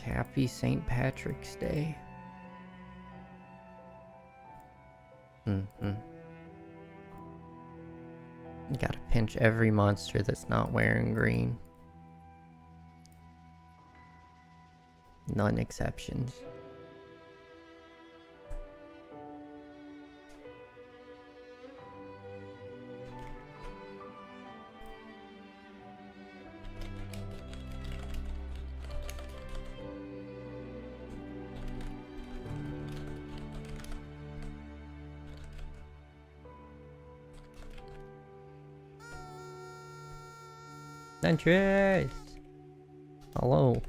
Happy St. Patrick's Day. Mm-hmm. You gotta pinch every monster that's not wearing green. None exceptions. Ventress! Hello.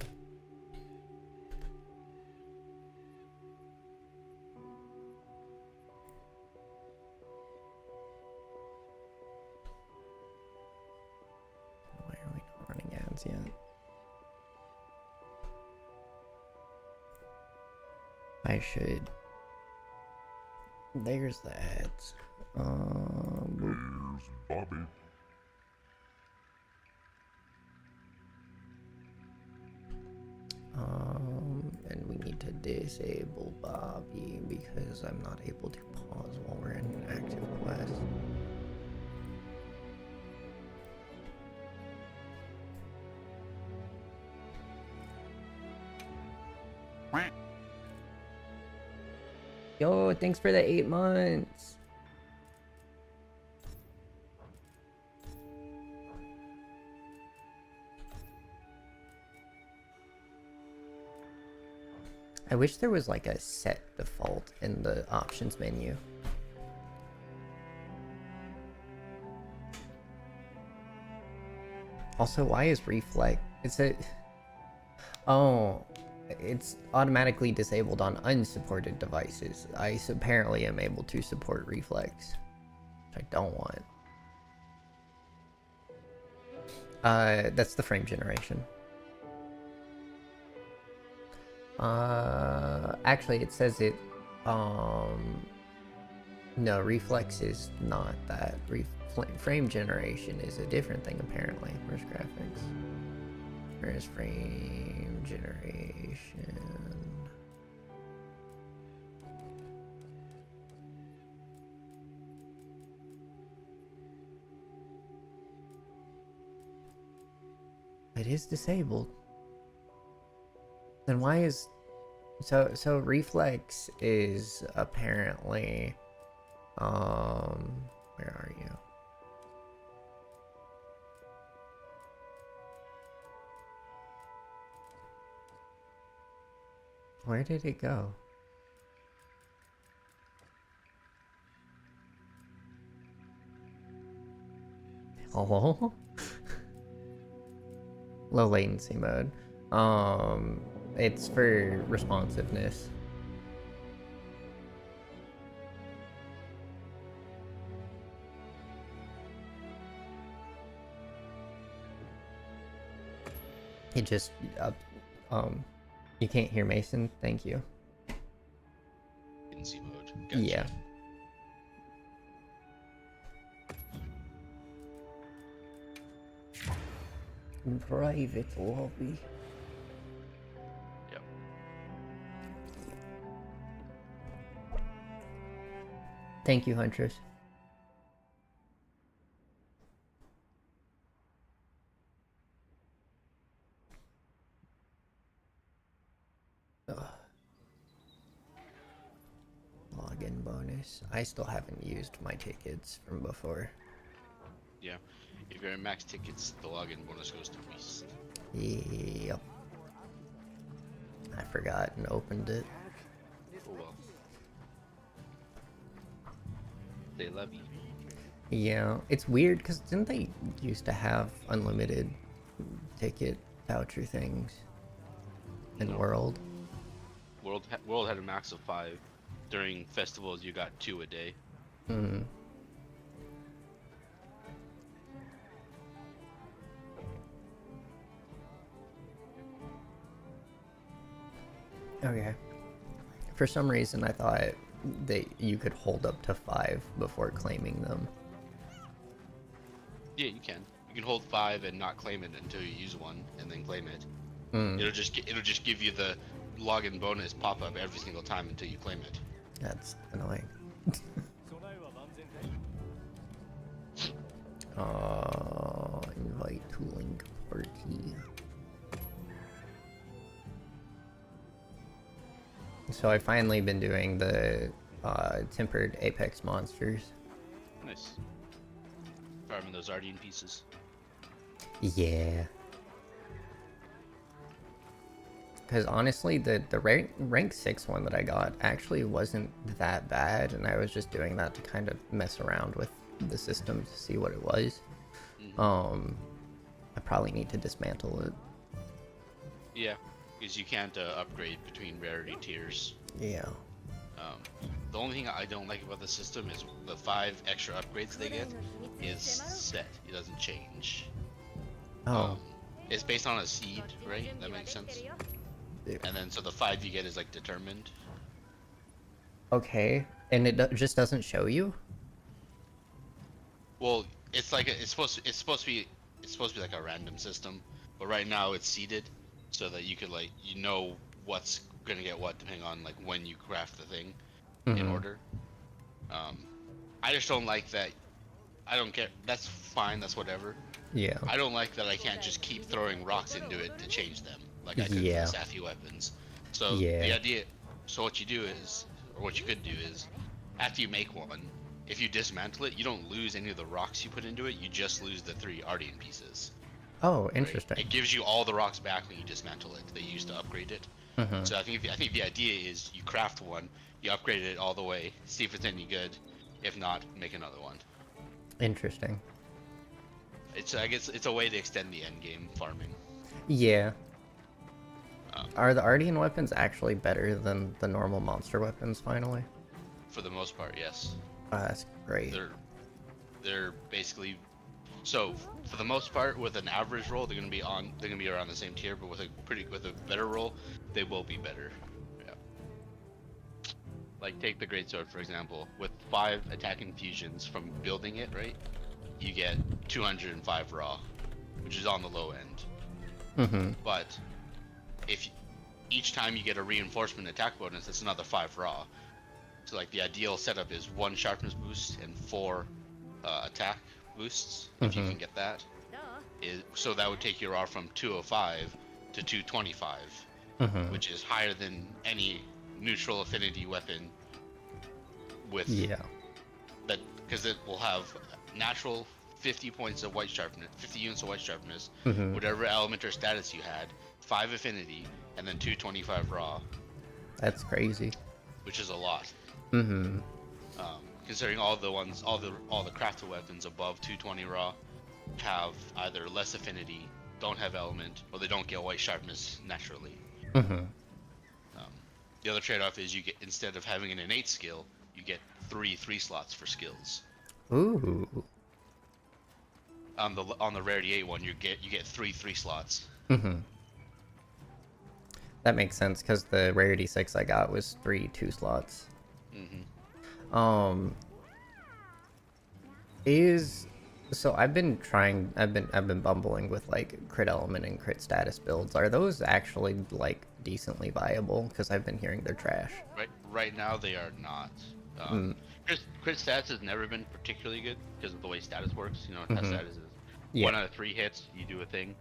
Why are we not running ads yet? I should. There's the ads. Here's Bobby. And we need to disable Bobby because I'm not able to pause while we're in an active quest. Yo, thanks for the 8 months. I wish there was like a set default in the options menu. Also, why is reflex? Oh, it's automatically disabled on unsupported devices. I apparently am able to support reflex, which I don't want. That's the frame generation. Actually, it says it, no, reflex is not that. Frame generation is a different thing, apparently. Where's graphics? Where's frame generation? It is disabled. Then why is... So reflex is apparently... Where are you? Where did it go? Hello? Low latency mode. It's for responsiveness. It just you can't hear Mason. Thank you. Latency mode. Gotcha. Yeah. Private lobby. Yep. Thank you, Huntress. Login bonus. I still haven't used my tickets from before. Yeah. If you're in max tickets, the login bonus goes to waste. Yep. I forgot and opened it. Oh well. They love you. Yeah, it's weird because didn't they used to have unlimited ticket voucher things in No. World? World had a max of 5. During festivals, you got 2 a day. Hmm. Okay. For some reason, I thought that you could hold up to 5 before claiming them. Yeah, you can. You can hold 5 and not claim it until you use one, and then claim it. Mm, It'll just give you the login bonus pop up every single time until you claim it. that's annoying. Invite to link party. So I've finally been doing the tempered apex monsters. Nice. Farming those Ardian pieces. Yeah. Because honestly, the rank 6 one that I got actually wasn't that bad, and I was just doing that to kind of mess around with the system to see what it was. I probably need to dismantle it. Yeah, because you can't upgrade between rarity tiers. Yeah. The only thing I don't like about the system is the 5 extra upgrades they get is set. It doesn't change. Oh. It's based on a seed, right? That makes sense. And then so the 5 you get is like determined. Okay. And it just doesn't show you? Well, it's like it's supposed to be like a random system, but right now it's seeded, so that you could like what's gonna get what depending on like when you craft the thing in order. I just don't like that. I don't care. That's fine. That's whatever. Yeah. I don't like that I can't just keep throwing rocks into it to change them like I could with the Safi weapons. So the idea, so what you do is, or what you could do is, after you make one, if you dismantle it, you don't lose any of the rocks you put into it. You just lose the 3 Ardian pieces. Oh, interesting. Right? It gives you all the rocks back when you dismantle it that you used to upgrade it. So I think the idea is you craft one, you upgrade it all the way, see if it's any good. If not, make another one. Interesting. I guess it's a way to extend the end game farming. Yeah. Are the Ardian weapons actually better than the normal monster weapons, finally? For the most part, yes. Oh, that's great. They're basically, so for the most part, with an average roll, they're gonna be around the same tier, but with a better roll, they will be better. Yeah. Like take the greatsword for example. With 5 attacking fusions from building it, right? You get 205 raw, which is on the low end. But if each time you get a reinforcement attack bonus, it's another 5 raw. So like the ideal setup is 1 sharpness boost and 4 attack boosts, if you can get that. So that would take your raw from 205 to 225, which is higher than any neutral affinity weapon with that, because it will have natural 50 points of white sharpness, 50 units of white sharpness, whatever element or status you had, 5 affinity, and then 225 raw. That's crazy. Which is a lot. Considering all the crafted weapons above 220 raw have either less affinity, don't have element, or they don't get white sharpness naturally. The other trade-off is you get, instead of having an innate skill, you get 3 slots for skills. Ooh. On the rarity 8 one, you get 3 slots. That makes sense because the rarity 6 I got was 3 2 slots. So I've been bumbling with like crit element and crit status builds. Are those actually like decently viable? Because I've been hearing they're trash. Right now they are not. Crit status has never been particularly good because of the way status works. You know, test status is 1 out of 3 hits, you do a thing.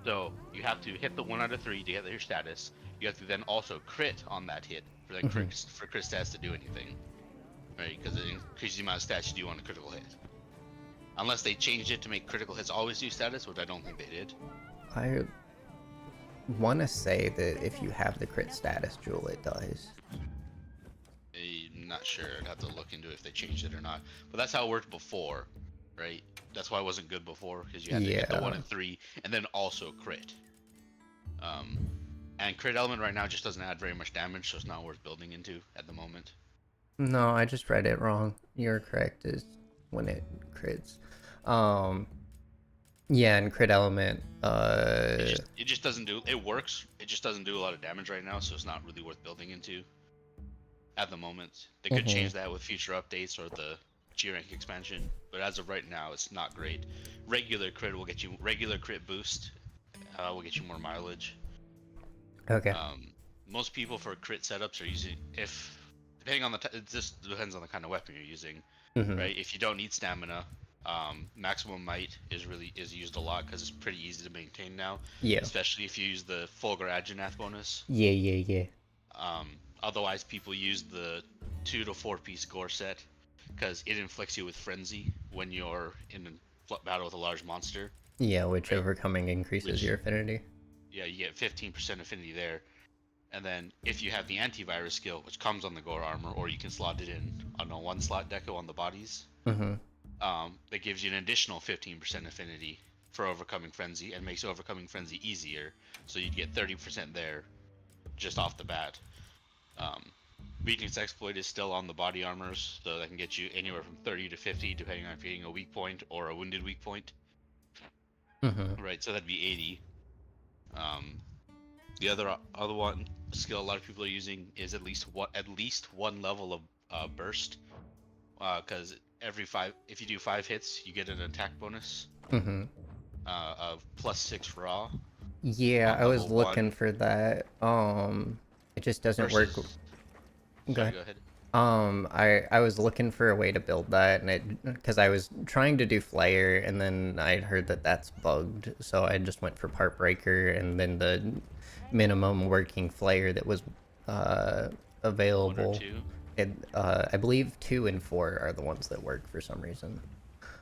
So you have to hit the 1 out of 3 to get your status. You have to then also crit on that hit for the for crit stats to do anything, right? Because it increases the amount of stats you do on a critical hit. Unless they changed it to make critical hits always do status, which I don't think they did. I want to say that if you have the crit status jewel, it does. I'm not sure. I'd have to look into if they changed it or not. But that's how it worked before, right? That's why it wasn't good before, because you had to hit the 1 and 3 and then also crit. And crit element right now just doesn't add very much damage, so it's not worth building into at the moment. No, I just read it wrong. You're correct, is when it crits. Yeah, and crit element, it just doesn't do, it works, it just doesn't do a lot of damage right now, so it's not really worth building into at the moment. They could change that with future updates or the G rank expansion, but as of right now, it's not great. Regular crit boost will get you more mileage. Okay. Most people for crit setups are using, if depending on it just depends on the kind of weapon you're using, Mm-hmm. right? If you don't need stamina, maximum might is used a lot because it's pretty easy to maintain now, Yeah. especially if you use the Fulgur Adjunath bonus. Yeah, yeah, yeah. Otherwise, people use the 2 to 4 piece gore set because it inflicts you with frenzy when you're in a battle with a large monster, Yeah, which right? overcoming increases Which, your affinity. yeah, you get 15% affinity there. And then if you have the antivirus skill, which comes on the gore armor, or you can slot it in on a one slot deco on the bodies, Mm-hmm. that gives you an additional 15% affinity for overcoming frenzy and makes overcoming frenzy easier. So you'd get 30% there just off the bat. Um, Weakness exploit is still on the body armors, so that can get you anywhere from 30 to 50, depending on if you're getting a weak point or a wounded weak point. Mm-hmm. Right, so that'd be 80. The other one skill a lot of people are using is at least one level of burst, because if you do 5 hits, you get an attack bonus Mm-hmm. of +6 raw Yeah, on I was level looking 1 for that. It just doesn't work. versus. Go Sorry, ahead. go ahead. I was looking for a way to build that, and it because I was trying to do Flare, and then I heard that that's bugged, so I just went for Part Breaker, and then the minimum working Flare that was uh, 1 or available. 2. I believe 2 and 4 are the ones that work for some reason.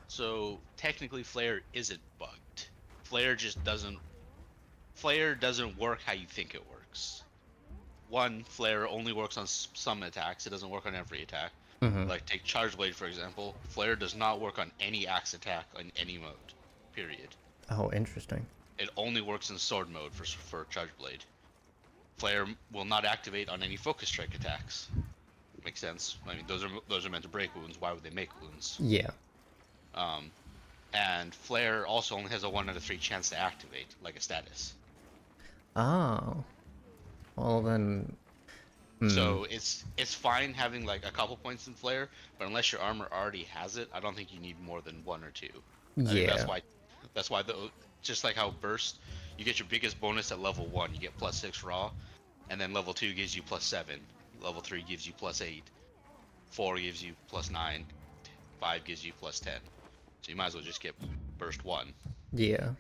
So technically, Flare isn't bugged. Flare just doesn't. Flare doesn't work how you think it works. One, Flare only works on some attacks. It doesn't work on every attack. Mm-hmm. Like take Charge Blade for example. Flare does not work on any axe attack in any mode. Period. Oh, interesting. It only works in sword mode for Charge Blade. Flare will not activate on any focus strike attacks. Makes sense. I mean, those are meant to break wounds. Why would they make wounds? Yeah. Um, and Flare also only has a 1 out of 3 chance to activate, like a status. Oh. Well then. Hmm. So it's fine having like a couple points in Flare, but unless your armor already has it, I don't think you need more than 1 or 2. I think Yeah. that's why the just like how burst, you get your biggest bonus at level 1, you get +6 raw, and then level 2 gives you +7, level 3 gives you +8, 4 gives you +9, 5 gives you +10. So you might as well just get burst 1. Yeah.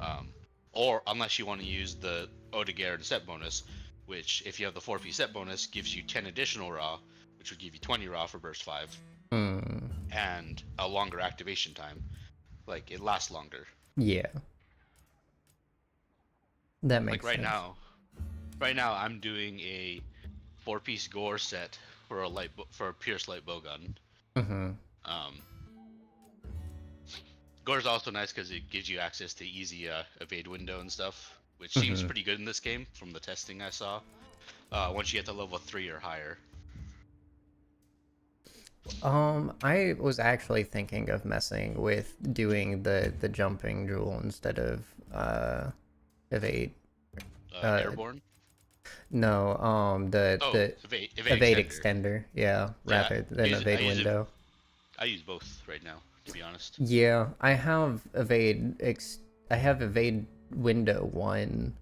Um, or unless you want to use the Odegaard set bonus, which if you have the 4P set bonus gives you 10 additional raw, which would give you 20 raw for burst 5, Hmm. and a longer activation time. Like it lasts longer. Yeah. That Like makes sense. right now I'm doing a 4-piece gore set for for a pierce light bowgun. Mm-hmm. Um, Gore is also nice because it gives you access to easy evade window and stuff, which seems Mm-hmm. pretty good in this game from the testing I saw. Once you get to level 3 or higher. I was actually thinking of messing with doing the jumping jewel instead of evade. Airborne. No, Oh, the evade evade extender. extender, yeah, Yeah, rather than evade window. I use both right now, to be honest. Yeah, I have evade window 1,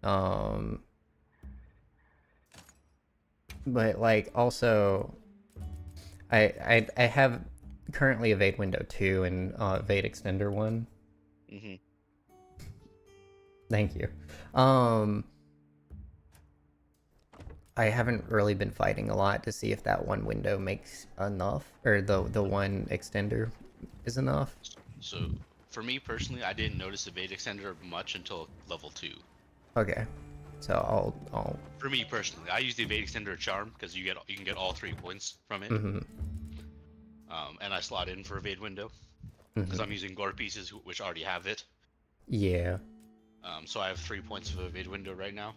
um, but like also I have currently evade window 2 and evade extender 1. Hmm. Thank you. I haven't really been fighting a lot to see if that one window makes enough, or the one extender is enough. So, for me personally, I didn't notice evade extender much until level 2. Okay, so I'll. For me personally, I use the evade extender charm because you can get all 3 points from it. Mm-hmm. And I slot in for evade window because Mm-hmm. I'm using gore pieces which already have it. Yeah. So I have 3 points of evade window right now.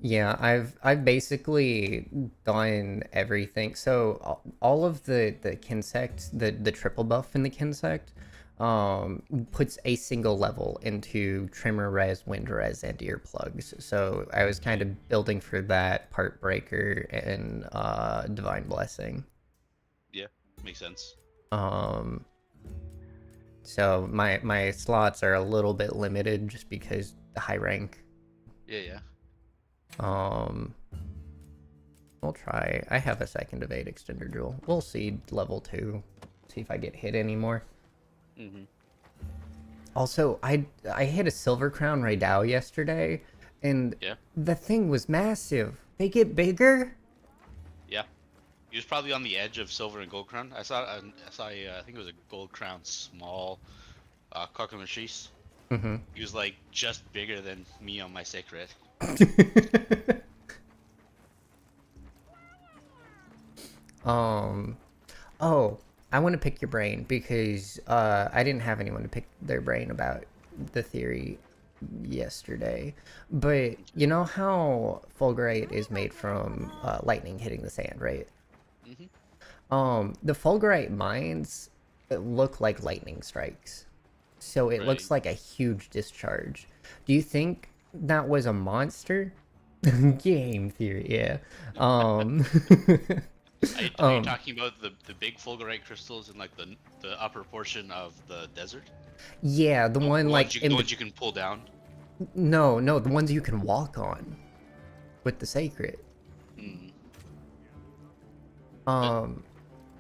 Yeah, I've basically done everything. So all of the Kinsect, the triple buff in the Kinsect, puts a single level into Trimmer Res, Wind Res, and Earplugs. So I was kind of building for that, Part Breaker and Divine Blessing. Yeah, makes sense. Um, so my slots are a little bit limited just because the high rank Yeah, yeah. Um, we'll try. I have a second evade extender jewel. We'll see level 2. See if I get hit anymore. Mm-hmm. Also, I hit a Silver Crown Raidou yesterday, and Yeah. the thing was massive. They get bigger? Yeah. He was probably on the edge of silver and gold crown. I think it was a gold crown small Kokomashis. Mm-hmm. He was like just bigger than me on my sacred. um, oh, I want to pick your brain because I didn't have anyone to pick their brain about the theory yesterday. But you know how Fulgurite is made from lightning hitting the sand, right? Mm-hmm. The Fulgurite mines look like lightning strikes. So it Right. looks like a huge discharge. Do you think that was a monster? Game theory, yeah. Um, Are you um, talking about the big fulgurite crystals in like the upper portion of the desert? yeah, the one like in The the ones you can pull down. no, the ones you can walk on with the sacred. Mm. But Um,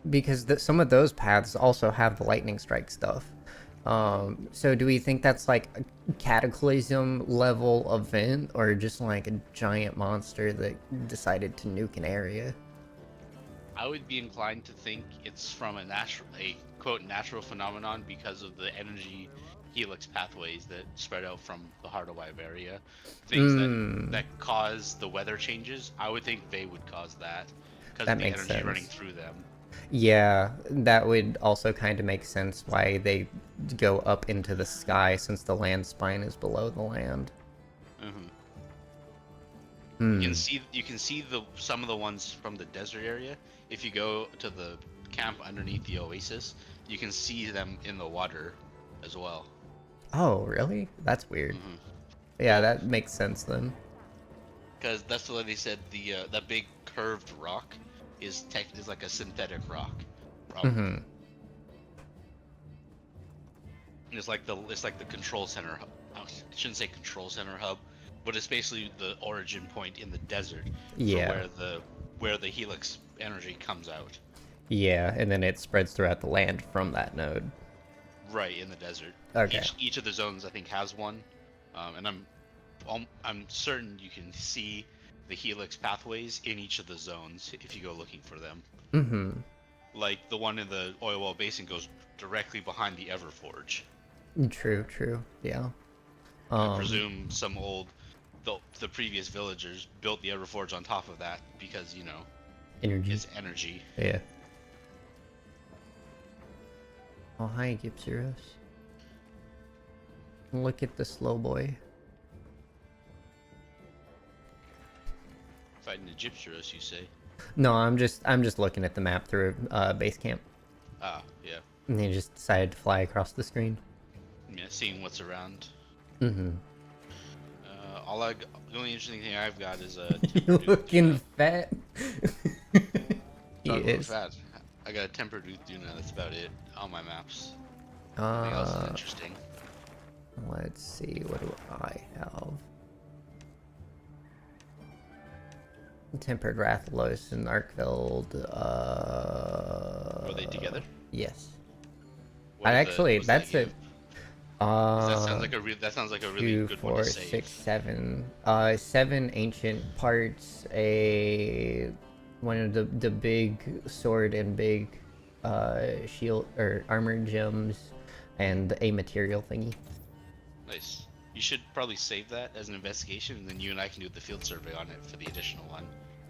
because some of those paths also have the lightning strike stuff. So do we think that's like a cataclysm level event or just like a giant monster that decided to nuke an area? I would be inclined to think it's from a quote natural phenomenon because of the energy helix pathways that spread out from the heart of Iberia. Things Hmm, that cause the weather changes. I would think they would cause that because of that the makes energy running sense. through them. Yeah, that would also kind of make sense why they go up into the sky since the land spine is below the land. Hmm. Hmm. You can see the some of the ones from the desert area. If you go to the camp underneath the oasis, you can see them in the water as well. Oh, really? That's weird. Hmm. Yeah, Yeah, that makes sense then. because that's what they said. The that big curved rock is like a synthetic rock, probably. Mm-hmm. And it's like the control center. I shouldn't say control center hub, but it's basically the origin point in the desert for Yeah. where the helix energy comes out. Yeah, and then it spreads throughout the land from that node. Right in the desert. Okay. Each of the zones I think has one, and I'm certain you can see the helix pathways in each of the zones if you go looking for them. Mm-hmm. Like the one in the oil well basin goes directly behind the Everforge. True, true. Yeah. I Um, presume the previous villagers built the Everforge on top of that because energy. it's energy. Yeah. Oh, hi, Gypsyros. Look at the slow boy. Fighting the Gypsyros, you say? No, I'm just looking at the map through base camp. Ah, yeah, And he just decided to fly across the screen. yeah. Seeing what's around. Mm-hmm. The only interesting thing I've got is a You Tempered looking Duna. fat. He Talk about is. fat. I got a Tempered Duna. That's about it on my maps. Nothing else is Uh, interesting. let's see. What do I have? Tempered Rathalos and Arkveld. Are they together? Yes. What are Actually, what's that that's give? it. 'Cause Uh, that sounds like a really two, good one to four, save. six, seven. Seven ancient parts. A one of the big sword and big shield or armor gems, and a material thingy. Nice. You should probably save that as an investigation, and then you and I can do the field survey on it for the additional one,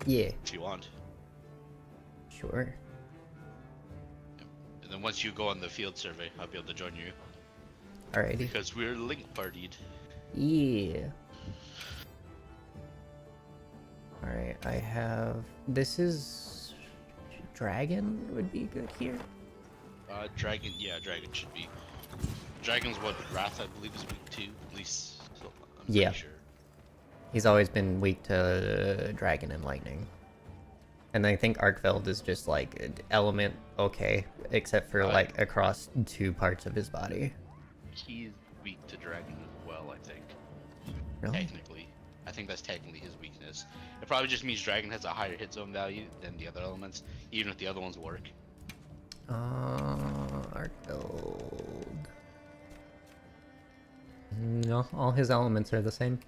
Yeah, if you want. sure. And then once you go on the field survey, I'll be able to join you Alrighty. because we're link partied. Yeah. Alright, I have. This is. Dragon would be good here. Dragon, yeah, dragon should be. Dragon's what Wrath, I believe, is weak to. At least, so I'm Yeah. pretty sure. He's always been weak to dragon and lightning. And I think Arkveld is just like element okay, except for like across two parts of his body. He's weak to dragon as well, I think. Really? Technically. I think that's technically his weakness. It probably just means Dragon has a higher hit zone value than the other elements, even if the other ones work. Art build. No, all his elements are the same.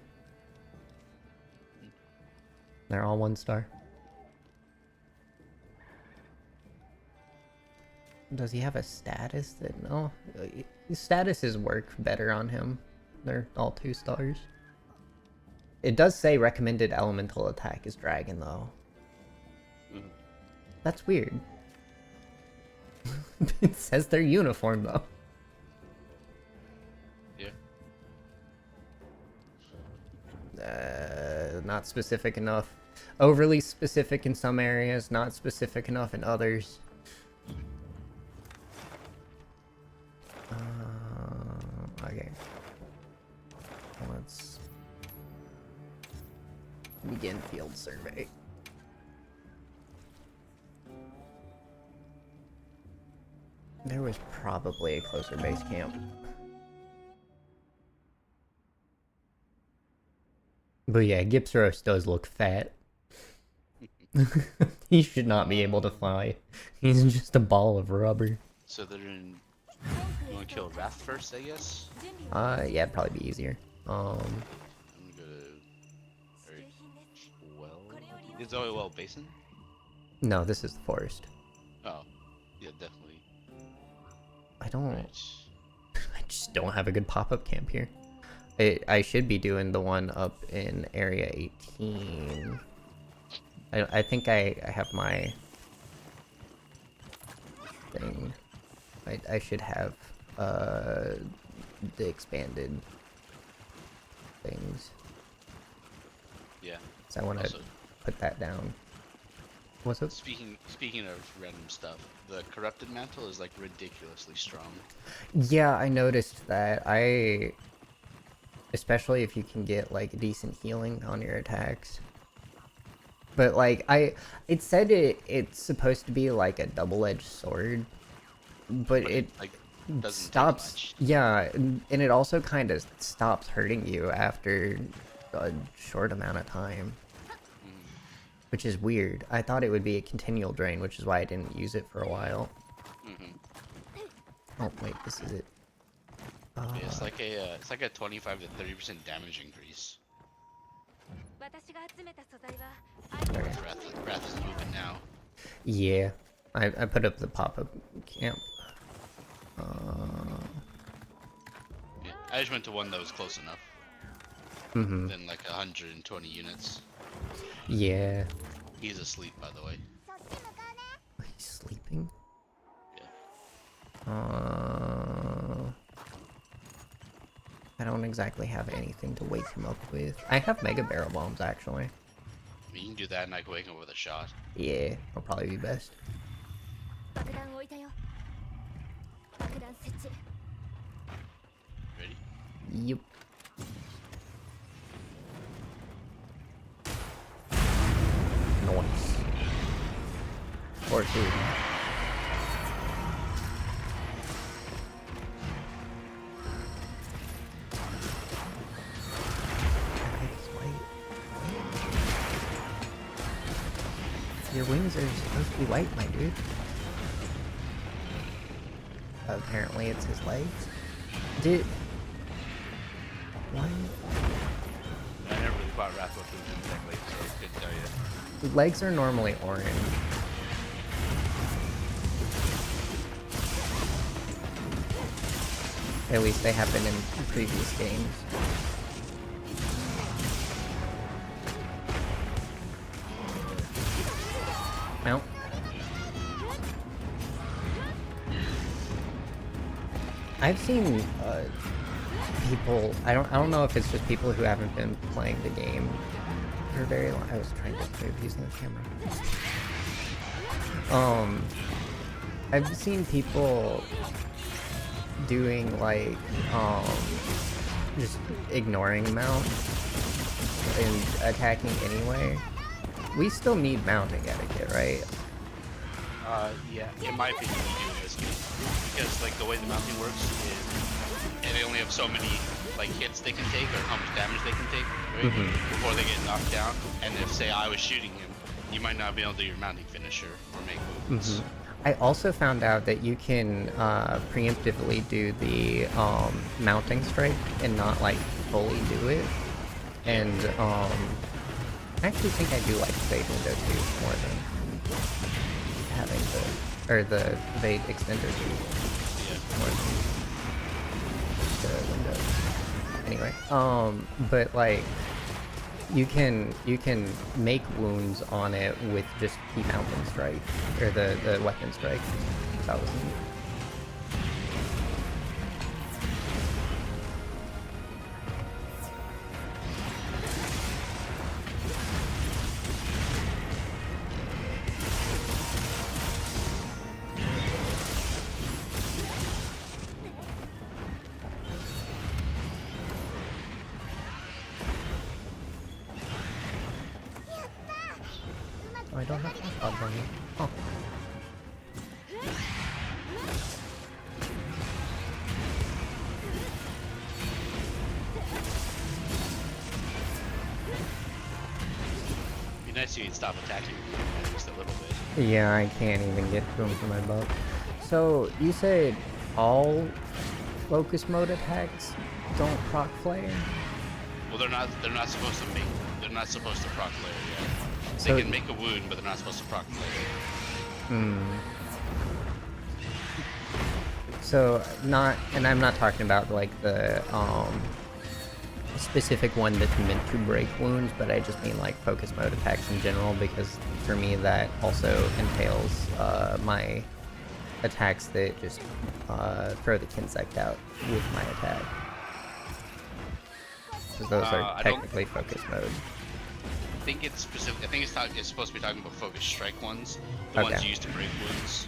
They're all 1 star. Does he have a status that no? His statuses work better on him. They're all 2 stars. It does say recommended elemental attack is Dragon though. Mhm. That's weird. It says their uniform though. Yeah. Not specific enough. Overly specific in some areas, not specific enough in others. Okay. Let's begin field survey. There was probably a closer base camp. But yeah, Gipsaros does look fat. He should not be able to fly. He's just a ball of rubber. So they're in. You want to kill Wrath first, I guess? Yeah, it'd probably be easier. I'm gonna go to. Well. Is Well Basin? No, this is the forest. Oh. Yeah, definitely. I don't. Right. I just don't have a good pop-up camp here. I should be doing the one up in area 18. I think I have my thing. I should have the expanded things. Yeah. So I want to Also, put that down. What's up? speaking of random stuff, the corrupted mantle is like ridiculously strong. Yeah, I noticed that. Especially if you can get like decent healing on your attacks. But like it said it's supposed to be like a double-edged sword, but it like doesn't take stops. much. Yeah, and it also kind of stops hurting you after a short amount of time, which is weird. I thought it would be a continual drain, which is why I didn't use it for a while. Oh wait, this is it. Yeah, it's like a 25 to 30% damage increase. Wrath is moving now. Yeah, I put up the pop-up camp. Yeah, I just went to one that was close enough. Mm-hmm. Then like 120 units. Yeah. He's asleep, by the way. He's sleeping? Yeah. I don't exactly have anything to wake him up with. I have Mega Barrel Bombs, actually. I mean, you can do that and I can wake him with a shot. Yeah, that'll probably be best. Ready? Yep. Nice. Or two. Your wings are supposed to be white, my dude. Apparently it's his legs. What? I never really fought Wrath with him exactly, so I couldn't tell you. The legs are normally orange. At least they have been in previous games. Mount. I've seen people. I don't know if it's just people who haven't been playing the game for very long. I was trying to move using the camera. I've seen people doing like just ignoring mount and attacking anyway. We still need mounting etiquette, right? Yeah, in my opinion, we do in this game. Because, like, the way the mounting works is they only have so many, like, hits they can take or how much damage they can take right? Before they get knocked down. And if, say, I was shooting him, you might not be able to do your mounting finisher or make movements. I also found out that you can preemptively do the mounting strike and not like fully do it. And I actually think I do like Fade Window 2 more than having the Fade Extender 2 more than the window. Anyway, but like you can make wounds on it with just the mountain strike or the weapon strike. That was neat. Oh, I don't have pods on me. Oh. It'd be nice if you'd stop attacking just a little bit. Yeah, I can't even get to him for my buff. So, you said all focus mode attacks don't proc flare? Well, they're not supposed to proc flare yet. So- They can make a wound, but they're not supposed to proc flare. So, and I'm not talking about like the specific one that's meant to break wounds, but I just mean like focus mode attacks in general, because for me that also entails my attacks that just throw the Kinsect out with my attack. So those are I don't- technically focus mode. I think it's specific. I think it's supposed to be talking about focus strike ones, the ones Okay. used to break wounds.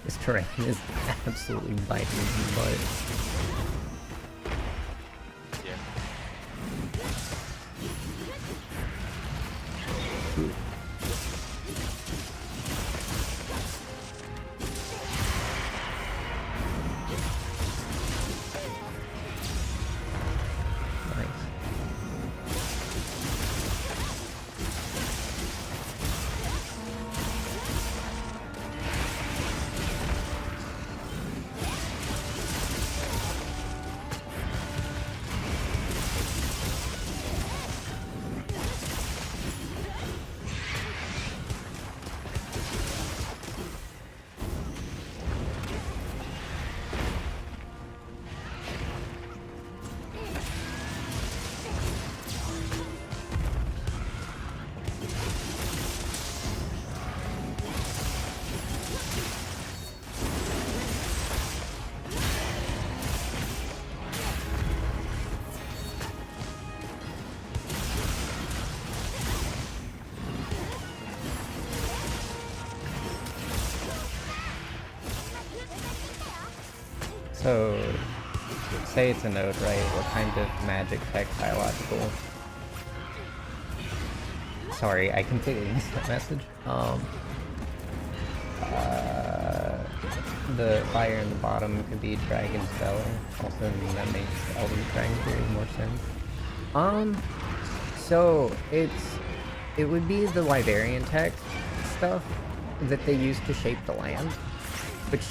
This terrain is absolutely biting me in the butt. Yeah. Nice. So, say it's a node, right? What kind of magic tech biological? Sorry, I completely missed that message. The fire in the bottom could be Dragon Spell. Also, that makes Elden Dragon Theory more sense. So it would be the Wyverian tech stuff that they use to shape the land, which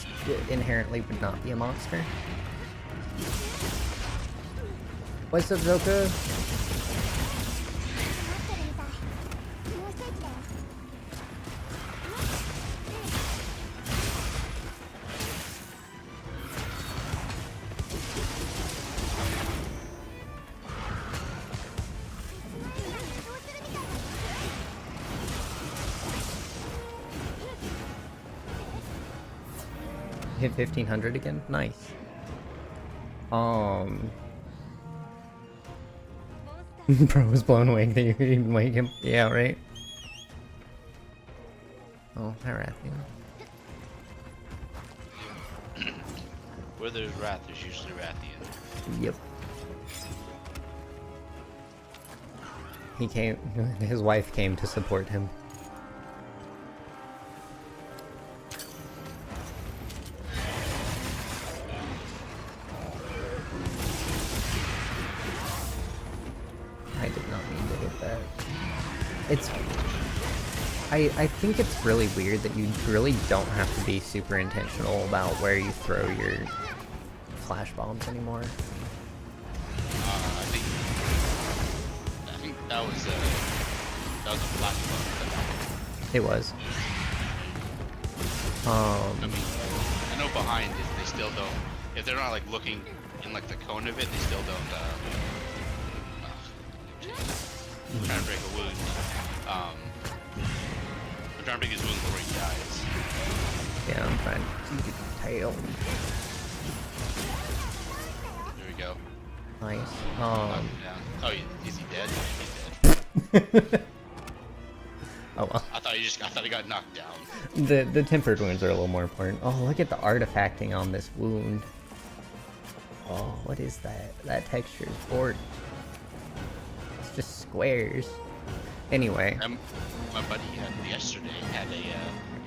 inherently would not be a monster. What's up, Zoka? Hit 1500 again? Nice. Bro was blown away that you could even wake him. Yeah, right? Oh, hi, Rathian. Where there's Wrath, there's usually Rathian. Yep. He came. His wife came to support him. I did not mean to hit that. It's. I think it's really weird that you really don't have to be super intentional about where you throw your flash bombs anymore. I think that was a flash bomb. It was. I mean, I know behind it, they still don't. If they're not like looking in like the cone of it, they still don't. I'm trying to break a wound. I'm trying to break his wound before he dies. Yeah, I'm trying to get the tail. There we go. Nice. Knock him down. Oh, is he dead? He's dead. Oh well. I thought he got knocked down. The tempered wounds are a little more important. Oh, look at the artifacting on this wound. Oh, what is that? That texture is bored. It's just squares. Anyway. My buddy yesterday had a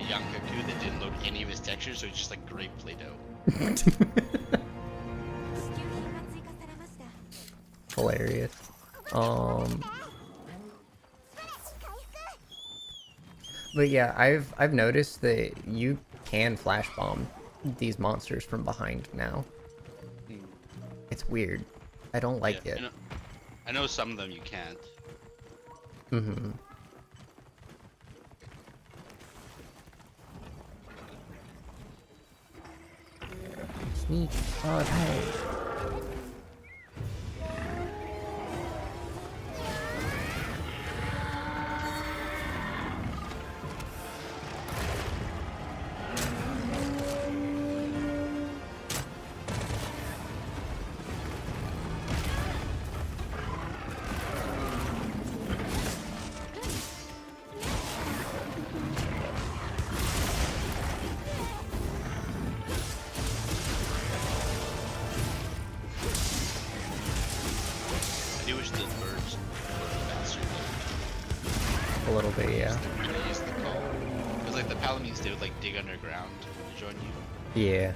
Yankaku that didn't load any of his textures, so it's just like gray Play-Doh. Hilarious. But yeah, I've noticed that you can flash bomb these monsters from behind now. It's weird. I don't like it. I know some of them you can't. Mm-hmm. Sneak. Oh, hey. I do wish the birds were faster. A little bit, yeah. They use the call. Because like the Palamines, they would like dig underground to join you. Yeah.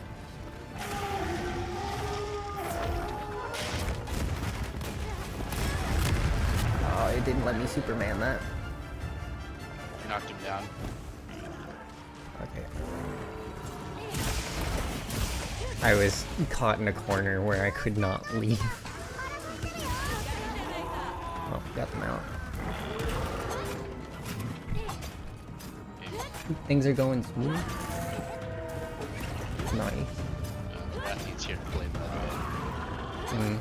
Oh, it didn't let me Superman that. You knocked him down. Okay. I was caught in a corner where I could not leave. Oh, got them out. Things are going smooth. Nice. Rathian's here to play, by the way.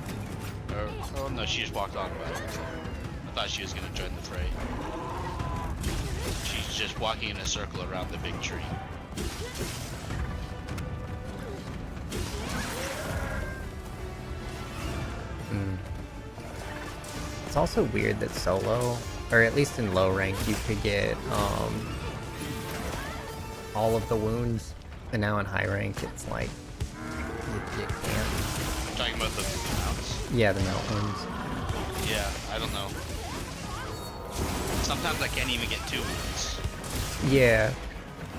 Oh no, she just walked on by. I thought she was gonna join the fray. She's just walking in a circle around the big tree. It's also weird that solo, or at least in low rank, you could get all of the wounds, and now in high rank, it's like you can't. I'm talking about the mounts. Yeah, the mount wounds. Yeah, I don't know. Sometimes I can't even get 2 wounds. Yeah,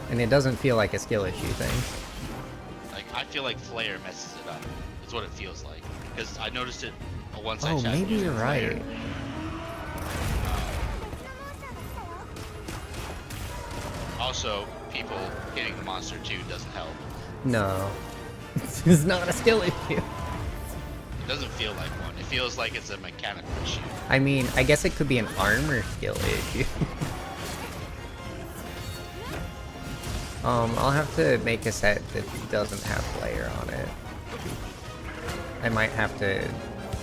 and it doesn't feel like a skill issue thing. Like I feel like Flare messes it up. It's what it feels like. Because I noticed it once I Oh, tried maybe using you're Flare. right. Also, people hitting the monster too doesn't help. No, this is not a skill issue. It doesn't feel like one. It feels like it's a mechanical issue. I mean, I guess it could be an armor skill issue. I'll have to make a set that doesn't have Flare on it. I might have to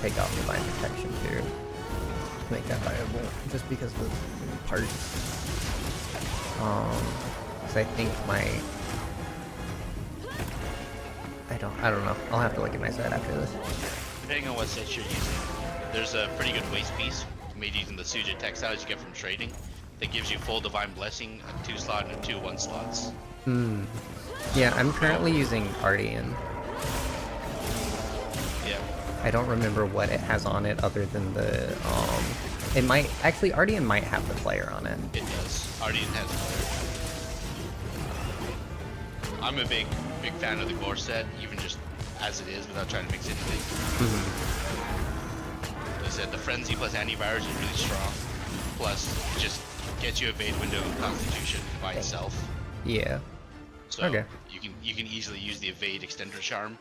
take off Divine Protection too. To make that viable, just because of the parts. Because I think my... I don't know. I'll have to look at my set after this. Depending on what set you're using, there's a pretty good waist piece made using the Suja textiles you get from trading that gives you full Divine Blessing, a 2-slot and 2 1-slots. Yeah, I'm currently using Ardian. I don't remember what it has on it other than the it might actually Ardian might have the player on it. It does. Ardian has player. I'm a big fan of the gore set, even just as it is, without trying to mix anything. Like I said, the frenzy plus antivirus is really strong. Plus, it just gets you evade window and constitution by itself. Yeah. So Okay. you can easily use the evade extender charm,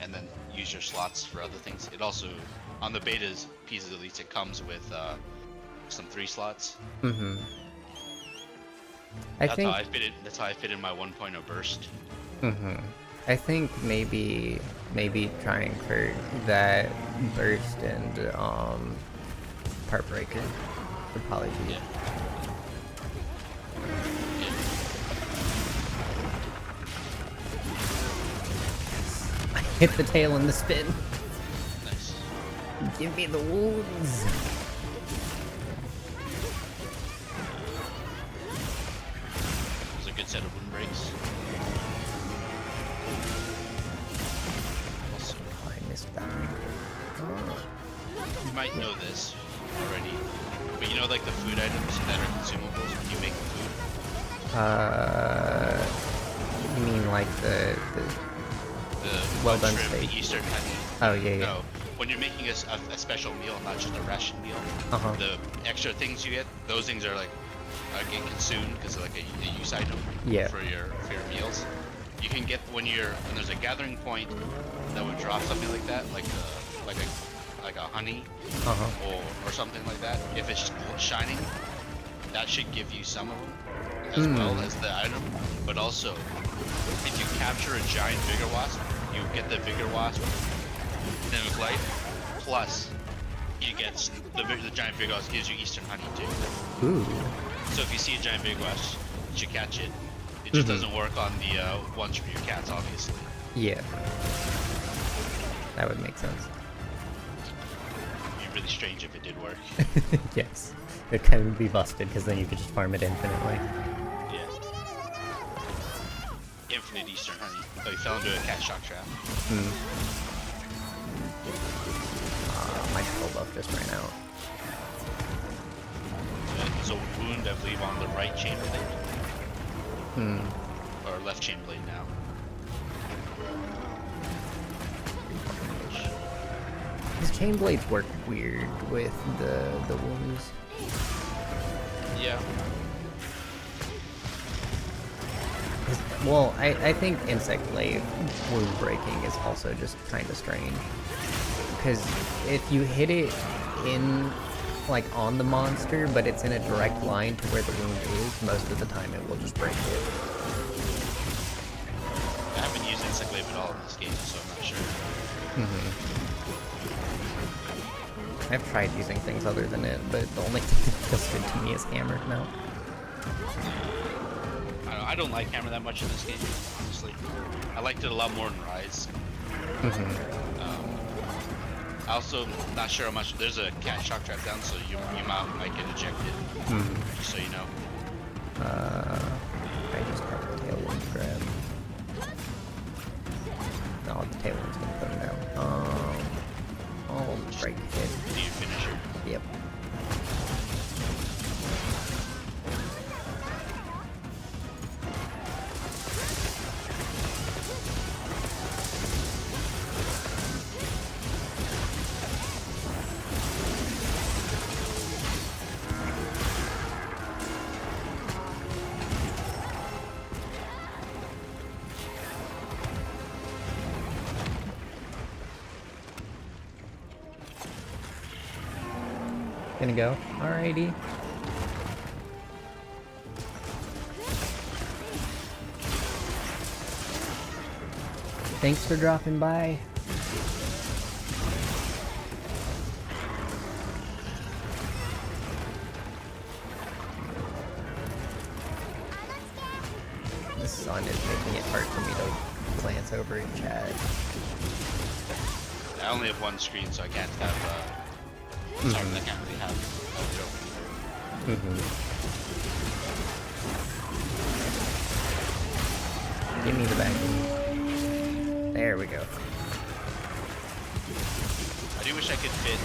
and then use your slots for other things. It also, on the betas pieces at least, it comes with some 3 slots. That's how I fit it. That's how I fit in my 1.0 burst. I think maybe trying for that burst and part breaker would probably be. Yeah. Hit the tail in the spin. Nice. Give me the wounds. It's a good set of wind breaks. Also, Oh, I missed that. you might know this already, but you know, like the food items that are consumables when you make the food. You mean like the well done shrimp, steak. the Eastern honey. Oh yeah, yeah. No, when you're making a special meal, not just a ration meal, the extra things you get, those things are like get consumed because they're like a use item for your meals. You can get when there's a gathering point that would drop something like that, like a honey or something like that. If it's shining, that should give you some of them as well as the item. But also, if you capture a giant Vigor Wasp, you get the Vigor Wasp Dynamic Life, plus you get the giant Vigor Wasp gives you Eastern Honey too. Ooh. So if you see a giant Vigor Wasp, you should catch it. It just doesn't work on the ones from your cats, obviously. Yeah. That would make sense. It'd be really strange if it did work. Yes. It kind of be busted because then you could just farm it infinitely. Yeah. Infinite Eastern Honey. Oh, he fell into a cat shock trap. My troll buff just ran out. There's a wound, I believe, on the right chain blade. Or left chain blade now. His chain blades work weird with the wounds. Yeah. Well, I think Insect Glaive wound breaking is also just kind of strange. Because if you hit it in, like, on the monster, but it's in a direct line to where the wound is, most of the time it will just break it. I haven't used Insect Glaive at all in this game, so I'm not sure. I've tried using things other than it, but the only thing that feels good to me is Hammer now. I don't like Hammer that much in this game, honestly. I liked it a lot more in Rise. I also not sure how much. There's a cat shock trap down, so you might get ejected. Just so you know. I just got the tailwind grab. No, the tailwind's gonna put him down. Oh, break hit. Do your finisher. Yep. Gonna go. Alrighty. Thanks for dropping by. The sun is making it hard for me to glance over in chat. I only have one screen, so I can't have. Sorry, I can't really have a joke. Give me the back. There we go. do wish I could fit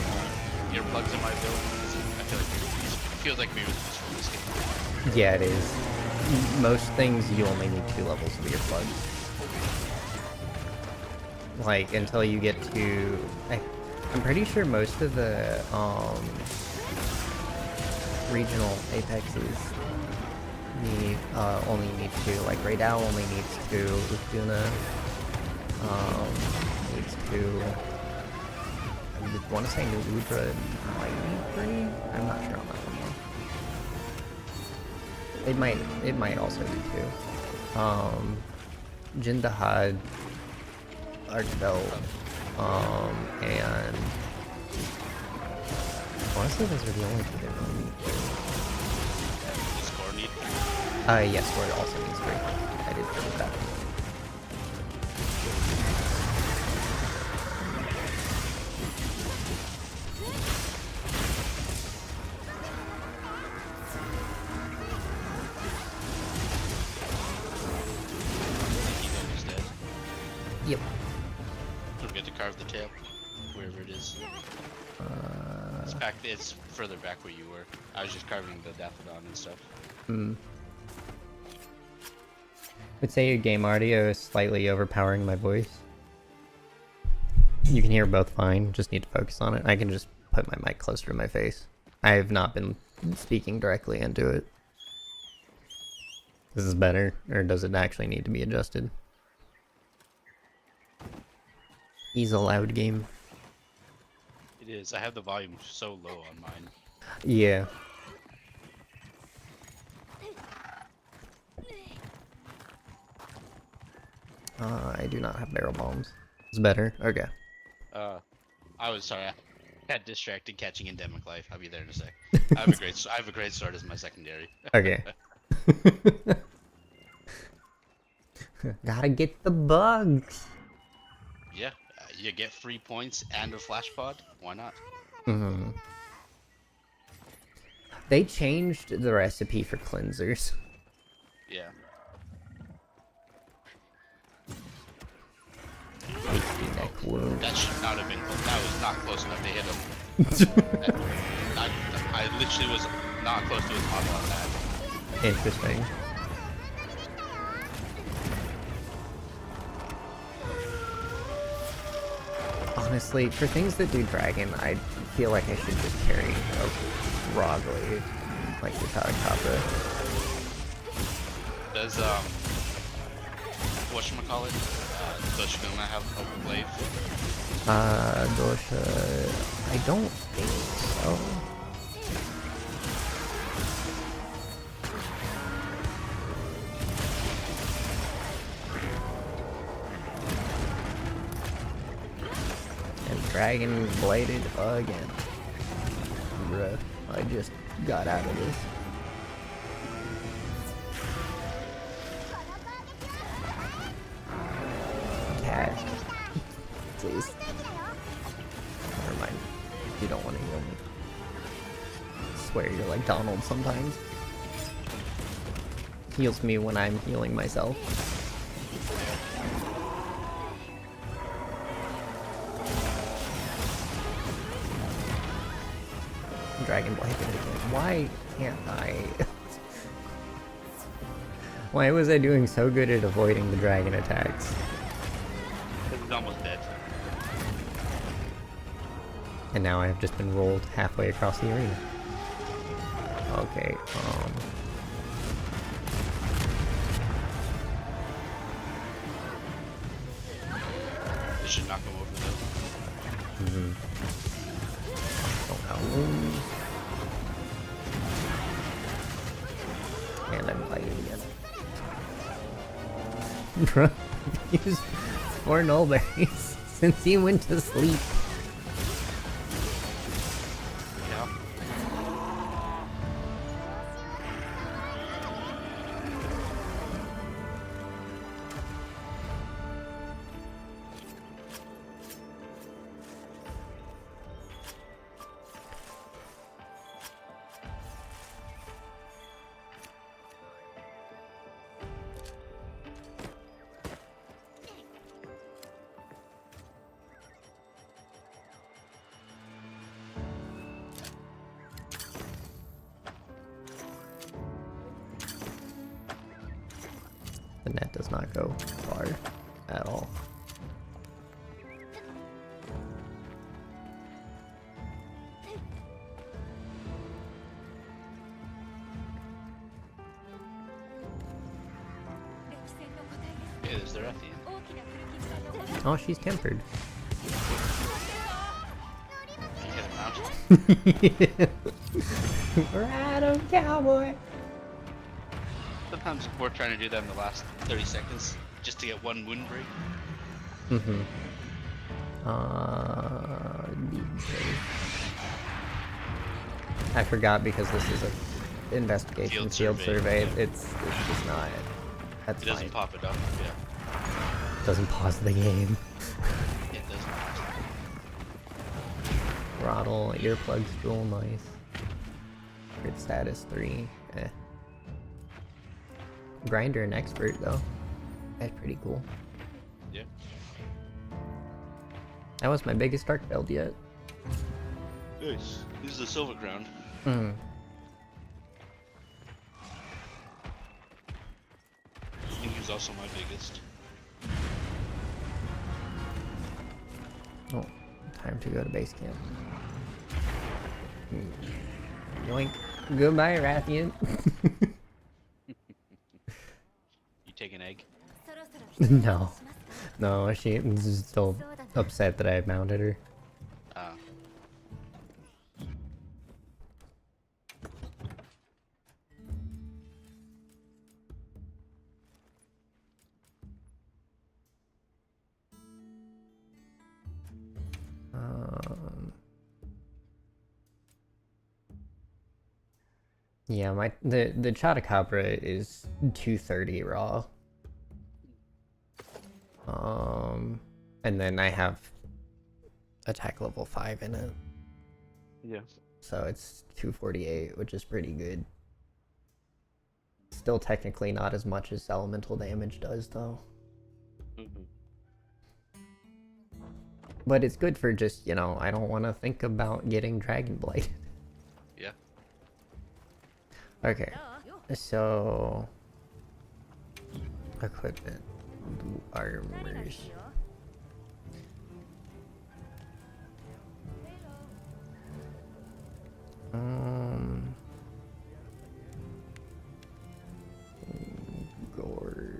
earplugs in my build, because I feel like it feels like maybe it's useful in this game. Yeah, it is. Most things you only need 2 levels of earplugs. Like, until you get to... I'm pretty sure most of the regional Apexes need only need 2. Like, Raidal only needs 2. Ukuna needs 2. I want to say New Udra might need 3? I'm not sure on that one though. It might also be 2. Jindahad, Archbelt, and honestly those are the only 2 that really need 2. Does Score need 3? Yes, Sword also needs 3. I did forget that. He's dead. Yep. Don't forget to carve the tail, wherever it is. It's further back where you were. I was just carving the Daffodon and stuff. Would say your game audio is slightly overpowering my voice. You can hear both fine, just need to focus on it. I can just put my mic closer to my face. I have not been speaking directly into it. This is better, or does it actually need to be adjusted? He's a loud game. It is. I have the volume so low on mine. Yeah. I do not have barrel bombs. It's better. Okay. I was sorry. I got distracted catching endemic life. I'll be there in a sec. I have a great sword as my secondary. Okay. Gotta get the bugs. Yeah, you get 3 points and a flash pod. Why not? They changed the recipe for cleansers. Yeah. 80 neck wound. That should not have been close. That was not close enough to hit him. I literally was not close to his model on that. Interesting. Honestly, for things that do dragon, I feel like I should just carry a raw blade, like the Tarkapa. Does whatchamacallit? Does Shiguma have a blade? Dosha... I don't think so. And dragon bladed again. Bruh, I just got out of this. Cat. Please. Never mind. You don't want to heal me. I swear you're like Donald sometimes. Heals me when I'm healing myself. Dragon Blade again. Why can't I? Why was I doing so good at avoiding the dragon attacks? He's almost dead. And now I have just been rolled halfway across the arena. Okay, This should knock him over though. Don't have wounds. And I'm fighting again. Bro, used 4 null berries since he went to sleep. Yeah. net does not go far at all. Yeah, there's the Rathian. Oh, she's tempered. You hit him out. Ride 'em, cowboy! Sometimes we're trying to do that in the last 30 seconds just to get one wound break. Mm-hmm. DJ. I forgot because this is a investigation field survey. Yeah. It's just not. That's It doesn't fine. pop it up. Yeah. Doesn't pause the game. It doesn't. Throttle, earplugs, jewel, nice. Grid status 3. Eh. Grinder and expert though. That's pretty cool. Yeah. That was my biggest dark build yet. Nice. This is the Silver Crown. Hmm. I think he was also my biggest. Oh, time to go to base camp. Yoink. Goodbye, Rathian. You take an egg. No. No, she's still upset that I mounted her. Yeah, the Chotacabra is 230 raw. And then I have attack level 5 in it. Yeah. So it's 248, which is pretty good. Still technically not as much as elemental damage does though. But it's good for just, you know, I don't want to think about getting Dragon Blight. Yeah. Okay, so equipment, armors. Gore.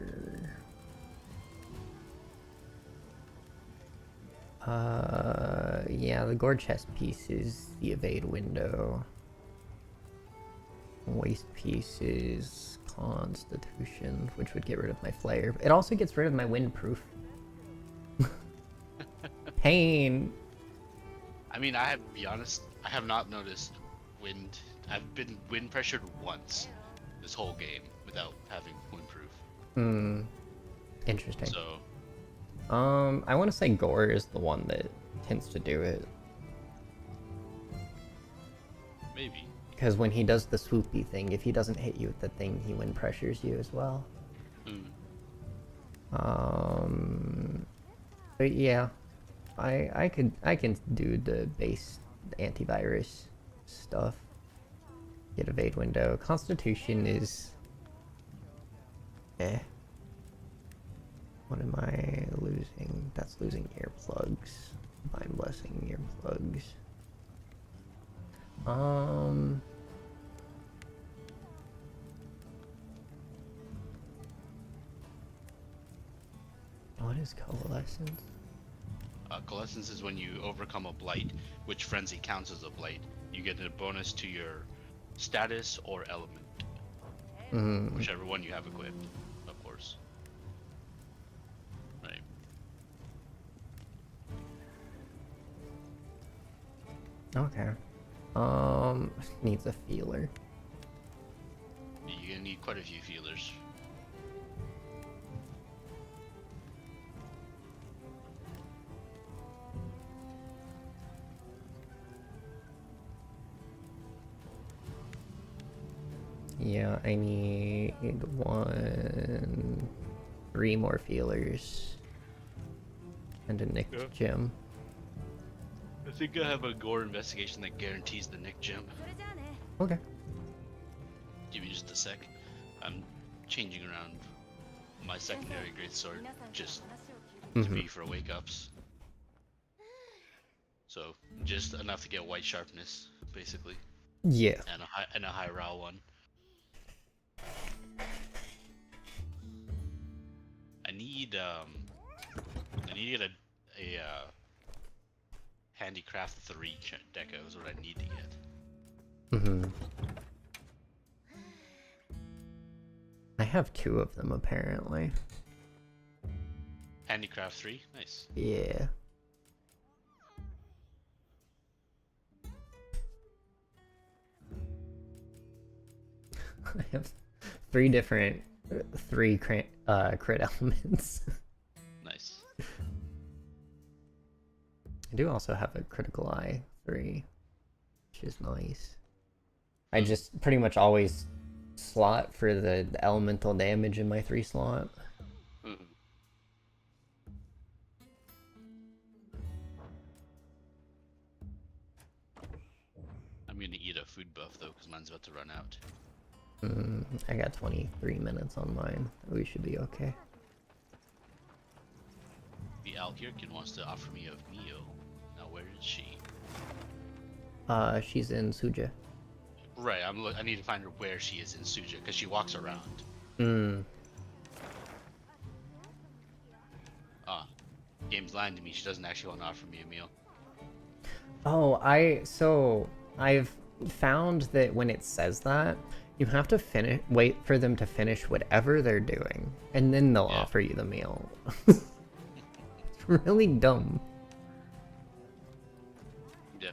Yeah, the gore chest piece is the evade window. Waist piece is constitution, which would get rid of my flare. It also gets rid of my windproof. Pain. I mean, I have to be honest, I have not noticed wind. I've been wind pressured once this whole game without having windproof. Interesting. So, I want to say Gore is the one that tends to do it. maybe. Because when he does the swoopy thing, if he doesn't hit you with the thing, he wind pressures you as well. But yeah, I can do the base antivirus stuff. Get evade window. Constitution is eh. What am I losing? That's losing earplugs. Divine blessing earplugs. What is coalescence? Coalescence is when you overcome a blight, which frenzy counts as a blight. You get a bonus to your status or element, whichever one you have equipped, of course. Right. Okay. Needs a feeler. You're gonna need quite a few feelers. Yeah, I need 3 more feelers. And a nicked Yeah. gem. I think I have a gore investigation that guarantees the Nick gem. Okay. Give me just a sec. I'm changing around my secondary greatsword just to Hmm. be for wake ups. So just enough to get white sharpness, basically, Yeah. and a high RAL one. I need I need a handicraft 3 deco is what I need to get. Hmm. I have 2 of them apparently. Handicraft 3, nice. Yeah. I have 3 different 3 crit elements. Nice. I do also have a critical eye 3, which is nice. I just pretty much always slot for the elemental damage in my 3 slot. Mm-hmm. I'm gonna eat a food buff though, because mine's about to run out. I got 23 minutes on mine. We should be okay. The Alkirkin wants to offer me a meal. Now where is she? She's in Suja. Right, I need to find her where she is in Suja, because she walks around. Ah, game's lying to me. She doesn't actually want to offer me a meal. Oh, I've found that when it says that, you have to wait for them to finish whatever they're doing, and then they'll Yeah. offer you the meal. It's really dumb. Yeah.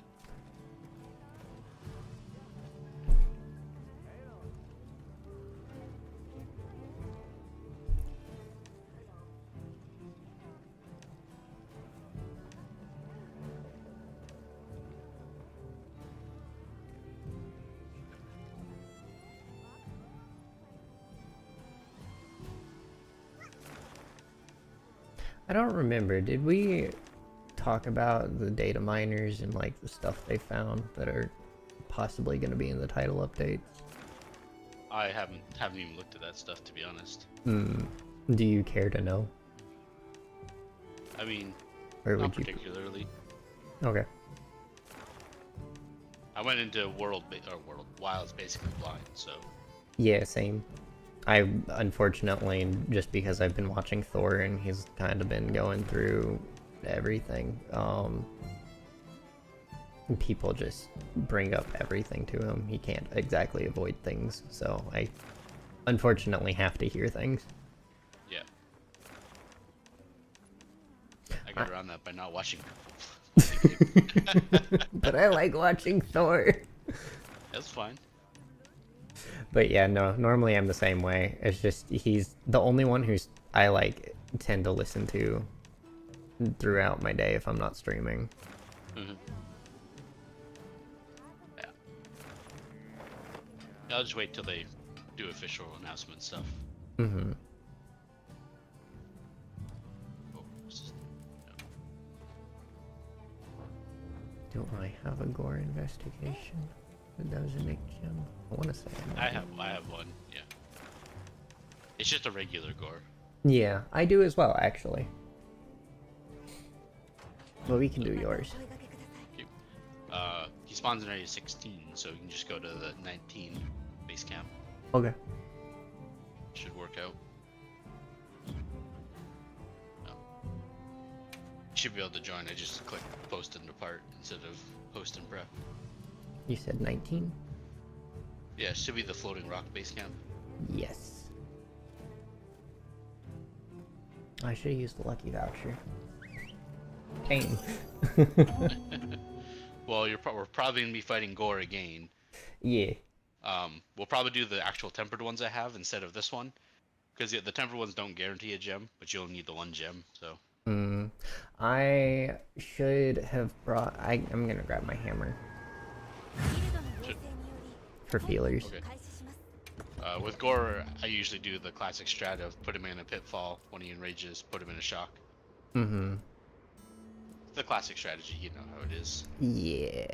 I don't remember. Did we talk about the data miners and like the stuff they found that are possibly going to be in the title updates? I haven't even looked at that stuff, to be honest. Do you care to know? I mean, Or not would you? particularly. Okay. I went into Wilds basically blind, so Yeah, same. I unfortunately, just because I've been watching Thor and he's kind of been going through everything, people just bring up everything to him. He can't exactly avoid things, so I unfortunately have to hear things. yeah. I get around that by not watching But I like watching Thor. That's fine. But yeah, no, normally I'm the same way. It's just he's the only one who's I like tend to listen to throughout my day if I'm not streaming. Mm-hmm. Yeah. I'll just wait till they do official announcement stuff. Mm-hmm. Oh, Do I have a gore investigation? That was a Nick Gem. I want to say I have one. Yeah. It's just a regular gore. Yeah, I do as well, actually. Well, we can do yours. Okay. He spawns in area 16, so you can just go to the 19 base camp. Okay. Should work out. Oh. You should be able to join. I just click post and depart instead of post and prep. You said 19? Yeah, it should be the floating rock base camp. Yes. I should have used the lucky voucher. Pain. Well, we're probably gonna be fighting Gore again. Yeah. We'll probably do the actual tempered ones I have instead of this one, because the tempered ones don't guarantee a gem, but you'll need the 1 gem. So. I should have brought. I'm gonna grab my hammer for feelers. Okay. With Gore, I usually do the classic strat of put him in a pitfall. When he enrages, put him in a shock. Mm-hmm. The classic strategy, you know how it is. Yeah.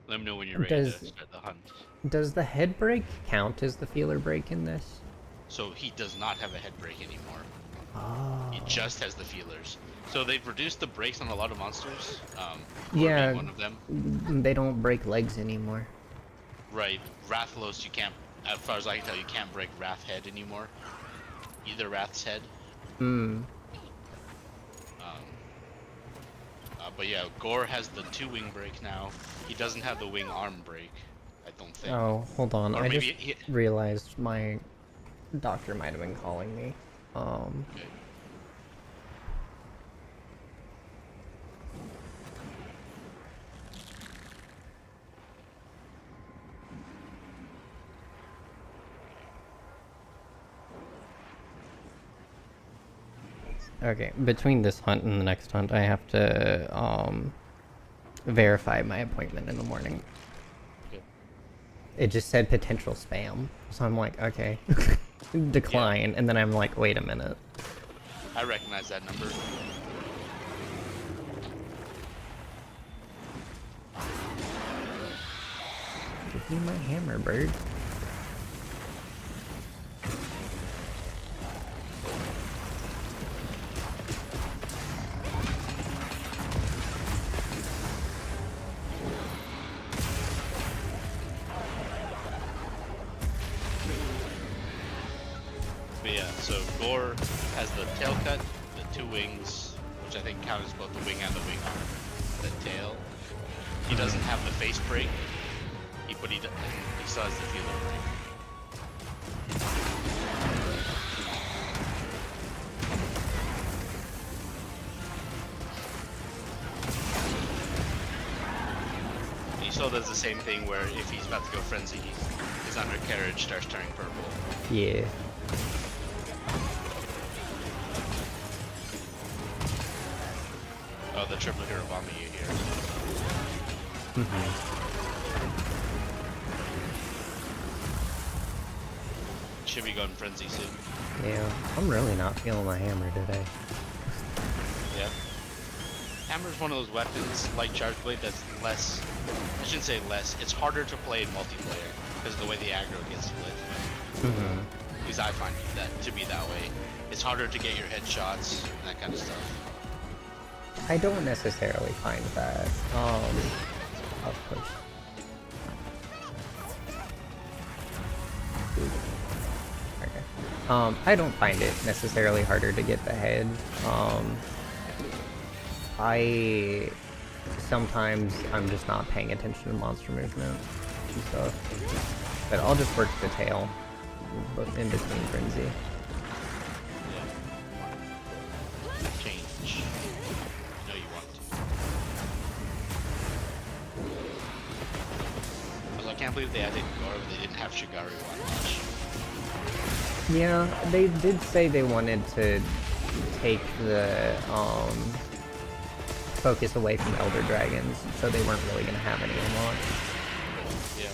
Let me know when you're ready to Does start the hunt. does the head break count as the feeler break in this? So he does not have a head break anymore. He Oh. just has the feelers. So they've reduced the breaks on a lot of monsters. Gore Yeah, being one of them. they don't break legs anymore. Right. Rathlos, you can't. As far as I can tell, you can't break Wrath head anymore. Either Wrath's head. Hmm. But yeah, Gore has the 2-wing break now. He doesn't have the wing arm break. I don't think. Oh, hold on. Or I maybe just realized my doctor might have been calling me. Okay. Okay, between this hunt and the next hunt, I have to verify my appointment in the morning. Okay. It just said potential spam, so I'm like, okay, decline, and then I'm like, wait a minute. I recognize that number. Give me my hammer, bird. But yeah, so Gore has the tail cut, the 2 wings, which I think count as both the wing and the wing arm. The tail. He doesn't have the face break. He still has the feeler break. He still does the same thing where if he's about to go frenzy, his undercarriage starts turning purple. Yeah. Oh, the triple hero bombing you here. Should be going frenzy soon. Yeah, I'm really not feeling my hammer today. Yeah. Hammer's one of those weapons, like Charge Blade, that's less. I shouldn't say less. It's harder to play in multiplayer because of the way the aggro gets split. At least I find that to be that way. It's harder to get your headshots and that kind of stuff. I don't necessarily find that. I'll push. Okay. I don't find it necessarily harder to get the head. Sometimes I'm just not paying attention to monster movement and stuff. But I'll just work the tail in between frenzy. Change. No, you want to. Because I can't believe they added Gore, but they didn't have Shigari one much. Yeah, they did say they wanted to take the focus away from Elder Dragons, so they weren't really gonna have any unlocked. Yeah,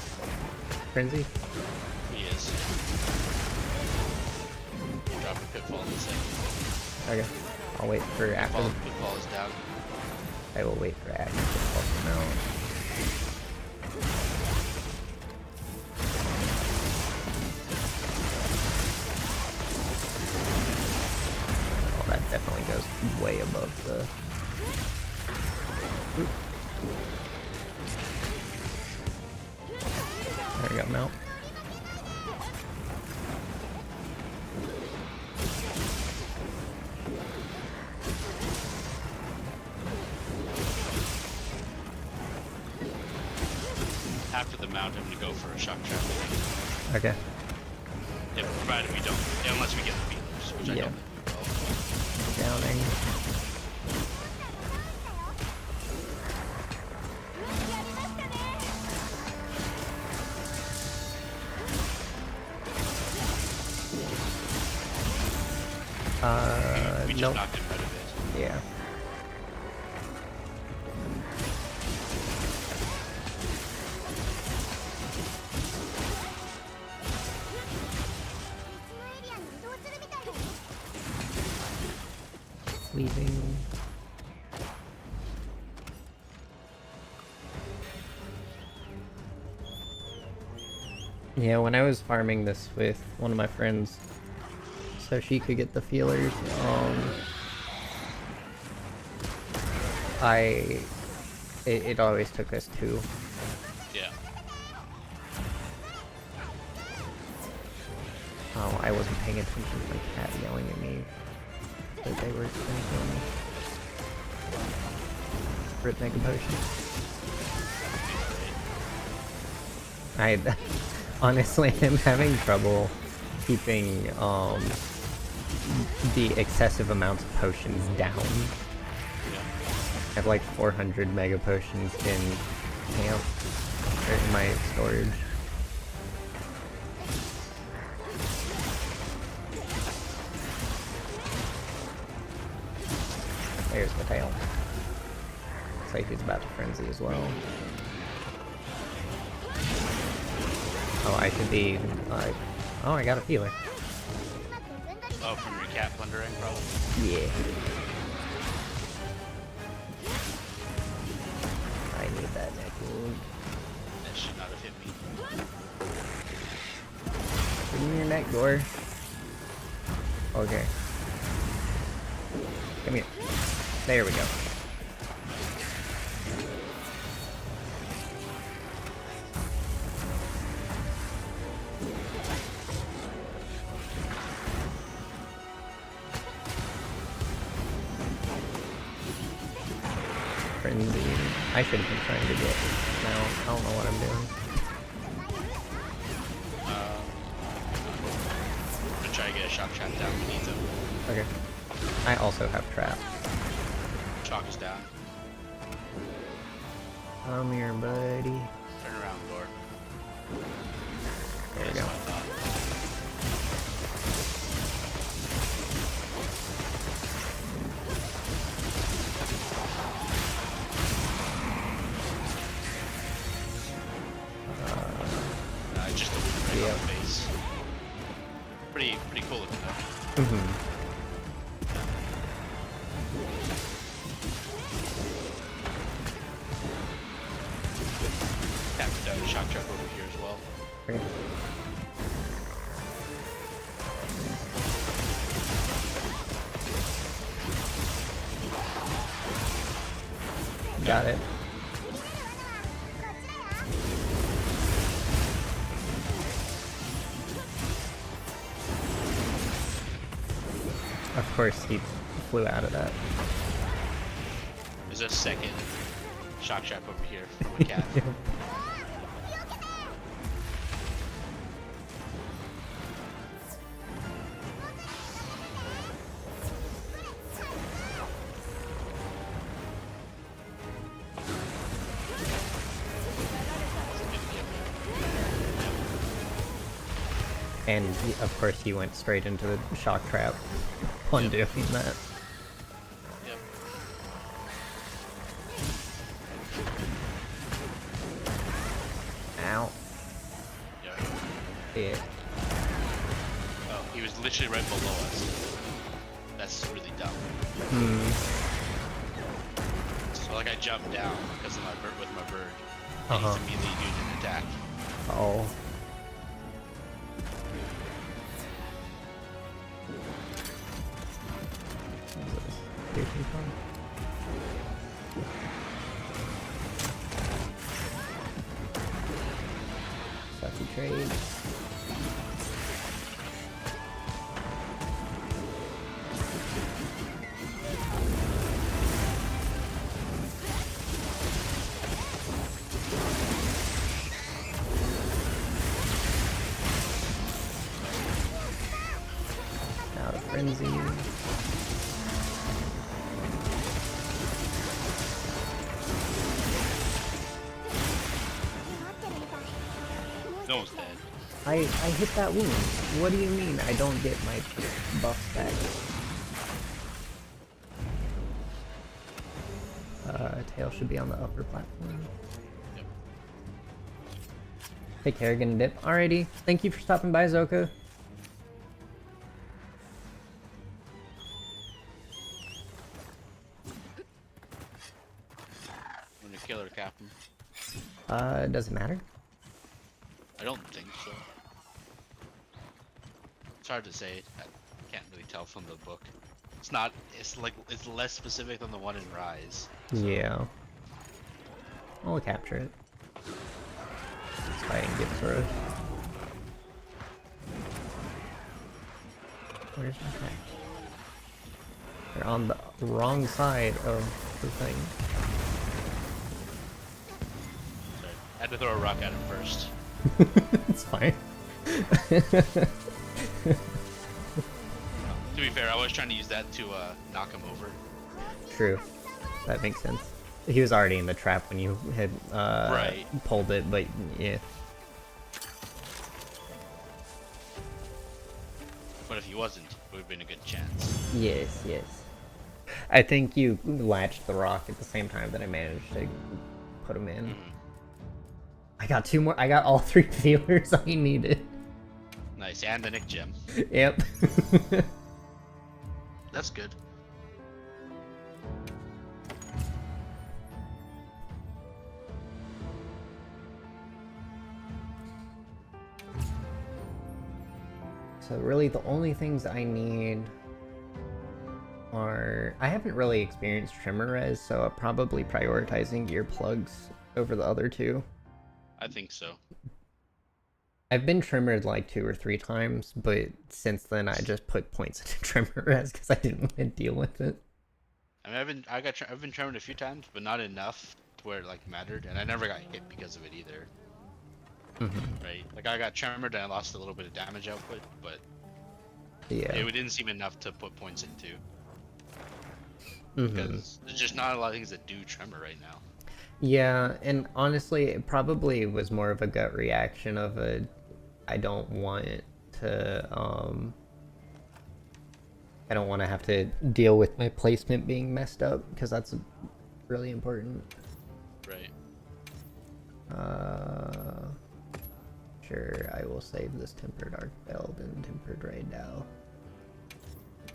Frenzy? he is. Drop a Pitfall in a second. Okay. I'll wait for after. Pitfall is down. I will wait for after Pitfall to come out. Oh, that definitely goes way above the. Oop. There we go, mount. After the mount, I'm gonna go for a shock trap. Okay. Yeah, provided we don't, unless we get the feelers, which I Yeah. don't think we will. Downing. We just nope. knocked him out of it. Yeah. Leaving. Yeah, when I was farming this with one of my friends, so she could get the feelers, it always took us 2. Yeah. Oh, I wasn't paying attention to my cat yelling at me that they were gonna kill me. Rip Mega Potion. I honestly am having trouble keeping the excessive amounts of potions down. Yeah. I have like 400 Mega Potions in camp, or in my storage. There's the tail. Looks like he's about to frenzy as well. Oh, I should be like... Oh, I got a feeler. Oh, from your cat plundering, probably. Yeah. I need that neck wound. That should not have hit me. Give me your neck, Gore. Okay. Come here. There we go. Frenzy. I should have been trying to get now. I don't know what I'm doing. I'm gonna try to get a shock trap down beneath him. Okay. I also have trap. Chalk is down. Come here, buddy. Turn around, Gore. There we That's go. what I thought. Just a right Yeah. on the face. Pretty cool looking though. Mm-hmm. Tapped down shock trap over here as well. Okay. Got it. Of course, he flew out of that. There's a second shock trap over here from a cat. And of course, he went straight into the shock trap on doing that. Yep. Ow. Yeah. Yeah. Oh, he was literally right below us. That's really dumb. Hmm. So like I jumped down because of my bird with my bird. And Uh-huh. he's immediately doing an attack. Oh. Sucky trade. Out of frenzy. No one's dead. I hit that wound. What do you mean I don't get my buff back? Tail should be on the upper platform. Yep. Take care, gonna dip. Alrighty, thank you for stopping by, Zoka. I'm gonna kill her, Captain. Does it matter? I don't think so. It's hard to say. I can't really tell from the book. It's not. It's like it's less specific than the one in Rise. So. Yeah. I'll capture it. It's fighting Gibbs Road. Where's my guy? They're on the wrong side of the thing. Sorry. I had to throw a rock at him first. It's fine. To be fair, I was trying to use that to knock him over. True. That makes sense. He was already in the trap when you had Right. pulled it, but yeah. But if he wasn't, it would have been a good chance. Yes, yes. I think you latched the rock at the same time that I managed to put him in. I got 2 more. I got all 3 feelers I needed. Nice, and the Nick gem. Yep. That's good. So really the only things I need are... I haven't really experienced trimmer res, so I'm probably prioritizing gear plugs over the other 2. I think so. I've been trimmered like 2 or 3 times, but since then I just put points into trimmer res because I didn't want to deal with it. I mean, I've been trimmed a few times, but not enough to where it like mattered, and I never got hit because of it either. Right? Like I got trimmered and I lost a little bit of damage output, but Yeah. it didn't seem enough to put points into. Mhm. Because there's just not a lot of things that do tremor right now. Yeah, and honestly, it probably was more of a gut reaction of a, I don't want to, I don't want to have to deal with my placement being messed up, because that's really important. Right. Sure, I will save this Tempered Arc Belt and Tempered Ray Dow.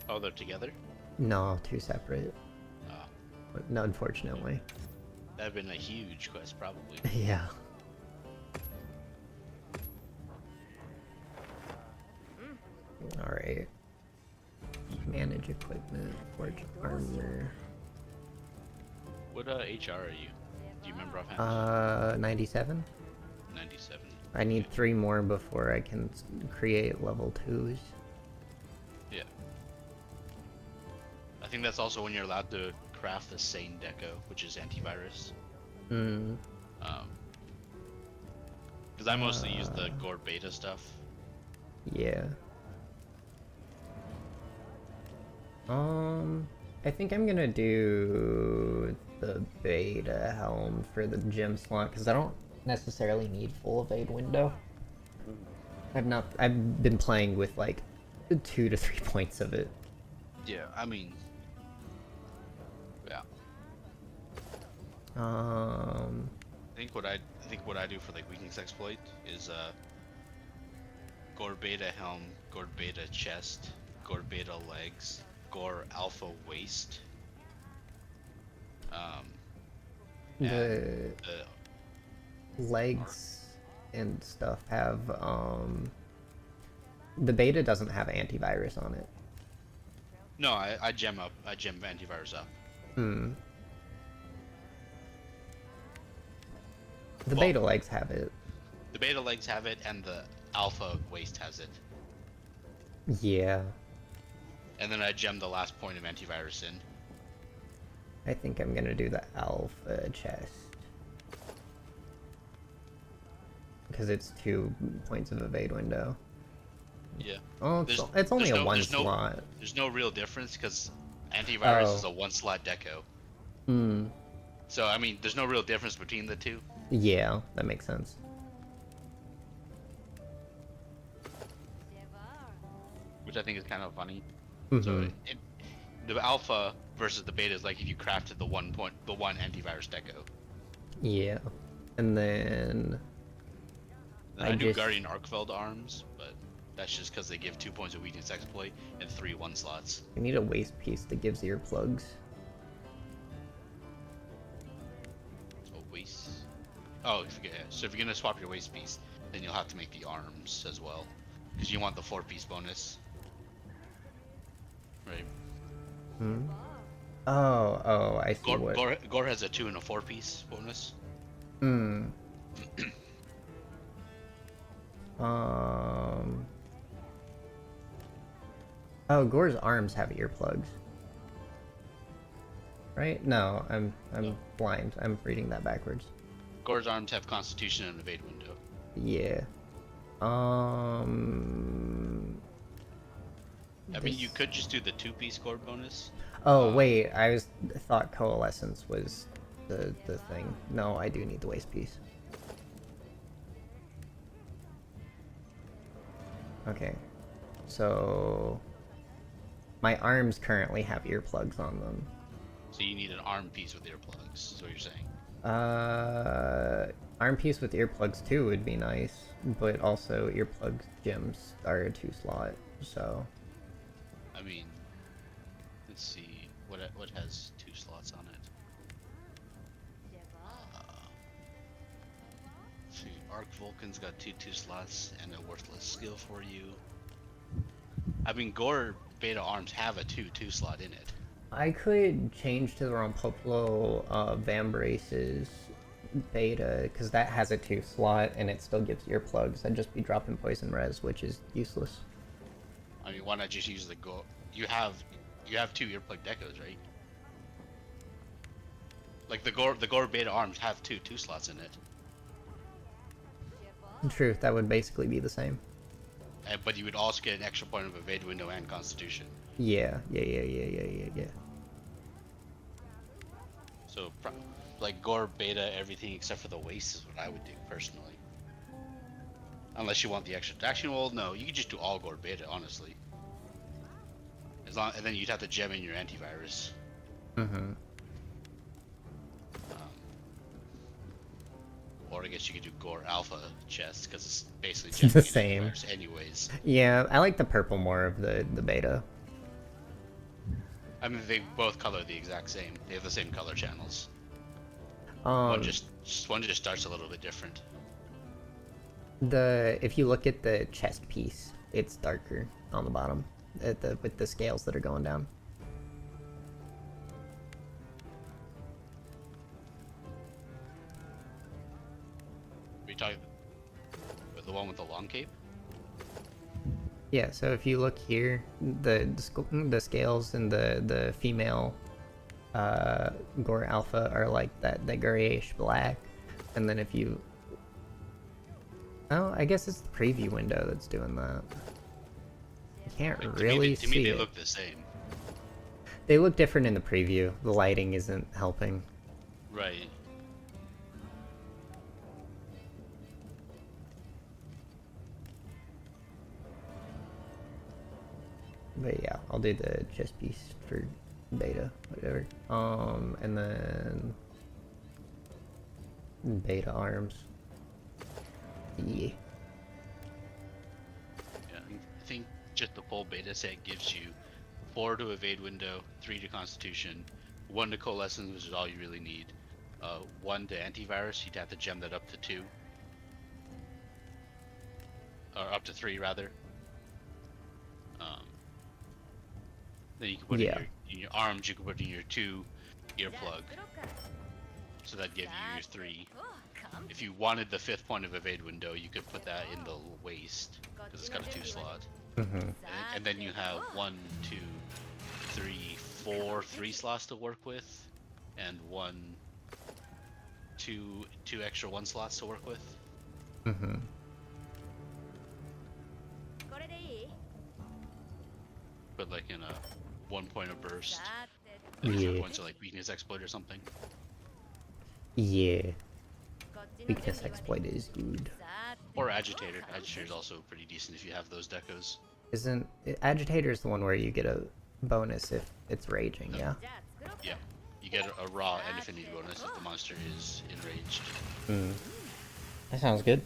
Oh, they're together? No, 2 separate. No, unfortunately. That'd been a huge quest, probably. Yeah. Alright. Manage equipment, forge armor. What HR are you? Do you remember offhand? 97? 97. I need 3 more before I can create level 2s. Yeah. I think that's also when you're allowed to craft the Sane Deco, which is antivirus. Hmm. Because I mostly use the Gore Beta stuff. Yeah. I think I'm gonna do the beta helm for the gem slot because I don't necessarily need full evade window. I've been playing with like 2 to 3 points of it. Yeah, I mean, yeah. Um, I think what I do for like weakness exploit is Gore Beta helm, Gore Beta chest, Gore Beta legs, Gore Alpha waist. the The legs and stuff have the beta doesn't have antivirus on it. no, I gem antivirus up. Hmm. The Well- beta legs have it. The beta legs have it, and the alpha waist has it. Yeah. And then I gem the last point of antivirus in. I think I'm gonna do the alpha chest. Because it's 2 points of evade window. Yeah. Oh, it's only a 1 slot. There's no real difference because antivirus Oh. is a 1 slot deco. Hmm. So I mean, there's no real difference between the two. Yeah, that makes sense. Which I think is kind of funny. Mhm. So the alpha versus the beta is like if you crafted the one antivirus deco. Yeah. And then Then I I do just- Guardian Arkfeld arms, but that's just because they give 2 points of weakness exploit and 3 1 slots. I need a waist piece that gives earplugs. So waist. Oh, yeah. So if you're gonna swap your waist piece, then you'll have to make the arms as well. Because you want the 4-piece bonus. Right. Hmm? Oh, I see what. Gore has a 2 and a 4-piece bonus. Hmm. Um. Oh, Gore's arms have earplugs. Right? No, I'm No. blind. I'm reading that backwards. Gore's arms have Constitution and Evade window. Yeah. Um. I mean, you This. could just do the 2-piece Gore bonus. Oh wait, thought coalescence was the thing. No, I do need the waist piece. Okay. So my arms currently have earplugs on them. So you need an arm piece with earplugs, is what you're saying. Arm piece with earplugs too would be nice, but also earplug gems are a 2-slot, so. I mean, let's see what has 2 slots on it. See, Arc Vulcan's got two slots and a worthless skill for you. I mean, Gore Beta arms have a 2 slot in it. I could change to the Rompopolo Vambrace's beta, because that has a 2-slot and it still gives earplugs. I'd just be dropping poison res, which is useless. I mean, why not just use the Gore? You have 2 earplug decos, right? Like the Gore Beta arms have 2 slots in it. True, that would basically be the same. But you would also get an extra point of Evade window and Constitution. Yeah. So, like Gore Beta everything except for the waist is what I would do personally. Unless you want the extra. Actually, well, no, you could just do all Gore Beta, honestly. And then you'd have to gem in your antivirus. Mm-hmm. Or I guess you could do Gore Alpha chest because it's basically It's the same. antivirus anyways. Yeah, I like the purple more of the beta. I mean, they both color the exact same. They have the same color channels. Um, One just starts a little bit different. if you look at the chest piece, it's darker on the bottom, with the scales that are going down. Are you talking about the one with the long cape? Yeah, so if you look here, the scales and the female Gore Alpha are like that grayish black, and then if you, oh, I guess it's the preview window that's doing that. You can't Like, really to me, see they it. look the same. They look different in the preview. The lighting isn't helping. Right. But yeah, I'll do the chest piece for beta, whatever. And then beta arms. Yeah. Yeah. I think just the full beta set gives you 4 to Evade window, 3 to Constitution, 1 to Coalescence, which is all you really need. 1 to Antivirus, you'd have to gem that up to 2. Or up to 3 rather. Then you can put in your arms, you can put in your 2 earplug. So that'd give you your 3. If you wanted the 5th point of Evade window, you could put that in the waist, because it's got a 2-slot. Mm-hmm. And then you have 1, 2, 3, 4 3 slots to work with, and 2 extra 1 slots to work with. Mm-hmm. But like in a 1 point of burst, Yeah. 0 points of like weakness exploit or something. Yeah. Weakness exploit is good. Or agitator. Agitator is also pretty decent if you have those decos. Isn't agitator is the one where you get a bonus if it's raging? Yeah. Yeah, you get a raw and affinity bonus if the monster is enraged. Mm. That sounds good.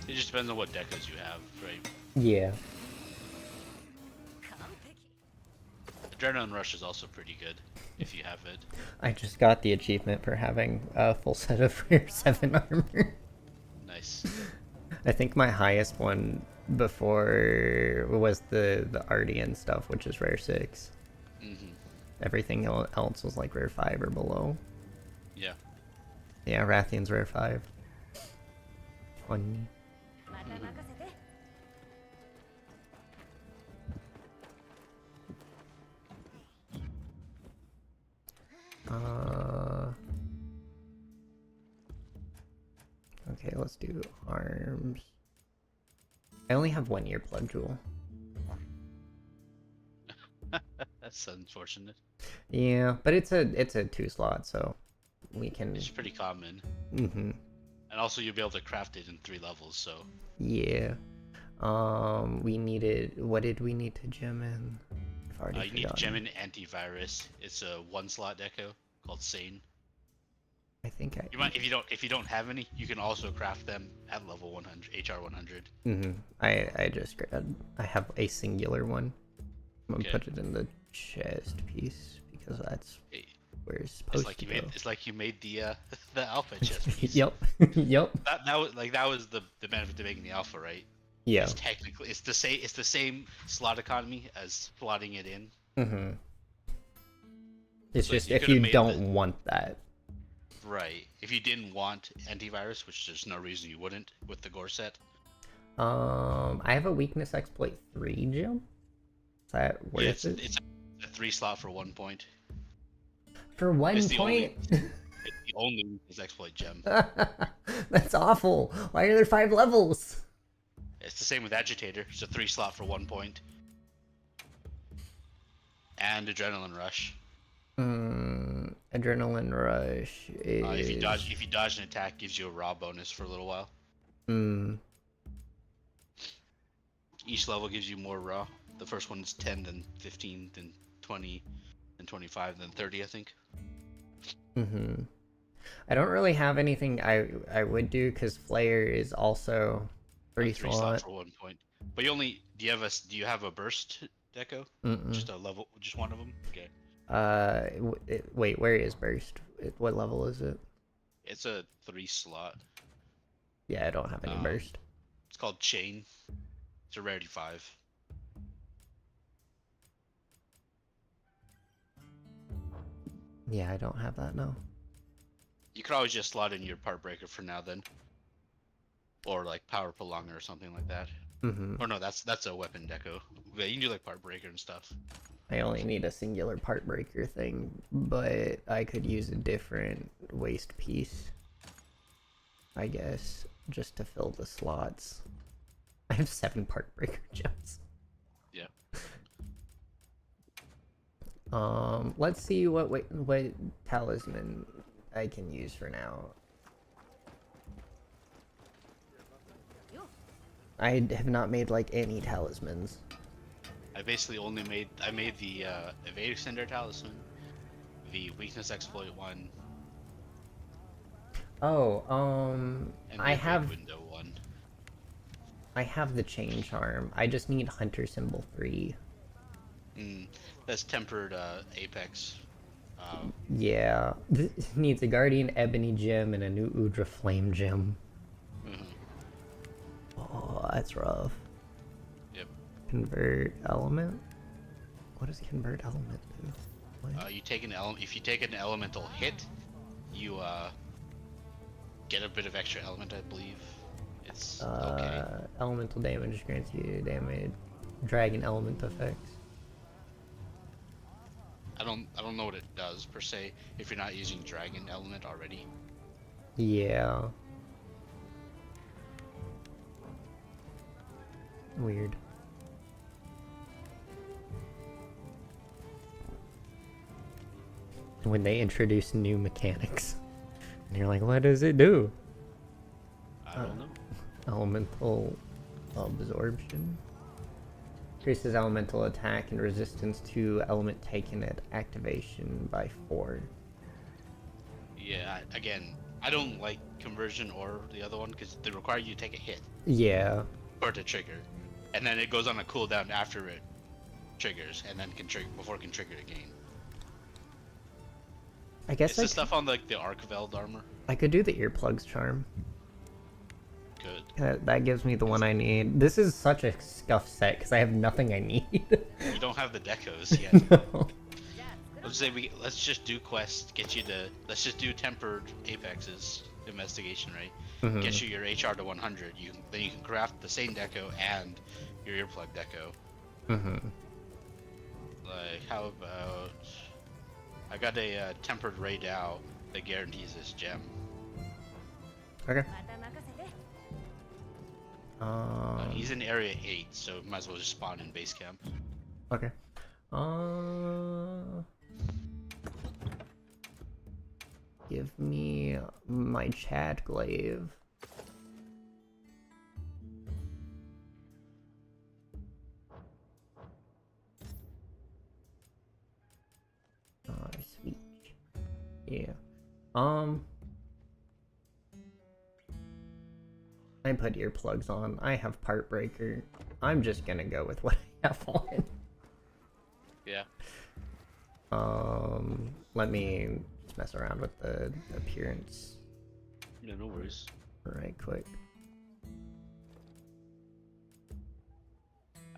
It just depends on what decos you have, right? Yeah. Adrenaline Rush is also pretty good if you have it. I just got the achievement for having a full set of Rare 7 armor. Nice. I think my highest one before was the Ardian stuff, which is rare 6. Mm-hmm. Everything else was like rare 5 or below. Yeah. Yeah, Rathian's rare 5. Funny. Okay, let's do arms. I only have 1 earplug jewel. That's unfortunate. Yeah, but it's a 2 slot, so we can. It's pretty common. Mm-hmm. And also you'll be able to craft it in 3 levels, so. Yeah. We needed. What did we need to gem in? I've already You need to forgotten. gem in Antivirus. It's a 1-slot deco called Sane. I think I. You might if you don't have any, you can also craft them at level 100, HR 100. Mm-hmm. I just grabbed. I have a singular one. I'm gonna Okay. put it in the chest piece because that's It- where it's supposed to go. It's like you made the the alpha chest piece. Yep. Yep. That was the benefit to making the alpha, right? Yeah. It's technically it's the same slot economy as slotting it in. Mm-hmm. It's So just you if could've you made don't want that. Right. If you didn't want antivirus, which there's no reason you wouldn't with the gore set. I have a weakness exploit 3 gem. Is that worth it? It's a 3-slot for 1 point. For 1 It's the point? It's the only weakness exploit gem. That's awful. Why are there 5 levels? It's the same with agitator. It's a 3-slot for 1 point. And adrenaline rush. Adrenaline rush is. If you dodge an attack, gives you a raw bonus for a little while. Each level gives you more raw. The first one's 10, then 15, then 20, then 25, then 30, I think. I don't really have anything I would do because Flare is also 3 3 slot. for 1 point. But do you have a burst deco? Just a level, just one of them. Okay. Wait, where is burst? What level is it? It's a 3-slot. Yeah, I don't have any burst. It's called Chain. It's a rarity 5. Yeah, I don't have that, no. You could always just slot in your part breaker for now then. Or like power prolonger or something like that. Or no, that's a weapon deco. Yeah, you can do like part breaker and stuff. I only need a singular part breaker thing, but I could use a different waste piece, I guess, just to fill the slots. I have 7 part breaker gems. Yeah. Let's see what talisman I can use for now. I have not made like any talismans. I basically only made the evade extender talisman, the weakness exploit one, Oh, and the I evade have window one. I have the chain charm. I just need hunter symbol 3. That's tempered apex. Yeah, this needs a guardian ebony gem and a new Udra flame gem. Oh, that's rough. Yep. Convert element? What does convert element do? What? You take an if you take an elemental hit, you get a bit of extra element, I believe. It's okay. Elemental damage grants you damage. Dragon element effects. I don't know what it does per se if you're not using dragon element already. Yeah. Weird. When they introduce new mechanics, and you're like, what does it do? I don't know. Elemental absorption. Increases elemental attack and resistance to element taken at activation by 4. Yeah, again, I don't like conversion or the other one because they require you to take a hit Yeah. for it to trigger, and then it goes on a cooldown after it triggers, and then can trigger before it can trigger again. I guess It's the stuff on like the Archveld armor. I could do the earplugs charm. Good. That gives me the one I need. This is such a scuff set because I have nothing I need. We don't have the decos yet. No. Let's say let's just do quests, let's just do tempered apexes investigation, right? Mhm. Get you your HR to 100. Then you can craft the same deco and your earplug deco. Mhm. Like, how about I got a tempered Ray Dow that guarantees this gem. Okay. He's in area 8, so might as well just spawn in base camp. Okay. Give me my Chad glaive. Sweet. Yeah. I put earplugs on. I have part breaker. I'm just gonna go with what I have on. Yeah. Let me just mess around with the appearance Yeah, no worries. right quick.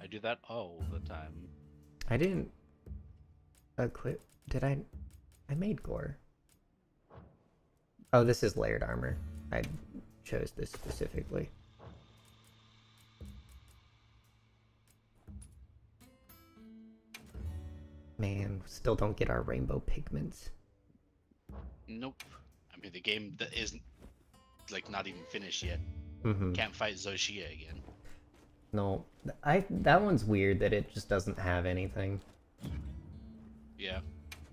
I do that all the time. I didn't equip. Did I? I made gore. Oh, this is layered armor. I chose this specifically. Man, still don't get our rainbow pigments. Nope. I mean, the game that isn't like not even finished yet. Mm-hmm. Can't fight Zoshia again. No, that one's weird that it just doesn't have anything. Yeah.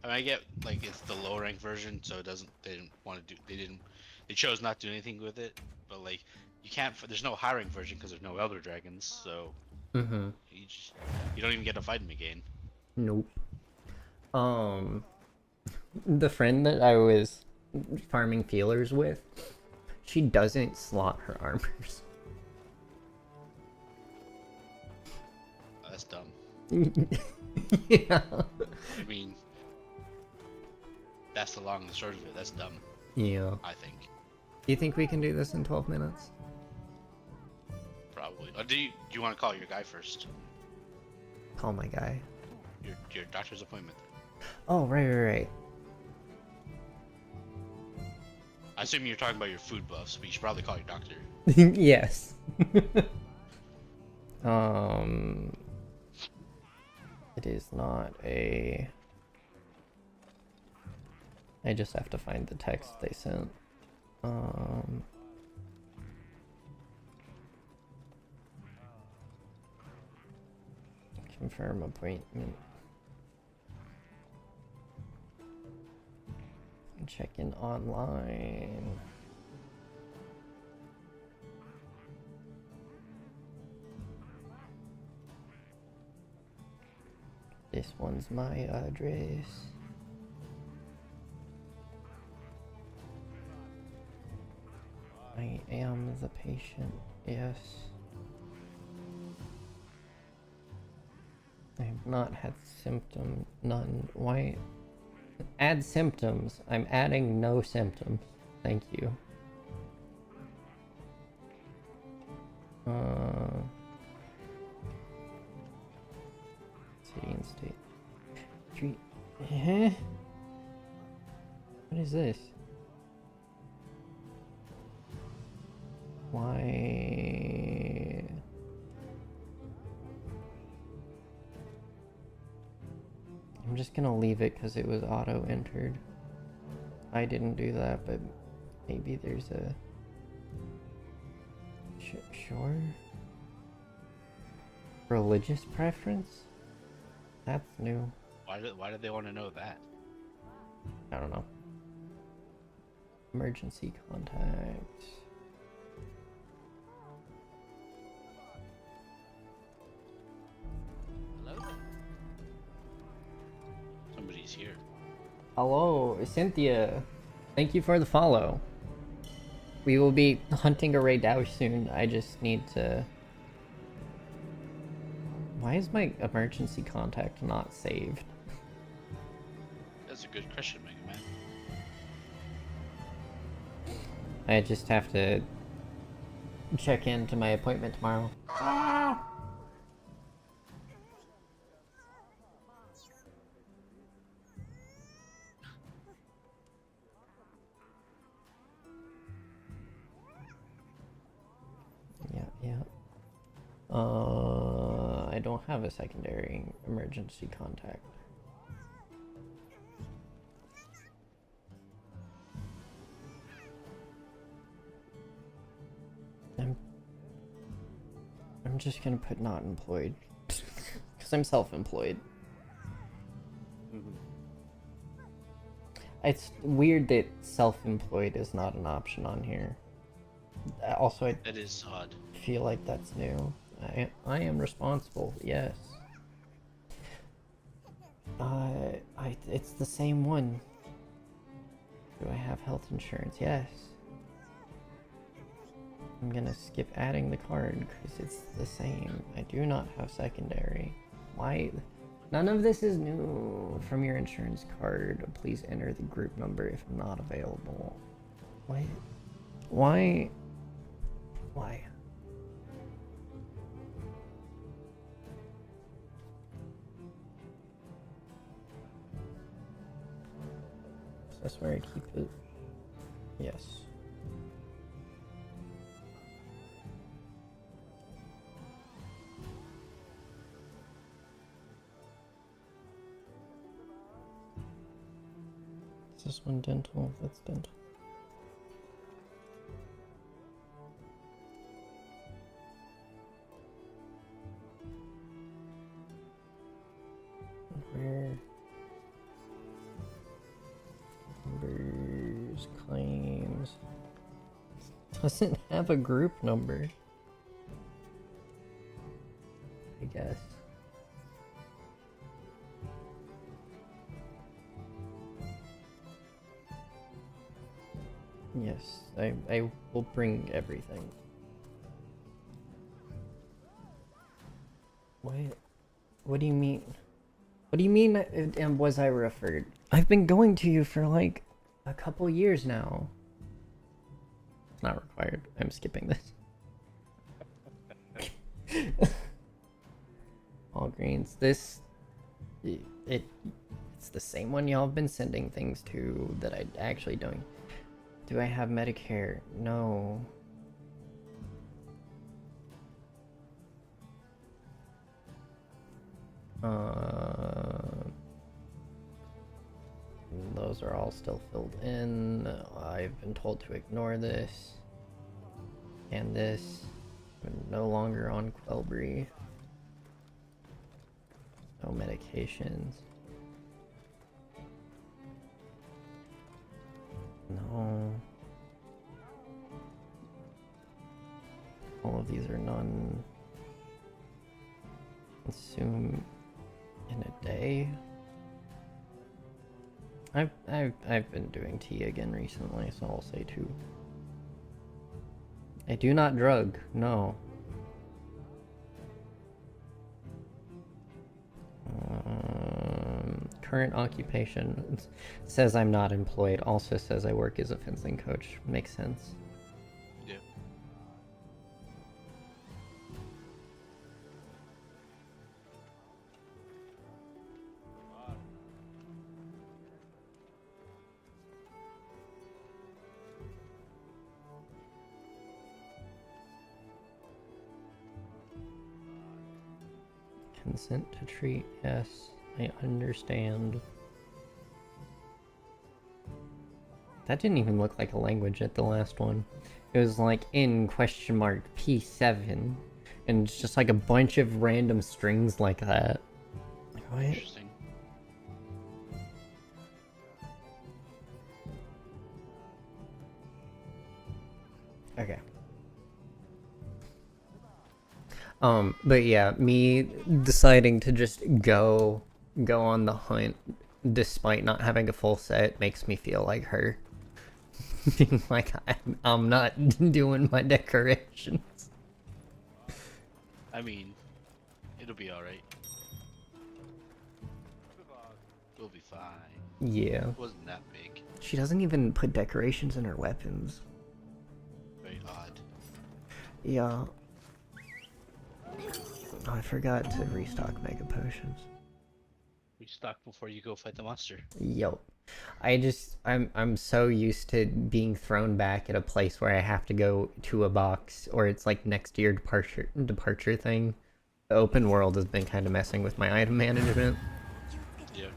I mean, I get like it's the low rank version, so it doesn't. They didn't want to do. They chose not to do anything with it. But like, you can't. There's no high rank version because there's no Elder Dragons, so Mm-hmm. you don't even get to fight him again. Nope. The friend that I was farming feelers with, she doesn't slot her armors. That's dumb. Yeah. I mean, that's the long and the short of it. That's dumb. Yeah. I think. Do you think we can do this in 12 minutes? Probably. Or do you want to call your guy first? Call my guy. Your doctor's appointment. Oh, right. I assume you're talking about your food buffs, but you should probably call your doctor. Yes. It is not a... I just have to find the text they sent. Confirm appointment. Check in online. This one's my address. I am the patient, yes. I have not had symptom, none. Why? Add symptoms. I'm adding no symptoms. Thank you. City and state. Street. Huh? What is this? Why? I'm just gonna leave it because it was auto-entered. I didn't do that, but maybe there's a... Sure? Religious preference? That's new. Why did they want to know that? I don't know. Emergency contact. Hello? Somebody's here. Hello, Cynthia. Thank you for the follow. We will be hunting a Ray Dow soon. I just need to... Why is my emergency contact not saved? That's a good question, Mega Man. I just have to check into my appointment tomorrow. Yeah, yeah. I don't have a secondary emergency contact. I'm just gonna put not employed. Because I'm self-employed. It's weird that self-employed is not an option on here. Also, I That is odd. feel like that's new. I am responsible, yes. It's the same one. Do I have health insurance? Yes. I'm gonna skip adding the card because it's the same. I do not have secondary. Why? None of this is new. From your insurance card, please enter the group number if not available. Why? Why? Why? Is this where I keep it? Yes. Is this one dental? That's dental. Where? Numbers, claims. Doesn't have a group number. I guess. Yes, I will bring everything. What do you mean? What do you mean, and was I referred? I've been going to you for like a couple years now. It's not required. I'm skipping this. All greens. This, it's the same one y'all have been sending things to that I actually don't. Do I have Medicare? No. Those are all still filled in. I've been told to ignore this. And this. I'm no longer on Quelbri. No medications. No. All of these are none. Consume in a day. I've been doing tea again recently, so I'll say 2. I do not drug, no. Current occupation says I'm not employed, also says I work as a fencing coach. Makes sense. Yeah. Consent to treat, yes, I understand. That didn't even look like a language at the last one. It was like in question mark P7, and it's just like a bunch of random strings like that. Like, what? Interesting. Okay. But yeah, me deciding to just go on the hunt despite not having a full set makes me feel like her. Being like, I'm not doing my decorations. I mean, it'll be alright. We'll be fine. Yeah. It wasn't that big. She doesn't even put decorations in her weapons. Very odd. Yeah. Oh, I forgot to restock mega potions. Restock before you go fight the monster. Yup. I'm so used to being thrown back at a place where I have to go to a box or it's like next to your departure thing. The open world has been kind of messing with my item management. Yeah.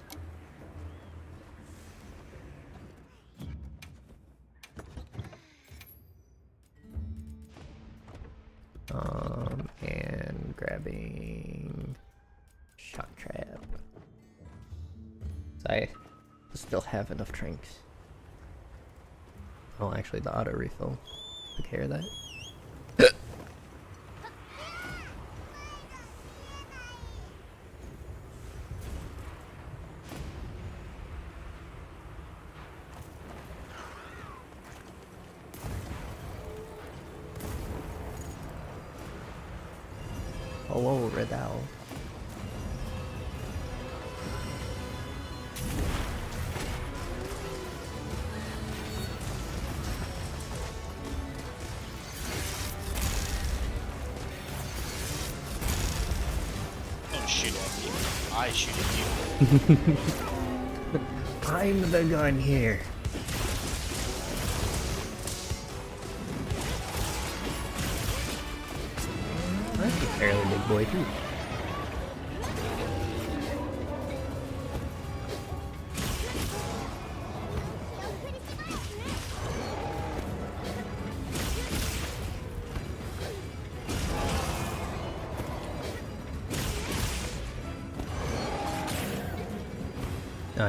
And grabbing shock trap. So I still have enough drinks. Oh, actually, the auto refill took care of that. Hello, Redal. Don't shoot at me. I shoot at you. I'm the gun here. That's a fairly big boy too.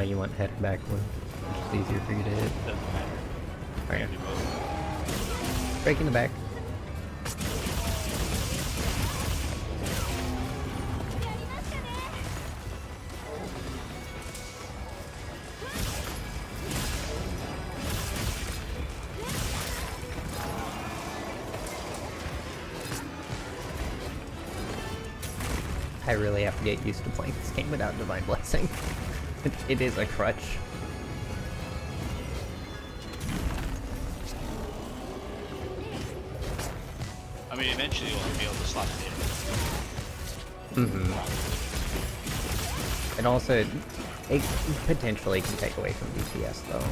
You want head back one. It's easier for you to hit. Doesn't matter. Alright. Do both. Break in the back. I really have to get used to playing this game without Divine Blessing. It is a crutch. I mean, eventually you'll be able to slot it in. And also, it potentially can take away from DPS though.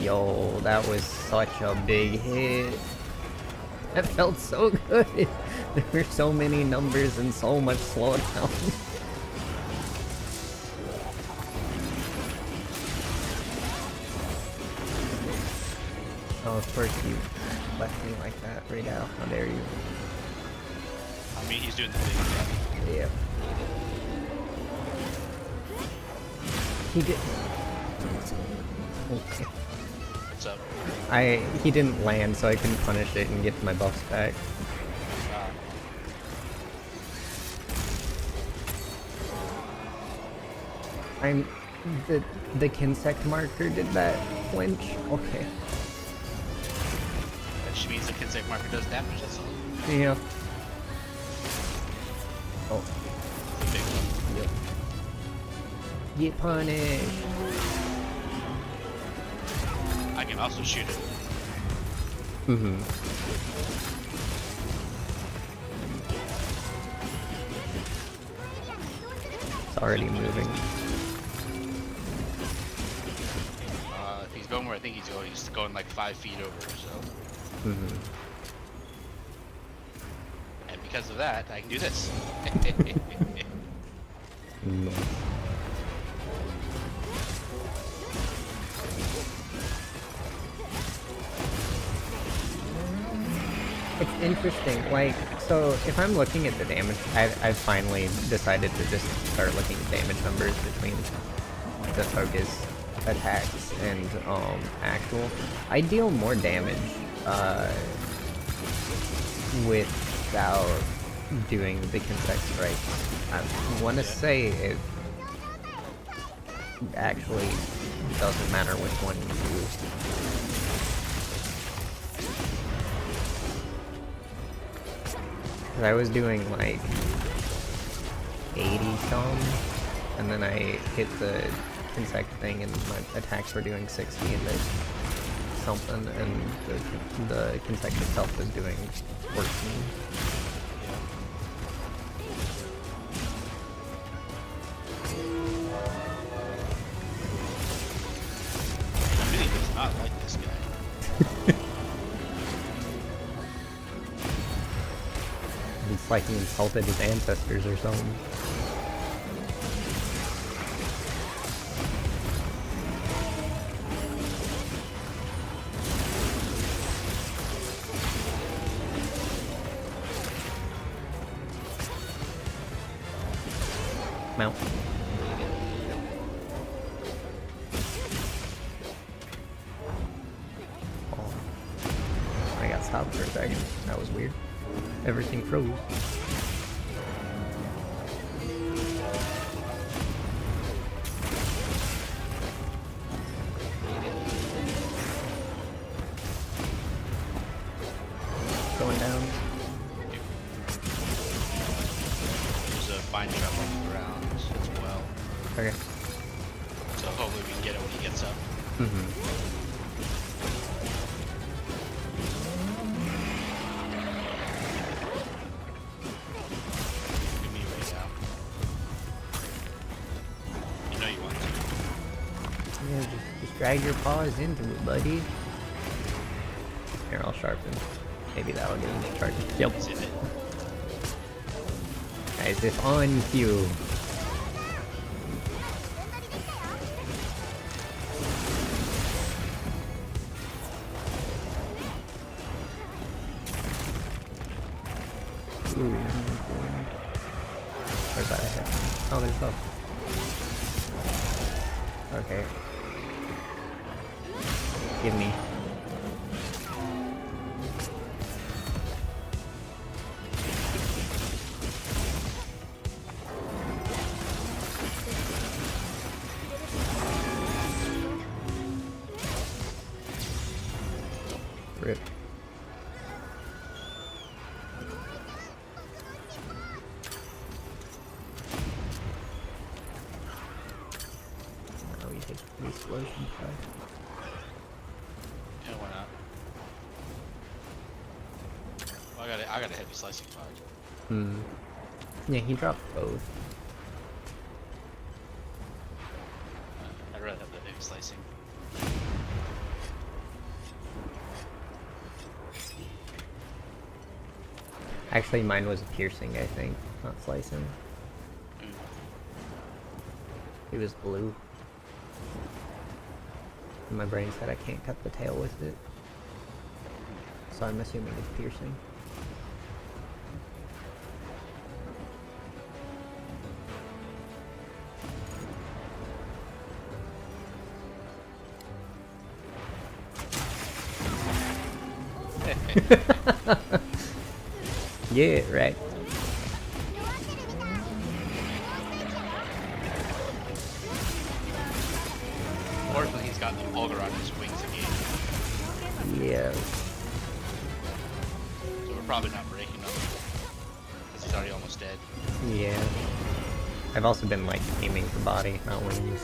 Yo, that was such a big hit. That felt so good. There were so many numbers and so much slowdown. Oh, of course you left me like that right now. How dare you? I mean, he's doing the thing. Yeah. He did. Okay. What's up? He didn't land, so I couldn't punish it and get my buffs back. I'm the Kinsect marker did that flinch. Okay. That just means the Kinsect marker does damage, that's all. Yeah. Oh. It's a big one. Yep. Get punished. I can also shoot it. It's already moving. If he's going where I think he's going like 5 feet over, so. And because of that, I can do this. No. It's interesting, like, so if I'm looking at the damage, I've finally decided to just start looking at damage numbers between the focus attacks and actual. I deal more damage without doing the Kinsect strikes. I want to say it actually doesn't matter which one you use. Cause I was doing like 80 some and then I hit the insect thing, and my attacks were doing 60 and then something, and the insect itself was doing 14. I really does not like this guy. It's like he insulted his ancestors or something. Mount. Oh. I got stopped for a second. That was weird. Everything froze. Going down. There's a vine trap on the ground as well. Okay. So hopefully we can get it when he gets up. Give me right now. You know you want to. Yeah, just drag your paws into it, buddy. Here, I'll sharpen. Maybe that'll get him charged. Yep. Is it? As if on cue. Ooh. Where's that at? Oh, there's both. Okay. Give me. Rip. Oh, you take the explosion fight. Yeah, why not? Well, I got a heavy slicing pod. Yeah, he dropped both. I'd rather have the heavy slicing. Actually, mine was piercing, I think, not slicing. It was blue. And my brain said I can't cut the tail with it. So I'm assuming it's piercing. Yeah, right. Fortunately, he's got the auger on his wings again. Yeah. So we're probably not breaking him. Because he's already almost dead. Yeah. I've also been like aiming for body, not wings.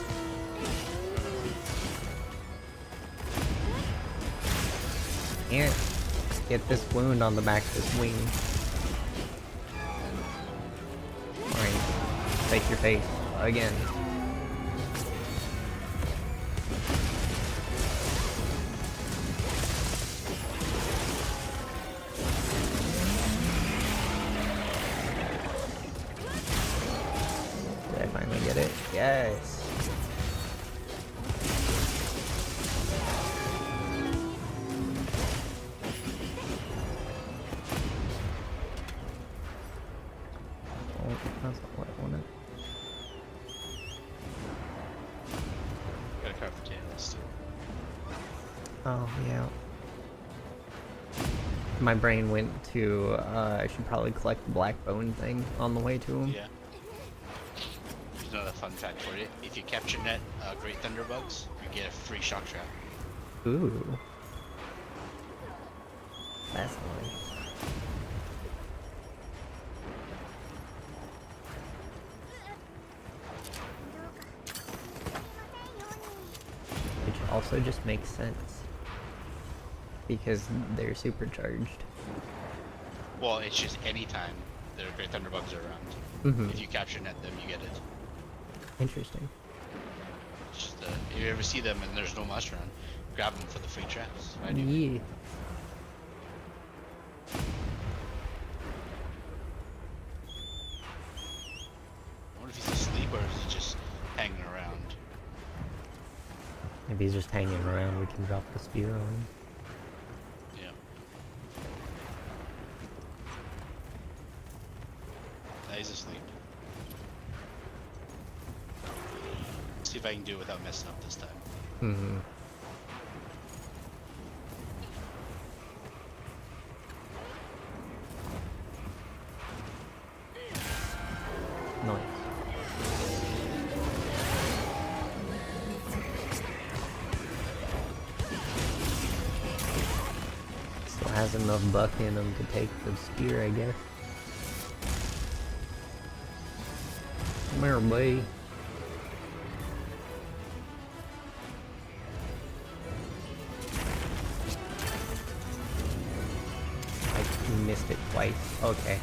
Can't get this wound on the back of this wing. Fine. Take your face again. Did I finally get it? Yes. Oh, that's not what I wanted. Gotta carve the tails too. Oh, yeah. My brain went to, I should probably collect the black bone thing on the way to him. Yeah. There's another fun fact for you. If you capture net Great Thunderbugs, you get a free shock trap. Ooh. That's nice. also just makes sense because they're supercharged. Well, it's just anytime the Great Thunderbugs are around. Mm-hmm. If you capture net them, you get it. Interesting. It's just, if you ever see them and there's no monster around, grab them for the free traps. I do. Yeah. I wonder if he's asleep or is he just hanging around. If he's just hanging around, we can drop the spear on him. Yeah. Now he's asleep. See if I can do it without messing up this time. Mm-hmm. Nice. Still has enough buck in him to take the spear, I guess. Come here, boy. I missed it twice. Okay.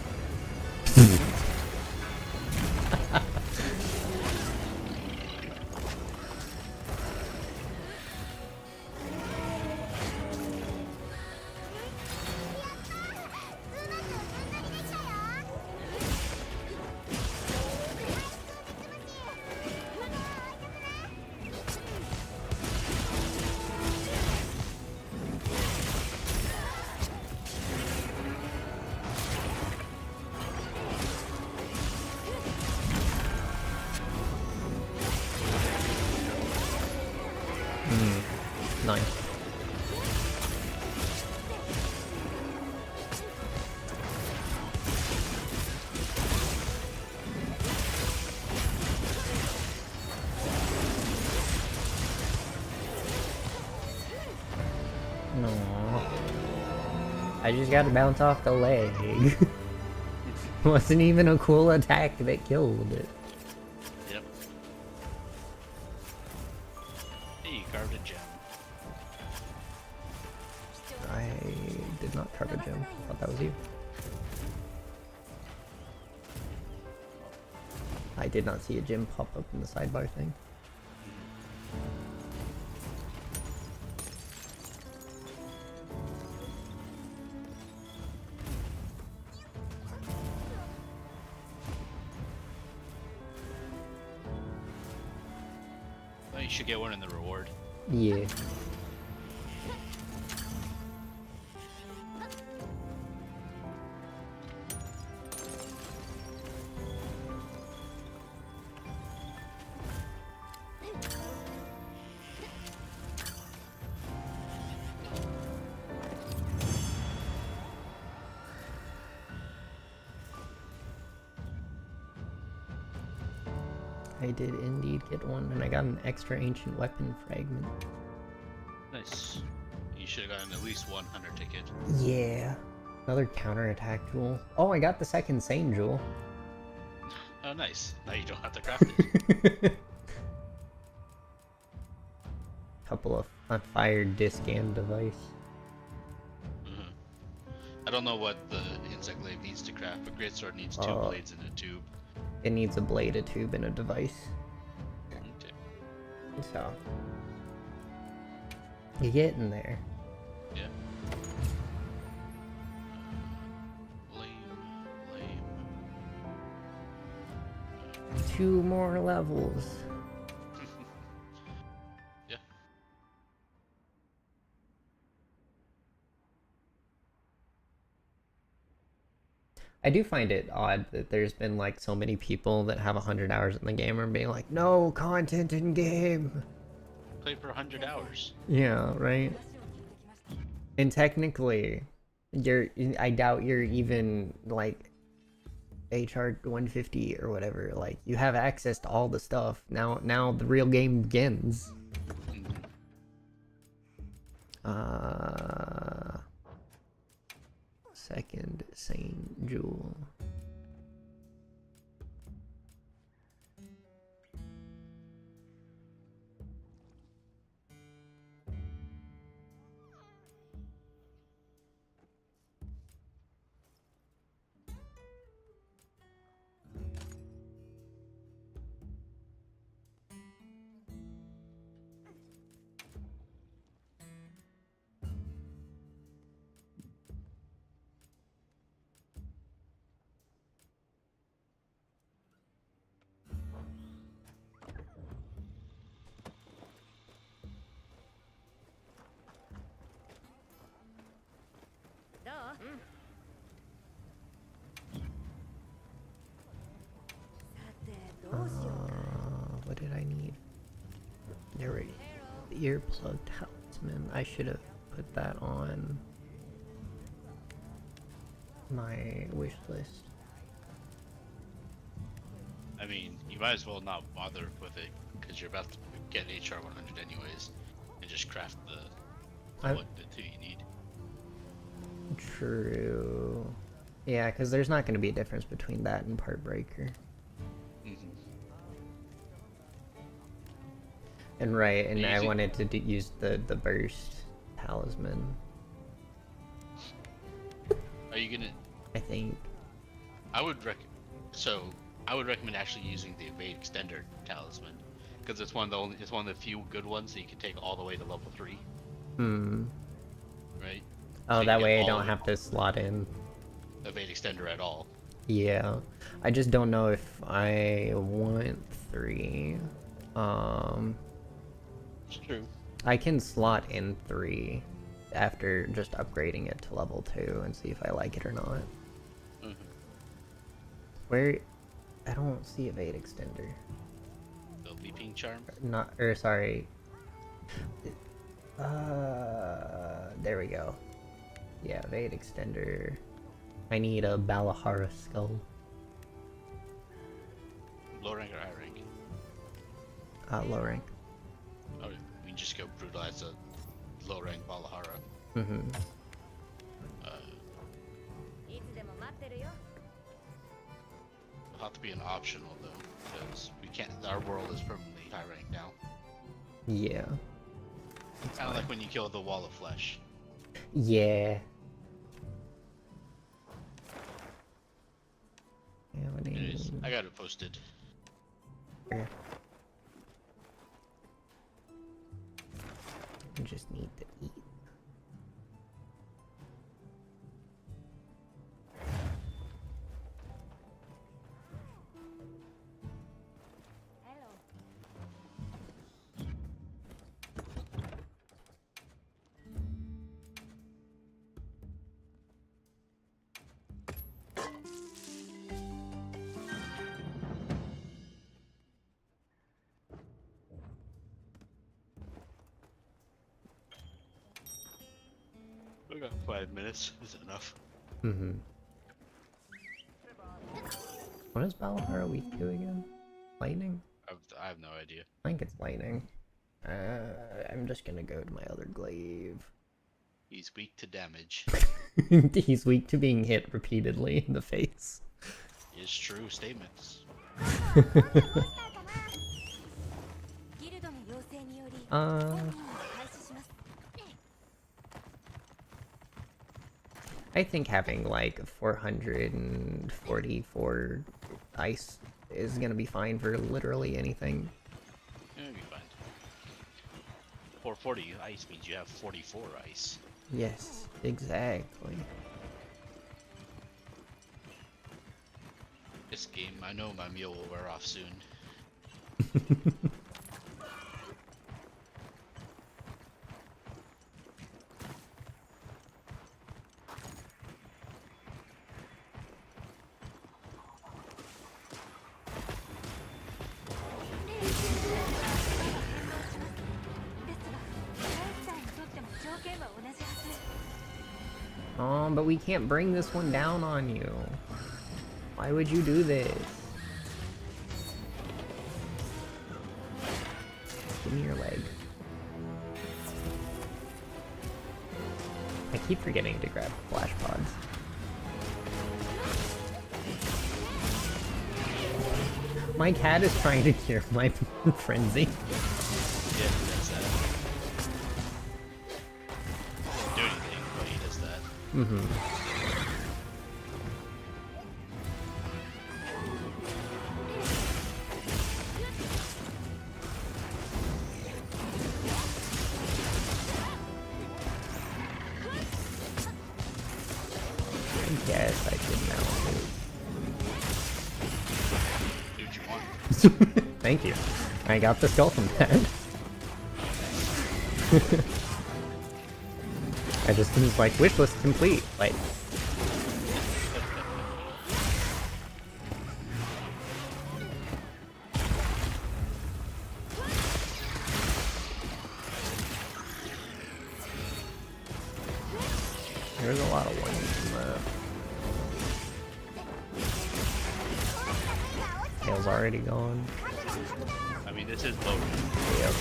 Nice. No. I just got to bounce off the leg. Wasn't even a cool attack that killed it. Yep. Hey, you carved a gem. I did not carve a gem. I thought that was you. I did not see a gem pop up in the sidebar thing. Oh, you should get one in the reward. Yeah. I did indeed get one, and I got an extra ancient weapon fragment. Nice. You should have gotten at least one hunter ticket. Yeah. Another counterattack jewel. Oh, I got the second Sane jewel. Oh, nice. Now you don't have to craft it. Couple of a fire disc and device. I don't know what the insect glaive needs to craft, but greatsword needs two blades and a tube. It needs a blade, a tube, and a device. Okay. So you're getting there. Yeah. Lame. 2 more levels. Yeah. I do find it odd that there's been like so many people that have 100 hours in the game and being like, no content in game. Played for 100 hours. Yeah, right. And technically, I doubt you're even like HR 150 or whatever. Like you have access to all the stuff. Now the real game begins. Second Sane jewel. did I need? There were the earplug talisman. I should have put that on my wish list. I mean, you might as well not bother with it because you're about to get an HR 100 anyways, and just craft the two you need. True. Yeah, because there's not going to be a difference between that and Part Breaker. And right, and I wanted to use the burst talisman. Are you gonna? I think. I would recommend actually using the evade extender talisman because it's one of the few good ones that you can take all the way to level 3. Right. Oh, so that way I don't have to slot in evade extender at all. Yeah, I just don't know if I want 3. It's true. I can slot in 3 after just upgrading it to level 2 and see if I like it or not. Where? I don't see evade extender. The leaping charm? Not, or sorry. There we go. Yeah, evade extender. I need a Balahara skull. Low rank or high rank? Low rank. Oh, we can just go brutalize a low rank Balahara. It'll have to be an optional though, because we can't. Our world is permanently high rank now. Yeah. Kind of like when you kill the wall of flesh. Yeah. Yeah, what Anyways, I got it posted. Okay. I just need to eat. We got 5 minutes. Is it enough? What does Balahara weak to again? Lightning? I have no idea. I think it's lightning. I'm just gonna go to my other glaive. He's weak to damage. He's weak to being hit repeatedly in the face. Is true statements. I think having like 444 ice is gonna be fine for literally anything. It'll be fine. 440 ice means you have 44 ice. Yes, exactly. This game, I know my meal will wear off soon. But we can't bring this one down on you. Why would you do this? Give me your leg. I keep forgetting to grab flash pods. My cat is trying to cure my frenzy. Yeah, that's that. He doesn't do anything, but he does that. I guess I should mount Do what you want. it. Thank you. I got the skull from that. I just was like, wish list complete. Like, There's a lot of ones in that. Tail's already gone. I mean, this is low. Yep.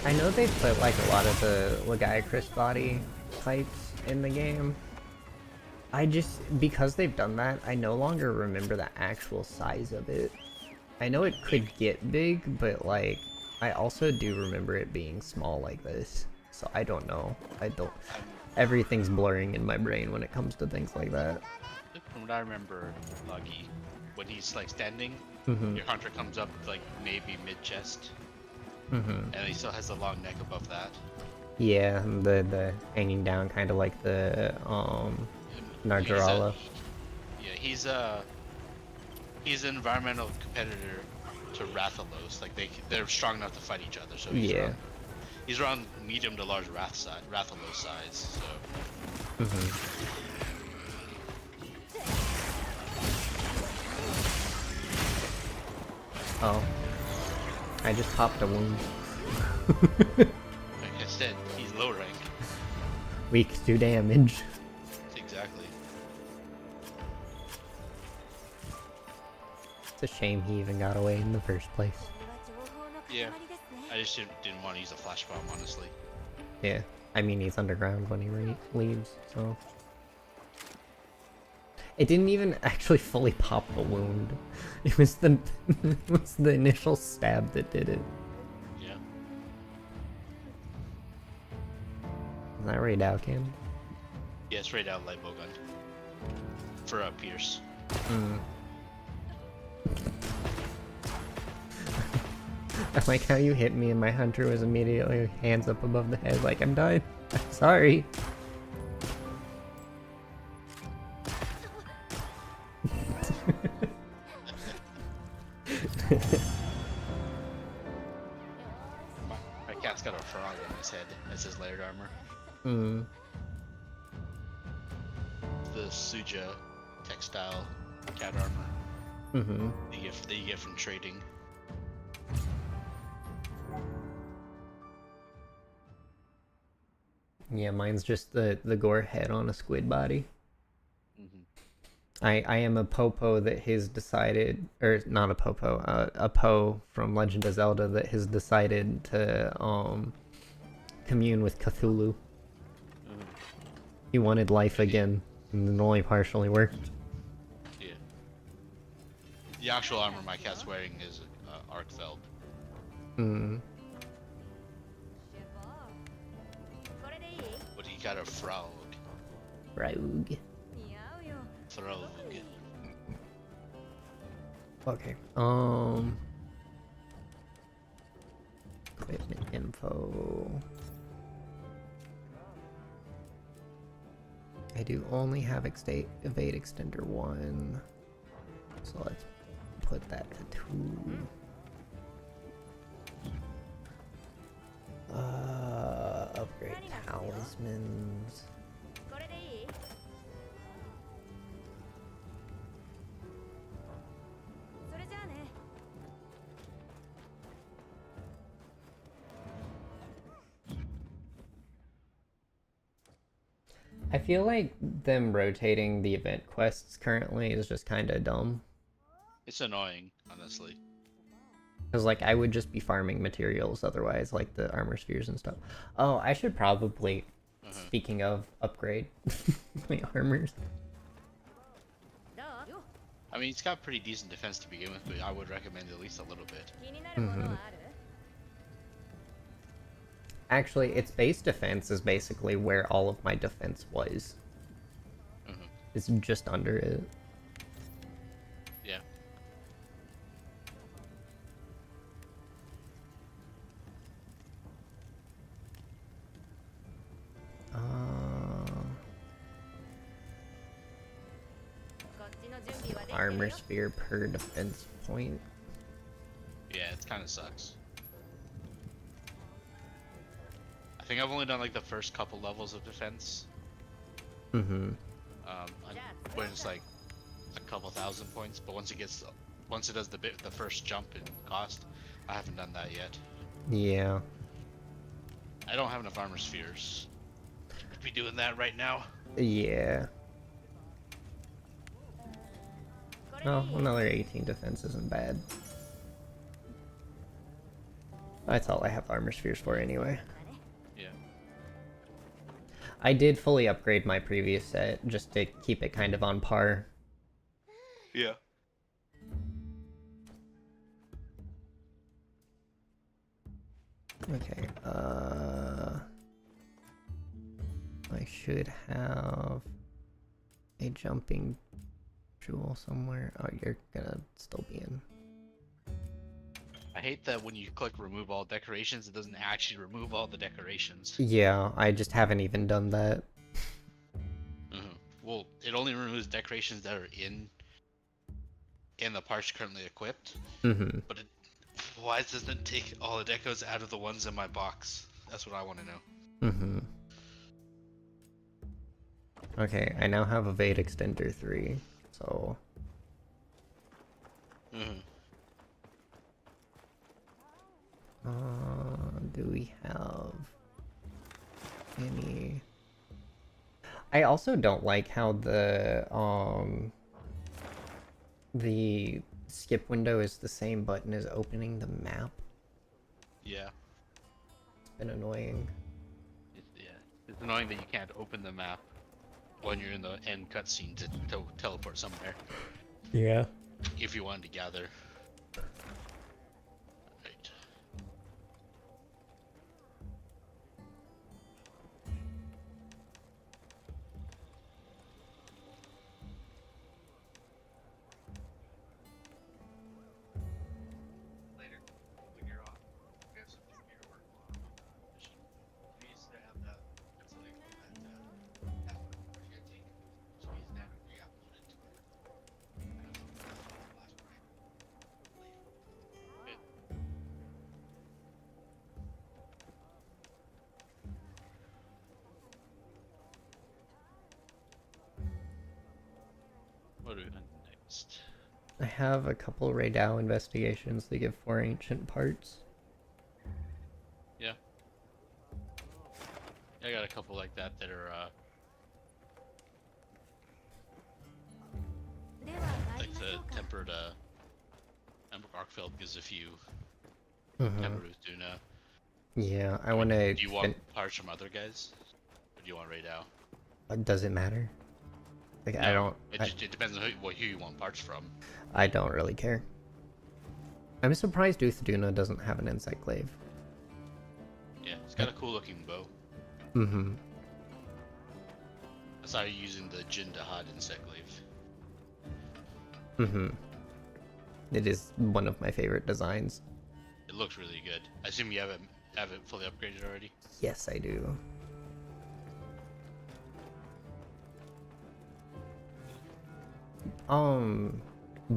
I know they put like a lot of the Lagiacrus body types in the game. I just, because they've done that, I no longer remember the actual size of it. I know it could get big, but like, I also do remember it being small like this. So I don't know. Everything's blurring in my brain when it comes to things like that. From what I remember, Luggy, when he's like standing, Mm-hmm. your hunter comes up like maybe mid-chest, Mm-hmm. and he still has a long neck above that. Yeah, the hanging down, kind of like the Narjarala. Yeah, he's an environmental competitor to Rathalos. Like they're strong enough to fight each other. So Yeah. he's around medium to large Rathalos size. So Mm-hmm. Oh, I just popped a wound. like I said, he's low rank. Weak to damage. Exactly. It's a shame he even got away in the first place. Yeah, I just didn't want to use a flash bomb, honestly. Yeah, I mean he's underground when he leaves, so... It didn't even actually fully pop the wound. It was the it was the initial stab that did it. Yeah. Is that Ray Dowcan? Yeah, it's right out light bowgun. For Pierce. Hmm. I like how you hit me and my hunter was immediately hands up above the head like I'm dying. I'm sorry. My cat's got a frog on his head as his layered armor. Hmm. The Suja textile cat armor Mm-hmm. that you get from trading. Yeah, mine's just the gore head on a squid body. Mm-hmm. I am a Popo that has decided, or not a Popo, a Poe from Legend of Zelda that has decided to commune with Cthulhu. Mm-hmm. He wanted life again, and it only partially worked. Yeah. The actual armor my cat's wearing is Arkfeld. Hmm. But he got a frog. Rogue. Throg. Okay. Equipment info. I do only have evade extender 1. So let's put that to 2. Upgrade talismans. I feel like them rotating the event quests currently is just kind of dumb. It's annoying, honestly. Because, like, I would just be farming materials otherwise, like the armor spheres and stuff. Oh, I should probably, speaking of, upgrade my armors. I mean, it's got pretty decent defense to begin with, but I would recommend at least a little bit. Mm-hmm. Actually, its base defense is basically where all of my defense was. Mm-hmm. It's just under it. Yeah. Armor sphere per defense point. Yeah, it kind of sucks. I think I've only done like the first couple levels of defense. Mm-hmm. When it's like a couple thousand points, but once it does the first jump in cost, I haven't done that yet. Yeah. I don't have enough armor spheres to be doing that right now. Yeah. Oh, another 18 defense isn't bad. That's all I have armor spheres for anyway. Yeah. I did fully upgrade my previous set just to keep it kind of on par. Yeah. Okay, I should have a jumping jewel somewhere. Oh, you're gonna still be in. I hate that when you click remove all decorations, it doesn't actually remove all the decorations. Yeah, I just haven't even done that. Well, it only removes decorations that are in the parts currently equipped. But why doesn't it take all the decos out of the ones in my box? That's what I want to know. Okay, I now have Evade Extender 3, so... do we have any... I also don't like how the skip window is the same button as opening the map. Yeah. It's been annoying. It's annoying that you can't open the map when you're in the end cutscene to teleport somewhere. Yeah. If you wanted to gather. Right. Later, when you're off, we have some computer work on. We used to have that. That's something that I think. So we used to have it re-uploaded to it. Last night. Good. What do we got next? I have a couple Raydao investigations that give 4 ancient parts. Yeah. I got a couple like that that are like the tempered Arkfeld gives a few. Tempered with Duna. Yeah, I want to... Do you want parts from other guys? Or do you want Raydao? Does it matter? Like, No, I don't... It depends on who you want parts from. I don't really care. I'm surprised Duna doesn't have an insect glaive. Yeah, it's got a cool looking bow. I saw you using the Jin Dahad insect glaive. It is one of my favorite designs. It looks really good. I assume you have it fully upgraded already? Yes, I do.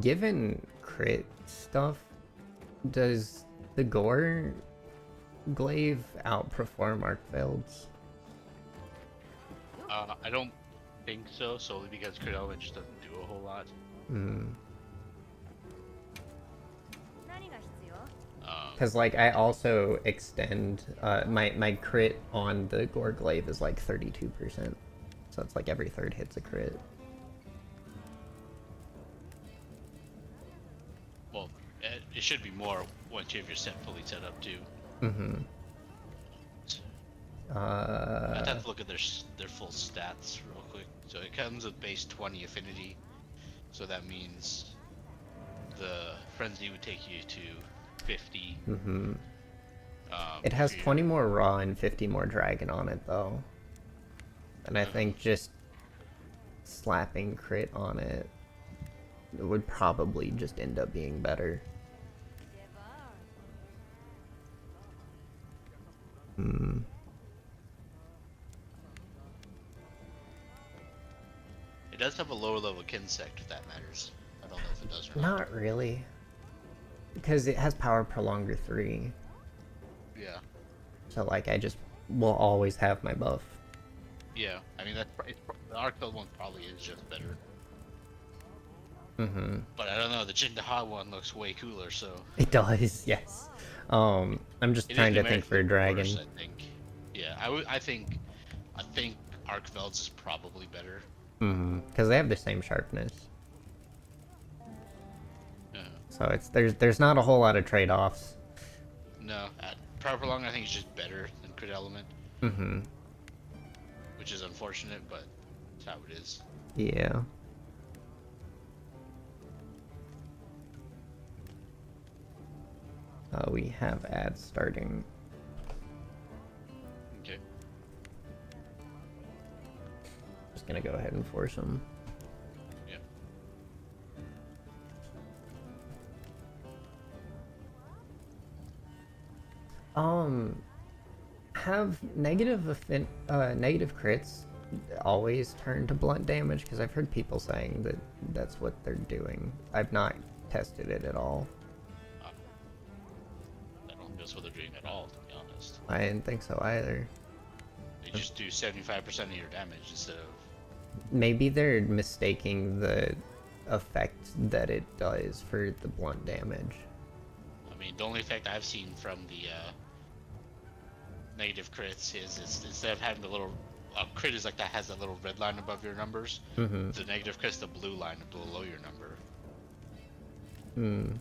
Given crit stuff, does the Gore glaive outperform Arkfeld's? I don't think so, solely because crit element just doesn't do a whole lot. Because, like, I also extend, my crit on the Gore glaive is like 32%. So it's like every third hit's a crit. Well, it should be more once you have your set fully set up too. I'd have to look at their full stats real quick. So it comes with base 20 affinity, so that means the frenzy would take you to 50. It has 20 more raw and 50 more dragon on it though, and I think just slapping crit on it would probably just end up being better. It does have a lower level Kinsect, if that matters. I don't know if it does or not. Not really, because it has power prolonger 3. Yeah. So like I just will always have my buff. Yeah, I mean the Arkfeld one probably is just better. Mm-hmm. But I don't know, the Jindaha one looks way cooler, so It does, yes. I'm just it is trying to think for numerically a worse, dragon. I think. Yeah, I think Arkveld's is probably better. Mm-hmm. Because they have the same sharpness. Uh, So there's not a whole lot of trade-offs. no, Proper Long I think is just better than Crit Element, Mm-hmm. which is unfortunate, but it's how it is. Yeah. We have ads starting. Okay. Just gonna go ahead and force them. Yeah. Have negative crits always turn to blunt damage? Because I've heard people saying that that's what they're doing. I've not tested it at all. I don't think that's what they're doing at all, to be honest. I didn't think so either. They just do 75% of your damage instead of. Maybe they're mistaking the effect that it does for the blunt damage. I mean, the only effect I've seen from the negative crits is instead of having the little crit is like that has that little red line above your numbers. Mm-hmm. The negative crit's the blue line below your number. Hmm.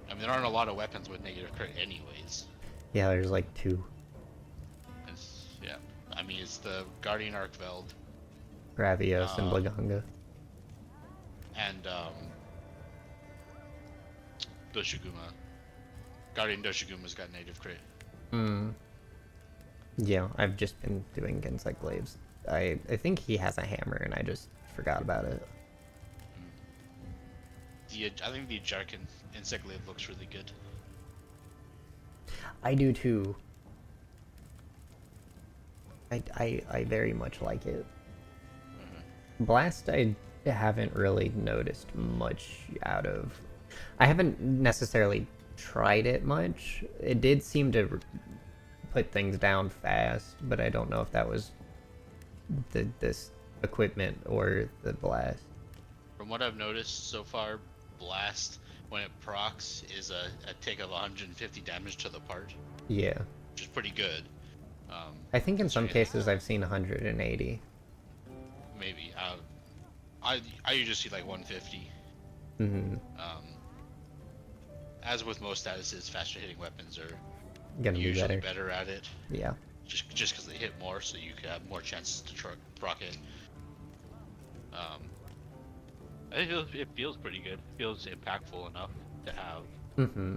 I mean, there aren't a lot of weapons with negative crit, anyways. Yeah, there's like 2. Yeah, I mean, it's the Guardian Arkveld Gravios and Blaganga. and Doshiguma. Guardian Doshiguma's got negative crit. Hmm. Yeah, I've just been doing Gensai Glaives. I think he has a hammer and I just forgot about it. I think the Jarkin Insect Glaive looks really good. I do too. I very much like it. Blast I haven't really noticed much out of. I haven't necessarily tried it much. It did seem to put things down fast, but I don't know if that was this equipment or the blast. From what I've noticed so far, Blast, when it procs, is a take of 150 damage to the part, Yeah. which is pretty good. I think in some considering- cases I've seen 180. Maybe. I usually see like 150. Mm-hmm. As with most statuses, faster hitting weapons are Gonna be usually better. better at it. Yeah. Just because they hit more, so you could have more chances to proc it. It feels pretty good. It feels impactful enough to have. Mm-hmm.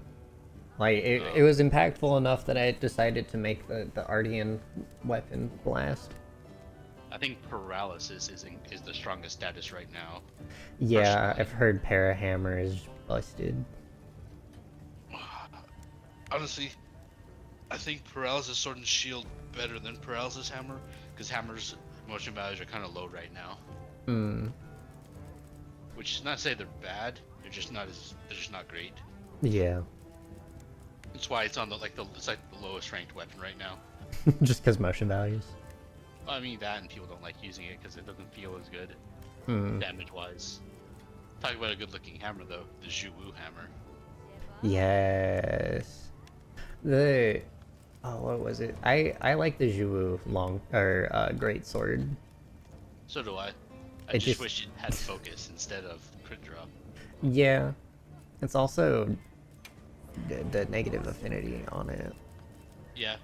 Like, it was impactful enough that I decided to make the Ardian weapon blast. I think paralysis is the strongest status right now. Yeah, Personally. I've heard Parahammer is busted. Honestly, I think paralysis sword and shield better than paralysis hammer, because hammer's motion values are kind of low right now. Hmm. Which is not to say they're bad. They're just not great. Yeah. That's why it's on it's like the lowest ranked weapon right now. Just because motion values. I mean that, and people don't like using it because it doesn't feel as good Hmm. damage wise. Talk about a good looking hammer though, the Zhuwu hammer. Yes. What was it? I like the Zhuwu great sword. So do I. I It just just- wish it had focus instead of crit drop. Yeah. It's also the negative affinity on it. Yeah.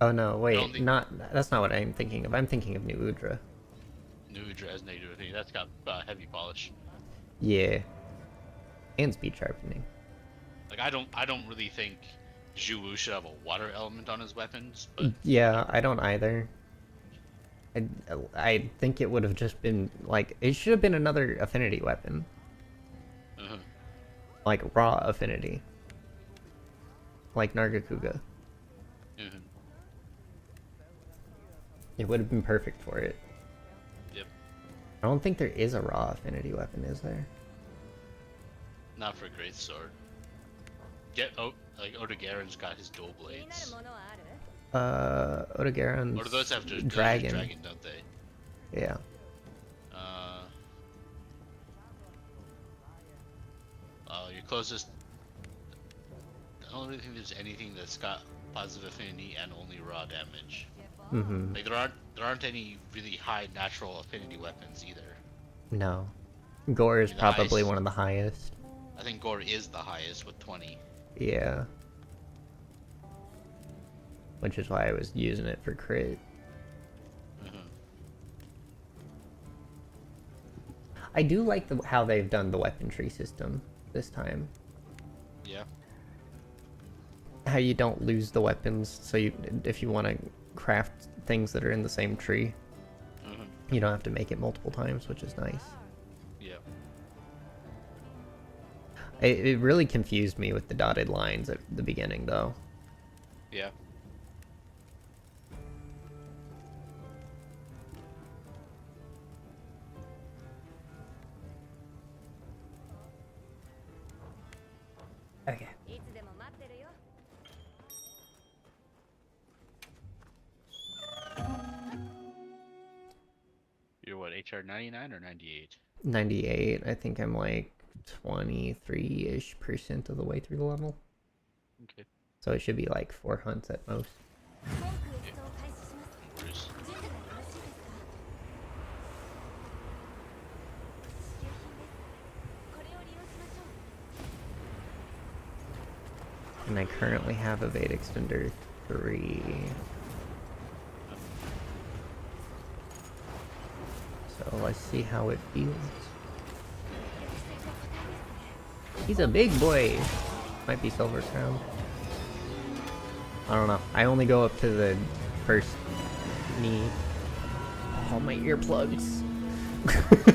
Oh no, wait, Only- that's not what I'm thinking of. I'm thinking of New Udra. New Udra has negative affinity. That's got heavy polish. Yeah. And speed sharpening. Like I don't really think Zhuwu should have a water element on his weapons, but Yeah, I don't either. I think it would have just been like it should have been another affinity weapon, uh, like raw affinity, like Nargacuga. mhm. It would have been perfect for it. Yep. I don't think there is a raw affinity weapon, is there? Not for great sword. Like Odogaron's got his dual blades. Odogaron's Or do those have just dragon. dragon, don't they? Yeah. Your closest. I don't really think there's anything that's got positive affinity and only raw damage. Mm-hmm. Like there aren't any really high natural affinity weapons either. No. Gore is The probably highest, one of the highest. I think Gore is the highest with 20. Yeah. Which is why I was using it for crit. Mm-hmm. I do like how they've done the weapon tree system this time. Yeah. How you don't lose the weapons, so if you want to craft things that are in the same tree, Mm-hmm. you don't have to make it multiple times, which is nice. Yeah. It really confused me with the dotted lines at the beginning, though. Yeah. Okay. You're what, HR 99 or 98? 98. I think I'm like 23-ish% of the way through the level. Okay. So it should be like 4 hunts at most. Where's And I currently have Evade Extender 3. So let's see how it feels. He's a big boy. Might be Silver Crown. I don't know. I only go up to the first knee. All my earplugs.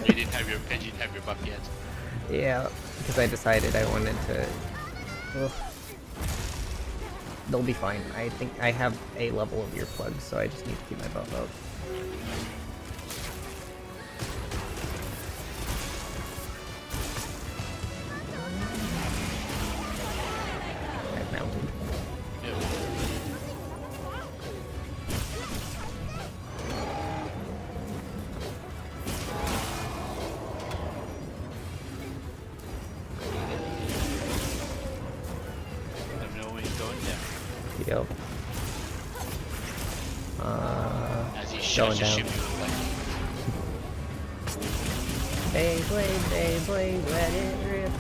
you didn't have your buff yet. Yeah, because I decided I wanted to. Ugh. They'll be fine. I think I have a level of earplugs, so I just need to keep my buff up. I've mounted. Yep. Let me know when he's going down. Yep. As he Going shuts your down. ship, you look like Beyblade, Beyblade, let it rip.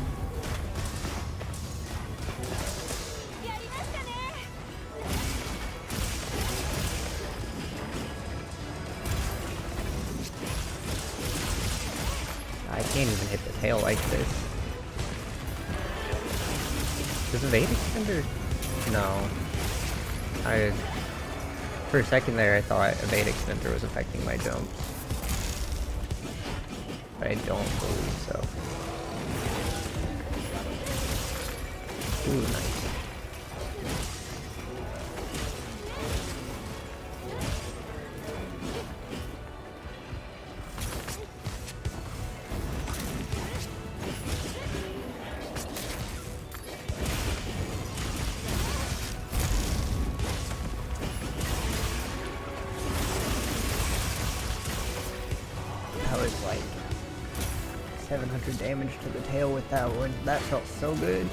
I can't even hit the tail like this. Does Evade Extender? No. For a second there, I thought Evade Extender was affecting my jumps. But I don't believe so. Ooh, nice. That was like 700 damage to the tail with that one. That felt so good.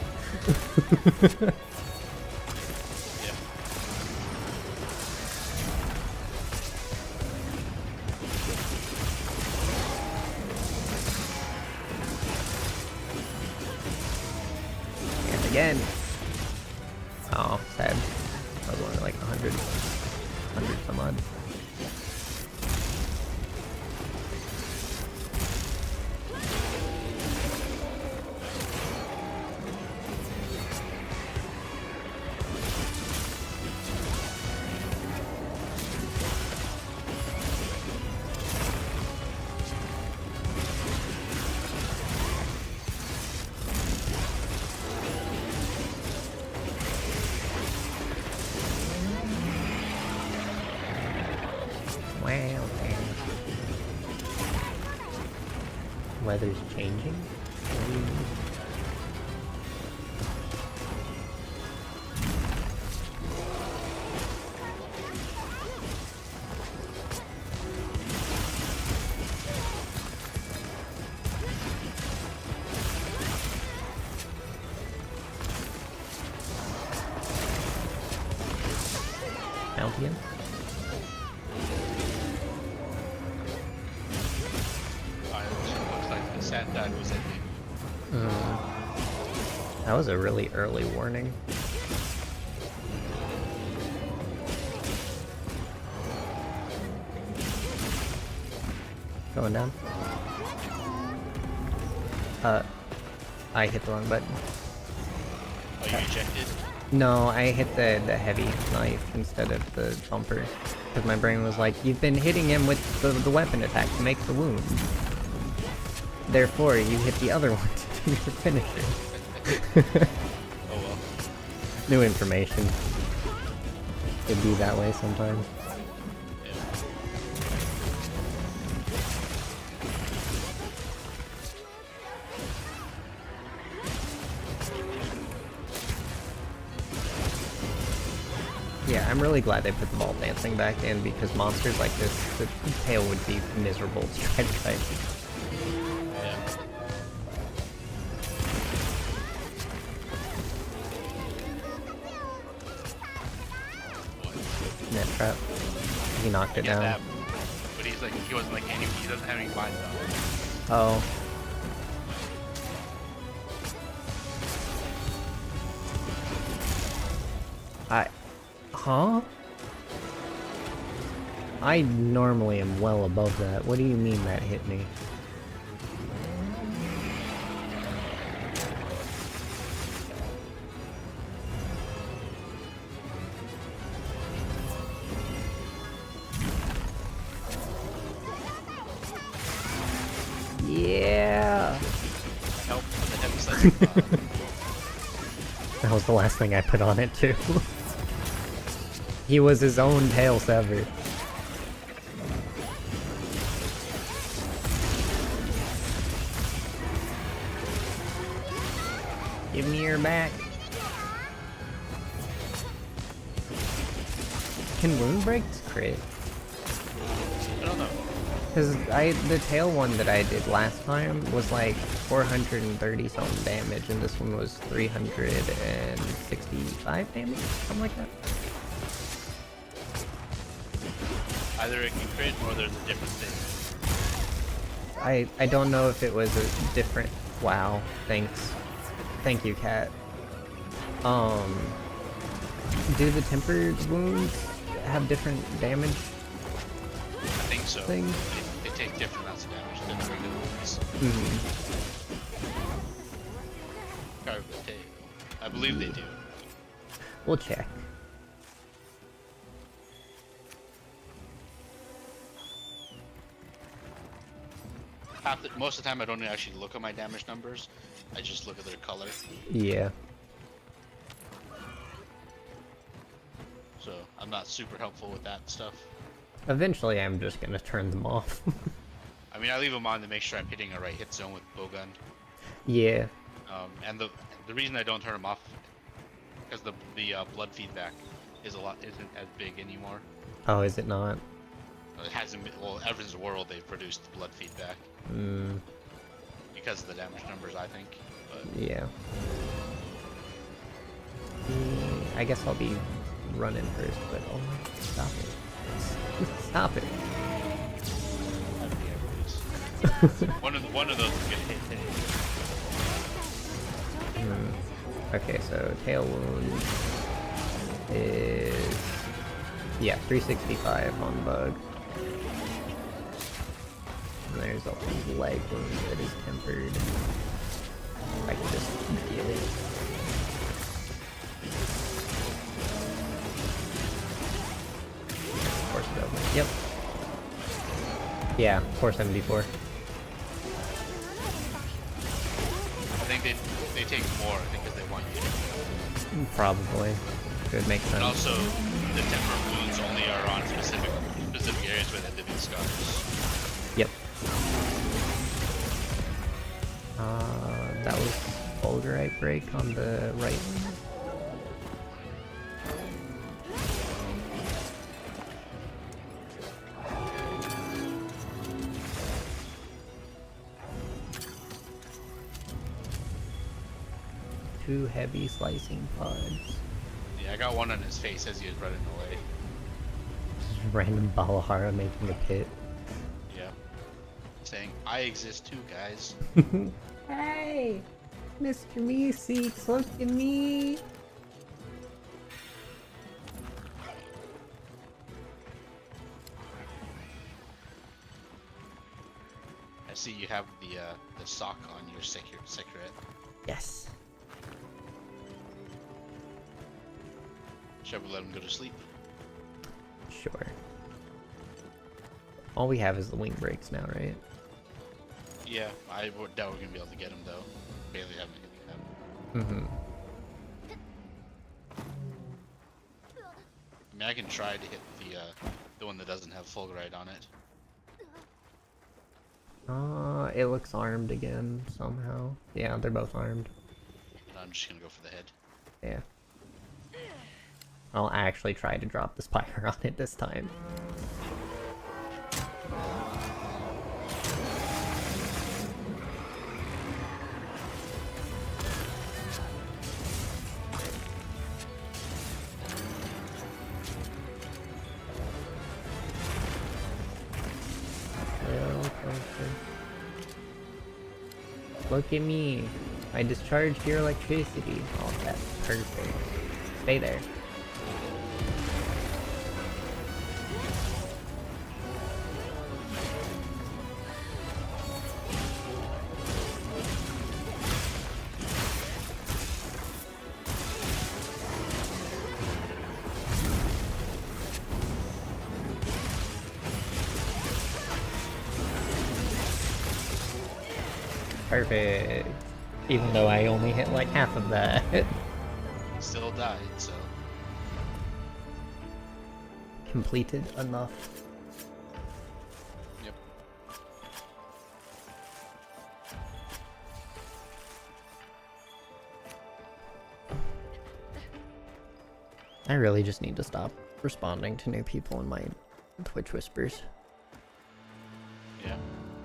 yeah. And again. Oh, sad. I was only like 100 some odd. Wow. Weather's changing. mount again. Alright, so looks like the sat died was ending. That was a really early warning. Going down. I hit the wrong button. Oh, you ejected? No, I hit the heavy knife instead of the bumper. Because my brain was like, you've been hitting him with the weapon attack to make the wound. Therefore, you hit the other one to do your finisher. Oh well. New information. It'd be that way sometimes. Yeah. Yeah, I'm really glad they put the ball dancing back in because monsters like this, the tail would be miserable to try to fight. Yeah. Net trap. He knocked it Get down. that. But he's like, he wasn't like any, he doesn't have any mind though. Oh. Huh? I normally am well above that. What do you mean that hit me? Yeah. Help with the heavy slice. That was the last thing I put on it too. He was his own tail sever. Give me your back. Can wound breaks crit? I don't know. Because the tail one that I did last time was like 430 something damage, and this one was 365 damage, something like that. Either it can crit or there's a different thing. I don't know if it was a different. Wow, thanks. Thank you, Cat. Do the tempered wounds have different damage I think so. things? They take different amounts of damage than the regular ones. Mm-hmm. Carve the tail. I believe they do. We'll check. Most of the time I don't actually look at my damage numbers. I just look at their color. Yeah. So I'm not super helpful with that stuff. Eventually, I'm just gonna turn them off. I mean, I leave them on to make sure I'm hitting a right hit zone with bowgun. Yeah. And the reason I don't turn them off because the blood feedback isn't as big anymore. Oh, is it not? It hasn't been, well, ever since World they've produced blood feedback Mm, because of the damage numbers, I think. But yeah. I guess I'll be running first, but oh, stop it. Stop it. that'd be everybody's. one of those is gonna hit today. Okay, so tail wound is, yeah, 365 on bug. And there's a leg wound that is tempered. I can just get it. Force it over. Yep. Yeah, 474. I think they take more, I think, because they want you to. Probably. Could make sense. And also, the temper wounds only are on specific areas where they have living scars. Yep. That was Fulgurite break on the right. Two heavy slicing pods. Yeah, I got one on his face as he was running away. Random Balahara making a pit. Yeah. Saying, I exist too, guys. Hey! Mr. Meeseeks, look at me! I see you have the sock on your secret. Yes. Shall we let him go to sleep? Sure. All we have is the wing breaks now, right? Yeah, I doubt we're gonna be able to get him though. Barely have anything happen. Mm-hmm. I mean, I can try to hit the one that doesn't have Fulgurite on it. It looks armed again, somehow. Yeah, they're both armed. But I'm just gonna go for the head. Yeah. I'll actually try to drop the Spire on it this time. Look at me. I discharged your electricity. Oh, that's perfect. Stay there. Perfect. Even though I only hit like half of that. He still died, so. Completed enough. Yep. I really just need to stop responding to new people in my Twitch whispers. Yeah.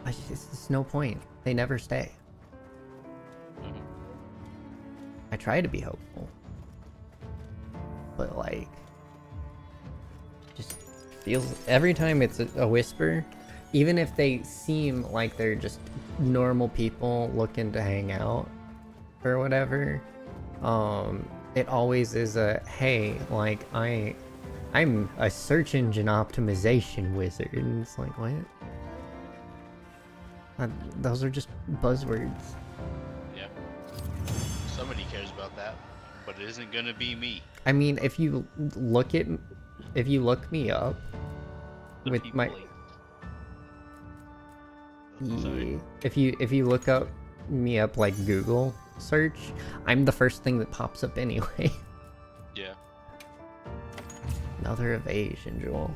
It's no point. They never stay. Mhm. I try to be hopeful. But like, just feels every time it's a whisper, even if they seem like they're just normal people looking to hang out or whatever, it always is a, hey, like I'm a search engine optimization wizard, and it's like, what? Those are just buzzwords. Yeah. Somebody cares about that, but it isn't gonna be me. I mean, if you look me up with my Sorry. if you look up me up like Google search, I'm the first thing that pops up anyway. Yeah. Another evasion, Joel.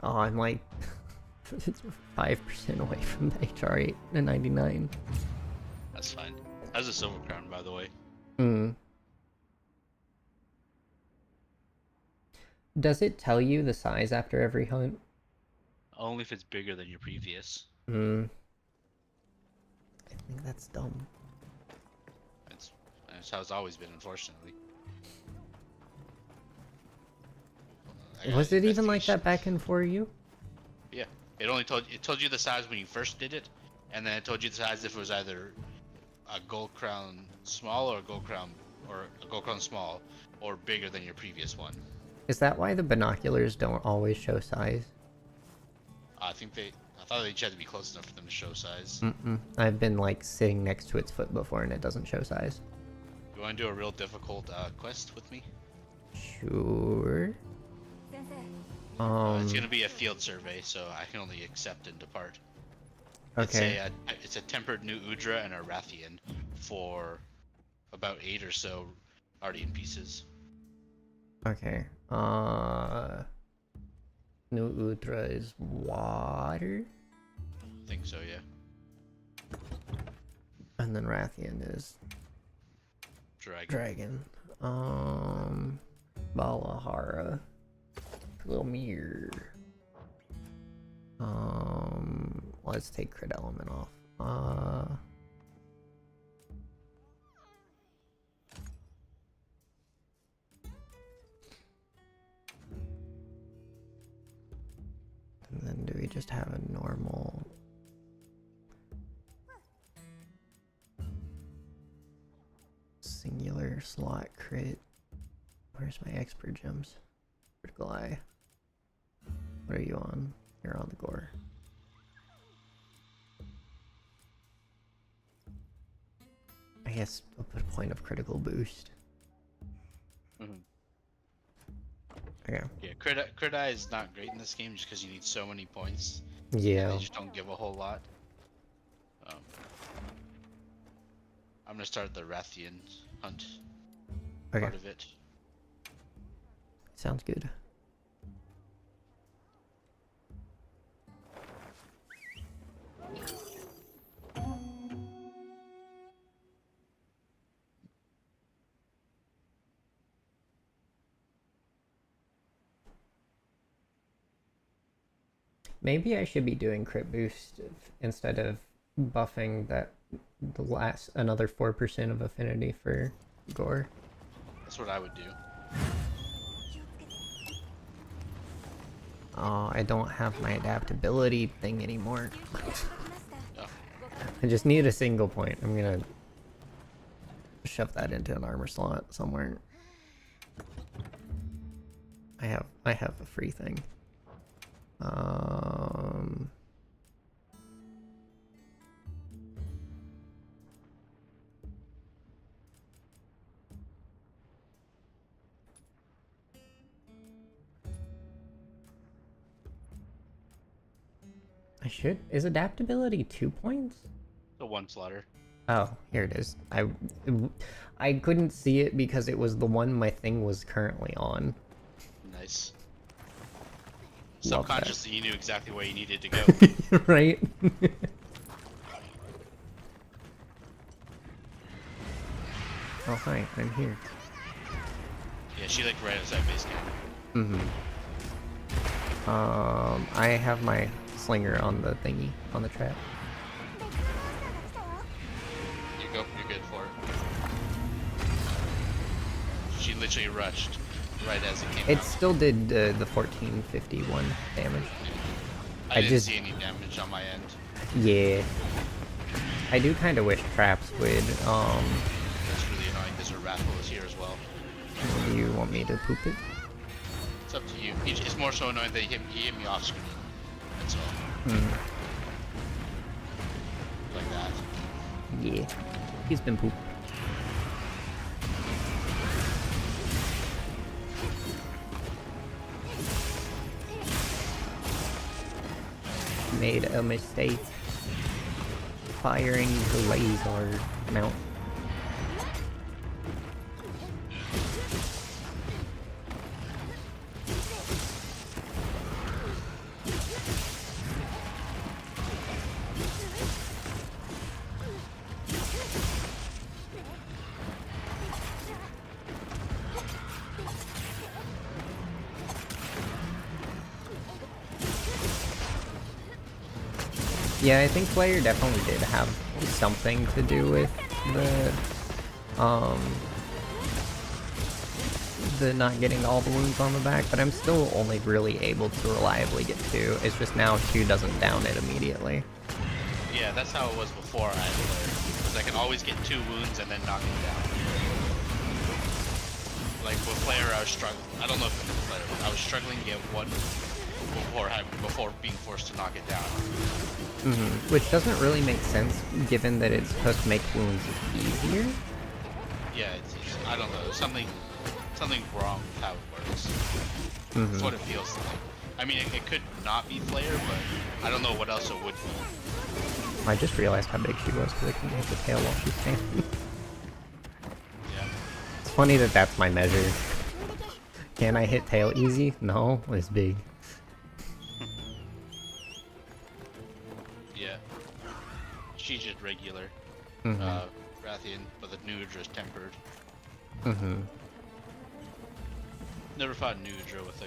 Oh, I'm like 5% away from the HR8 and 99. That's fine. That's a silver crown, by the way. Does it tell you the size after every hunt? Only if it's bigger than your previous. I think that's dumb. That's how it's always been, unfortunately. Was it even like that back in 4U? Yeah. It told you the size when you first did it, and then it told you the size if it was either a gold crown small or a gold crown small or bigger than your previous one. Is that why the binoculars don't always show size? I thought they had to be close enough for them to show size. I've been like sitting next to its foot before and it doesn't show size. You want to do a real difficult quest with me? Sure. It's gonna be a field survey, so I can only accept and depart. Okay. It's a tempered new Udra and a Rathian for about 8 or so Ardian pieces. Okay. New Udra is water, I think so, yeah. and then Rathian is dragon. Balahara, Glomir. Let's take crit element off. just have a normal. Singular slot crit. Where's my expert gems? Critical eye. What are you on? You're on the gore. I guess I'll put a point of critical boost. Mhm. Okay. Yeah, crit eye is not great in this game just because you need so many points. Yeah. They just don't give a whole lot. I'm gonna start the Rathian hunt Okay. part of it. Sounds good. Maybe I should be doing crit boost instead of buffing that the last another 4% of affinity for gore. That's what I would do. Oh, I don't have my adaptability thing anymore. Oh, I just need a single point. I'm gonna shove that into an armor slot somewhere. I have a free thing. I should. Is adaptability 2 points? the one slaughter. Oh, here it is. I couldn't see it because it was the one my thing was currently on. Nice. Love that. Subconsciously, you knew exactly where you needed to go. Right? Oh, hi, I'm here. Yeah, she like right outside base camp. I have my slinger on the thingy, on the trap. You're good for it. She literally rushed right as it came It out. still did the 1451 damage. I didn't see any damage on my end. Yeah. I do kind of wish traps would, That's really annoying because her Wrathful is here as well. do you want me to poop it? It's up to you. It's more so annoying that he hit me off screen. That's all. Like that. Yeah. He's been pooped. Made a mistake. Firing the laser mount. Yeah, I think Player definitely did have something to do with the not getting all the wounds on the back, but I'm still only really able to reliably get 2. It's just now 2 doesn't down it immediately. Yeah, that's how it was before I had Flare. Because I can always get 2 wounds and then knock it down. Like with Flare, I was struggling. I don't know if it was Flare, but I was struggling to get 1 before being forced to knock it down. Which doesn't really make sense, given that it's supposed to make wounds easier. Yeah, it's I don't know. Something wrong with how it works. That's what it feels like. I mean, it could not be Flare, but I don't know what else it would be. I just realized how big she was because I couldn't hit the tail while she's standing. Yeah. It's funny that that's my measure. Can I hit tail easy? No, it's big. Yeah. She's just regular. Rathian, but the Nudra is tempered. Never fought Nudra with the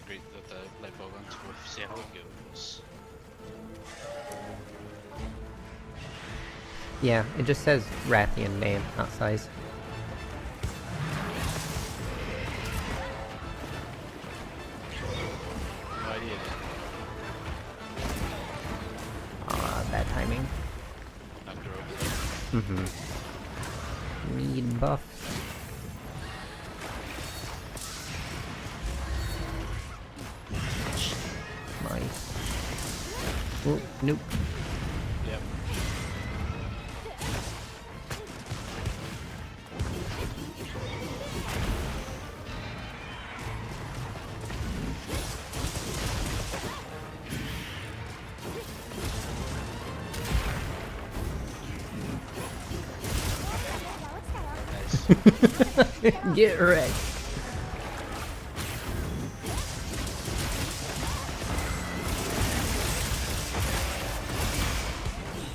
light bowguns. We'll see how it goes. Yeah, it just says Rathian name, not size. No idea. Mm-hmm. Need buff. Nice. Oh, nope. Yep. Nice. Get wrecked.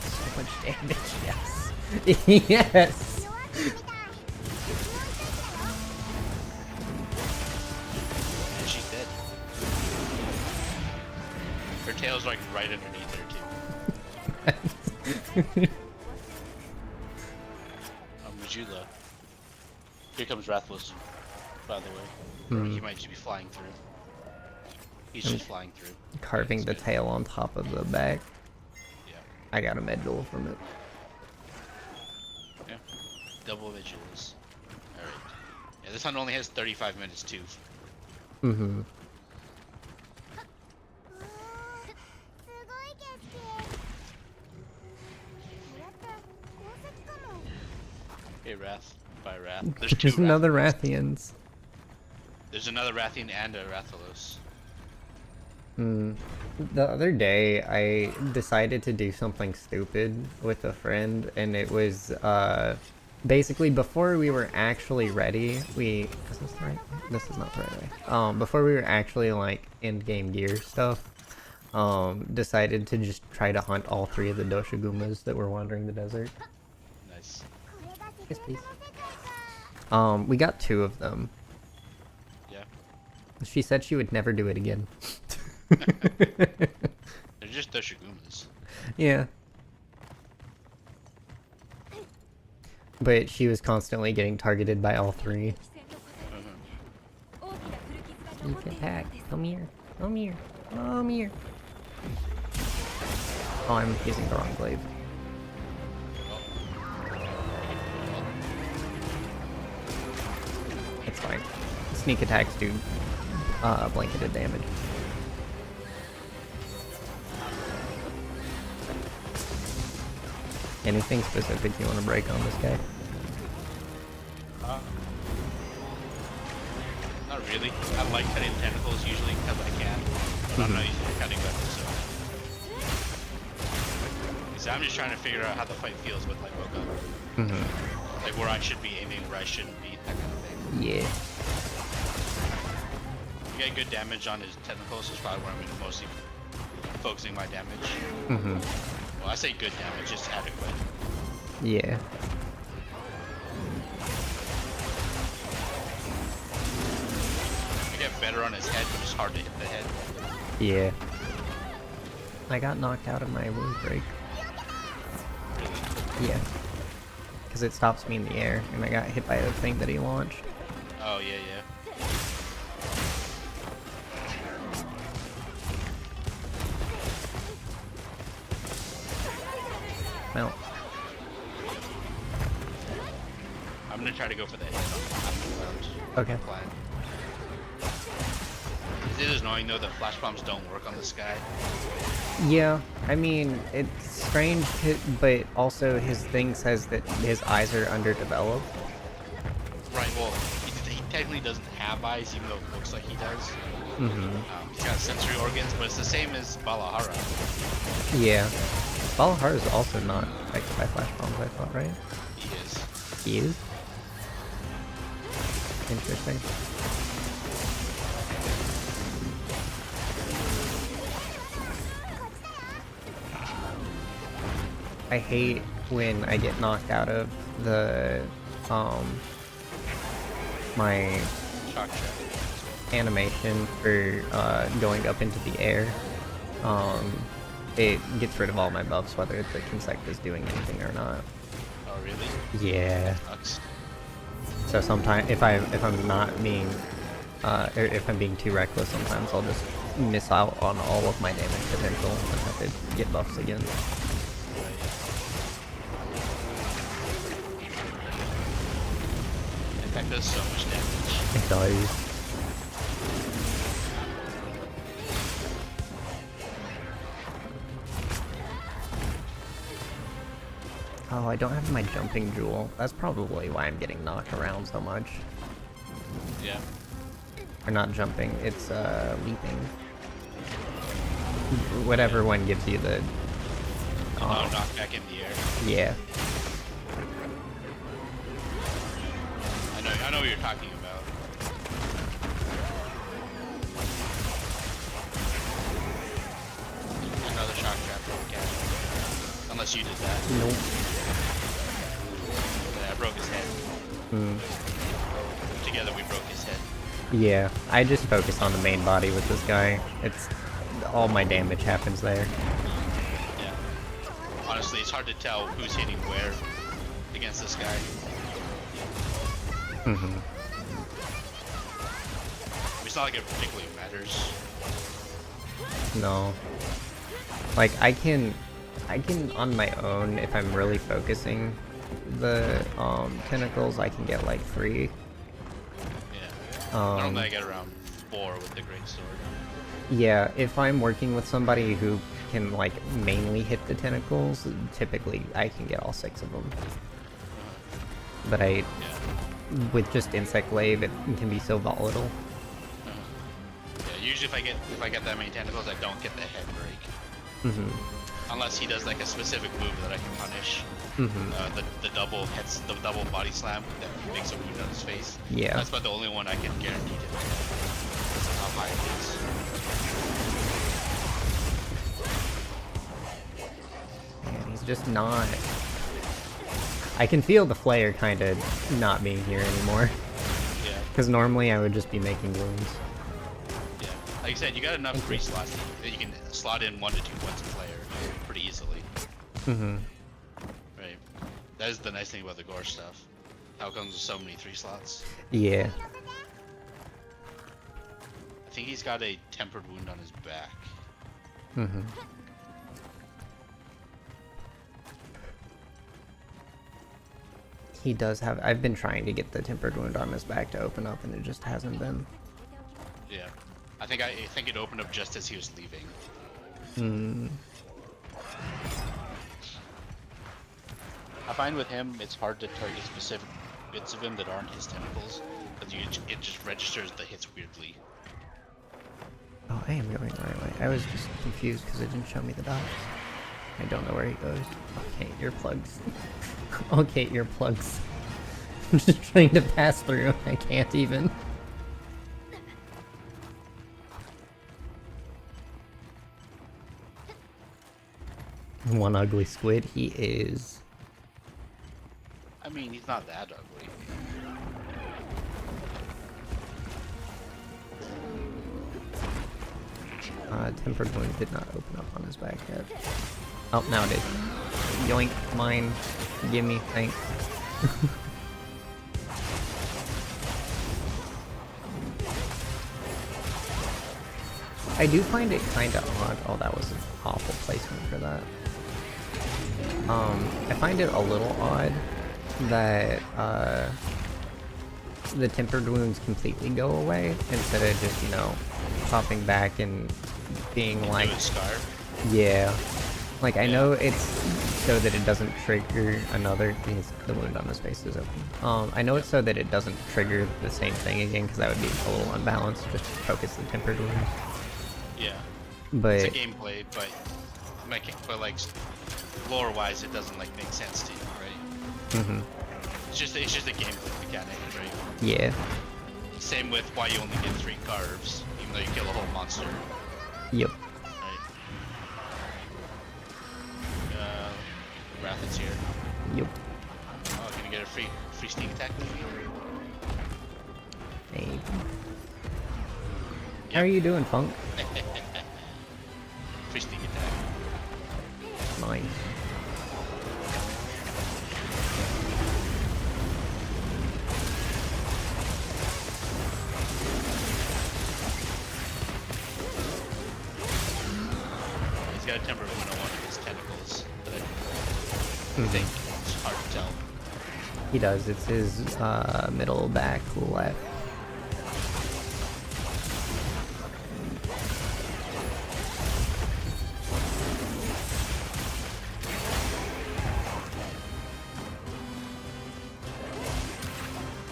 So much damage, yes. Yes! And she's dead. Her tail's like right underneath her too. Majula. Here comes Rathalos, by the way. Or he might just be flying through. He's just flying through. Carving the tail on top of the back. Yeah. I got a med duel from it. Yeah. Double vigils. Alright. Yeah, this hunt only has 35 minutes too. Mm-hmm. Hey, Wrath. By Wrath. There's There's two another Rathalos. Rathians. There's another Rathian and a Rathalos. The other day, I decided to do something stupid with a friend, and it was, basically before we were actually ready, is this the right way? This is not the right way. Before we were actually, like, end-game gear stuff, decided to just try to hunt all 3 of the Doshagumas that were wandering the desert. Nice. Yes, please. We got 2 of them. Yeah. She said she would never do it again. They're just Doshagumas. Yeah. But she was constantly getting targeted by all 3. Sneak attack. Come here. Come here. Come here. Oh, I'm using the wrong glaive. It's fine. Sneak attacks do blanketed damage. Anything specific you want to break on this guy? Not really. I like cutting tentacles usually because I can. But I'm not using a cutting weapon, so. So I'm just trying to figure out how the fight feels with like Boka. Like where I should be aiming, where I shouldn't be, that kind of thing. Yeah. You get good damage on his tentacles is probably where I'm gonna mostly focusing my damage. Well, I say good damage, just adequate. Yeah. I get better on his head, but it's hard to hit the head. Yeah. I got knocked out of my wound break. Really. Yeah. Because it stops me in the air, and I got hit by the thing that he launched. Oh, yeah, yeah. Well, I'm gonna try to go for the head. okay. Plan. It is annoying though that flash bombs don't work on this guy. Yeah, I mean, it's strange, but also his thing says that his eyes are underdeveloped. Right, well, he technically doesn't have eyes, even though it looks like he does. He's got sensory organs, but it's the same as Balahara. Yeah. Balahar is also not affected by flash bombs, I thought, right? He is. He is? Interesting. I hate when I get knocked out of the, my Shock trap. animation for, going up into the air. It gets rid of all my buffs, whether the Kinsect is doing anything or not. Oh, really? Yeah. Sucks. So sometimes, if I'm not being, or if I'm being too reckless, sometimes I'll just miss out on all of my damage potential and have to get buffs again. attack does so much damage. It does. Oh, I don't have my jumping jewel. That's probably why I'm getting knocked around so much. Yeah. Or not jumping, it's leaping. Whatever one gives you the... Oh, knock back in the air. Yeah. I know what you're talking about. Another shock trap. Okay. Unless you did that. Nope. Yeah, I broke his head. Hmm. Together we broke his head. Yeah, I just focus on the main body with this guy. It's... all my damage happens there. Yeah. Honestly, it's hard to tell who's hitting where against this guy. Mm-hmm. It's not like it particularly matters. No. Like, I can on my own, if I'm really focusing the tentacles, I can get like 3. Yeah. Normally I get around 4 with the great sword. Yeah, if I'm working with somebody who can like mainly hit the tentacles, typically I can get all 6 of them. But Yeah. with just insect glaive, it can be so volatile. Yeah, usually if I get that many tentacles, I don't get the head break. Mm-hmm. Unless he does like a specific move that I can punish. Mm-hmm. The double body slam that makes a wound on his face. Yeah. That's about the only one I can guarantee to. That's how high it is. Man, he's just not... I can feel the flare kind of not being here anymore. Yeah. Because normally I would just be making wounds. Yeah. Like I said, you got enough free slots that you can slot in 1 to 2 points of flare pretty easily. Mm-hmm. Right. That is the nice thing about the gore stuff. How it comes with so many 3 slots. Yeah. I think he's got a tempered wound on his back. Mm-hmm. He does have... I've been trying to get the tempered wound on his back to open up, and it just hasn't been. Yeah. I think it opened up just as he was leaving. Hmm. I find with him, it's hard to target specific bits of him that aren't his tentacles, because it just registers the hits weirdly. Oh, I am going the right way. I was just confused because it didn't show me the dots. I don't know where he goes. Okay, earplugs. Okay, earplugs. I'm just trying to pass through. I can't even. One ugly squid. He is. I mean, he's not that ugly. Tempered wound did not open up on his back yet. Oh, now it is. Yoink, mine. Gimme, thanks. I do find it kind of odd. Oh, that was an awful placement for that. I find it a little odd that the tempered wounds completely go away instead of just, you know, popping back and being like, yeah, like I know it's so that it doesn't trigger another. Because the wound on his face is open. I know it's so that it doesn't trigger the same thing again, because that would be a little unbalanced. Just to focus the tempered wounds. Yeah. But it's a gameplay, but like lore-wise, it doesn't like make sense to you, right? mm-hmm. It's just a gameplay mechanic, right? Yeah. Same with why you only get 3 carves, even though you kill a whole monster. Yep. Right. Wrath is here. Yep. Oh, can you get a free sneak attack maybe? Maybe. How are you doing, Funk? Free sneak attack. Nice. He's got a temper wound on one of his tentacles, but I think it's hard to tell. He does. It's his middle back left.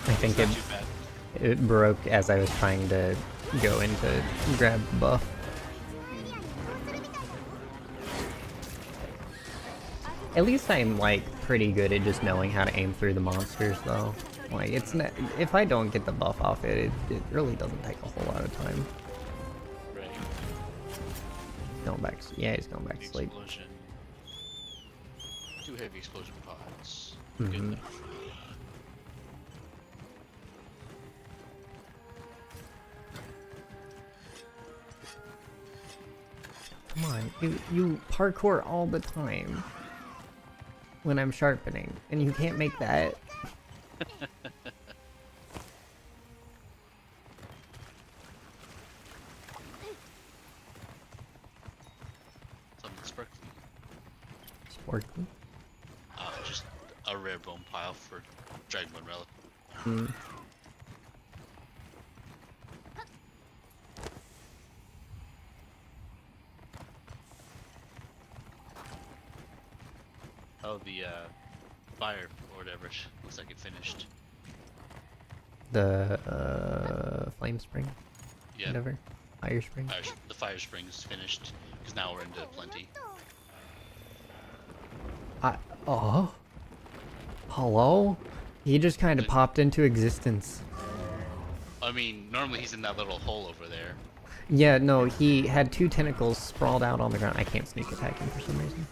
I think Not too bad. it broke as I was trying to go in to grab the buff. At least I'm like pretty good at just knowing how to aim through the monsters though. Like it's not, if I don't get the buff off it really doesn't take a whole lot of time. Right. Going back, yeah, he's going back to sleep. Explosion. 2 heavy explosion pods. Mhm. Good enough. Come on, you parkour all the time when I'm sharpening, and you can't make that. Something sparkly. Sparkly. Just a rare bone pile for Dragonbone Relic. Hmm. Oh, the fire or whatever. Looks like it finished. The flame spring, Yeah. whatever, fire spring. The fire spring's finished because now we're into plenty. Oh, hello. He just kind of popped into existence. I mean, normally he's in that little hole over there. Yeah, no, he had 2 tentacles sprawled out on the ground. I can't sneak attack him for some reason.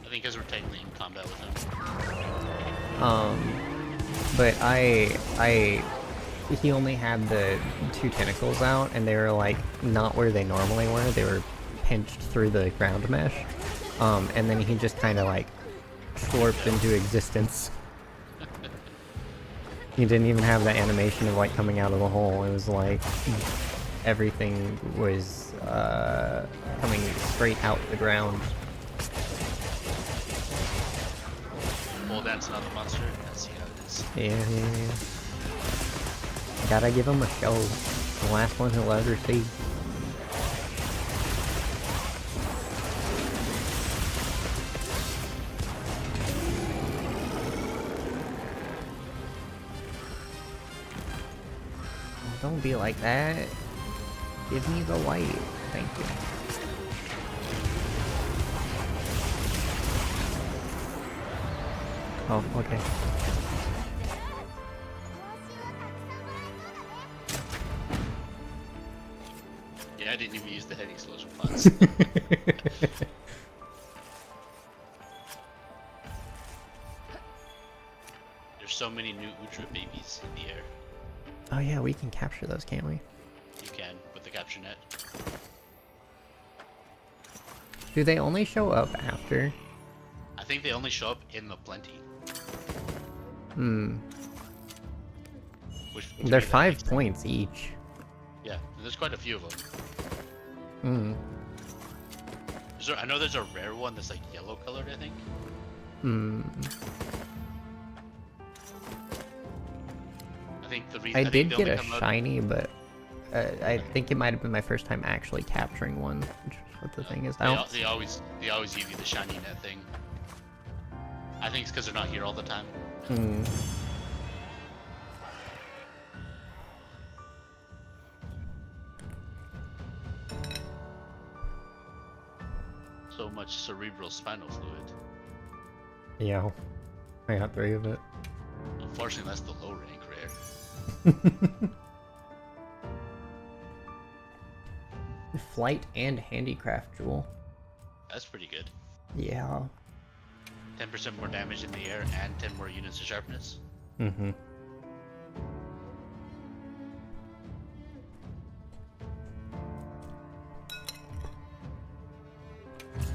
I think because we're technically in combat with him. But he only had the 2 tentacles out, and they were like not where they normally were. They were pinched through the ground mesh. And then he just kind of like slurped into existence. He didn't even have the animation of like coming out of the hole. It was like everything was coming straight out the ground. Oh, that's another monster. Let's see how it is. Yeah. Gotta give him a show. The last one he'll ever see. Oh, don't be like that. Give me the light. Thank you. Oh, okay. Yeah, I didn't even use the heavy explosion pods. There's so many new Udra babies in the air. Oh yeah, we can capture those, can't we? You can with the capture net. Do they only show up after? I think they only show up in the plenty. Hmm. Which to They're me, that 5 makes sense. points each. Yeah, and there's quite a few of them. Hmm. I know there's a rare one that's like yellow colored, I think. Hmm. I think the reason I think did they get only a come out- shiny, but I think it might have been my first time actually capturing one, which is what the thing is. I don't... They always give you the shiny net thing. I think it's because they're not here all the time. Hmm. So much cerebral spinal fluid. Yeah. I got 3 of it. Unfortunately, that's the low rank rare. Flight and handicraft jewel. That's pretty good. Yeah. 10% more damage in the air and 10 more units of sharpness. Mm-hmm.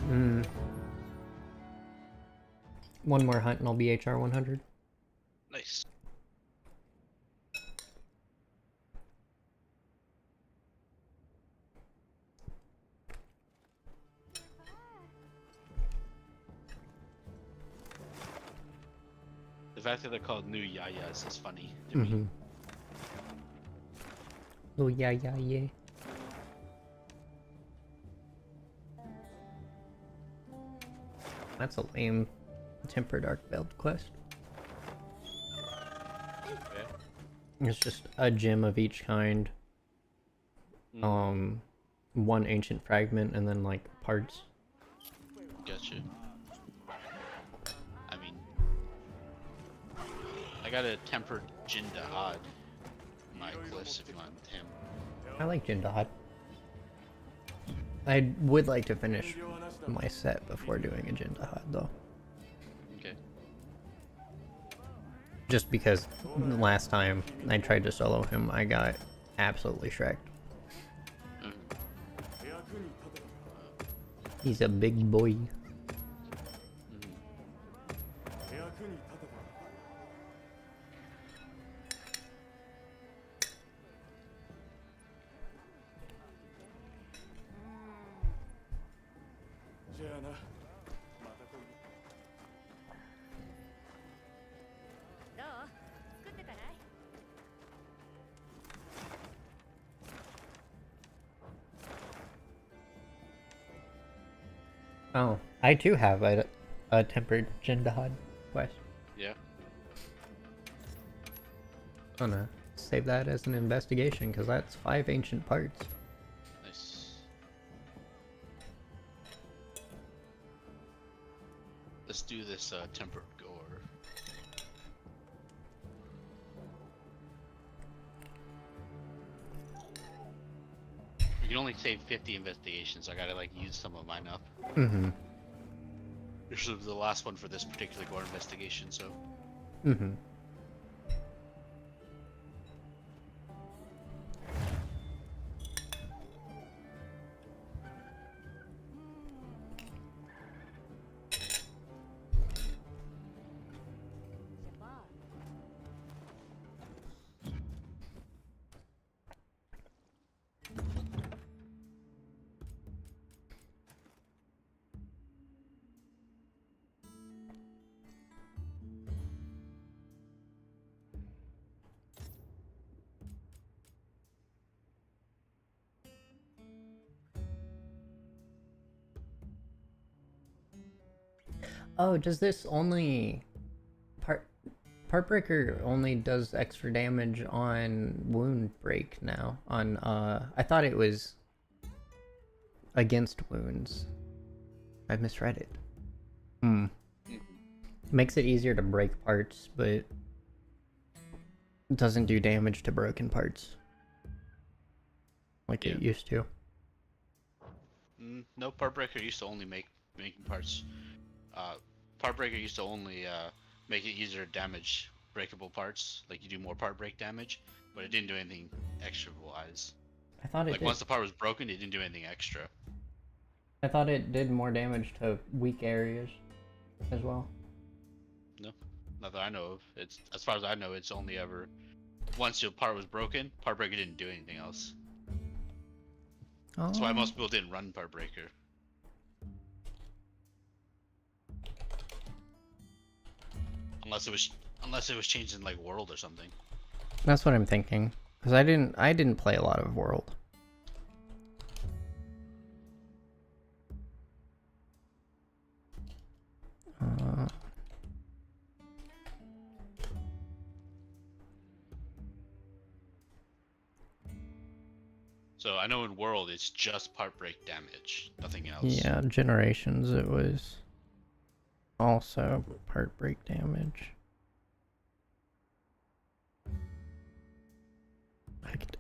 Hmm. One more hunt and I'll be HR 100. Nice. fact that they're called new Yayas is funny to me. Mm-hmm. Oh yeah, yeah, yeah. That's a lame Tempered Arc Belt quest. Yeah. It's just a gem of each kind. One ancient fragment and then like parts. Gotcha. I mean, I got a tempered Jindahad in my quest if you want him. I like Jindahad. I would like to finish my set before doing a Jindahad though. Okay. Just because last time I tried to solo him, I got absolutely shreked. He's a big boy. Oh, I too have a Tempered Jindahad quest. Yeah. I'm gonna save that as an investigation because that's 5 ancient parts. Nice. Let's do this tempered gore. You can only save 50 investigations. I gotta like use some of mine up. Mm-hmm. This was the last one for this particular gore investigation, so. Mm-hmm. Oh, does this only Partbreaker only does extra damage on wound break now? On I thought it was against wounds. I misread it. Makes it easier to break parts, but doesn't do damage to broken parts like it used to. No, Partbreaker used to only making parts. Partbreaker used to only make it easier to damage breakable parts. Like you do more part break damage, but it didn't do anything extra wise. I thought it like did. Once the part was broken, it didn't do anything extra. I thought it did more damage to weak areas as well. No, not that I know of. It's as far as I know, it's only ever once your part was broken, Partbreaker didn't do anything else. Oh. That's why most people didn't run Partbreaker. Unless it was changed in like World or something. That's what I'm thinking. Because I didn't play a lot of World. So I know in World it's just part break damage, nothing else. Yeah, Generations it was also part break damage.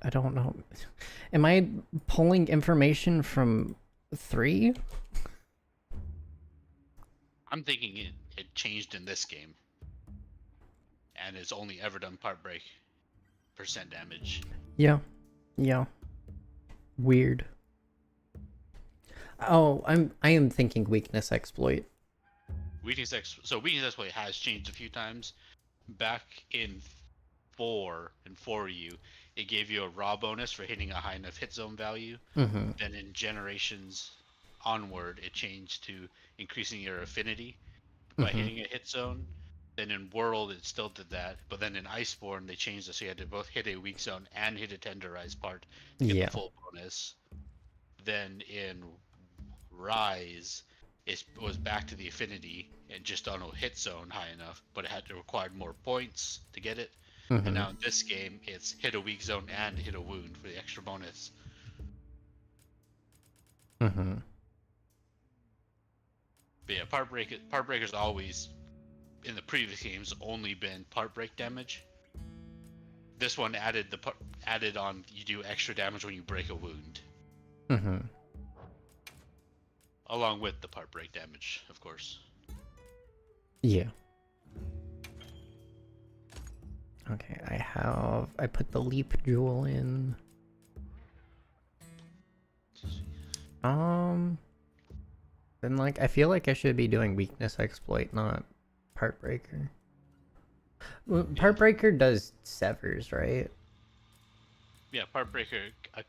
I don't know. Am I pulling information from 3? I'm thinking it changed in this game. And it's only ever done part break % damage. Yeah. Yeah. Weird. Oh, I am thinking weakness exploit. Weakness exploit has changed a few times. Back in 4U, it gave you a raw bonus for hitting a high enough hit zone value. Mm-hmm. Then in Generations onward, it changed to increasing your affinity by hitting a hit zone. Then in World, it still did that, but then in Iceborne, they changed it so you had to both hit a weak zone and hit a tenderized part to get the Yeah. full bonus. Then in Rise, it was back to the affinity and just on a hit zone high enough, but it had to require more points to get it. And Mm-hmm. now in this game, it's hit a weak zone and hit a wound for the extra bonus. Mm-hmm. But yeah, part breaker's always in the previous games only been part break damage. This one added on you do extra damage when you break a wound, Mm-hmm. along with the part break damage, of course. Yeah. Okay, I put the leap jewel in. Then like I feel like I should be doing weakness exploit, not part breaker. Well, part breaker does severs, right? Yeah, part breaker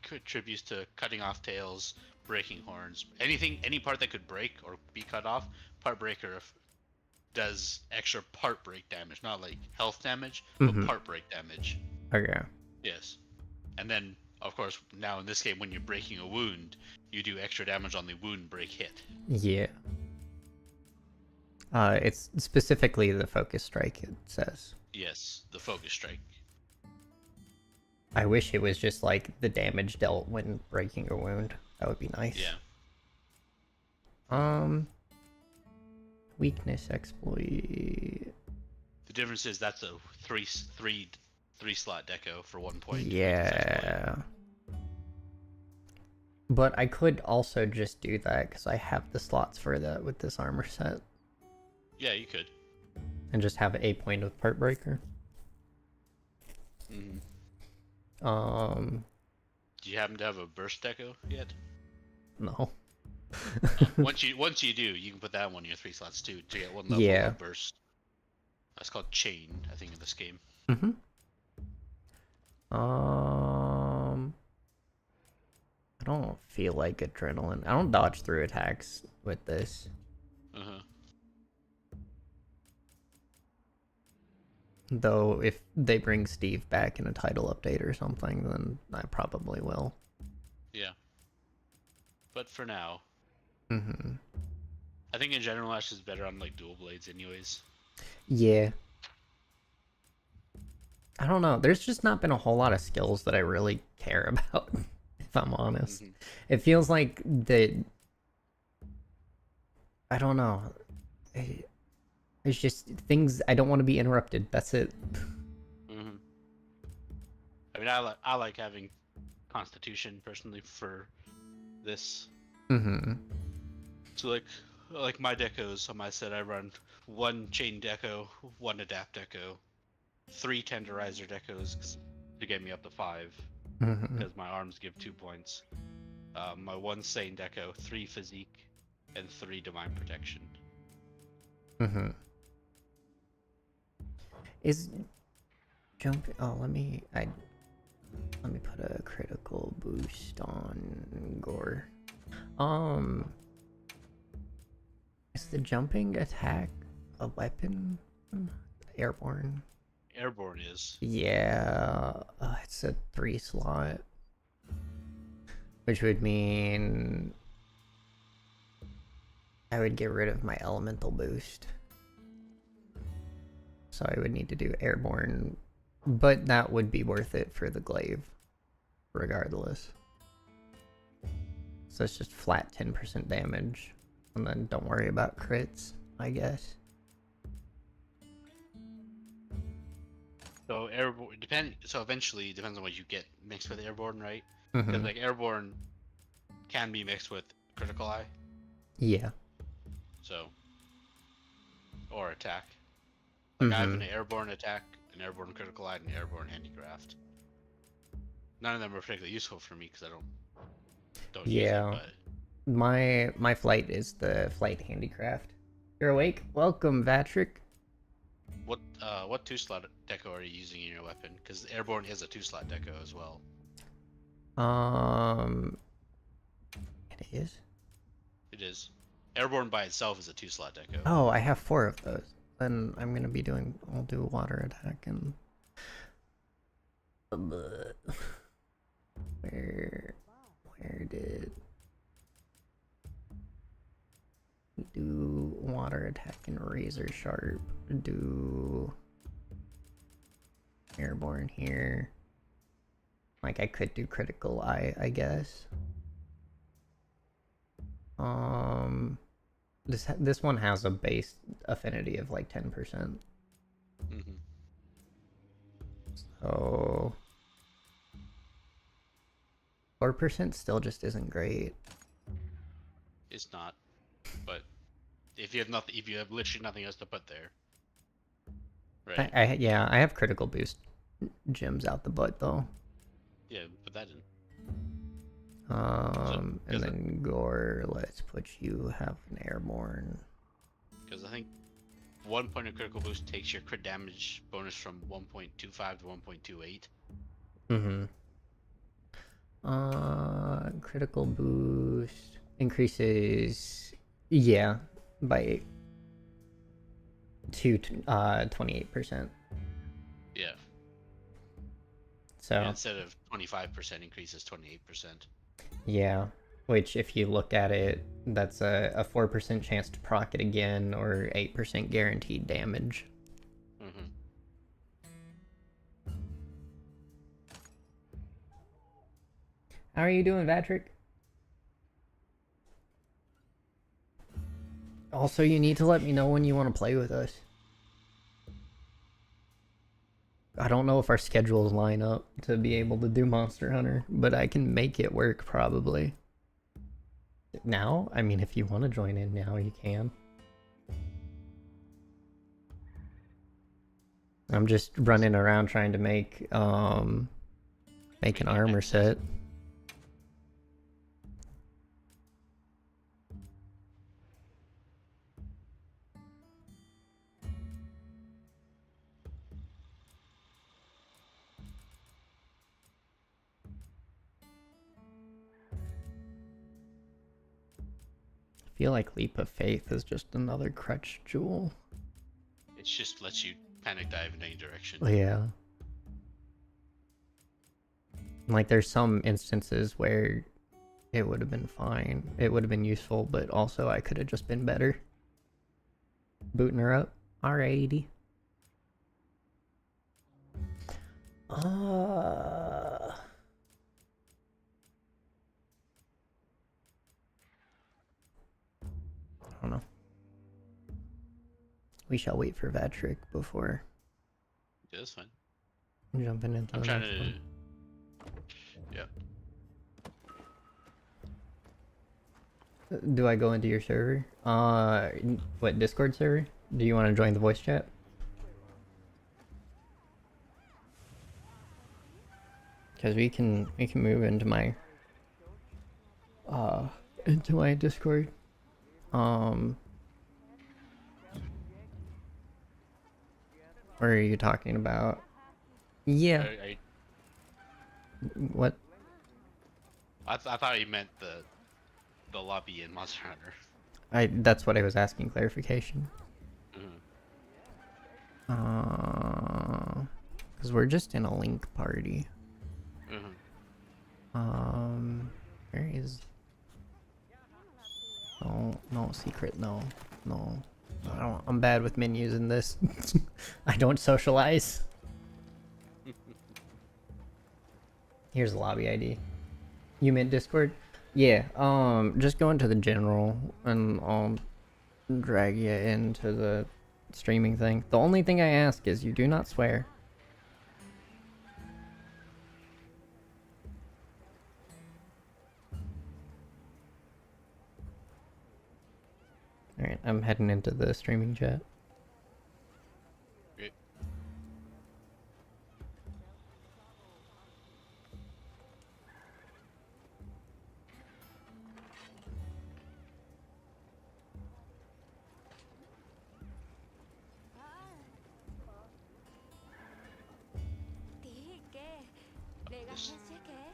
contributes to cutting off tails, breaking horns, any part that could break or be cut off. Part breaker does extra part break damage, not like health damage, but Mm-hmm. part break damage. Okay. Yes, and then of course now in this game when you're breaking a wound, you do extra damage on the wound break hit. Yeah. It's specifically the focus strike, it says. Yes, the focus strike. I wish it was just like the damage dealt when breaking a wound. That would be nice. Yeah. Weakness exploit. The difference is that's a three slot deco for 1 point. Yeah. But I could also just do that because I have the slots for that with this armor set. Yeah, you could. And just have a point of part breaker. Mm-hmm. Do you happen to have a burst deco yet? No. Once you do, you can put that one in your 3 slots too to get 1 level Yeah. of burst. That's called chain, I think, in this game. Mm-hmm. I don't feel like adrenaline. I don't dodge through attacks with this. Uh-huh. Though if they bring Steve back in a title update or something, then I probably will. Yeah. But for now, Mm-hmm. I think in general Ash is better on like dual blades anyways. Yeah. I don't know. There's just not been a whole lot of skills that I really care about, if I'm honest. Mm-hmm. It feels like I don't know. It's just things I don't want to be interrupted. That's it. Mm-hmm. I mean, I like having Constitution personally for this. Mm-hmm. So like my decos on my set, I run 1 chain deco, 1 adapt deco, 3 tenderizer decos to get me up to 5 Mm-hmm. because my arms give 2 points. My 1 sane deco, 3 physique, and 3 divine protection. Mm-hmm. Is jump? Oh, let me put a critical boost on Gore. Is the jumping attack a weapon? Airborne. Airborne is. Yeah, it's a 3 slot, which would mean I would get rid of my elemental boost. So I would need to do airborne, but that would be worth it for the glaive, regardless. So it's just flat 10% damage, and then don't worry about crits, I guess. So airborne So eventually, it depends on what you get mixed with airborne, right? Mm-hmm. Because like airborne can be mixed with critical eye. Yeah. So, or attack. Like I have Mm-hmm. an airborne attack, an airborne critical eye, and an airborne handicraft. None of them are particularly useful for me because I don't Yeah. use it. But My flight is the flight handicraft. You're awake? Welcome, Vatrick. what 2 slot deco are you using in your weapon? Because airborne is a 2 slot deco as well. It is? It is. Airborne by itself is a 2 slot deco. Oh, I have 4 of those. then I'm gonna be doing. I'll do a water attack and. Where did do water attack and razor sharp? Do airborne here. Like I could do critical eye, I guess. This one has a base affinity of like 10%. Mm-hmm. So 4% still just isn't great. It's not, but if you have nothing, if you have literally nothing else to put there, right? Yeah, I have critical boost gems out the butt though. Yeah, put that in. And then Gore, let's put you have an airborne. Because I think 1 point of critical boost takes your crit damage bonus from 1.25 to 1.28. Critical boost increases, yeah, by 28%. Yeah. So And instead of 25%, increases 28%. yeah, which if you look at it, that's a 4% chance to proc it again, or 8% guaranteed damage. Mm-hmm. How are you doing, Patrick? Also, you need to let me know when you want to play with us. I don't know if our schedules line up to be able to do Monster Hunter, but I can make it work probably. Now? I mean, if you want to join in now, you can. I'm just running around trying to make an armor set. I feel like Leap of Faith is just another crutch jewel. It just lets you panic dive in any direction. Yeah. Like there's some instances where it would have been fine. It would have been useful, but also I could have just been better. Booting her up. Alrighty. I don't know. We shall wait for Vatrick before Yeah, that's fine. jumping into I'm the trying next to. one. Yeah. Do I go into your server? What, Discord server? Do you want to join the voice chat? Because we can move into my Discord. What are you talking about? Yeah. What? I thought you meant the lobby in Monster Hunter. That's what I was asking clarification. Mm-hmm. Because we're just in a link party. Mm-hmm. Where is? No secret. No. I'm bad with menus in this. I don't socialize. Here's the lobby ID. You meant Discord? Yeah. Just go into the general, and I'll drag you into the streaming thing. The only thing I ask is you do not swear. Alright, I'm heading into the streaming chat. Great.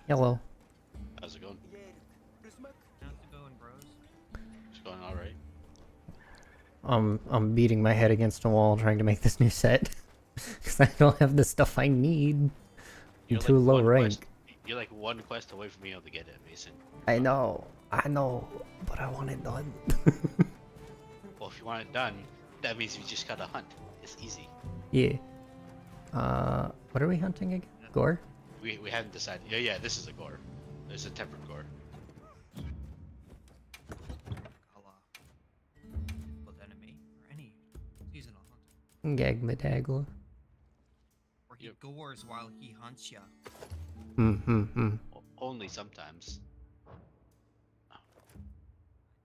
Hello. How's it going? How's it going, bros? It's going all right. I'm beating my head against a wall trying to make this new set. Because I don't have the stuff I need. I'm You're too like low one rank. quest. You're like one quest away from being able to get it, Mason. I know, but I want it done. Well, if you want it done, that means you just gotta hunt. It's easy. Yeah. What are we hunting again? Gore? We haven't decided. Yeah, this is a gore. There's a tempered gore. With enemy or any seasonal hunt. Gagmadagla. Or he Yep. gores while he hunts ya. Only sometimes.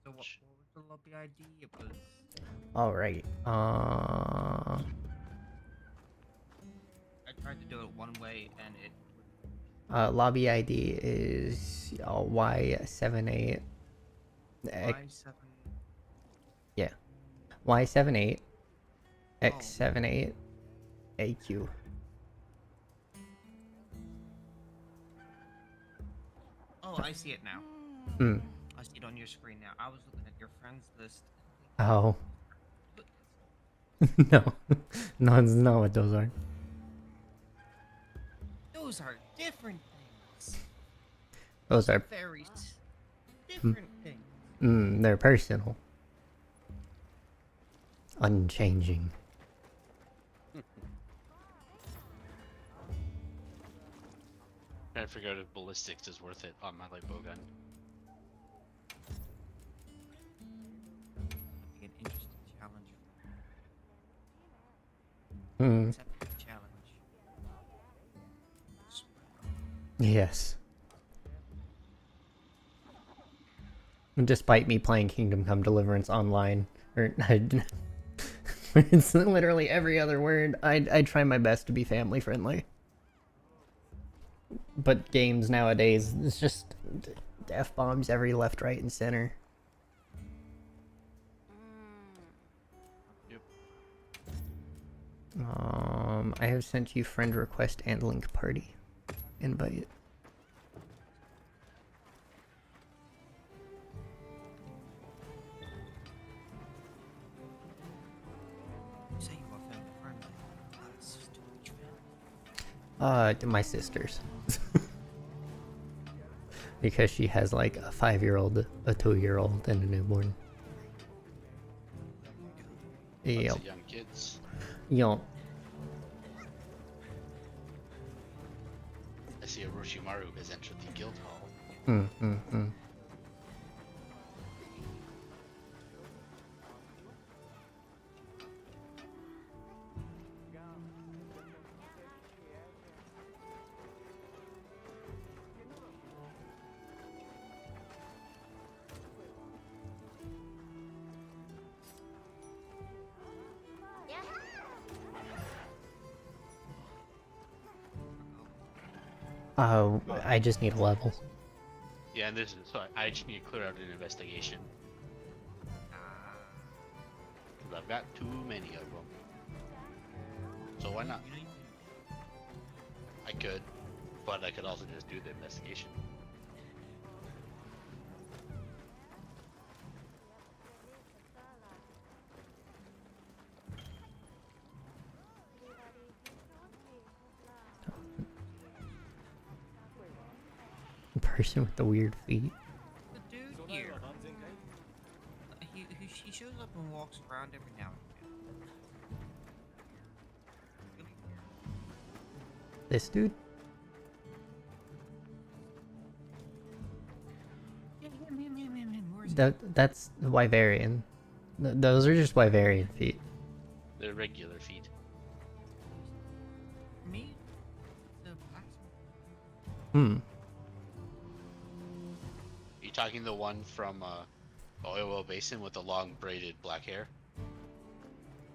So what was the lobby ID? It was Alright. I tried to do it one way and it Lobby ID is Y78. Y7 Yeah. Y78 X78 AQ. Oh, I see it now. Hmm. I see it on your screen now. I was looking at your friends list. Oh. No. No, it's not what those are. Those are different things. Those are, Very different things. they're personal. Unchanging. Trying to figure out if ballistics is worth it on my light bow gun. That'd be an interesting challenge. Hmm. Accept the challenge. Yes. Despite me playing Kingdom Come Deliverance online, or it's literally every other word, I try my best to be family friendly. But games nowadays, it's just F-bombs every left, right, and center. Yep. I have sent you friend request and link party invite. You say you are family friendly. That's too much family. My sister's. Because she has like a 5-year-old, a 2-year-old, and a newborn. Lots Yep. of young kids. Yup. I see Orochimaru has entered the guild hall. I just need a level. Yeah, and this is so I just need to clear out an investigation. 'Cause I've got too many of them. So why not? You know you can I could, but I could also just do the investigation. Person with the weird feet. the dude here. He shows up and walks around every now and then. Really weird. This dude? Yeah, him. Where is he? That's Wyverian. Those are just Wyverian feet. They're regular feet. Me? The blacksmith? Hmm. You talking the one from Oil Basin with the long braided black hair?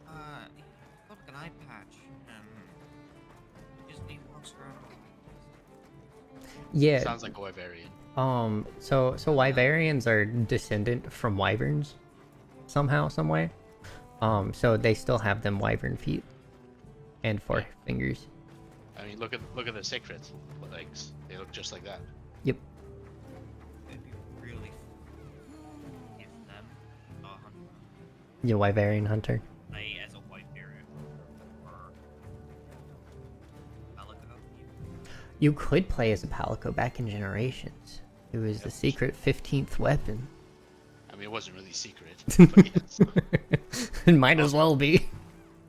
He's got like an eye patch. He walks around. Yeah. Sounds like a Wyverian. So Wyverians are descendant from wyverns, somehow, some way. So they still have them wyvern feet, and 4 fingers. I mean, look at the Sacreds legs. They look just like that. Yep. It'd be really if them You Wyverian Hunter. play as a Wyverian or Palico. You could play as a Palico back in Generations. It was the secret 15th weapon. I mean, it wasn't really secret, but yes. It might as well be.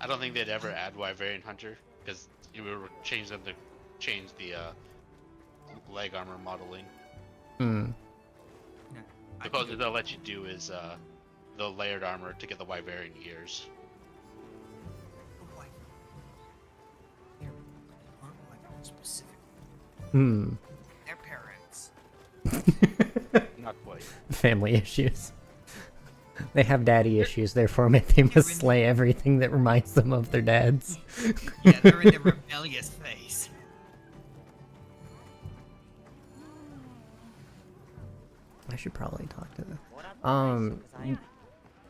I don't think they'd ever add Wyverian Hunter because you would change them to change the leg armor modeling. Hmm. No, I The think closest they'll let you do is the layered armor to get the Wyverian ears. They're aren't Wyverian specific. Hmm. Their parents. Not quite. Family issues. They have daddy issues, therefore they must slay everything that reminds them of their dads. Yeah, they're in the rebellious phase. I should probably talk to them.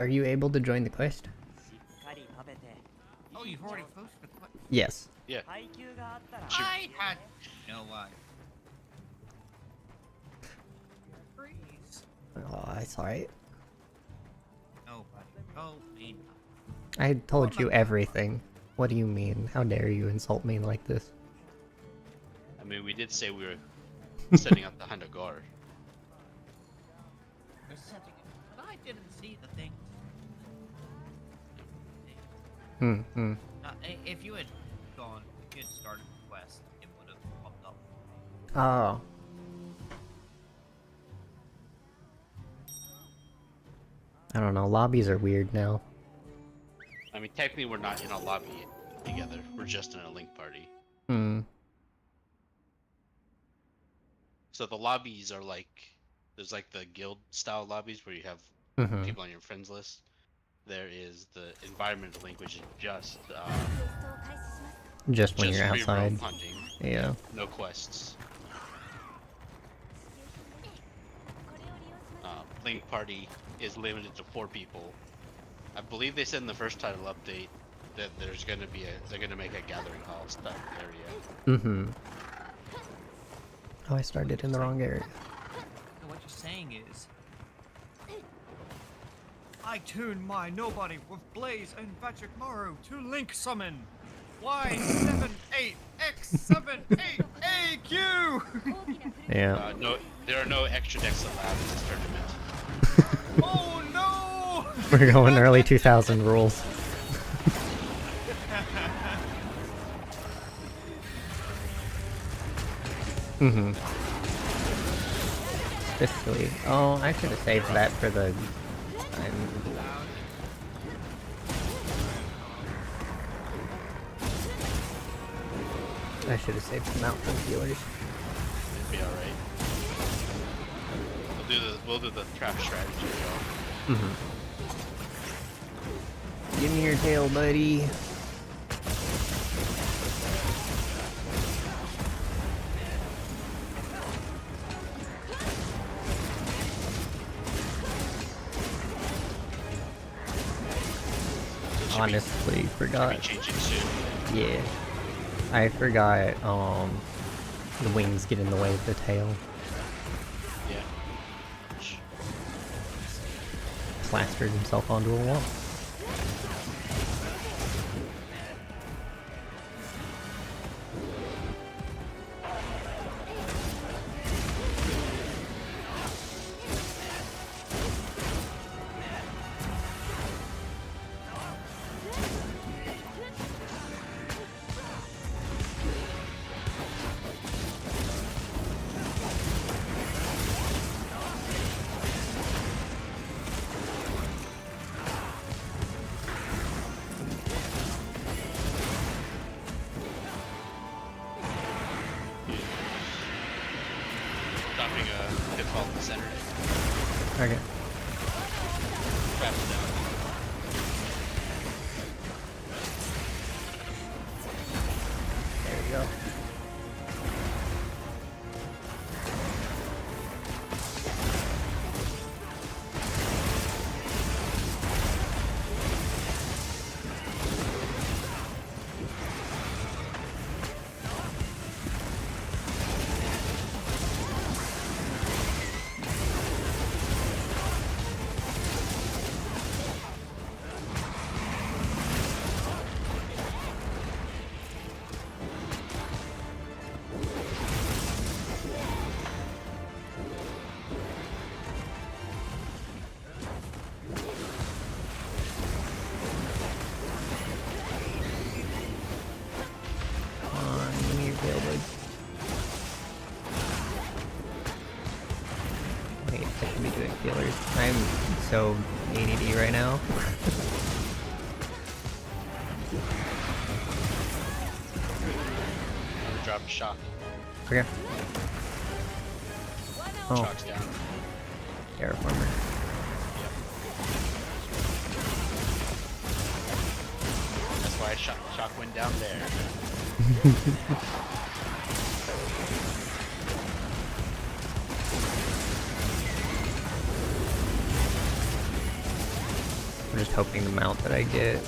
Are you able to join the quest? Oh, you've already posted a question. Yes. Yeah. I had no idea. Freeze. Oh, it's alright. Nobody told me. I told you everything. What do you mean? How dare you insult me like this? I mean, we did say we were setting up the Hundagar. They're setting it, but I didn't see the thing. If you had gone, if you had started the quest, it would have popped up. Oh. I don't know, lobbies are weird now. I mean, technically, we're not in a lobby together. We're just in a link party. Hmm. So the lobbies are like, there's like the guild style lobbies where you have Mm-hmm. people on your friends list. There is the environmental link, which is just Just when just you're free outside. roam hunting. Yeah. No quests. Link party is limited to 4 people. I believe they said in the first title update that there's gonna be they're gonna make a gathering hall style area. Mm-hmm. Oh, I started in the wrong area. So what you're saying is, I tune my nobody with Blaze and Patrick Morrow to link summon Y78X78AQ. Yeah. No, there are no extra decks allowed in this tournament. Oh no! We're going early 2000 rules. Mm-hmm. Especially. Oh, I should have saved that for the. I should have saved some out for the viewers. It'd be alright. We'll do the trap strategy, y'all. Mm-hmm. Give me your tail, buddy. Honestly, forgot. Should be changing soon. Yeah. I forgot, the wings get in the way of the tail. Yeah. Plastered himself onto a wall. Dropping a pitfall in the center. Okay. Traps down. There we go. healers. I'm so ADD right now. I'm gonna drop a shock. Okay. Oh, Shock's down. terraformer. Yep. That's why shock went down there. I'm just hoping the mount that I get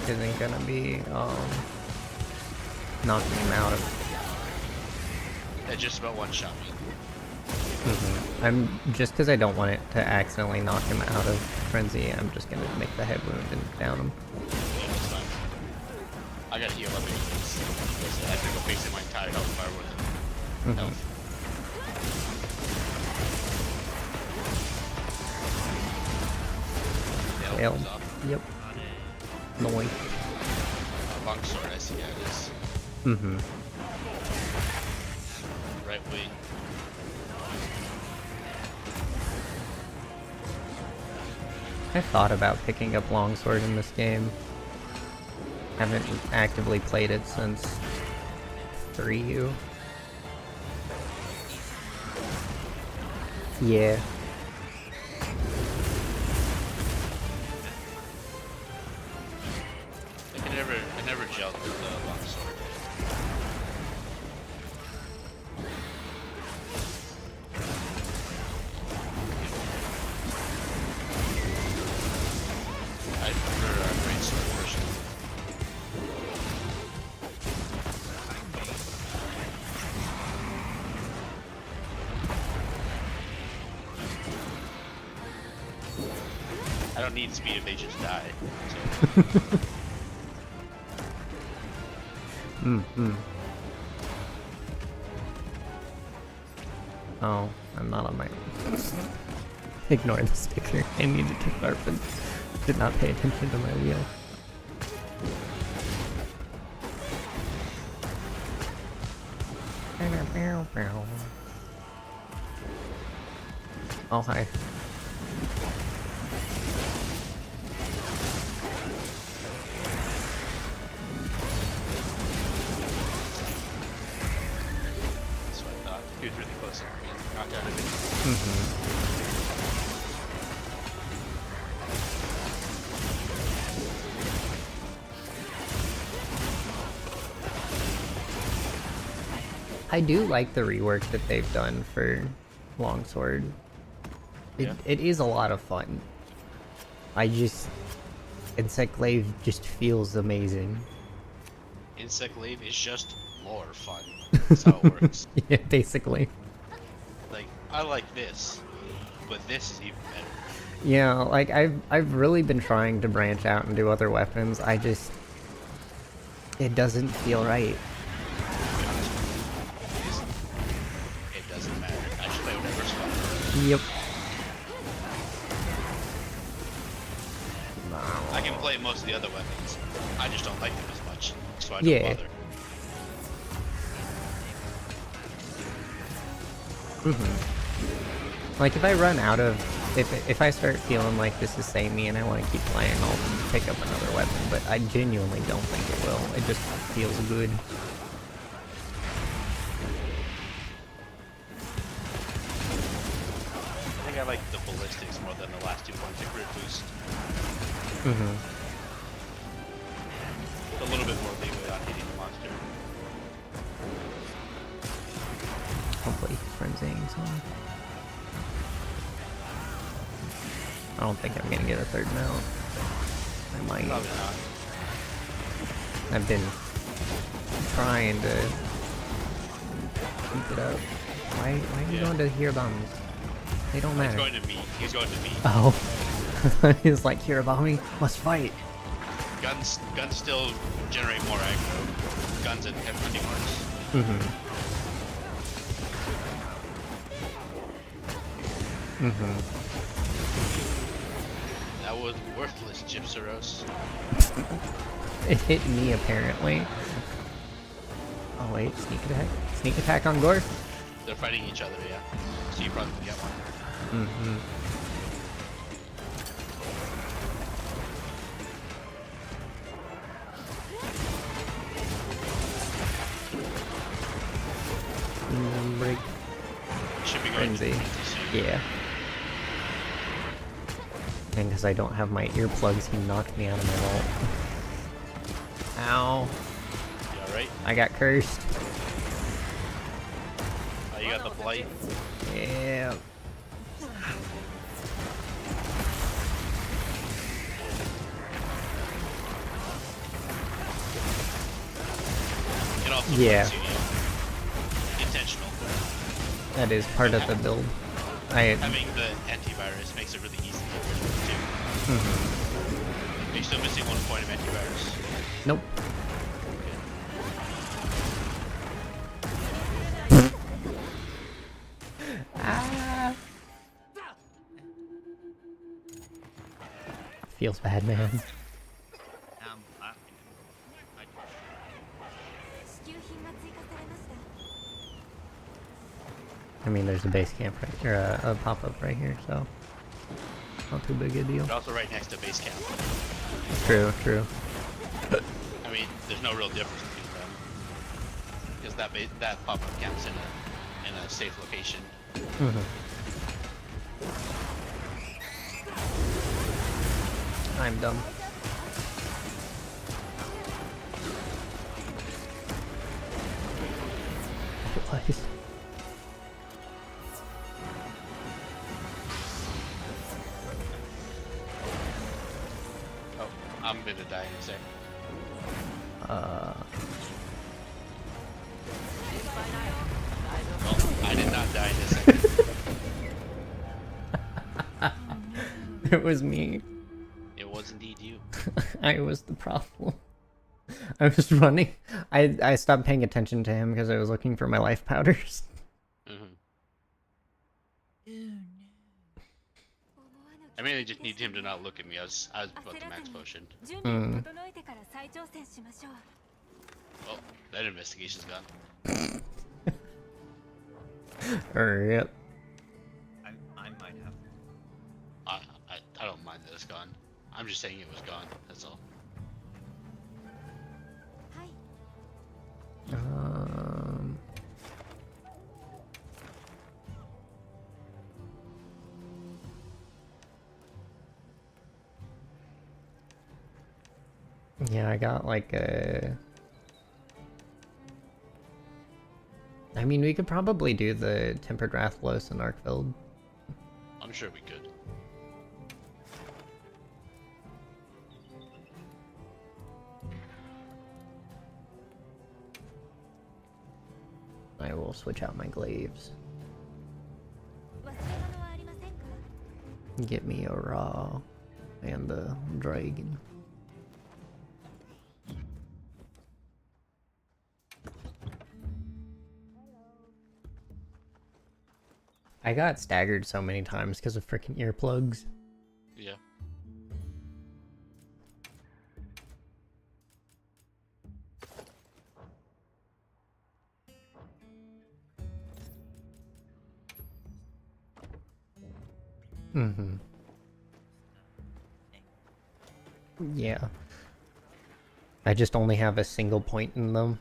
isn't gonna be knocking him out of. That just about one shot me. I'm just because I don't want it to accidentally knock him out of frenzy. I'm just gonna make the head wound and down him. Yeah, it's fine. I gotta heal up anyways. I have to go face my entire health bar with health. The Fail. health goes off. Yep. Noise. Longsword, I see how it is. Right wing. I thought about picking up longsword in this game. Haven't actively played it since 3U. Yeah. I never gelled with the longsword. I prefer a greatsword version. I don't need speed if they just die. So. Oh, I'm not on my... Ignore the sticker. I needed to sharpen. Did not pay attention to my wheel. Oh, hi. That's what I thought. He was really close to me. Knocked out of it. I do like the rework that they've done for Longsword. It is a lot of fun. I just... Insect Glaive just feels amazing. Insect Glaive is just more fun. That's how it works. Yeah, basically. Like, I like this, but this is even better. Yeah, like I've really been trying to branch out and do other weapons. I just... It doesn't feel right. It doesn't matter. I just play whatever's fun. Yep. I can play most of the other weapons. I just don't like them as much, so I don't Yeah. bother. Like if I run out of... If I start feeling like this is samey and I want to keep playing, I'll pick up another weapon, but I genuinely don't think it will. It just feels good. I think I like the ballistics more than the last 2 points of crit boost. A little bit more leeway on hitting the monster. Hopefully frenzying someone. I don't think I'm gonna get a third mount. I might. Probably not. I've been trying to keep it up. Why are you going to Hirabami? They don't He's matter. going to me. He's going to me. Oh. He's like, Hirabami, must fight. Guns still generate more aggro. Guns and hunting marks. That was worthless, Gypsaros. It hit me, apparently. Oh, wait, sneak attack? Sneak attack on Gore? They're fighting each other, yeah. So you probably can get one. Break. Should be going to Frenzy. soon. Yeah. And because I don't have my earplugs, he knocked me out of my vault. Ow. You alright? I got cursed. Oh, you got the blight? Yeah. Get off the Yeah. blight, intentional. That is part of the build. Having the antivirus makes it really easy to get rid of it too. Are you still missing 1 point of antivirus? Nope. Ah. Feels bad, man. I, 支給品が追加されました。 I mean, there's a base camp right here, a pop-up right here, so not too big a deal. But also right next to base camp. True, true. I mean, there's no real difference between them. Because that pop-up camp's in a safe location. I'm dumb. Please. Oh, I'm gonna die in a sec. Well, I did not die in a second. It was me. It was indeed you. I was the problem. I was running. I stopped paying attention to him because I was looking for my life powders. I mainly just need him to not look at me. I was about to max potion. 準備を整えてから再挑戦しましょう。 Well, that investigation's gone. Yep. I might have. I don't mind that it's gone. I'm just saying it was gone. That's all. はい。 Yeah, I got like a... I mean, we could probably do the Tempered Rathlos and Arkfeld. I'm sure we could. I will switch out my glaives. 忘れ物はありませんか？ Get me a Raw and a Dragon. I got staggered so many times because of freaking earplugs. Yeah. Yeah. I just only have a single point in them.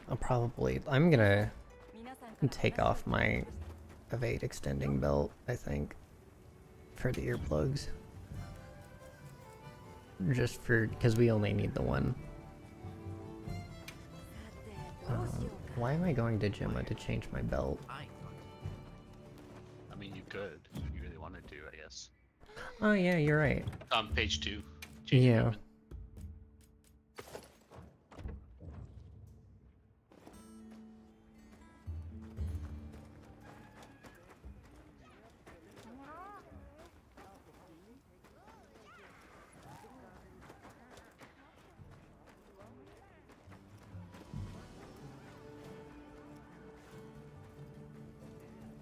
I'm gonna 皆さんから take off my evade extending belt, I think, for the earplugs. Just because we only need the one. さてどうしようか。 Why am I going to Gemma to change my belt? I mean, you could. If you really wanted to, I guess. Oh yeah, you're right. On page 2. Yeah. Movement.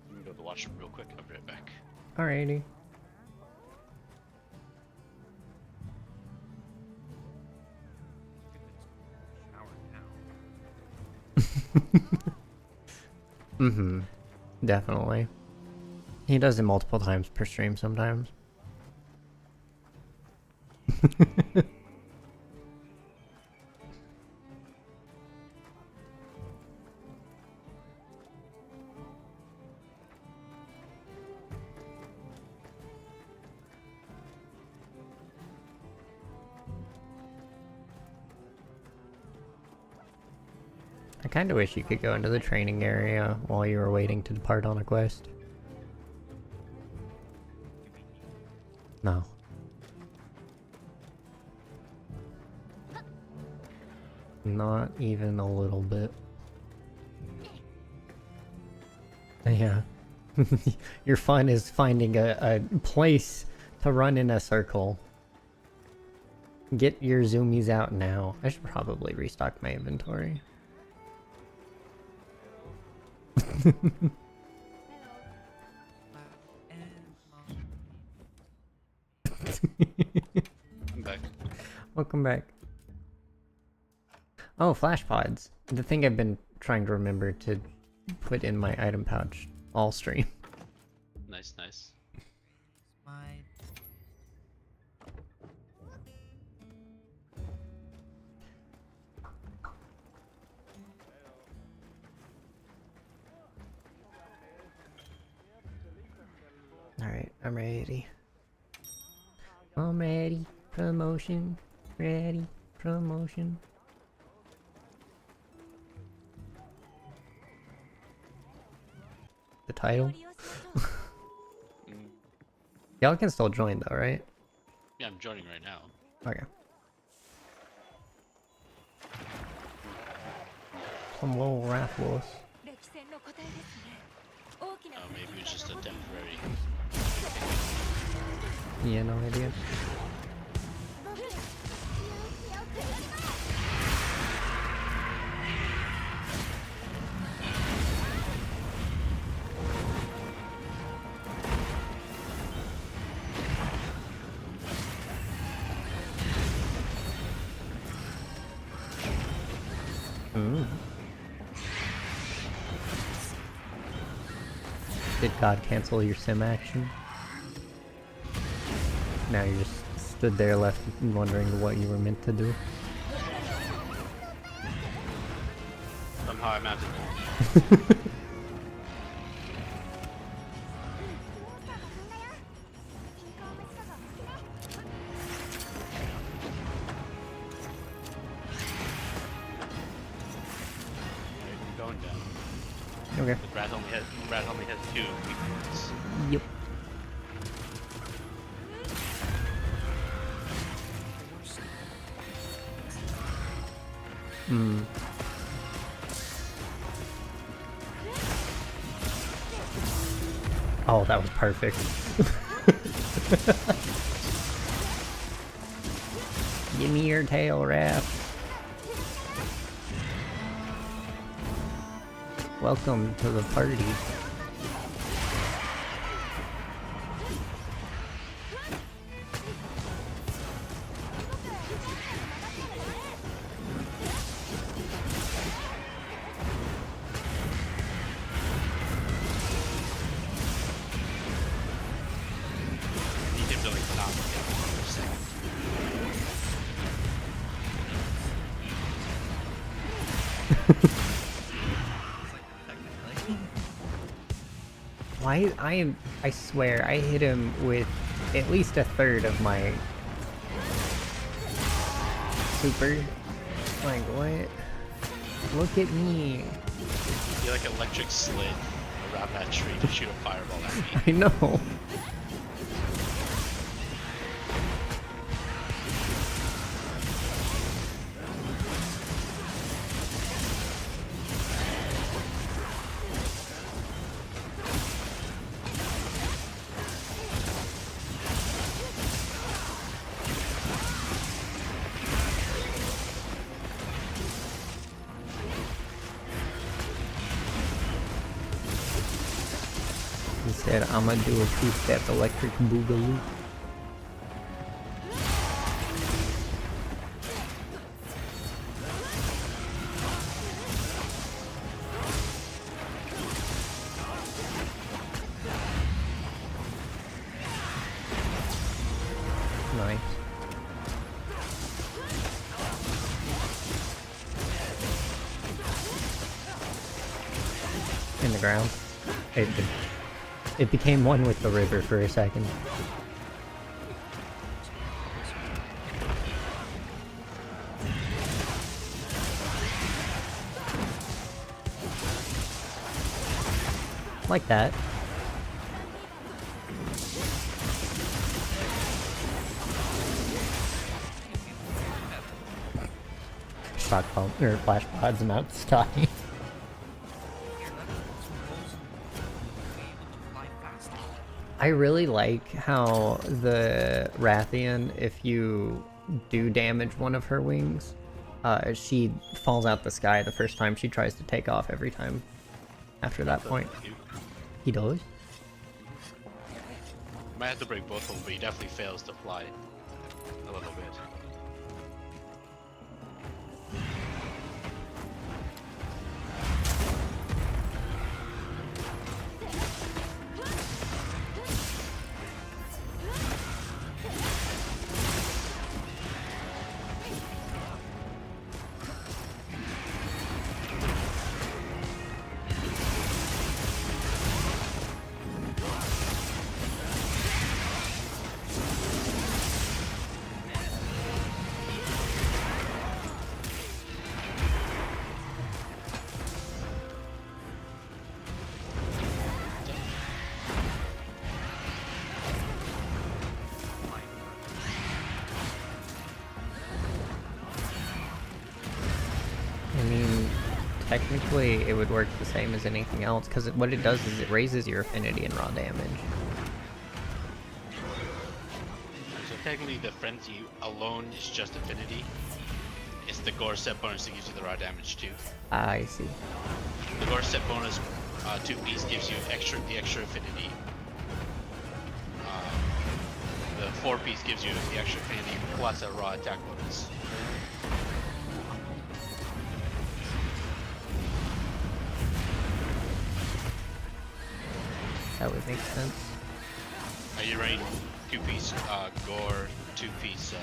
I'm gonna go to the washroom real quick. I'll be right back. Alrighty. Mm-hmm. Definitely. He does it multiple times per stream sometimes. kinda wish you could go into the training area while you were waiting to depart on a quest. No. Not even a little bit. Yeah. Your fun is finding a place to run in a circle. Get your zoomies out now. I should probably restock my inventory. I'm back. Welcome back. Oh, flash pods. The thing I've been trying to remember to put in my item pouch all stream. Nice, nice. My Alright, I'm ready. I'm ready. Promotion. Ready. Promotion. The title? 利用しましょう Mm, Y'all can still join though, right? yeah, I'm joining right now. Okay. Some little raffles. 歴戦の答えですね大きな Oh, maybe it's just a temporary. Yeah, no idea. Ooh. Did God cancel your sim action? Now you just stood there left wondering what you were meant to do. Somehow I mounted it. I'm going down. Okay. The rat only has 2 weaknesses. Yep. Hmm. Oh, that was perfect. Give me your tail, Raph. Welcome to the party. He did really phenomenal for a second. technically. Why I swear I hit him with at least a third of my super. Like what? Look at me. He like electric slid around that tree to shoot a fireball at me. I know. He said, I'm gonna do a two-step electric boogaloo. Nice. In the ground. It became one with the river for a second. Like that. Shock pump or flash pods not stocking. You're not supposed to be able to fly faster. I really like how the Rathian, if you do damage one of her wings, she falls out the sky the first time she tries to take off every time after that point. He does? Might have to break both of them, but he definitely fails to fly a little bit. I mean, technically it would work the same as anything else, because what it does is it raises your affinity and raw damage. So technically the frenzy alone is just affinity. It's the gore set bonus that gives you the raw damage too. I see. The gore set bonus 2 piece gives you the extra affinity. The 4 piece gives you the extra affinity plus a raw attack bonus. That would make sense. Are you running 2 piece gore, 2 piece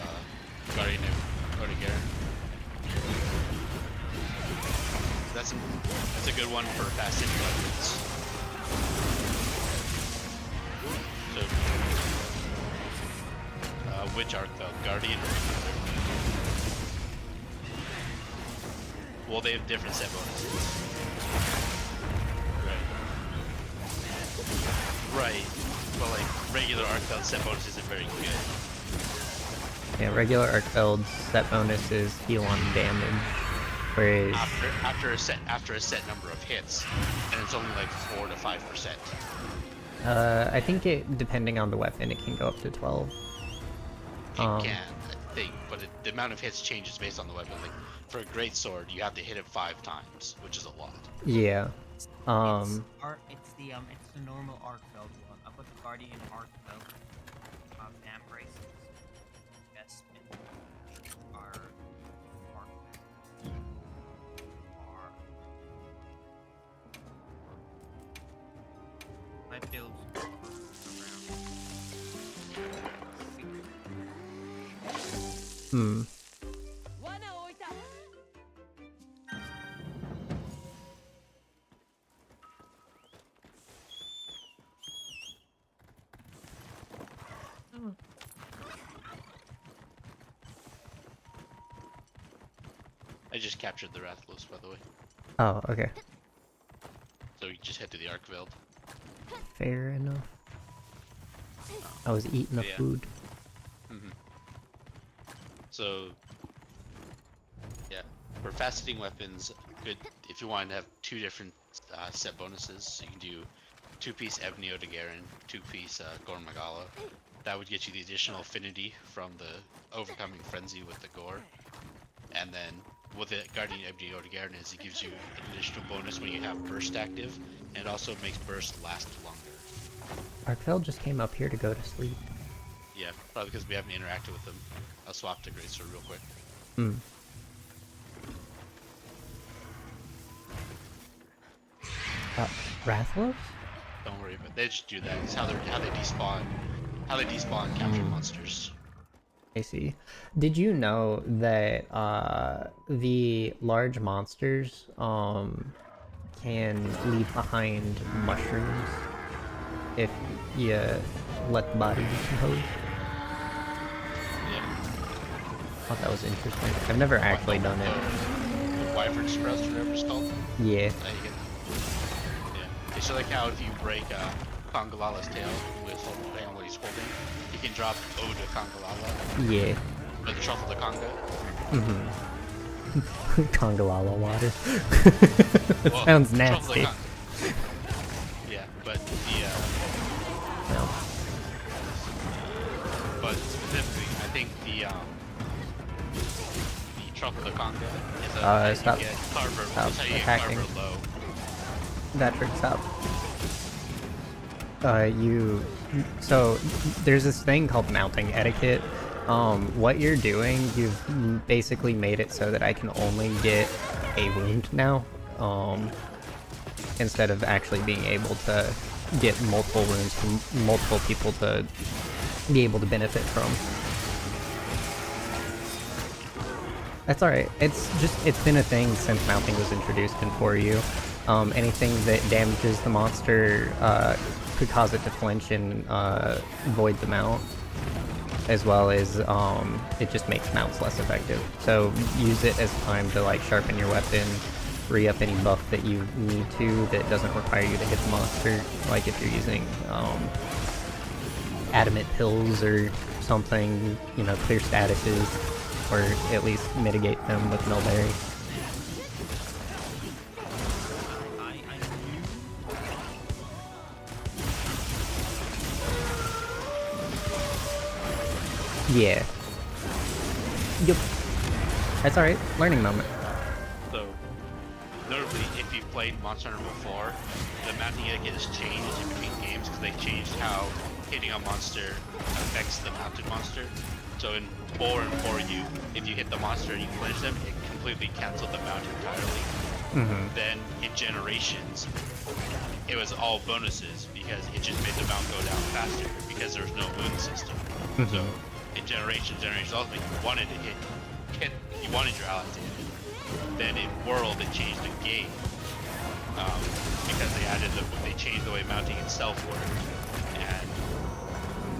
Guardian of Odegaard? That's a good one for fast hitting weapons. So, which arc though? Guardian? Well, they have different set bonuses. Right, but like regular Arcveld set bonus isn't very good. Yeah, regular Arcveld's set bonus is heal on damage, whereas After a set number of hits, and it's only like 4 to 5%. I think it, depending on the weapon, it can go up to 12. It can, I think, but the amount of hits changes based on the weapon. Like for a great sword, you have to hit it 5 times, which is a lot. Yeah. It's the normal Arcveld one. I've got the Guardian Arcveld. Dam braces. Investment. Are Arcveld. Are. My builds around. I just captured the Rathlos, by the way. Oh, okay. So you just head to the Arcveld. Fair enough. I was eating the Yeah. food. So, yeah, for fast hitting weapons, good if you want to have 2 different set bonuses. So you can do 2 piece Ebony Odegarin, 2 piece Gore Magala. That would get you the additional affinity from the overcoming frenzy with the gore. And then what the Guardian Ebony Odegarin is, it gives you an additional bonus when you have burst active, and it also makes burst last longer. Arcveld just came up here to go to sleep. Yeah, probably because we haven't interacted with them. I'll swap to Greatsword real quick. Rathlos? Don't worry, but they just do that. It's how they despawn. How they despawn captured monsters. I see. Did you know that the large monsters can leave behind mushrooms if you let the body decompose? Yeah. I thought that was interesting. I've never actually done it. The Wyvern Sprouts, whatever it's called. Yeah. You get, yeah. It's like how if you break Kongalala's tail with depending on what he's holding, he can drop Ode to Kongalala, Yeah. or the Truffle to Conga. Kongalala water. Well, Sounds Truffle to nasty. Yeah, but the No. but specifically, I think the Truffle to Conga is how stop. you get Carver. Stop Is how you get attacking. Carver low. That tricks up. So there's this thing called mounting etiquette. What you're doing, you've basically made it so that I can only get a wound now, instead of actually being able to get multiple wounds from multiple people to be able to benefit from. That's alright. It's been a thing since mounting was introduced in 4U. Anything that damages the monster could cause it to flinch and void the mount, as well as it just makes mounts less effective. So use it as time to like sharpen your weapon, re-up any buff that you need to that doesn't require you to hit the monster, like if you're using adamant pills or something, you know, clear statuses, or at least mitigate them with Milberry. Yeah. Yup. That's alright. Learning moment. So, notably, if you've played Monster Hunter before, the mounting etiquette has changed in between games because they changed how hitting a monster affects the mounted monster. So in 4 and 4U, if you hit the monster and you flinch them, it completely canceled the mount entirely. Then in Generations, it was all bonuses because it just made the mount go down faster because there was no wound system. So in Generations Ultimate, you wanted to hit, you wanted your allies to hit it. Then in World, it changed the game because they changed the way mounting itself worked. And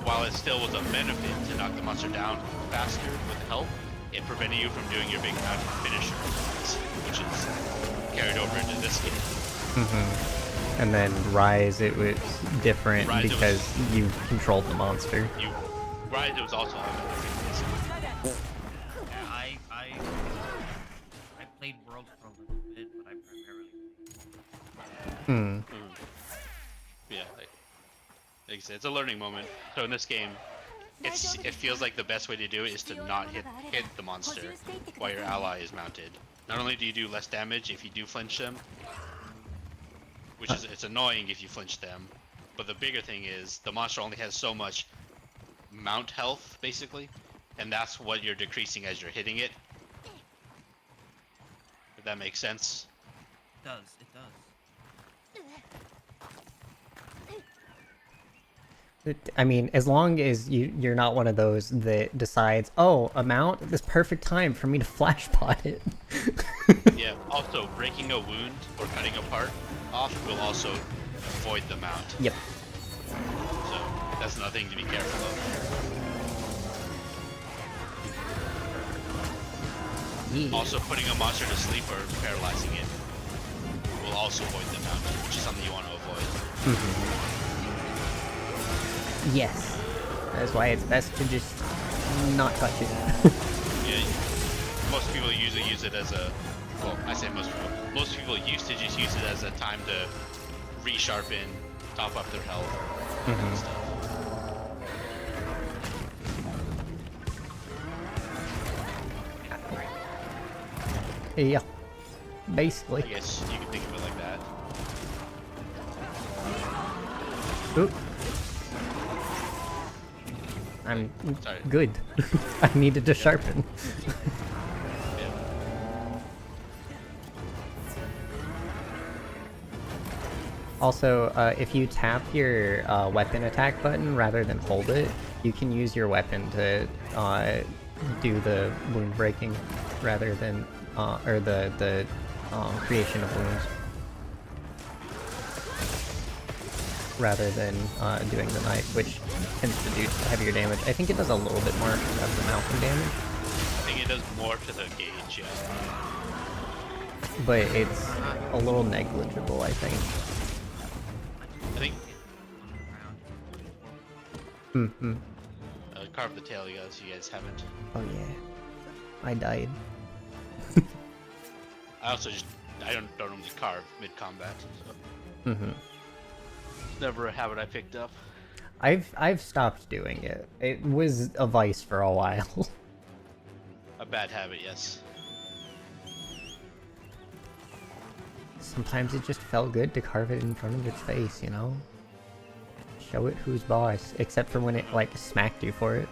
while it still was a benefit to knock the monster down faster with help, it prevented you from doing your big mounted finisher, which is carried over into this game. And then Rise, it was different Rise, it because you controlled the monster. Rise, it was also a benefit. Yeah, I played World for a little bit, but I primarily Yeah, like I said, it's a learning moment. So in this game, it feels like the best way to do it is to not hit the monster while your ally is mounted. Not only do you do less damage if you do flinch them, which is it's annoying if you flinch them, but the bigger thing is the monster only has so much mount health basically, and that's what you're decreasing as you're hitting it. If that makes sense. it does. I mean, as long as you're not one of those that decides, oh, a mount, this perfect time for me to flash pot it. Yeah, also breaking a wound or cutting a part off will also void the mount. Yep. So that's another thing to be careful of. Yeah. Also putting a monster to sleep or paralyzing it will also void the mount, which is something you want to avoid. Yes. That's why it's best to just not touch it. Yeah, most people usually use it as a, well, I say most people. Most people used to just use it as a time to resharpen, top up their health, and stuff. Yeah. Basically. I guess you can think of it like that. Oop. I'm Sorry. good. I needed to sharpen. Yeah. Also, if you tap your weapon attack button rather than hold it, you can use your weapon to do the wound breaking rather than, or the creation of wounds. Rather than doing the knife, which tends to do heavier damage. I think it does a little bit more of the mountain damage, I think it does more to the gauge, yeah. but it's a little negligible, I think. Mm-hmm. Carve the tail, you guys haven't. Oh yeah. I died. I also I don't normally carve mid combat, so Mm-hmm. never a habit I picked up. I've stopped doing it. It was a vice for a while. A bad habit, yes. Sometimes it just felt good to carve it in front of its face, you know? Show it who's boss, except for when it, like, smacked you for it.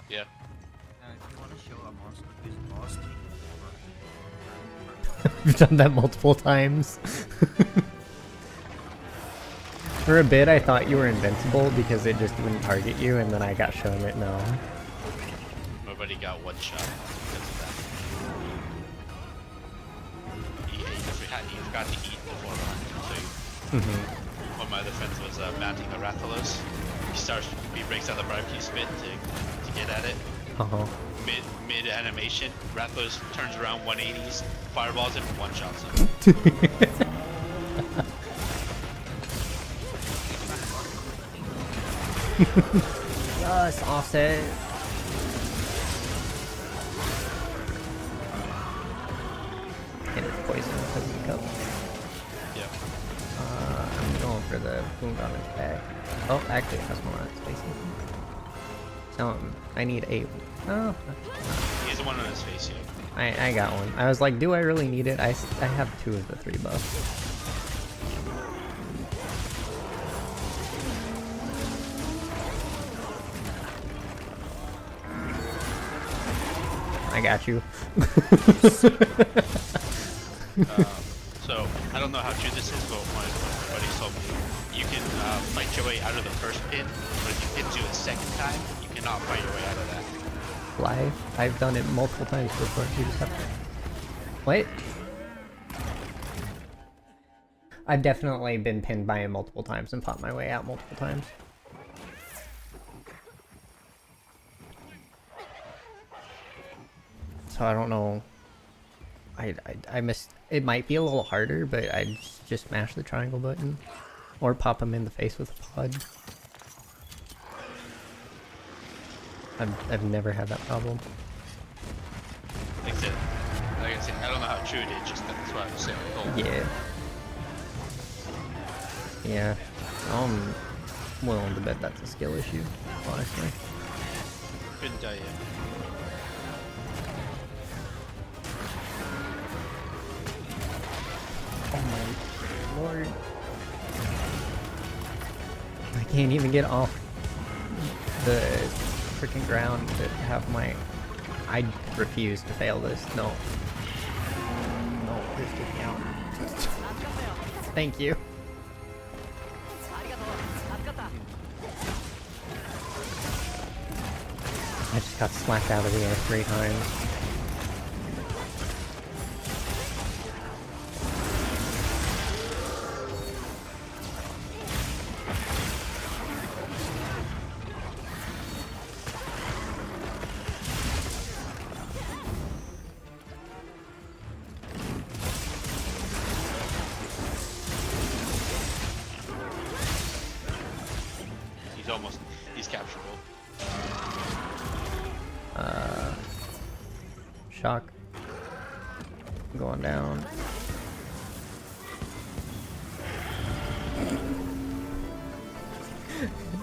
Yeah. If you want to show a monster who's boss, take I've done that multiple times. For a bit, I thought you were invincible because it just wouldn't target you, and then I got shown it no. Nobody got one shot because of that. You forgot to eat beforehand, so one of my other friends was mounting the Rathalos. He breaks out the barbecue spit to get at it. Uh-huh. Mid animation, Rathalos turns around 180s, fireballs him, one shots him. Yes, offset. Hit it poison because of the cup. Yeah. I'm going for the wound on its back. Oh, actually, it has one on its face. I need a. Oh, He has one on his face yet. I got one. I was like, do I really need it? I have 2 of the 3 buffs. I got you. So, I don't know how true this is, but one of my buddies told me you can fight your way out of the first pin, but if you pin to it a second time, you cannot fight your way out of that. Live. I've done it multiple times before. You just have to... Wait. I've definitely been pinned by him multiple times and fought my way out multiple times. So I don't know. I missed. It might be a little harder, but I just mash the triangle button, or pop him in the face with a pod. I've never had that problem. Like I said, I don't know how true it is, just that's what I was saying. Oh, Yeah. Yeah. I'm willing to bet that's a skill issue, honestly. couldn't tell you. Oh my lord. I can't even get off the freaking ground to have my... I refuse to fail this. No. No, please get me out. Thank you. I just got slapped out of the air 3 times. He's capturable. Shock. Going down.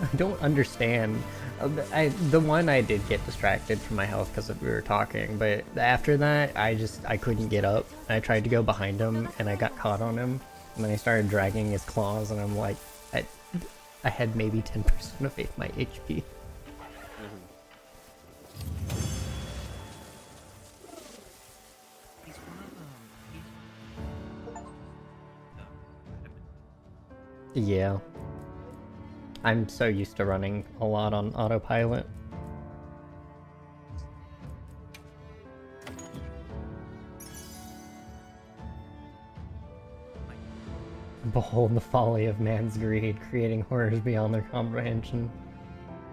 I don't understand. The one I did get distracted from my health because we were talking, but after that, I couldn't get up. I tried to go behind him, and I got caught on him, and then he started dragging his claws, and I'm like, I had maybe 10% of my HP. He's one of them. Yeah. I'm so used to running a lot on autopilot. Behold the folly of man's greed, creating horrors beyond their comprehension.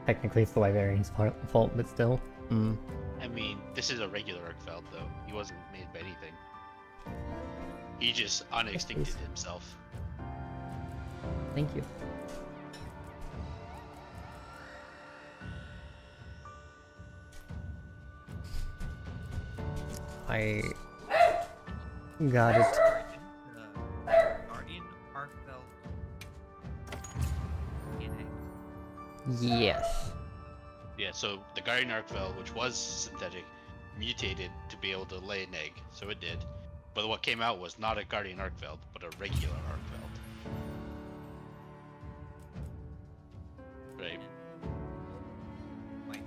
Technically it's the Wyverian's fault, but still. I mean, this is a regular Urkfeld, though. He wasn't made by anything. He just unextincted himself. Thank you. I got it. Guardian Arkfeld DNA. Yes. Yeah, so the Guardian Arkvel, which was synthetic, mutated to be able to lay an egg, so it did. But what came out was not a Guardian Arkveld, but a regular Arkveld. Right. Wait.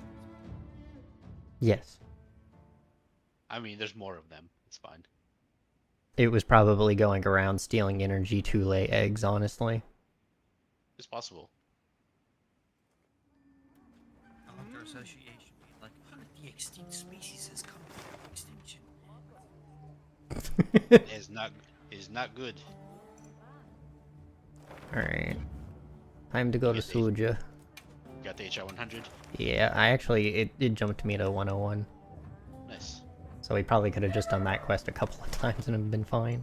Yes. I mean, there's more of them. It's fine. It was probably going around stealing energy to lay eggs, honestly. It's possible. Hunter Association being like, the extinct species has come to extinction. It is not good. Alright. Time to go to Yes, it- Suja. You got the HR 100? Yeah, I actually, it jumped me to 101. Nice. So we probably could have just done that quest a couple of times and have been fine.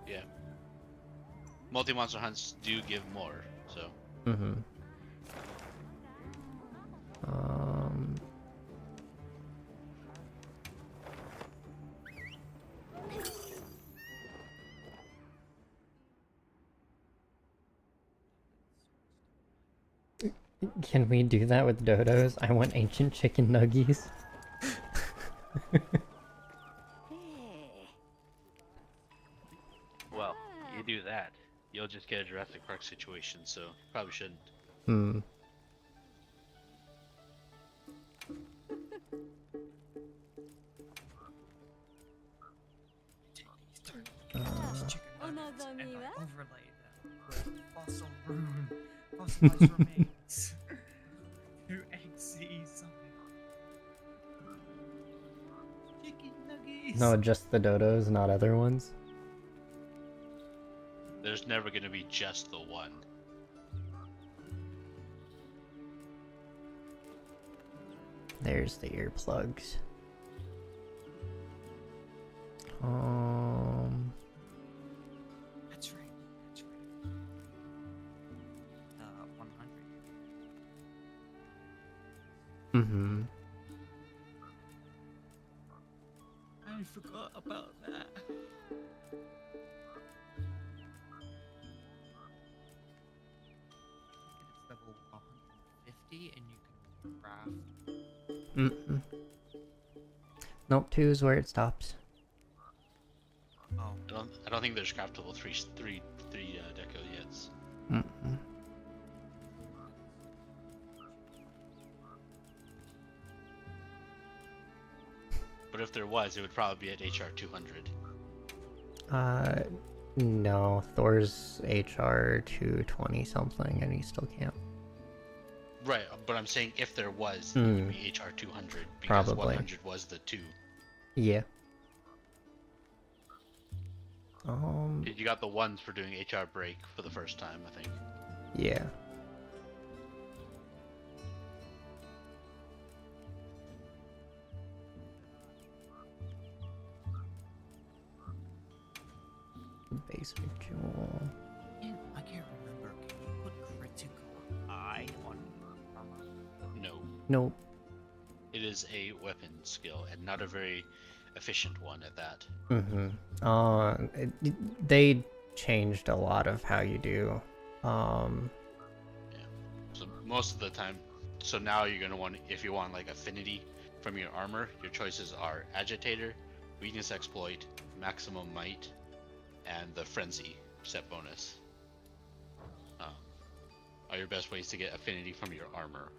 Yeah. Multi-monster hunts do give more, so. Mm-hmm. Um... Can we do that with dodos? I want ancient chicken nuggies. Well, you do that, you'll just get a Jurassic Park situation, so probably shouldn't. Hmm. These chicken Oh, no, nuggets, and Dami, I what? overlay them with fossil rune, fossilized remains. To XZ something. Chicken nuggets. No, just the dodos, not other ones. There's never gonna be just the one. There's the earplugs. That's right. That's right. 100. Mm-hmm. I forgot about that. It's level 150 and you can craft. Mm-mm. Nope, 2 is where it stops. Oh, I don't think there's craftable three deco yet. Mm-mm. But if there was, it would probably be at HR 200. No. Thor's HR 220 something, and he still can't. Right, but I'm saying if there was, it would be HR 200 because Probably. 100 was the 2. Yeah. You got the ones for doing HR break for the first time, I think. Yeah. Basic jewel. I can't remember. Can you put critical eye on armor? No, Nope. it is a weapon skill and not a very efficient one at that. Mm-hmm. They changed a lot of how you do. So most of the time, so now you're gonna want, if you want like affinity from your armor, your choices are agitator, weakness exploit, maximum might, and the frenzy set bonus. Are your best ways to get affinity from your armor.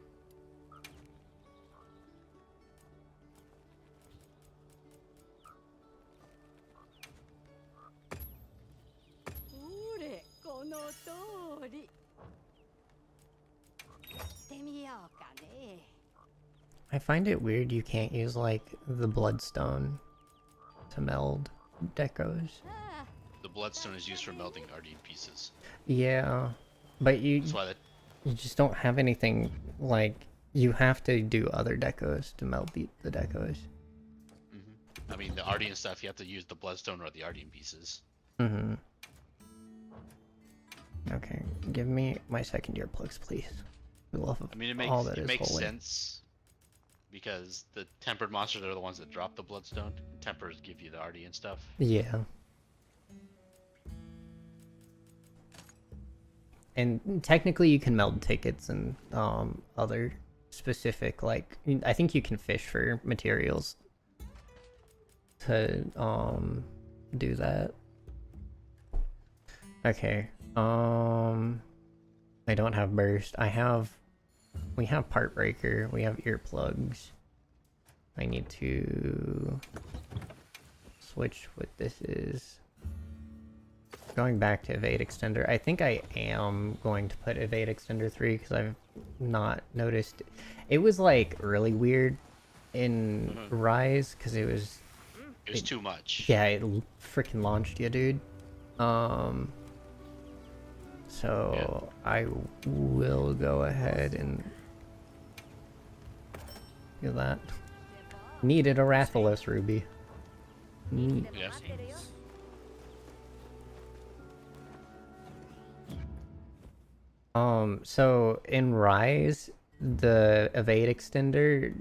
I find it weird you can't use like the bloodstone to meld decos. The bloodstone is used for melding guardian pieces. Yeah, but you That's why that. just don't have anything like you have to do other decos to meld the decos. I mean, the Ardian stuff, you have to use the bloodstone or the Ardian pieces. Mm-hmm. Okay, give me my second earplugs, please. For the love of I mean, all that it is makes holy. sense because the tempered monsters are the ones that drop the bloodstone. Tempers give you the arty and stuff. Yeah. And technically you can meld tickets and other specific, like, I think you can fish for materials to do that. Okay. I don't have burst. We have part breaker, we have earplugs. I need to switch what this is. Going back to evade extender, I think I am going to put evade extender 3 because I've not noticed. It was like really weird in Rise because it was Too much. yeah, it freaking launched you, dude. So I will go ahead and do that. Needed a Rathalos ruby. Neat. Yeah. So in Rise, the evade extender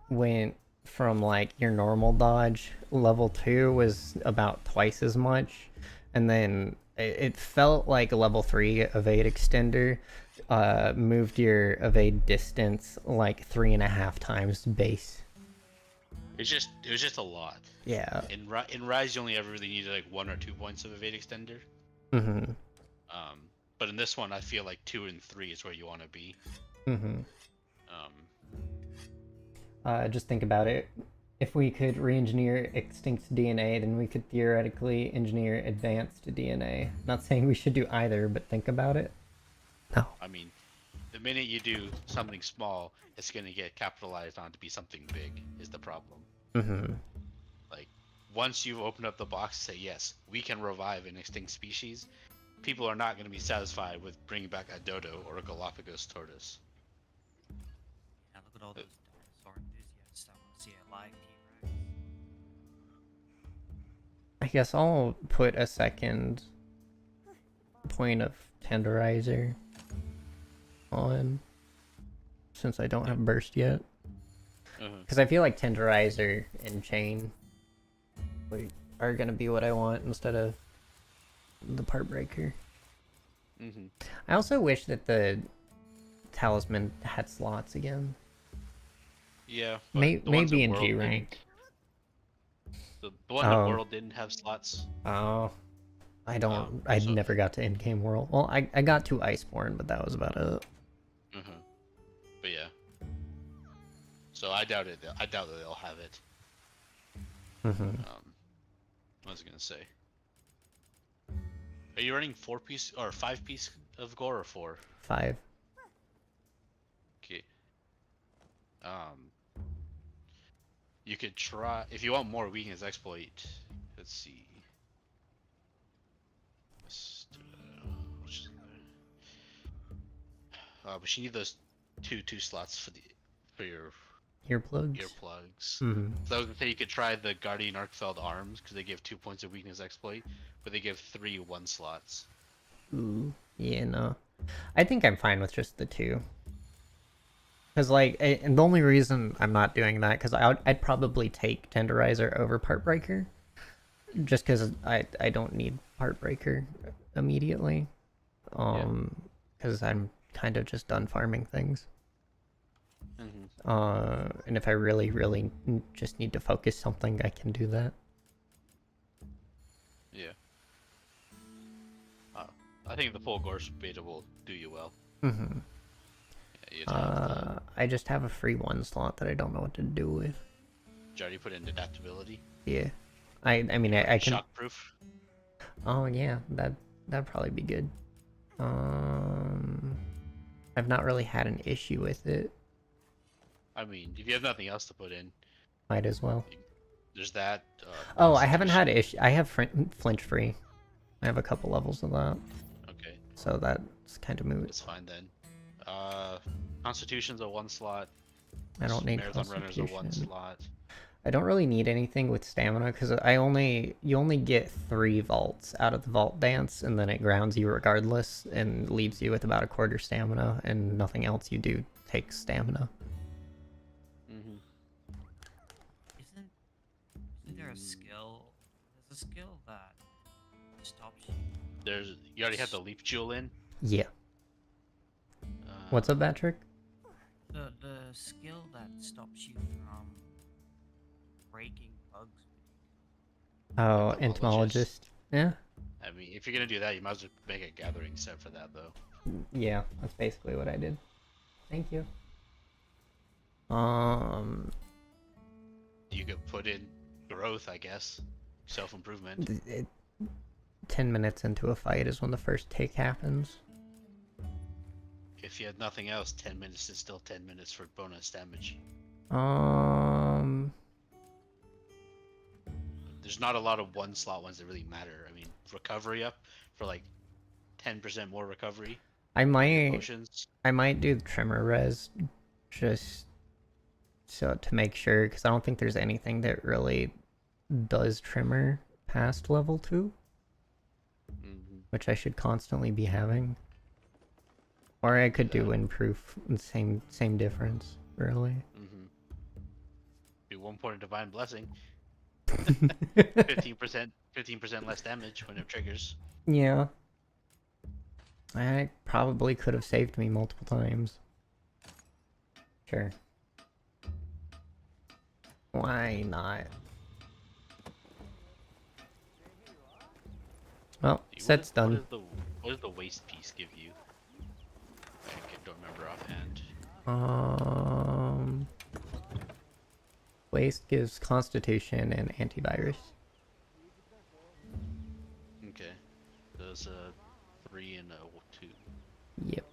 went from like your normal dodge level 2 was about twice as much, and then it felt like a level 3 evade extender moved your evade distance like 3.5 times base. It was just a lot. Yeah. In Rise, you only ever really needed like 1 or 2 points of evade extender. Mm-hmm. But in this one, I feel like 2 and 3 is where you want to be. Mm-hmm. Just think about it. If we could re-engineer extinct DNA, then we could theoretically engineer advanced DNA. Not saying we should do either, but think about it. No. I mean, the minute you do something small, it's gonna get capitalized on to be something big. Is the problem? Mm-hmm. Like, once you've opened up the box and say yes, we can revive an extinct species, people are not gonna be satisfied with bringing back a dodo or a Galapagos tortoise. Yeah, look at all those dinosaur enthusiasts that want to see a live T-Rex. I guess I'll put a second point of tenderizer on, since I don't have burst yet. Because I feel like tenderizer and chain are gonna be what I want instead of the part breaker. I also wish that the talisman had slots again. Yeah. but the ones Maybe in World G didn't. rank. The one in World didn't have slots. Oh, I don't. Oh, I so- never got to in-game world. Well, I got to Iceborne, but that was about it. But yeah. So I doubt it. I doubt that they'll have it. What was I gonna say? Are you running 4-piece or 5-piece of gore or 4? 5. Okay. You could try if you want more weakness exploit. Let's see. But you need those two slots for your Earplugs. earplugs. Mm-hmm. So I was gonna say you could try the Guardian Arkfeld arms because they give 2 points of weakness exploit, but they give 3 1 slots. Ooh. Yeah, no. I think I'm fine with just the 2. Because, like, and the only reason I'm not doing that, because I'd probably take Tenderizer over Part Breaker. Just because I don't need Part Breaker immediately. Because I'm kind of just done farming things. And if I really, really just need to focus something, I can do that. Yeah. I think the full Gorse beta will do you well. Mm-hmm. Yeah, you'd have I just have a free 1 slot that I don't know what to do with. did you already put in adaptability? Yeah. I mean, I can... Shockproof? Oh, yeah. That'd probably be good. I've not really had an issue with it. I mean, if you have nothing else to put in, Might as well. there's that. Oh, I haven't had issue. I have flinch free. I have a couple levels of that. Okay, So that's kind of moot. that's fine then. Constitution's a 1 slot. I don't need Marathon Runner's a 1 Constitution. slot. I don't really need anything with stamina because you only get 3 vaults out of the vault dance, and then it grounds you regardless and leaves you with about a quarter stamina, and nothing else you do takes stamina. Mm-hmm. Isn't there a skill? There's a skill that stops you. You already have the leap jewel in. Yeah. What's up, Patrick? The skill that stops you from breaking bugs. Oh, Entomologist. entomologist. Yeah. I mean, if you're gonna do that, you might as well make a gathering set for that, though. Yeah, that's basically what I did. Thank you. You could put in growth, I guess, self-improvement. 10 minutes into a fight is when the first take happens. If you had nothing else, 10 minutes is still 10 minutes for bonus damage. There's not a lot of one slot ones that really matter. I mean, recovery up for like 10% more recovery. I might Potions. do the tremor res just so to make sure, because I don't think there's anything that really does tremor past level 2, Mm-hmm. which I should constantly be having. Or I could do improve, same difference, really. Mm-hmm. Do 1 point of divine blessing. 15% less damage when it triggers. Yeah. I probably could have saved me multiple times. Sure. Why not? Well, set's done. What does the waste piece give you? I don't remember offhand. Waste gives constitution and antivirus. Okay. Those 3 and a 2. Yep.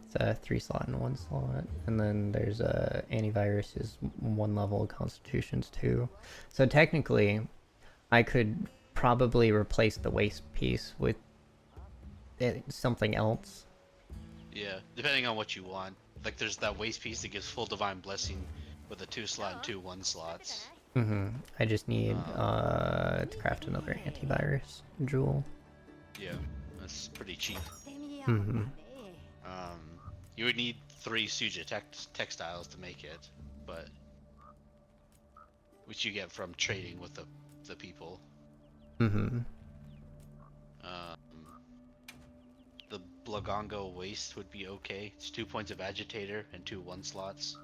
It's a 3 slot and 1 slot, and then there's antivirus is 1 level, constitution's 2. So technically, I could probably replace the waste piece with something else. Yeah, depending on what you want. Like, there's that waste piece that gives full divine blessing with a 2 slot and 2 1 slots. I just need to craft another antivirus jewel. Yeah, that's pretty cheap. てみようかね You would need 3 Suja textiles to make it, but which you get from trading with the people. The Blagongo waste would be okay. It's 2 points of agitator and 2 1 slots.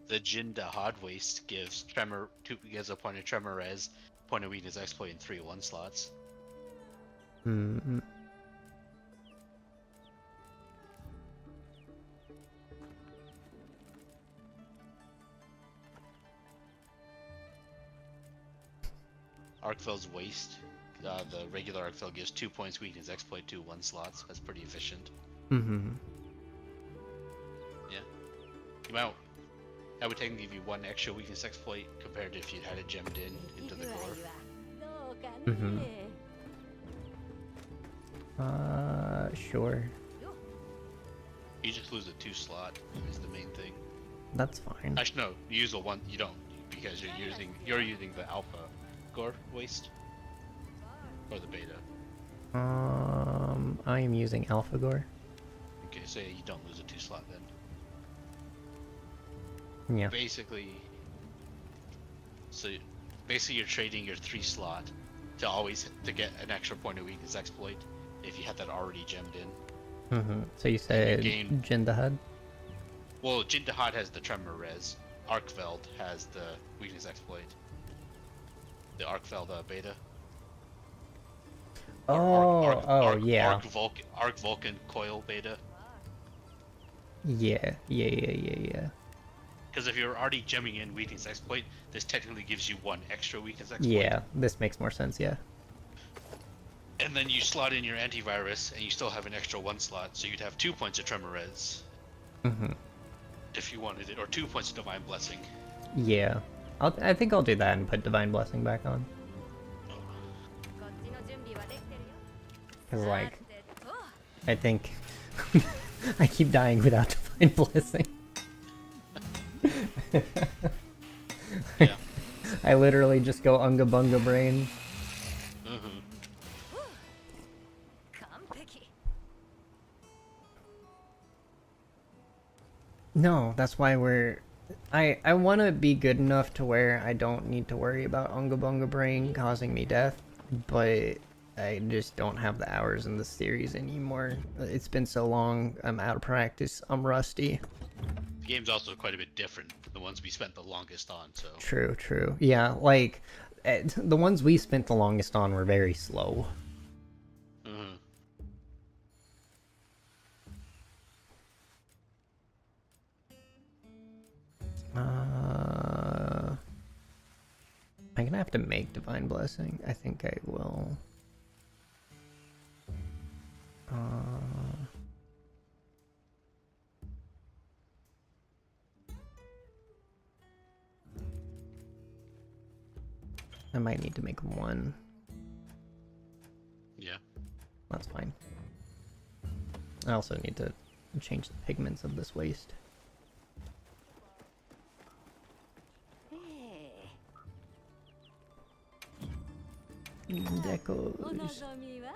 The Jin Dahad waste gives gives a point of tremor res, point of weakness exploit, and 3 1 slots. Arkfeld's waste, the regular Arkfeld gives 2 points weakness exploit, 2 1 slots. That's pretty efficient. Yeah. That would technically give you 1 extra weakness exploit compared to if you'd had it gemmed into the 具合 Mm-hmm.は core. どうかね Sure. You just lose a 2 slot is the main thing. That's fine. Actually, no, you use a 1. You don't because you're using the alpha core waste or the beta. I am using AlphaGore. Okay, so you don't lose a 2 slot then. Yeah. Basically, you're trading your 3 slot to get an extra point of weakness exploit if you had that already gemmed in. So you said gain- Jindahad? Well, Jin Dahad has the tremor res. Arkveld has the weakness exploit. The Arkveld beta. Yeah. Arc Vulcan coil beta. Yeah. Because if you're already gemming in weakness exploit, this technically gives you 1 extra weakness exploit. Yeah, this makes more sense, yeah. And then you slot in your antivirus, and you still have an extra 1 slot, so you'd have 2 points of tremor res. If you wanted it, or 2 points of divine blessing. Yeah. I think I'll do that and put Divine Blessing back on. こっちの準備はできてるよ Cause like, さてと I think I keep dying without Divine Blessing. Yeah. I literally just go Unga Bunga Brain. Mm-hmm. 完璧 No, that's why we're. I want to be good enough to where I don't need to worry about Unga Bunga Brain causing me death, but I just don't have the hours in the series anymore. It's been so long. I'm out of practice. I'm rusty. The game's also quite a bit different than the ones we spent the longest on. So True, true. Yeah, like the ones we spent the longest on were very slow. mm-hmm. I'm gonna have to make Divine Blessing. I think I will. I might need to make one. Yeah. That's fine. I also need to change the pigments of this waste. お Decos. 望みは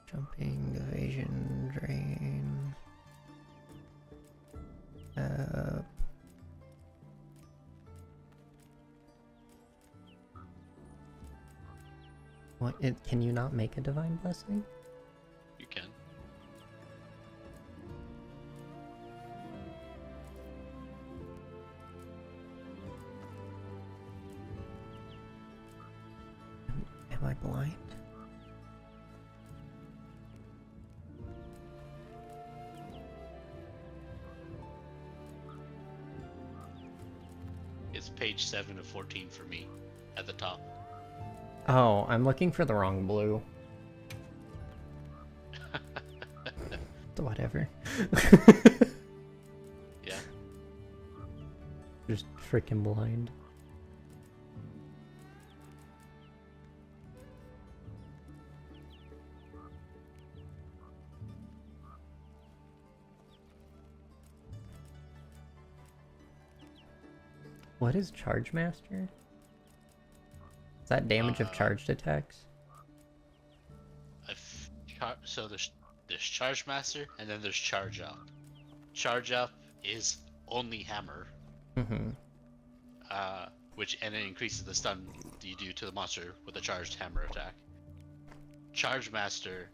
Jumping, evasion, drain. What? Can you not make a Divine Blessing? You can. Am I blind? It's page 7 of 14 for me, at the top. Oh, I'm looking for the wrong blue. Whatever. Yeah. Just freaking blind. What is Charge Master? Is that damage of charged attacks? So there's Charge Master, and then there's Charge Up. Charge Up is only hammer, Mm-hmm. and it increases the stun you do to the monster with a charged hammer attack. Charge Master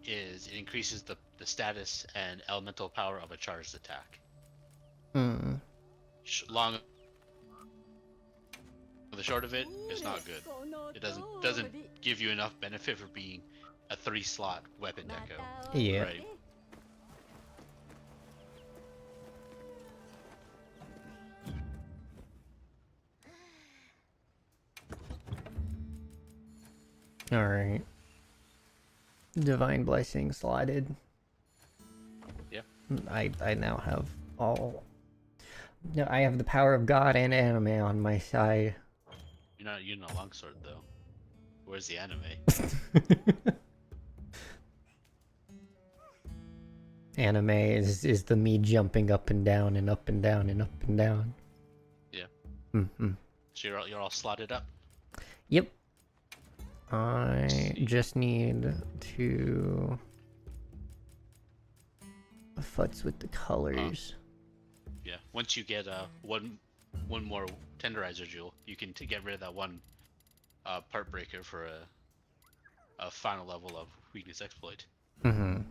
it increases the status and elemental power of a charged attack. Hmm. The short of it is not good. It doesn't give you enough benefit for being a 3-slot weapon deco. Yeah. Right. Alright. Divine Blessing slotted. Yeah. I now have all. No, I have the power of God and anime on my side. You're not longsword though. Where's the anime? Anime is the me jumping up and down and up and down and up and down. Yeah. Mm-hmm. So you're all slotted up. Yep. I just need to futz with the colors. Yeah. Once you get one more tenderizer jewel, you can get rid of that one part breaker for a final level of weakness exploit. Mm-hmm.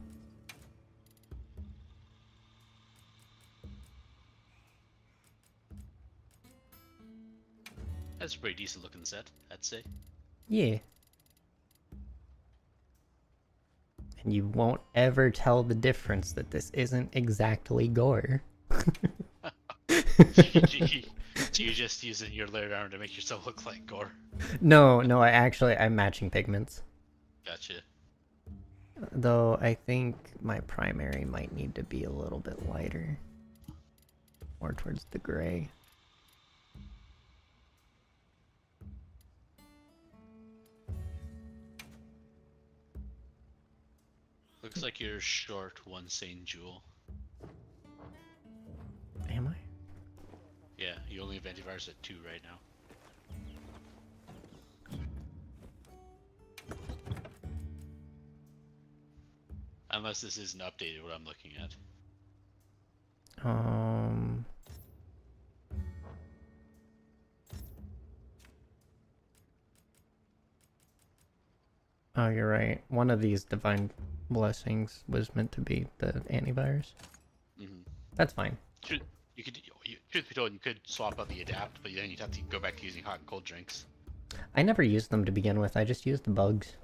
That's a pretty decent looking set, I'd say. Yeah. And you won't ever tell the difference that this isn't exactly gore. So you're just using your layered armor to make yourself look like gore. No, I'm matching pigments. Gotcha. Though I think my primary might need to be a little bit lighter. More towards the gray. Looks like you're short one sane jewel. Am Yeah, you only have antivirus at 2 right now. Unless this isn't updated, what I'm looking at. Um. Oh, you're right. One of these divine blessings was meant to be the antivirus. Mm-hmm. That's fine. Truth be told, you could swap out the adapt, but then you'd have to go back to using hot and cold drinks. I never used them to begin with. I just used the bugs.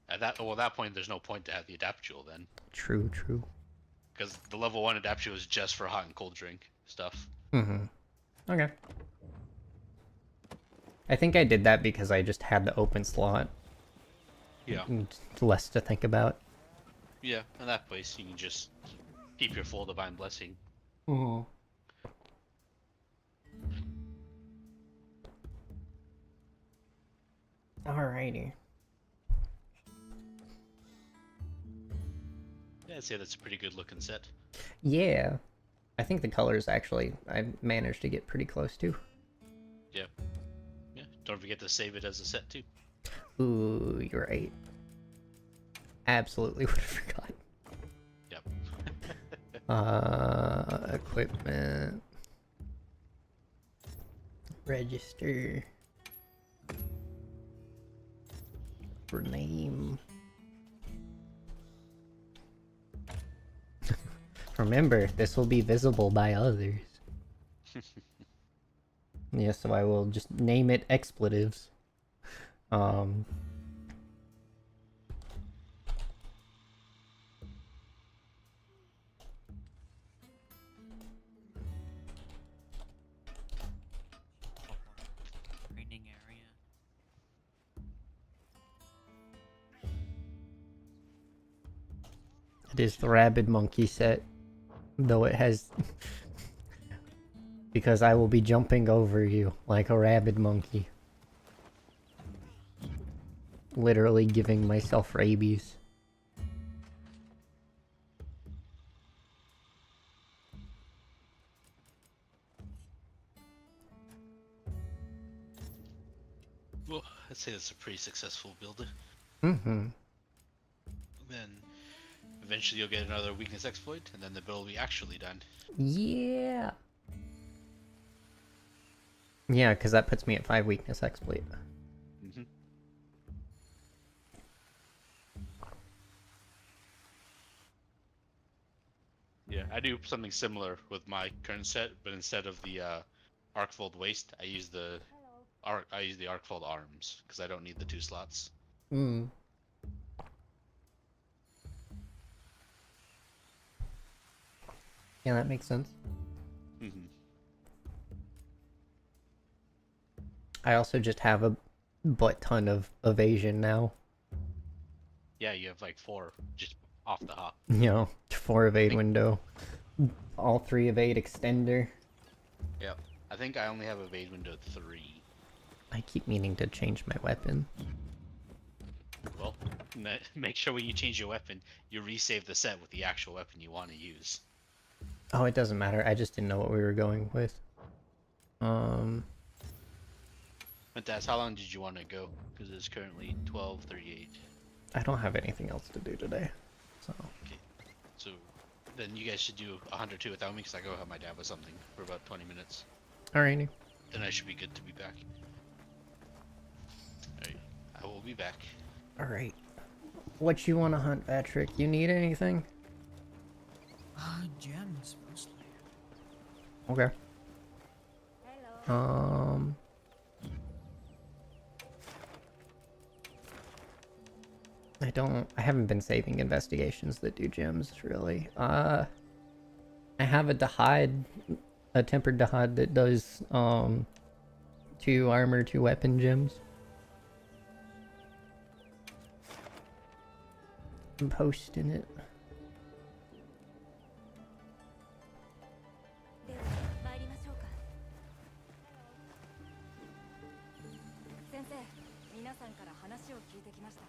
At that point, there's no point to have the adapt jewel then, True, true. because the level 1 adapt jewel is just for hot and cold drink stuff. Mm-hmm. Okay. I think I did that because I just had the open slot. Yeah. And less to think about. Yeah, in that place, you can just keep your full divine blessing. Mm-hmm. Alrighty. Yeah, I'd say that's a pretty good looking set. Yeah. I think the colors actually I managed to get pretty close to. Yeah. Yeah. Don't forget to save it as a set too. Ooh, you're right. Absolutely would have forgotten. Yep. Equipment. Register. For name. Remember, this will be visible by others. Yeah, so I will just name it expletives. Training area. It is the rabid monkey set, though it has because I will be jumping over you like a rabid monkey, literally giving myself rabies. Well, I'd say that's a pretty successful build. Mm-hmm. Then eventually you'll get another weakness exploit, and then the build will be actually done. Yeah. Yeah, because that puts me at 5 weakness exploit. Mm-hmm. Yeah, I do something similar with my current set, but instead of the Arcfold waist, I use the Arcfold arms because I don't need the 2 slots. Mm. Yeah, that makes sense. Mm-hmm. I also just have a butt ton of evasion now. Yeah, you have like 4 just off the hop. You know, 4 evade window. All 3 evade extender. Yep. I think I only have evade window 3. I keep meaning to change my weapon. Well, make sure when you change your weapon, you resave the set with the actual weapon you want to use. Oh, it doesn't matter. I just didn't know what we were going with. But that's how long did you want to go? Because it's currently 12:38. I don't have anything else to do today. So, Okay. So then you guys should do 102 without me because I go help my dad with something for about 20 minutes. alrighty. Then I should be good to be back. Alright, I will be back. Alright. What you want to hunt, Patrick? You need anything? Gems mostly. Okay. Hello. I haven't been saving investigations that do gems, really. I have a Dahad, a tempered Dahad that does, 2 armor, 2 weapon gems. I'm posting it. では参りましょうか。先生、皆さんから話を聞いてきました。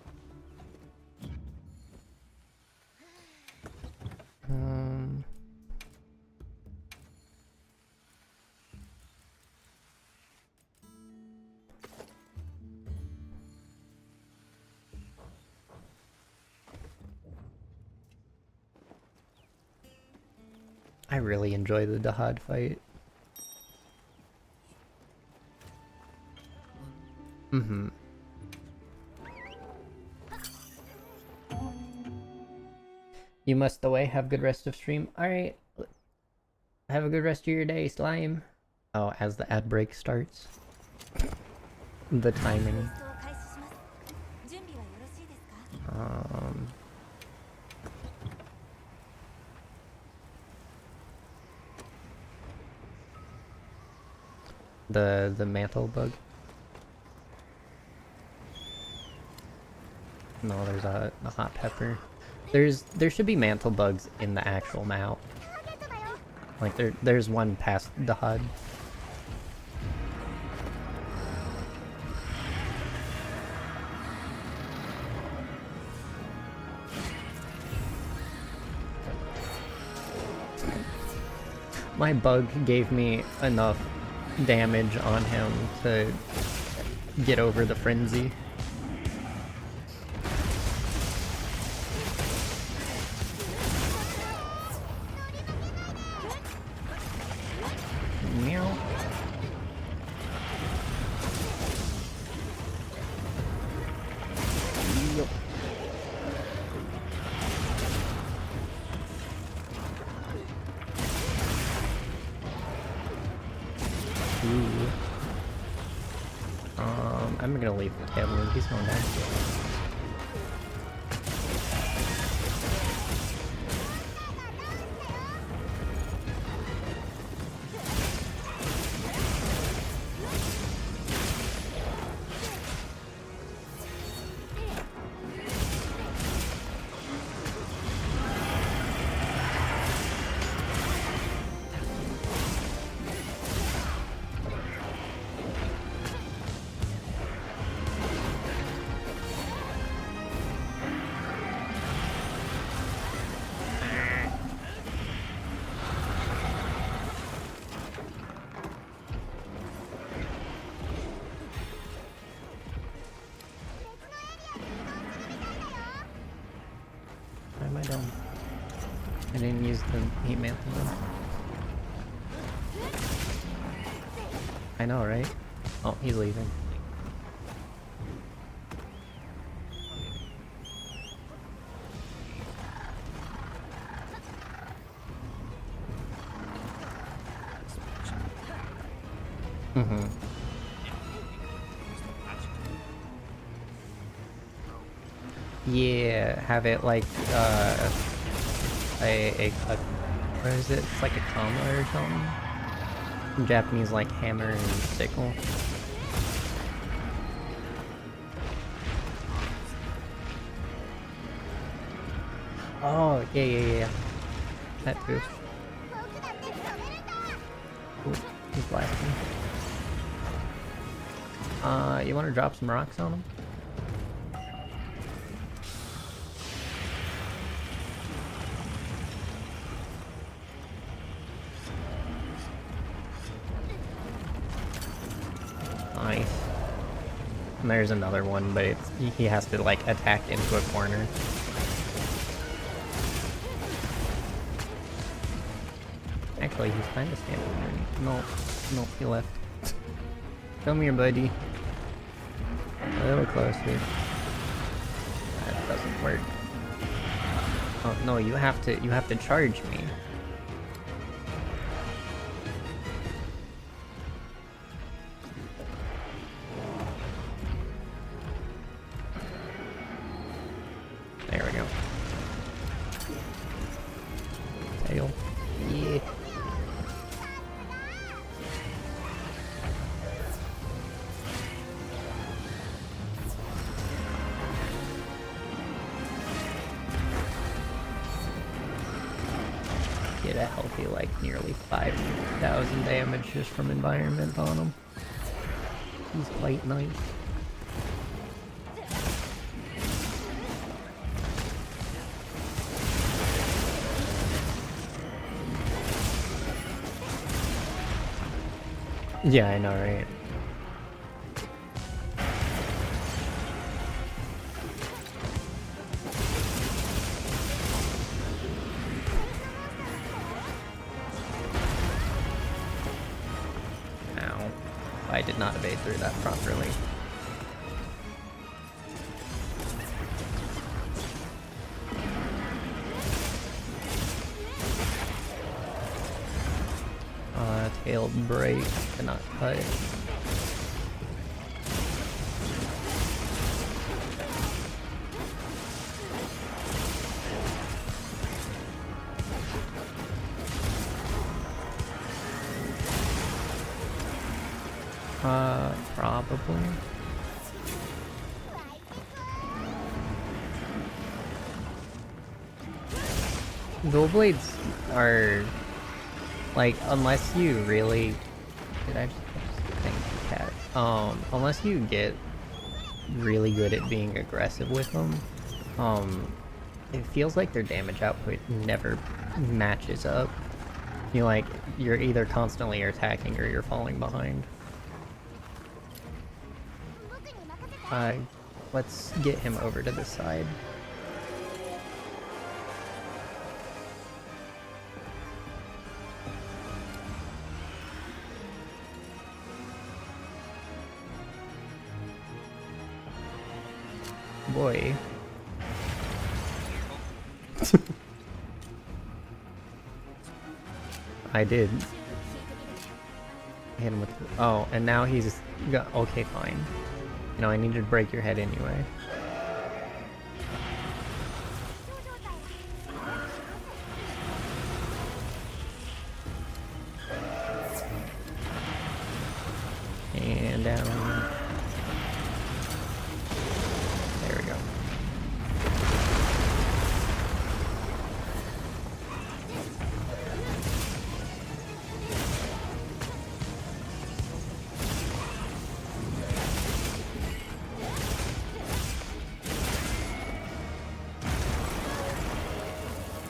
I really enjoy the Dahad fight. Mm-hmm. You must away. Have good rest of stream. Alright. Have a good rest of your day, Slime. Oh, as the ad break starts. The timing. 準備はよろしいですか？ The mantle bug. No, there's a hot pepper. There should be mantle bugs in the actual map. Like there's one past the HUD. My bug gave me enough damage on him to get over the frenzy. Meow. Yup. Ooh. I'm gonna leave the Tailwind. He's going down. Why am I dumb? I didn't use the heat mantle though. I know, right? Oh, he's leaving. Mm-hmm. Yeah, have it like a what is it? It's like a comma or something. In Japanese, like hammer and sickle. Oh, yeah. That too. Ooh, he's blasting. You want to drop some rocks on him? Nice. And there's another one, but he has to like attack into a corner. Actually, he's kind of standing there. No, he left. Come here, buddy. A little closer. That doesn't work. Oh no, you have to charge me. There we go. Tail. Yeah. Get a healthy, like, nearly 5,000 damage just from environment on him. He's quite nice. Yeah, I know, right? did not evade through that properly. Tailed break, cannot cut. Probably. Dual blades are like, unless you really did I just think cat unless you get really good at being aggressive with them, it feels like their damage output never matches up. You like you're either constantly attacking or you're falling behind. Let's get him over to the side. Boy. I did. Hit him with. Oh, and now he's got. Okay, fine. You know, I needed to break your head anyway. And down. There we go.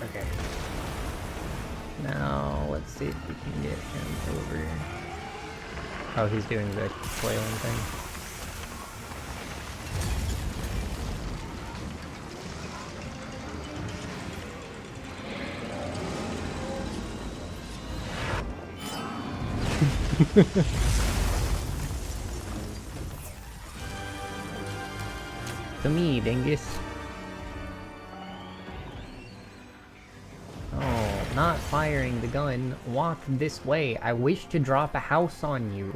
Okay. Now, let's see if we can get him over. Oh, he's doing the flailing thing. To me, dingus. Oh, not firing the gun. Walk this way. I wish to drop a house on you.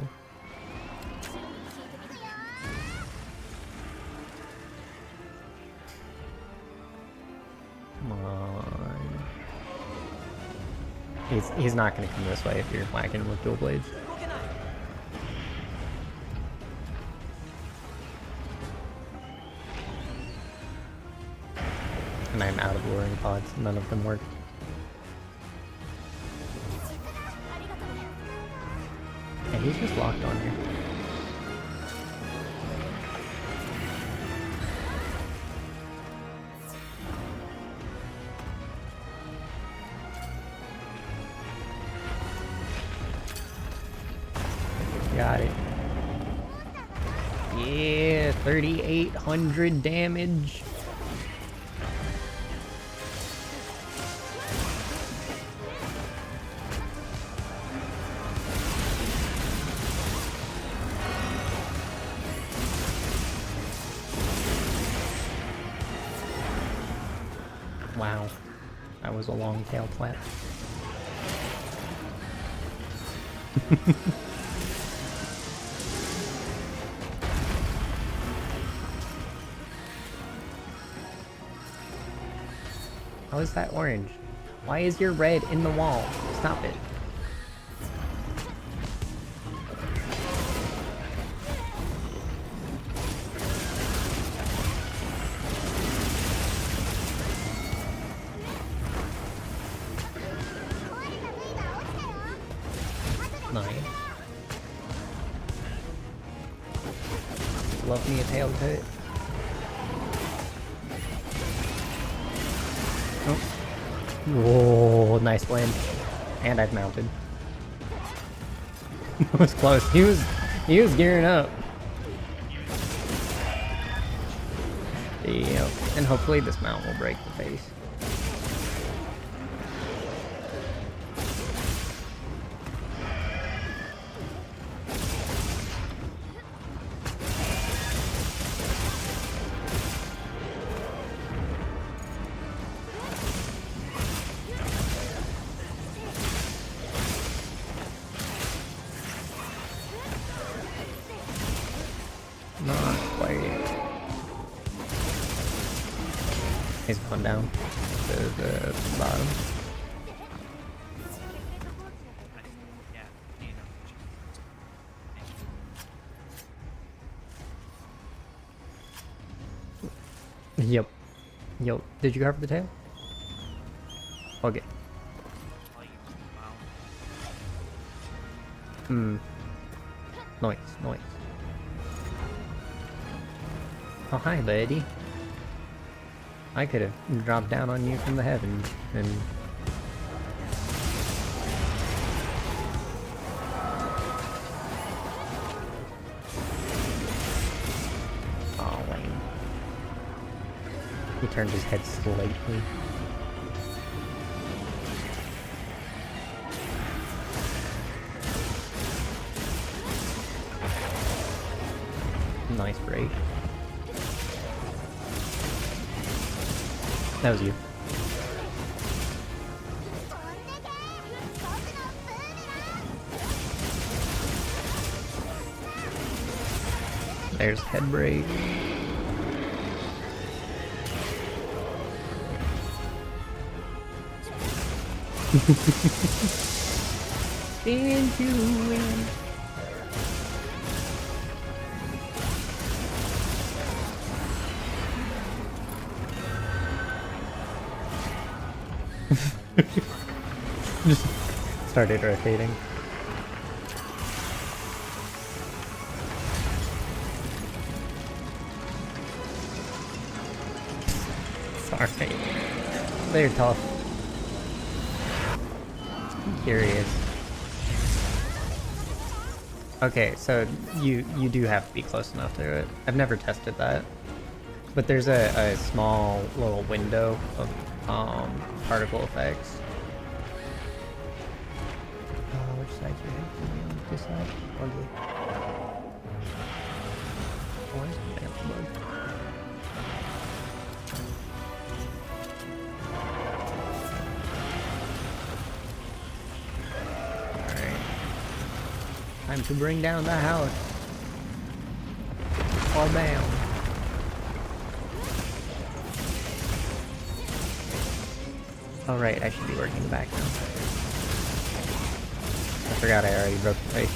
Come on. He's not gonna come this way if you're whacking with dual blades. And I'm out of luring pods. None of them work. Yeah, he's just locked on here. Got it. Yeah, 3,800 damage. Wow, that was a long tail flap. How is that orange? Why is your red in the wall? Stop it. Nice. Love me a tail hit. Oh. Whoa, nice win. And I've mounted. That was close. He was gearing up. Yep. And hopefully this mount will break the face. He's gone down to the bottom. Yeah, you know. Yep. Yo, did you cover the tail? Okay. Hmm. Noise, noise. Oh, hi, buddy. I could have dropped down on you from the heavens and... Oh, lame. He turned his head slightly. Nice break. That was you. There's head break. Into win. Just started rotating. Sorry. They're tough. I'm curious. Okay, so you do have to be close enough to it. I've never tested that. But there's a small little window of particle effects. Which side you hit? On this side? Okay. Where's the damn bug? Alright. Time to bring down the house. Fall down. Alright, I should be working the back now. I forgot I already broke the plate.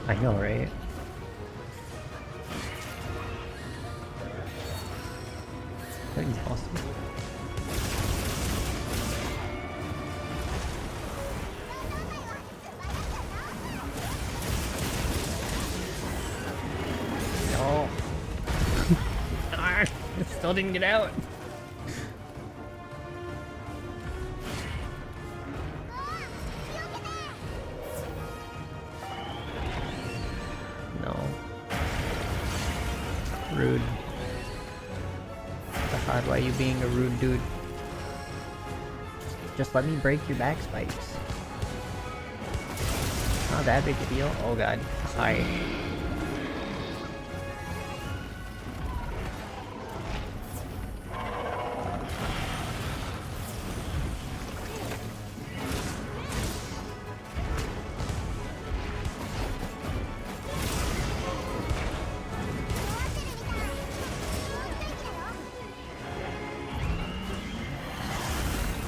I know, right? That's exhausting. No. Still didn't get out. No. Rude. God, why are you being a rude dude? Just let me break your back spikes. Not that big a deal. Oh god. Hi.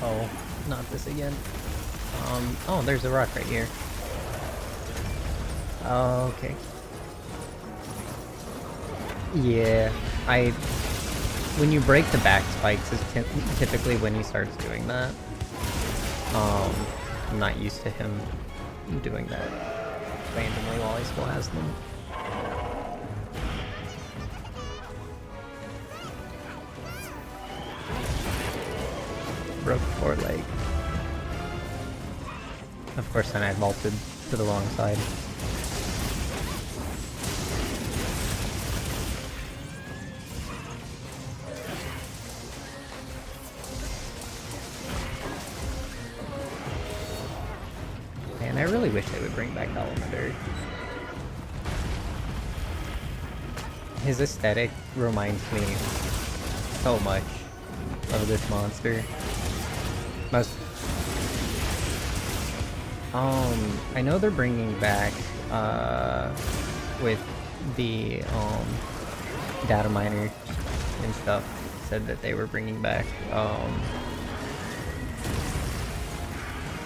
Oh, not this again. Oh, there's a rock right here. Okay. Yeah, when you break the back spikes is typically when he starts doing that. I'm not used to him doing that randomly while he still has them. Broke foreleg. Of course, then I vaulted to the wrong side. Man, I really wish they would bring back Elementer. His aesthetic reminds me so much of this monster. I know they're bringing back with the data miner and stuff said that they were bringing back.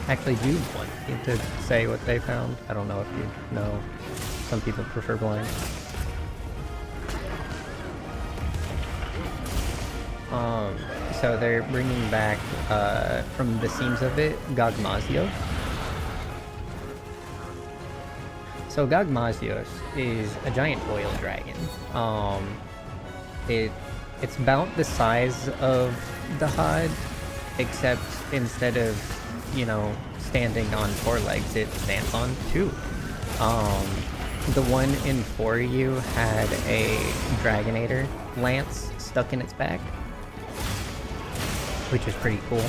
Actually, do you want me to say what they found? I don't know if you know. Some people prefer blind. So they're bringing back, from the seams of it, Gogmazios. So Gogmazios is a giant oil dragon. It's about the size of the Hod, except instead of, you know, standing on 4 legs, it stands on 2. The one in 4U had a Dragonator lance stuck in its back, which is pretty cool.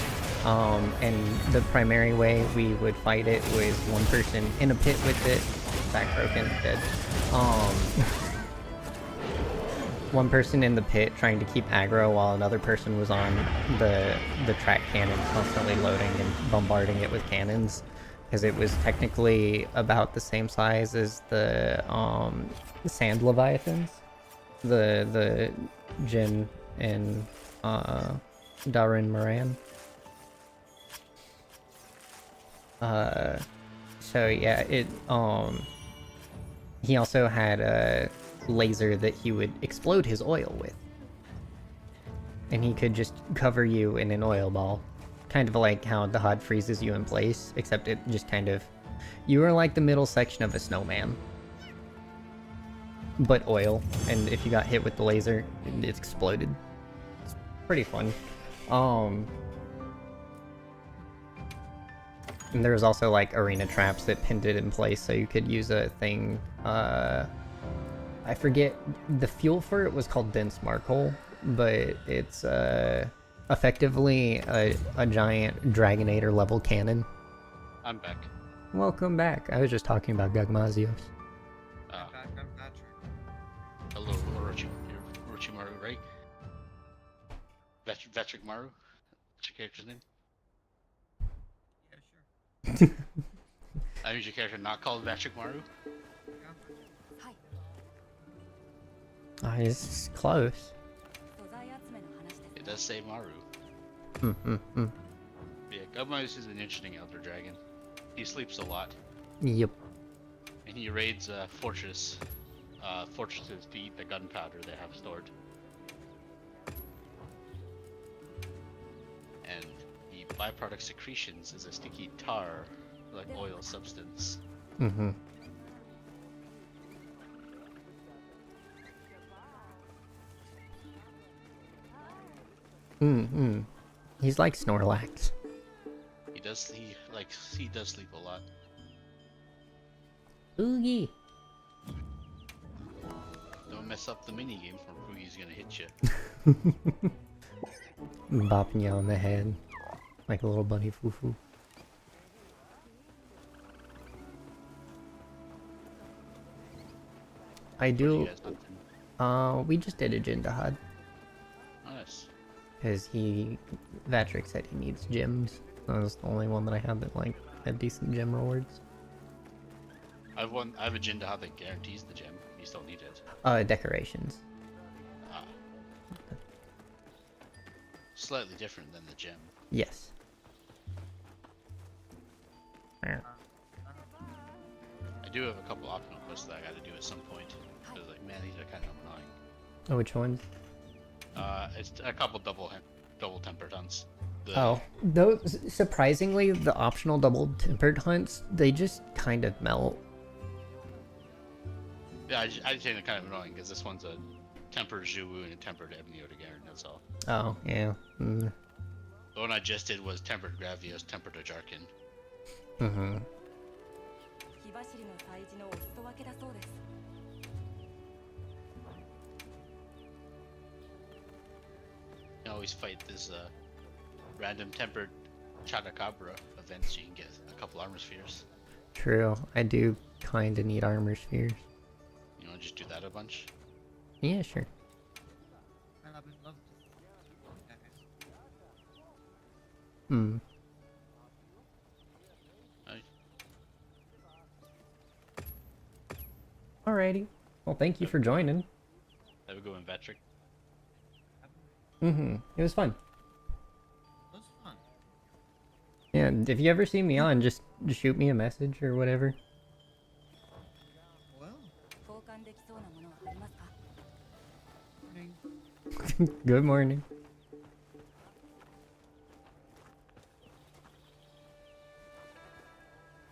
And the primary way we would fight it was one person in a pit with it, back broken, dead. One person in the pit trying to keep aggro while another person was on the track cannon, constantly loading and bombarding it with cannons, because it was technically about the same size as the sand leviathans, the Jin and Darin Moran. So yeah, it he also had a laser that he would explode his oil with, and he could just cover you in an oil ball, kind of like how the Hod freezes you in place, except it just kind of, you were like the middle section of a snowman, but oil, and if you got hit with the laser, it exploded. It's pretty fun. And there was also like arena traps that pinned it in place, so you could use a thing, I forget, the fuel for it was called Dense Markle, but it's effectively a giant Dragonator level cannon. I'm back. Welcome back. I was just talking about Gogmazios. Uh, Back, I'm Patrick. hello, Orochimaru, right? Vetric Maru? What's your character's name? Yeah, sure. I use your character not called Vetric Maru? Yeah. はい It's close. 素材集めの話です It does say Maru. Yeah, Gubmos is an interesting elder dragon. He sleeps a lot, Yep. and he raids fortresses to eat the gunpowder they have stored. And the byproduct secretions is a sticky tar, like oil substance. He's like Snorlax. He does sleep a lot. Oogie. Don't mess up the minigame, or Boogie's gonna hit you. Bopping you on the head. Like a little bunny foo-foo. I What are you do, guys hunting? we just did a Jindahad. Nice. Because Vatrick said he needs gems. That was the only one that I had that, like, had decent gem rewards. I have a Jindaha that guarantees the gem. You still need it. Decorations. Ah. Slightly different than the gem. Yes. I do have a couple optional quests that I gotta do at some point. Cause like, man, these are kind of annoying. Oh, which ones? It's a couple double tempered hunts. Oh, those, surprisingly, the optional double tempered hunts, they just kind of melt. Yeah, I just think they're kind of annoying because this one's a tempered Zhuwu and a tempered Ebony Odegaard, that's all. Oh, yeah. The one I just did was tempered Gravios, tempered Ajarkin. 火走りの祭事のお裾分けだそうです You can always fight this random tempered Chadacabra events so you can get a couple armor spheres. True. I do kind of need armor spheres. You know, just do that a bunch. Yeah, sure. I would love to. Hmm. Alright. Alrighty. Well, thank you for joining. Have a good one, Patrick. It was fun. It was fun. Yeah, and if you ever see me on, just shoot me a message or whatever. Well, 交換できそうなものはありますか？ morning. Good morning.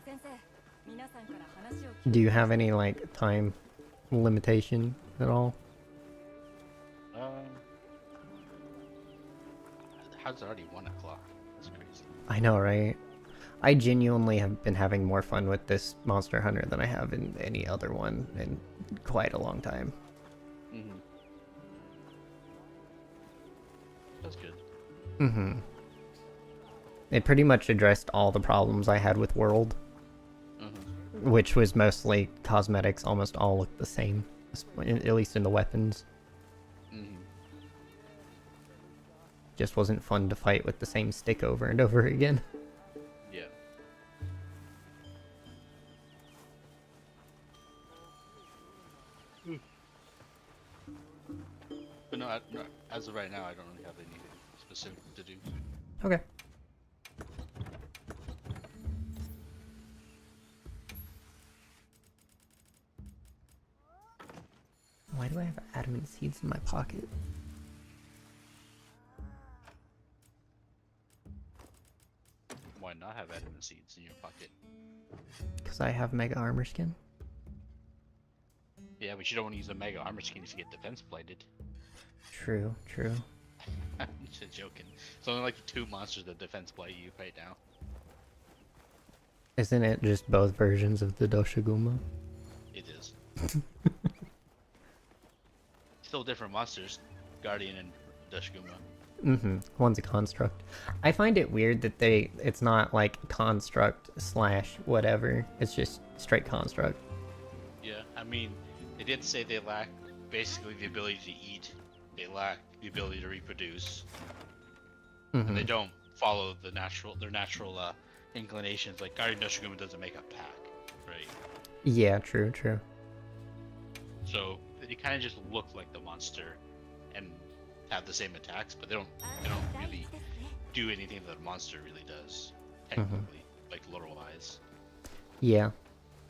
先生、皆さんから話を聞 Do you have any like time limitation at all? How's it already 1 o'clock? That's crazy. I know, right? I genuinely have been having more fun with this Monster Hunter than I have in any other one in quite a long time. Mm-hmm. That's good. It pretty much addressed all the problems I had with World, Mm-hmm. which was mostly cosmetics. Almost all look the same, at least in the weapons. Mm-hmm. Just wasn't fun to fight with the same stick over and over again. Yeah. But no, as of right now, I don't really have anything specific to do. Okay. Why do I have adamant seeds in my pocket? Why not have adamant seeds in your pocket? Because I have Mega Armor Skin. Yeah, but you don't want to use a mega armor skin to get defense plated. True, true. I'm just joking. It's only like 2 monsters that defense plate you right now. Isn't it just both versions of the Doshiguma? It is. Still different monsters, Guardian and Dushguma. One's a construct. I find it weird that it's not like construct slash whatever. It's just straight construct. Yeah, I mean, they did say they lack basically the ability to eat. They lack the ability to reproduce. And they don't follow their natural inclinations. Like Guardian Dushguma doesn't make a pack, right? Yeah, true, true. So they kind of just look like the monster and have the same attacks, but they don't really do anything that a monster really does, technically, like lore-wise. Yeah,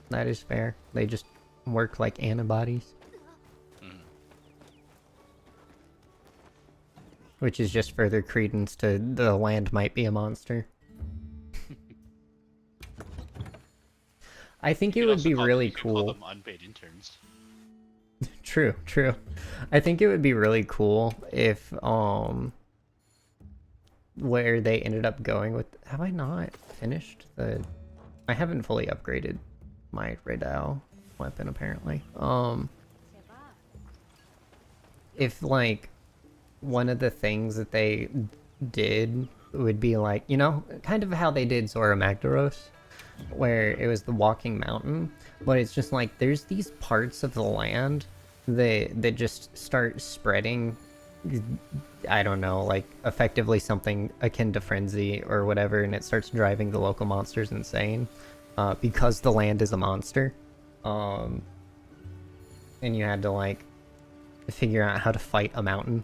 that is fair. They just work like antibodies. Which is just further credence to the land might be a monster. I think it would be really Call cool. them unpaid interns. True, true. I think it would be really cool if where they ended up going with. Have I not finished the? I haven't fully upgraded my Redao weapon apparently. If like one of the things that they did would be like, you know, kind of how they did Zora Magdaros, where it was the walking mountain, but it's just like there's these parts of the land that just start spreading, I don't know, like effectively something akin to frenzy or whatever, and it starts driving the local monsters insane because the land is a monster. And you had to like figure out how to fight a mountain.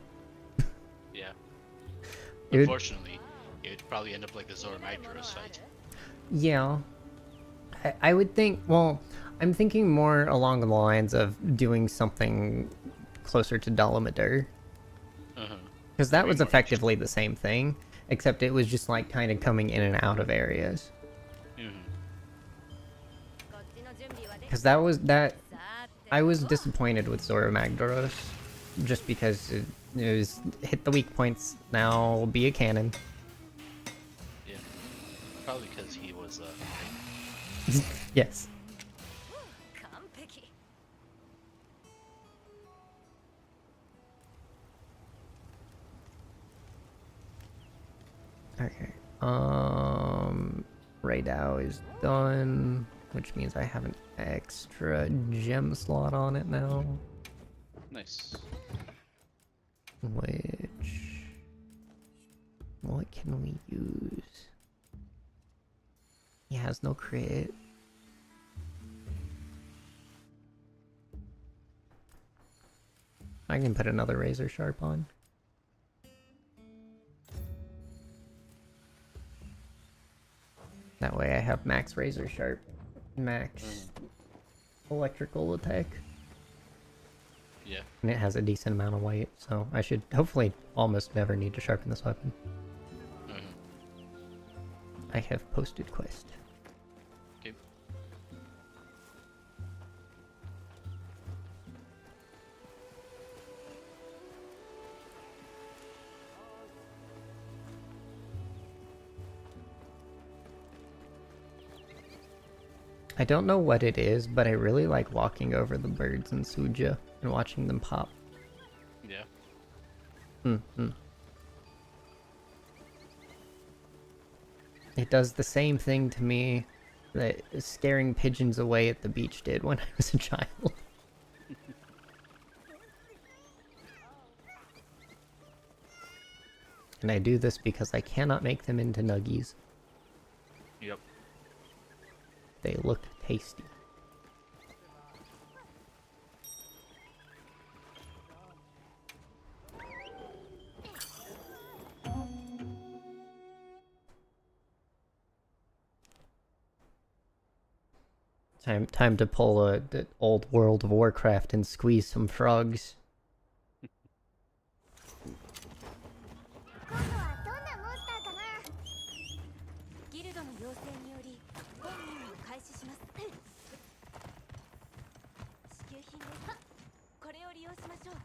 Yeah. It would- Unfortunately, it would probably end up like the Zora Magdaros fight. Yeah. I would think, well, I'm thinking more along the lines of doing something closer to Dolomidir. Because that was effectively the same thing, except it was just like kind of coming in and out of areas. Because I was disappointed with Zora Magdaros, just because it was hit the weak points, now be a cannon. Yeah. Probably because he was Yes. 完璧。 Okay. Raidao is done, which means I have an extra gem slot on it now. nice. Which, what can we use? He has no crit. I can put another razor sharp on. That way I have max razor sharp, max electrical attack. Yeah. And it has a decent amount of weight, so I should hopefully almost never need to sharpen this weapon. I have posted quest. Okay. I don't know what it is, but I really like walking over the birds in Suja and watching them pop. Yeah. It does the same thing to me that scaring pigeons away at the beach did when I was a child. And I do this because I cannot make them into nuggies. Yep. They look tasty. Time to pull the old World of Warcraft and squeeze some frogs. 今度はどんなモンスターかな。ギルドの要請により本人を開始します。支給品です。これを利用しましょう。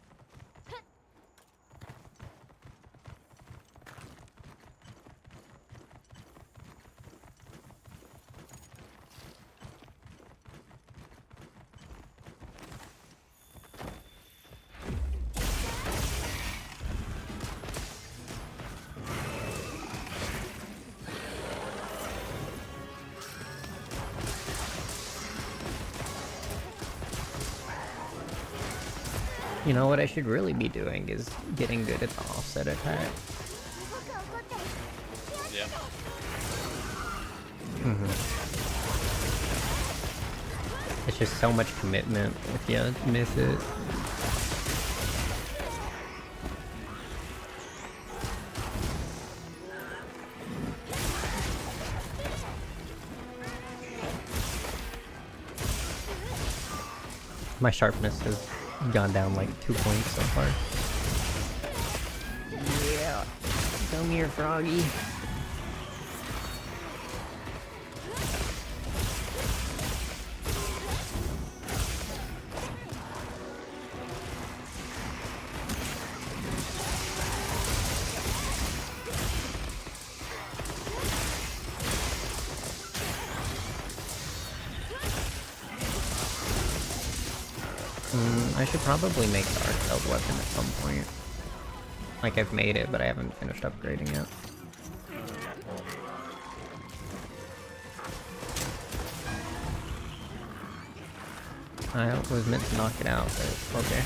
You know what I should really be doing is getting good at the offset attack. 僕は怒ってる。 Yeah. It's just so much commitment if you miss it. My sharpness has gone down like 2 points so far. Yeah, come here, froggy. I should probably make the arc belt weapon at some point. Like, I've made it, but I haven't finished upgrading it. I was meant to knock it out, but okay.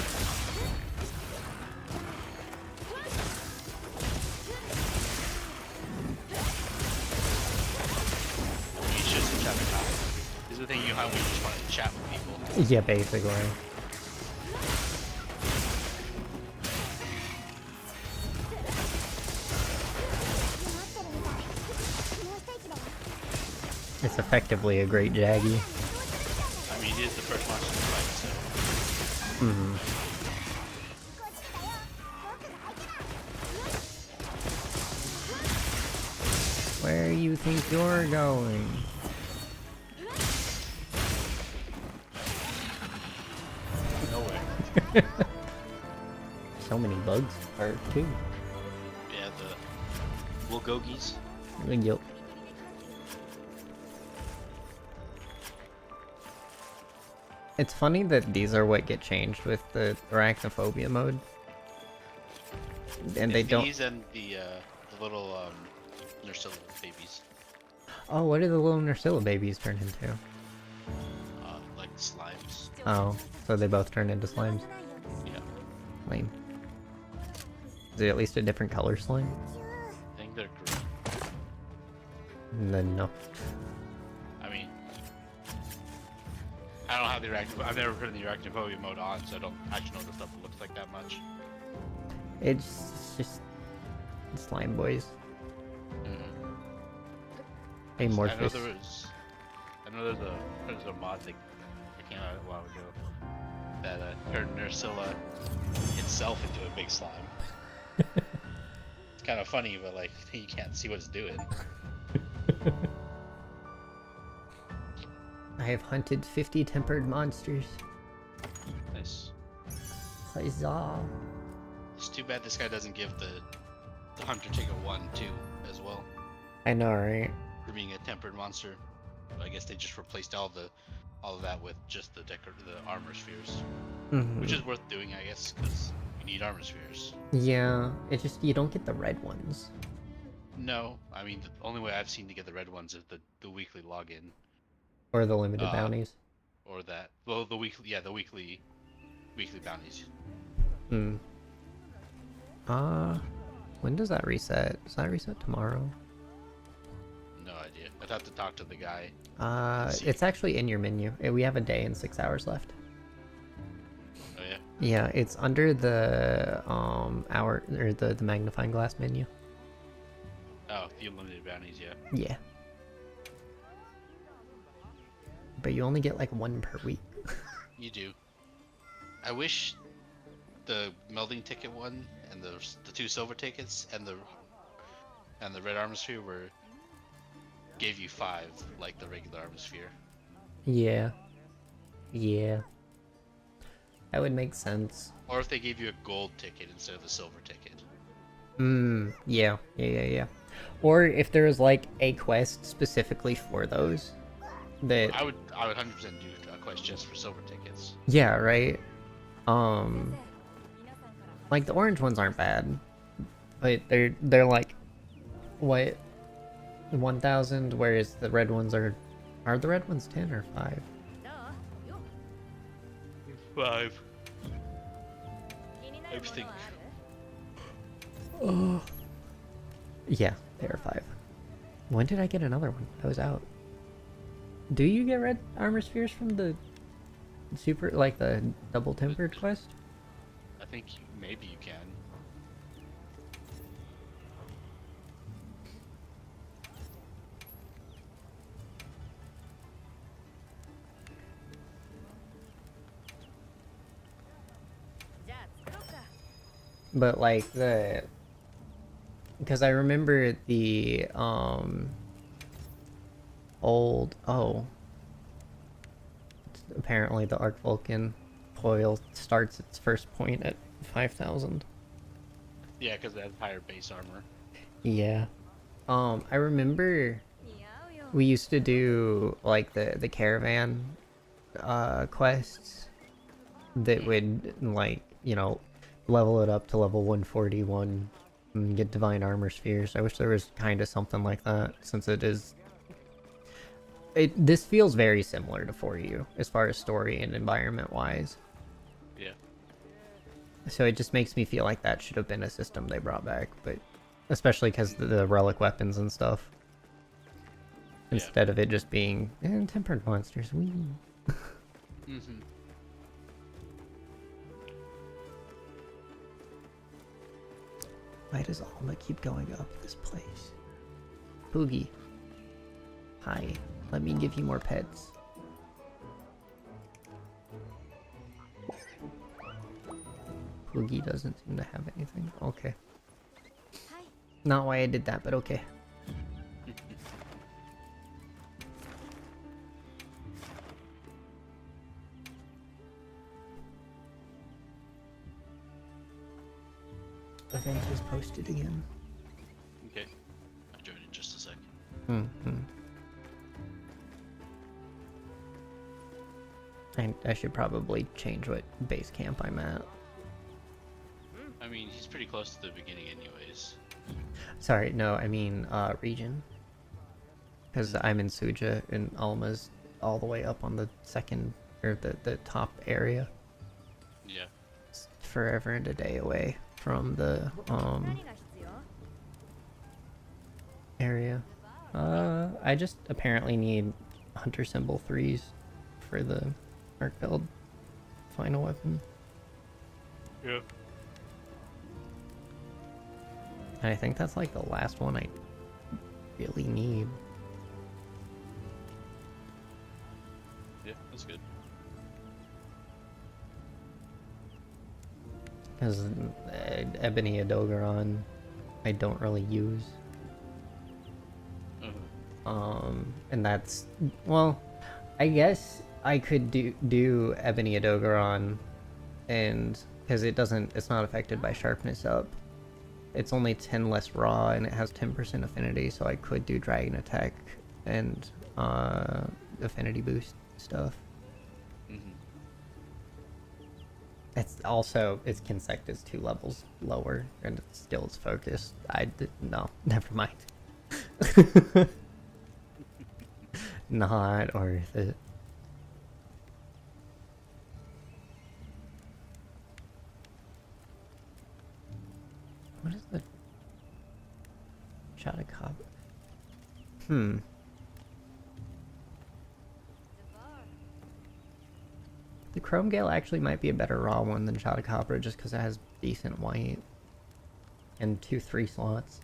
You just chat with time. This is the thing you have when you just want to chat with people. Yeah, basically. It's effectively a great Jaggy. I mean, it is the first monster to fight, so. Where you think you're going? Nowhere. So many bugs are too. Yeah, the Wolgogis. Yup. It's funny that these are what get changed with the arachnophobia mode. And they don't. These and the little Nursilla babies. Oh, what do the little Nursilla babies turn into? Like slimes. Oh, so they both turn into slimes. Yeah. Lame. Is it at least a different color slime? I think they're green. Then no. I mean, I I don't have the I've never put the arachnophobia mode on, so I don't actually know what the stuff looks like that much. It's just slime boys. Amorphous. I know there's a mod that came out a while ago that turned Nursilla itself into a big slime. It's kind of funny, but like you can't see what it's doing. I have hunted 50 tempered monsters. Nice. Huzzah. It's too bad this guy doesn't give the hunter ticket 1 too as well I know, right? for being a tempered monster. But I guess they just replaced all of that with just the armor spheres, which is worth doing, I guess, because you need armor spheres. Yeah, it just, you don't get the red ones. No, I mean the only way I've seen to get the red ones is the weekly login Or the limited bounties. or that. Well, the weekly bounties. Hmm. When does that reset? Does that reset tomorrow? No idea. I'd have to talk to the guy. See. It's actually in your menu. We have a day and 6 hours left. Oh yeah. Yeah, it's under the hour or the magnifying glass menu. Oh, the unlimited bounties, yeah. Yeah. But you only get like 1 per week. You do. I wish the melding ticket one and the 2 silver tickets and the red armor sphere gave you 5 like the regular armor sphere. Yeah. Yeah. That would make sense. Or if they gave you a gold ticket instead of a silver ticket. Yeah. Or if there was like a quest specifically for those. That I would 100% do a quest just for silver tickets. yeah, right. Like the orange ones aren't bad, but they're like what 1,000, whereas the red ones are the red ones 10 or 5? 5. I think. Oh. Yeah, they are 5. When did I get another one? I was out. Do you get red armor spheres from the super, like the double tempered quest? I think maybe you can. But like because I remember the apparently the Arc Vulcan foil starts its first point at 5,000. Yeah, because it has higher base armor. Yeah. I remember we used to do like the caravan quests that would like, level it up to level 141 and get divine armor spheres. I wish there was kind of something like that, since this feels very similar to 4U as far as story and environment wise. Yeah. So it just makes me feel like that should have been a system they brought back, but especially because the relic weapons and stuff. Instead of it just being tempered monsters. Wee. Mm-hmm. Why does Alma keep going up this place? Boogie. Hi. Let me give you more pets. Boogie doesn't seem to have anything. Okay. Not why I did that, but okay. Event is posted again. Okay. I'll join in just a sec. I should probably change what base camp I'm at. I mean, he's pretty close to the beginning anyways. Sorry, no, I mean region. Because I'm in Suja and Alma's all the way up on the second, or the top area. Yeah. It's forever and a day away from the area. I just apparently need hunter symbol 3s for the Arkfeld final weapon. Yeah. And I think that's like the last one I really need. Yeah, that's good. Because Ebony Adogaron I don't really use. And that's, well, I guess I could do Ebony Adogaron, and because it's not affected by sharpness up. It's only 10 less raw and it has 10% affinity, so I could do Dragon Attack and affinity boost stuff. It's also, its Kinsect is 2 levels lower and it still is focused. No, never mind. Not worth it. What is the Chatacop? The Chrome Gale actually might be a better raw one than Chatacopra just because it has decent white and 2 3 slots.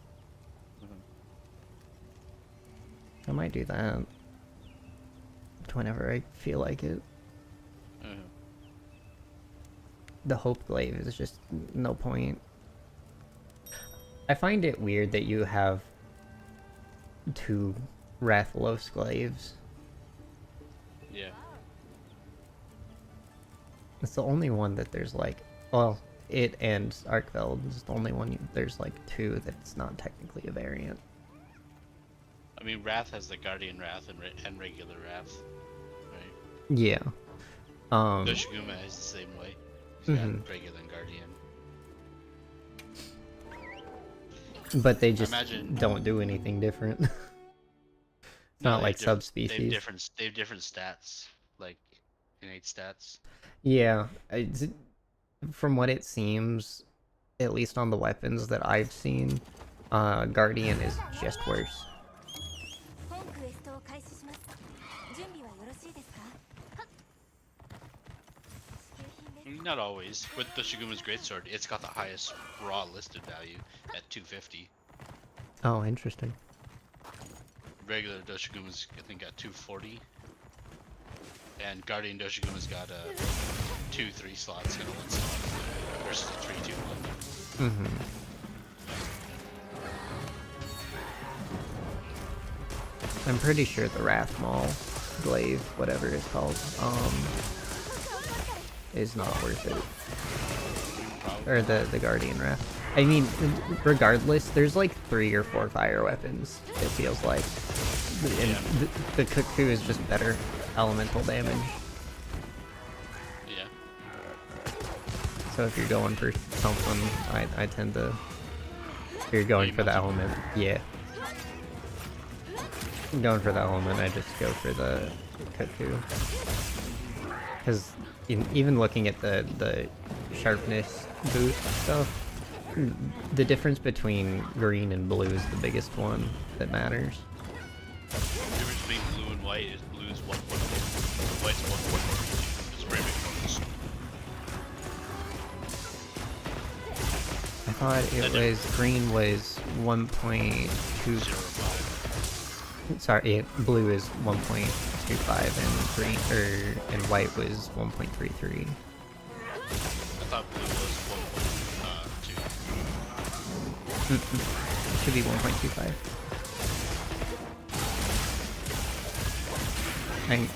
I might do that whenever I feel like it. The Hope Glaive is just no point. I find it weird that you have 2 Rathalos Glaives. Yeah. It's the only one that there's like, well, it and Arkfeld is the only one there's like 2 that's not technically a variant. I mean, Wrath has the Guardian Wrath and regular Wrath, right? Yeah. Doshiguma is the same way. He's got regular and Guardian. But they just Imagine- don't do anything different. It's No, not they like have They have subspecies. different stats, like innate stats. Yeah, from what it seems, at least on the weapons that I've seen, Guardian is just worse. 本クエストを開始します。準備はよろしいですか？はっ。試供品です。Not always. With Doshiguma's Greatsword, it's got the highest raw listed value at 250. Oh, interesting. Regular Doshiguma's, I think, got 240. And Guardian Doshiguma's got 2 3 slots and a 1 slot versus a 3 2 1. I'm pretty sure the Wrathmaul Glaive, whatever it's called, is not worth it. Or the Guardian Wrath. I mean, regardless, there's like 3 or 4 fire weapons, it feels like. And the Cuckoo is just better elemental damage. Yeah. So if you're going for something, I tend to... If you're going for the element, yeah. Going for the element, I just go for the Cuckoo. Because even looking at the sharpness boost stuff, the difference between green and blue is the biggest one that matters. The difference between blue and white is blue is 1.4. White's 1.4. It's very big difference. I thought it was green was 1.2. 0.5. Sorry, blue is 1.25 and green and white was 1.33. I thought blue was 1.2. It should be 1.25.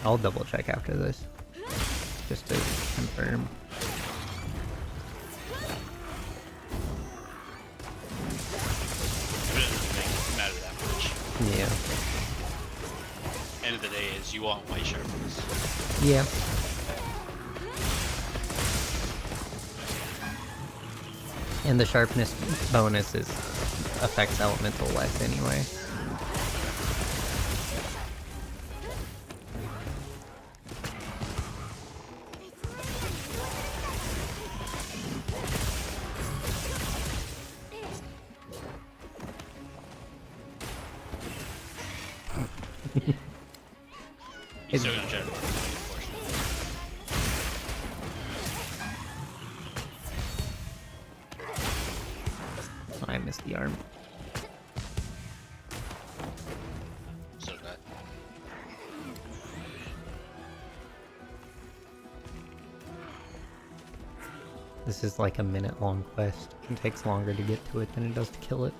I'll double check after this, just to confirm. It doesn't matter that much. Yeah. End of the day is you want white sharpness. Yeah. And the sharpness bonus affects elemental less anyway. He's still gonna try to unfortunately. use the arm. So that. This is like a minute-long quest. It takes longer to get to it than it does to kill it.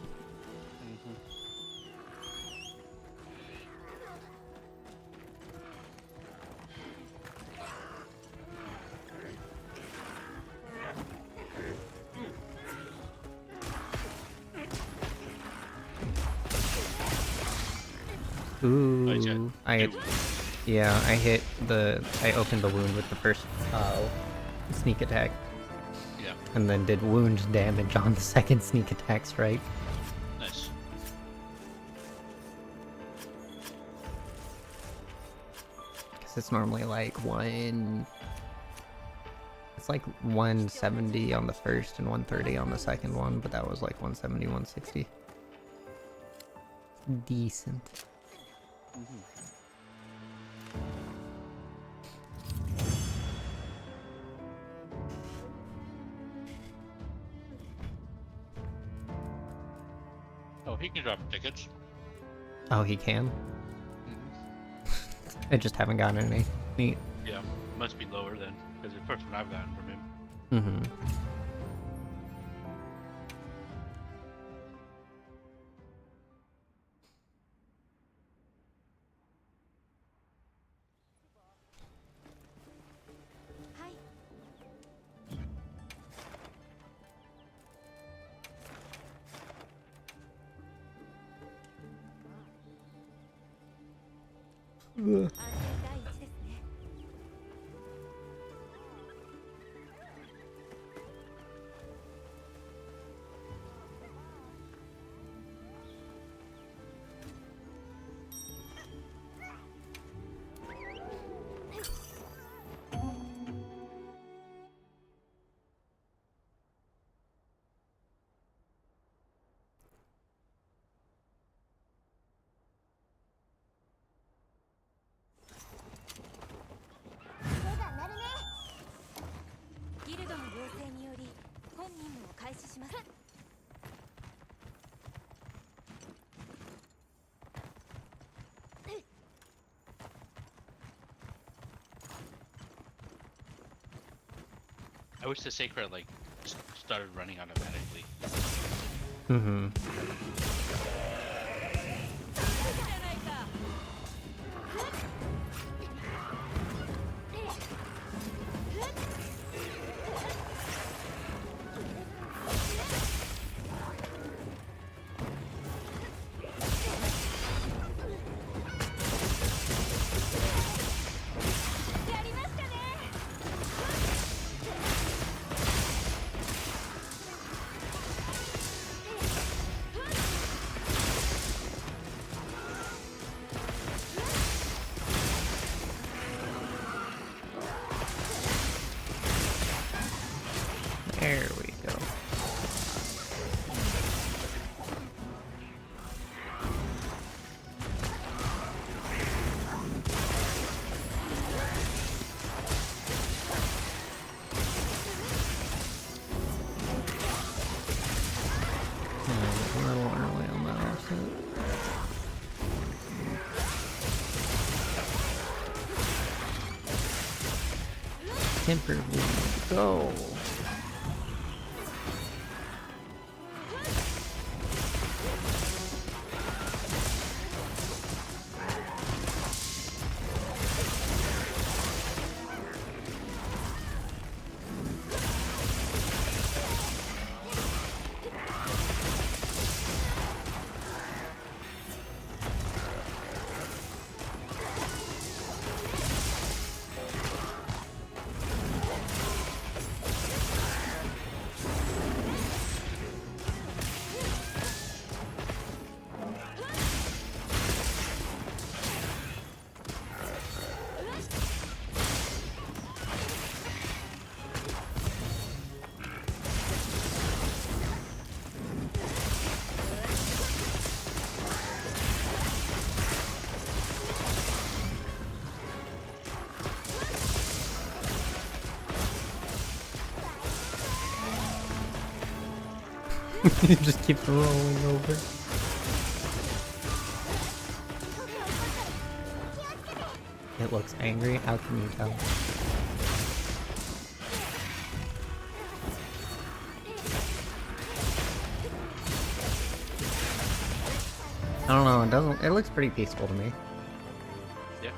Ooh, I opened the wound with the first sneak attack. Yeah. And then did wound damage on the second sneak attack strike. Nice. Because it's normally like it's like 170 on the first and 130 on the second one, but that was like 170, 160. Decent. Oh, he can drop tickets. Oh, he can? I just haven't gotten any. Neat. Yeah, must be lower then, because the first one I've gotten from him. Mm-hmm. I wish the Sacred like started running automatically. Mm-hmm. There we go. A little early on that offset. Tempered wound, go! He just keeps rolling over. It looks angry. How can you tell? I don't know. It doesn't. It looks pretty peaceful to me. Yeah.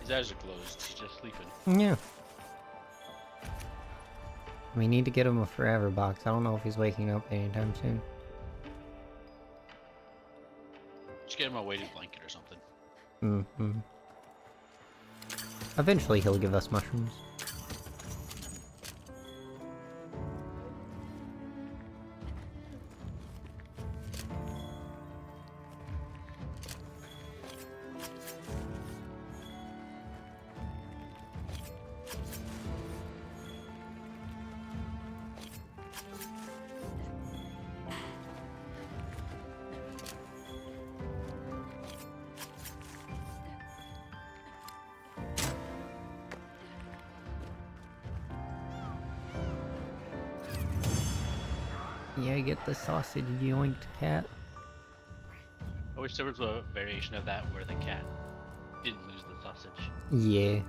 His eyes are closed. He's just sleeping. Yeah. We need to get him a forever box. I don't know if he's waking up anytime soon. Just get him a weighted blanket or something. Mm-hmm. Eventually he'll give us mushrooms. Yeah, get the sausage yoinked, cat. I wish there was a variation of that where the cat didn't lose the sausage. Yeah.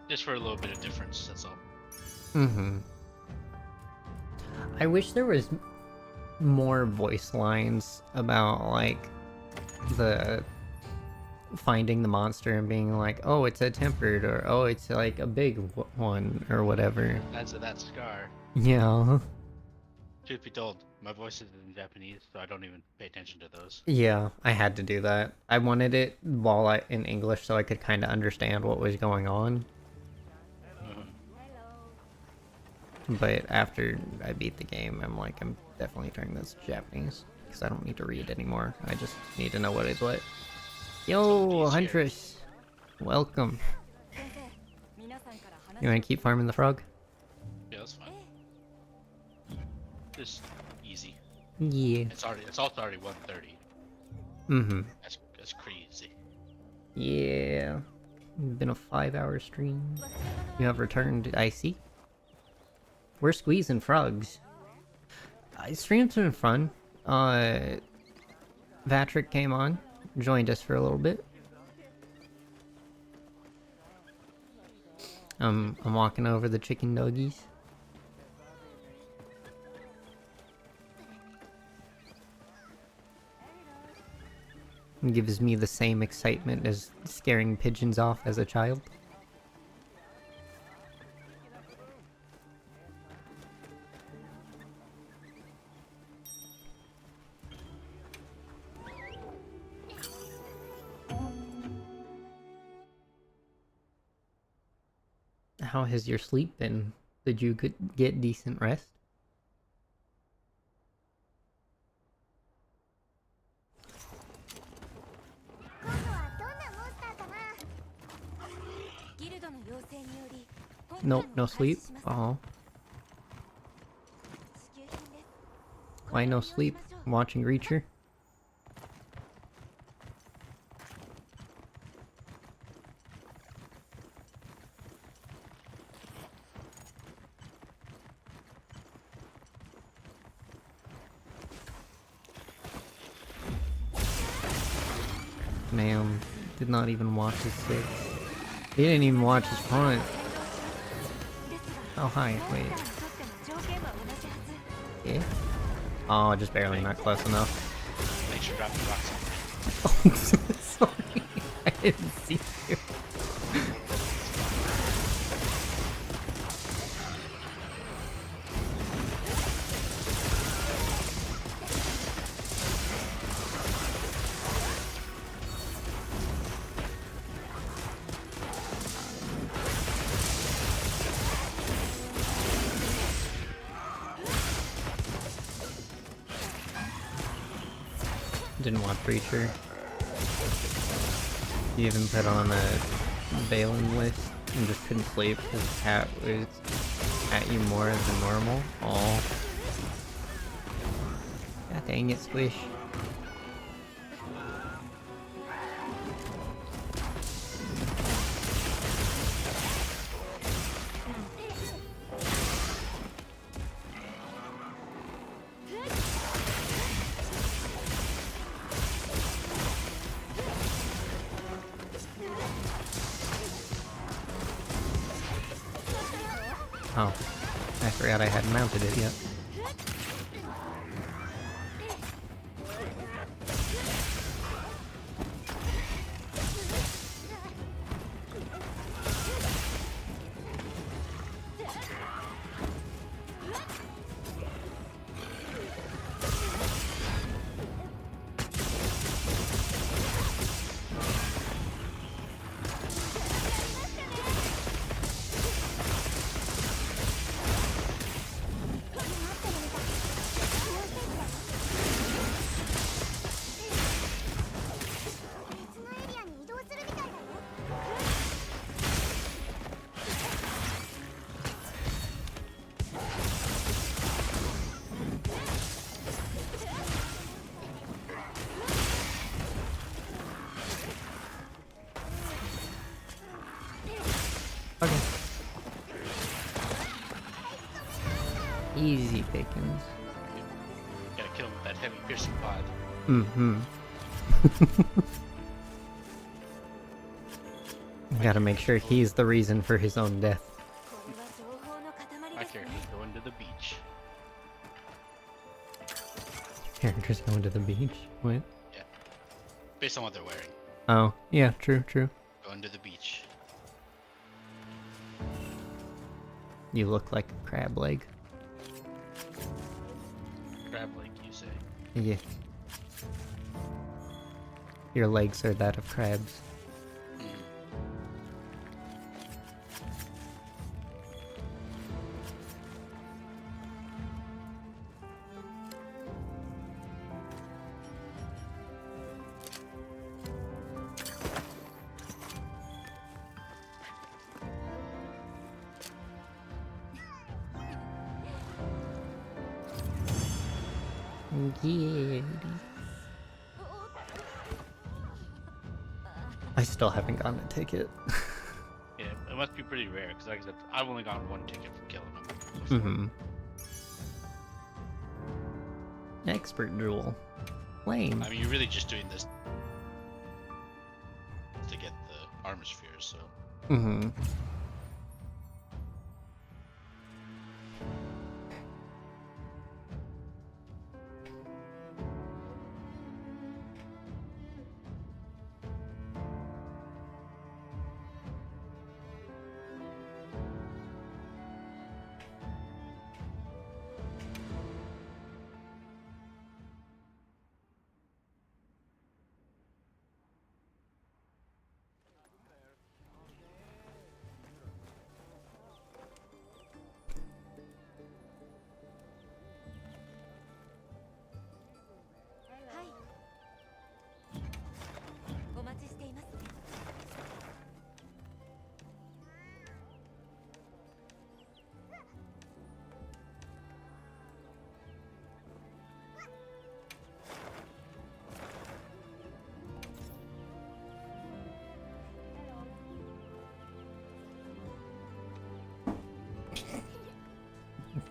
Just for a little bit of difference, that's all. Mm-hmm. I wish there was more voice lines about, like, the finding the monster and being like, oh, it's a tempered, or oh, it's like a big one, or whatever. That's Scar. Yeah. Truth be told, my voice is in Japanese, so I don't even pay attention to those. Yeah, I had to do that. I wanted it in English so I could kind of understand what was going on. But after I beat the game, I'm like, I'm definitely turning this to Japanese. Because I don't need to read anymore. I just need to know what is what. Yo, Huntress! Welcome. You wanna keep farming the frog? Yeah, that's fine. Just easy. Yeah. It's also already 1:30. Mm-hmm. That's crazy. Yeah. Been a 5-hour stream. You have returned, I see. We're squeezing frogs. Stream's been fun. Vatrick came on, joined us for a little bit. I'm walking over the chicken doggies. It gives me the same excitement as scaring pigeons off as a child. How has your sleep been? Did you get decent rest? Nope, no sleep. Oh. Why no sleep? Watching Reacher? Man, did not even watch his six. He didn't even watch his front. Oh, hi, wait. Yeah? Oh, just barely, not close enough. Make sure drop the box. Oh, I'm so sorry. I didn't see you. Didn't watch Preacher. You even put on a bailing list and just couldn't sleep because the cat was at you more than normal. Oh. God dang it, Squish. Oh, I forgot I hadn't mounted it yet. Okay. Easy pickings. Gotta kill him with that heavy piercing pod. Mm-hmm. Gotta make sure he's the reason for his own death. これは情報の塊 My ですね character's going to the beach. Characters going to the beach. What? Based on what they're wearing. Oh, yeah, true, true. Going to the beach. You look like a crab leg. Crab leg, you say? Yeah. Your legs are that of crabs. Mm. Yeah. I still haven't gotten a ticket. Yeah, it must be pretty rare, because like I said, I've only gotten one ticket from killing him. before. Mm-hmm. Expert jewel. Lame. I mean, you're really just doing this to get the armor spheres, so... Mm-hmm.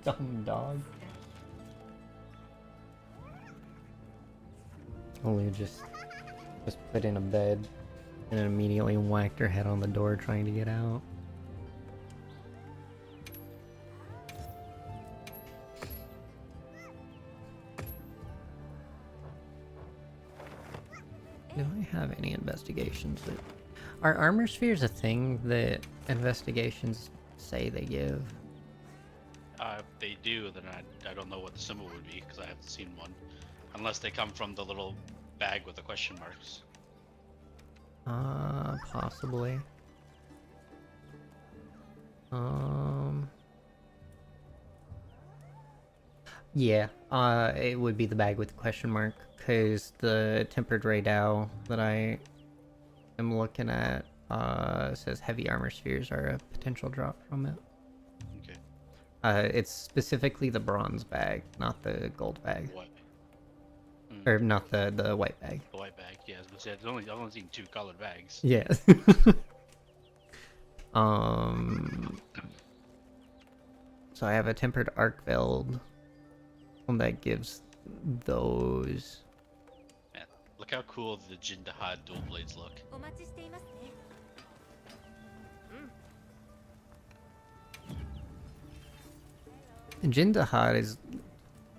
Dumb dog. Only just put in a bed and then immediately whacked her head on the door trying to get out. Do I have any investigations that... Are armor spheres a thing that investigations say they give? If they do, then I don't know what the symbol would be, because I haven't seen one. Unless they come from the little bag with the question marks. Possibly. Yeah, it would be the bag with the question mark, because the Tempered Ray Dow that I am looking at, says heavy armor spheres are a potential drop from it. Okay. It's specifically the bronze bag, not the gold bag. What? Or not the white bag. The white bag, yeah. I was gonna say, I've only seen 2 colored bags. Yeah. So I have a tempered arc veld, one that gives those. Man, look how cool the Jindahad dual blades look. お待ちしていますね。Jindahad is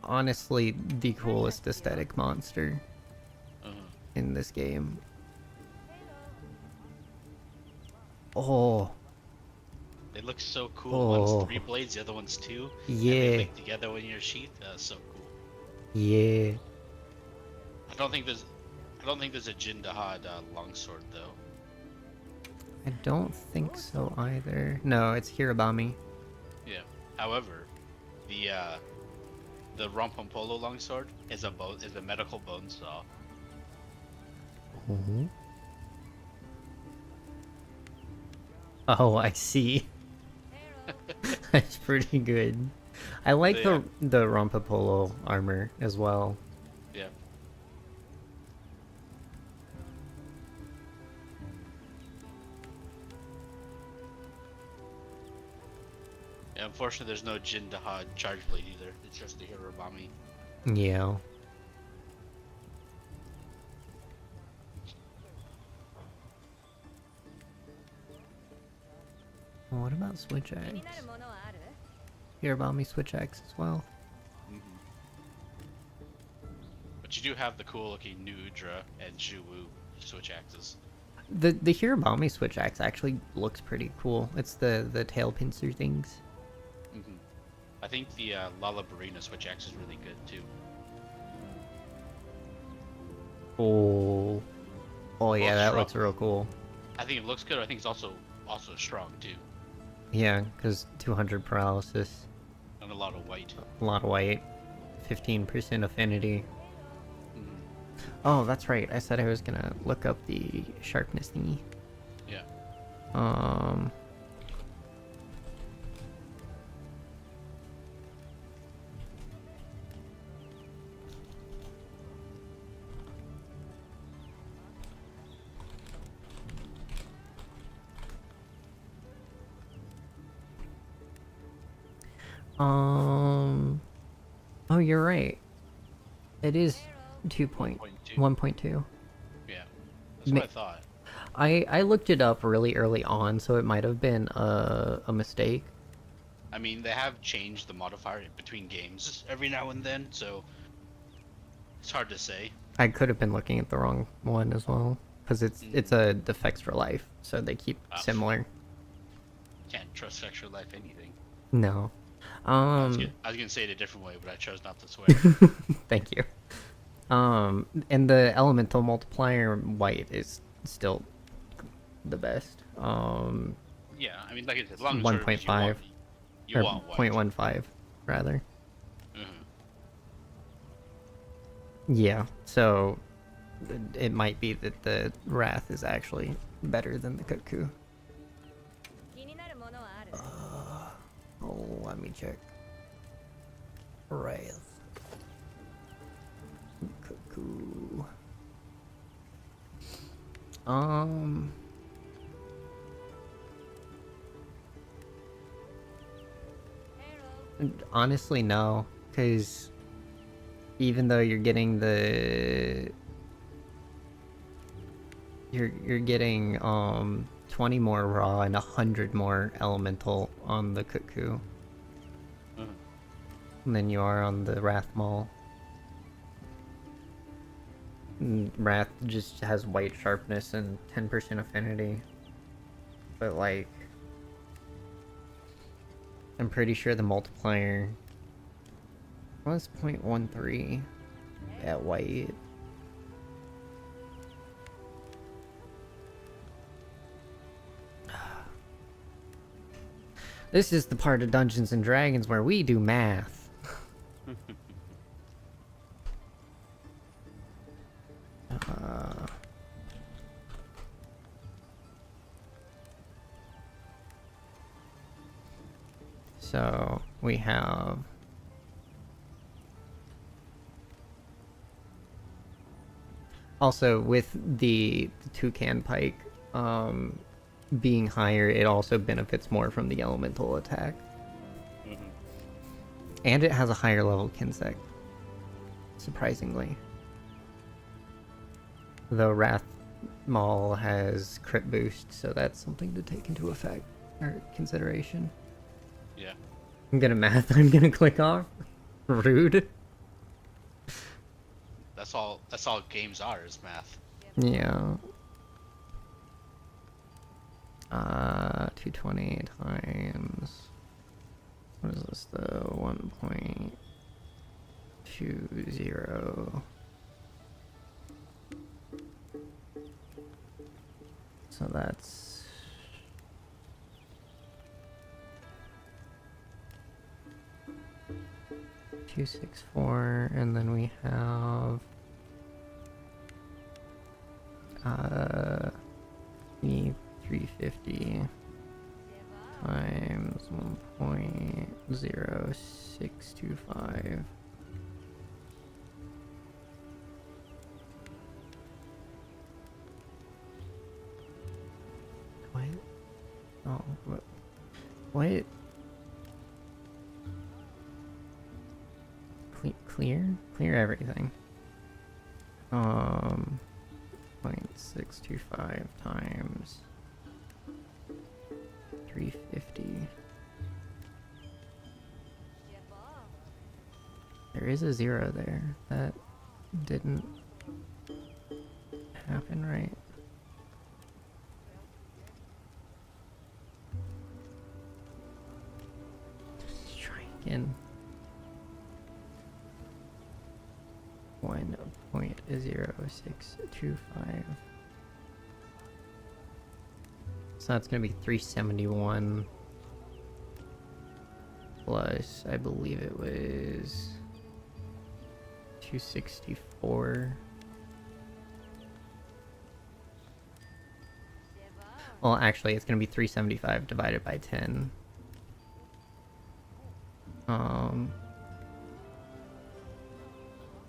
honestly the coolest aesthetic monster in this game. Oh, They look so cool. Oh. One's 3 blades, the other one's 2. And yeah, they link together when you're sheath. That's so cool. yeah. I don't think there's a Jindahad longsword though. I don't think so either. No, it's Hirabami. Yeah. However, the Rompompolo longsword is a medical bone saw. Mhm. Oh, I see. That's pretty good. I like Yeah. the Rompapolo armor as well. Yeah. Yeah, unfortunately, there's no Jindahad charge blade either. It's just the Hirabami. Yeah. What about Switch 気に X? なるものはある？ Hirabami Switch X as well. But you do have the cool looking Nudra and Zhuwu switch axes. The Hirabami Switch X actually looks pretty cool. It's the tail pincer things. I think the Lalabarina switch axe is really good too. Oh. Oh yeah, Well, that strong. looks real cool. I think it looks good. I think it's also strong too, Yeah, because 200 paralysis, and a lot of white. a lot of white, 15% affinity. Mhm. Oh, that's right. I said I was gonna look up the sharpness thingy. Yeah. Um. Oh, you're right. It is 2.1.2. Yeah. That's what I thought. I looked it up really early on, so it might have been a mistake. I mean, they have changed the modifier between games every now and then, so it's hard to say. I could have been looking at the wrong one as well, because it's a defects for life, so they keep Ah. similar. Can't trust extra life anything. No. I was gonna say it a different way, but I chose not to swear. Thank you. And the elemental multiplier white is still the best. Yeah, I mean, like I said, long and short of it is 1.5 you or want white. 0.15 rather. Mhm. Yeah, so it might be that the Wrath is actually better than the Cuckoo. 気になるものはある？ Oh, let me check. Wrath. Cuckoo. Honestly, no, because even though you're getting you're getting 20 more raw and 100 more elemental on the Cuckoo than you are on the Wrath Maul. Wrath just has white sharpness and 10% affinity, but like I'm pretty sure the multiplier was 0.13 at white. This is the part of Dungeons and Dragons where we do math. So we have also with the Toucan Pike being higher, it also benefits more from the elemental attack. And it has a higher level Kinsect, surprisingly. Though Wrath Maul has crit boost, so that's something to take into effect or consideration. Yeah. I'm gonna math. I'm gonna click off. Rude. That's all. That's all games are is math. Yeah. 220 times. What is this though? 1.20. So that's 264, and then we have the 350 times 1.0625. What? Oh, what? What? Clear everything. 0.625 times 350. There is a 0 there. That didn't happen right. Let's try again. 1.0625. So that's gonna be 371 plus, I believe it was 264. Well, actually, it's gonna be 375 divided by 10.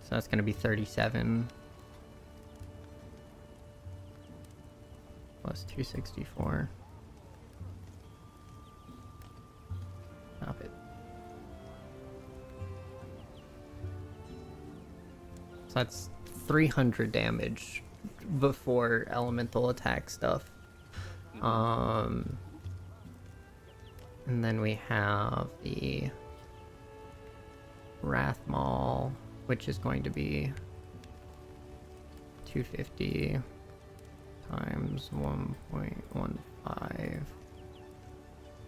So that's gonna be 37 plus 264. Stop it. So that's 300 damage before elemental attack stuff. And then we have the Wrath Maul, which is going to be 250 times 1.15,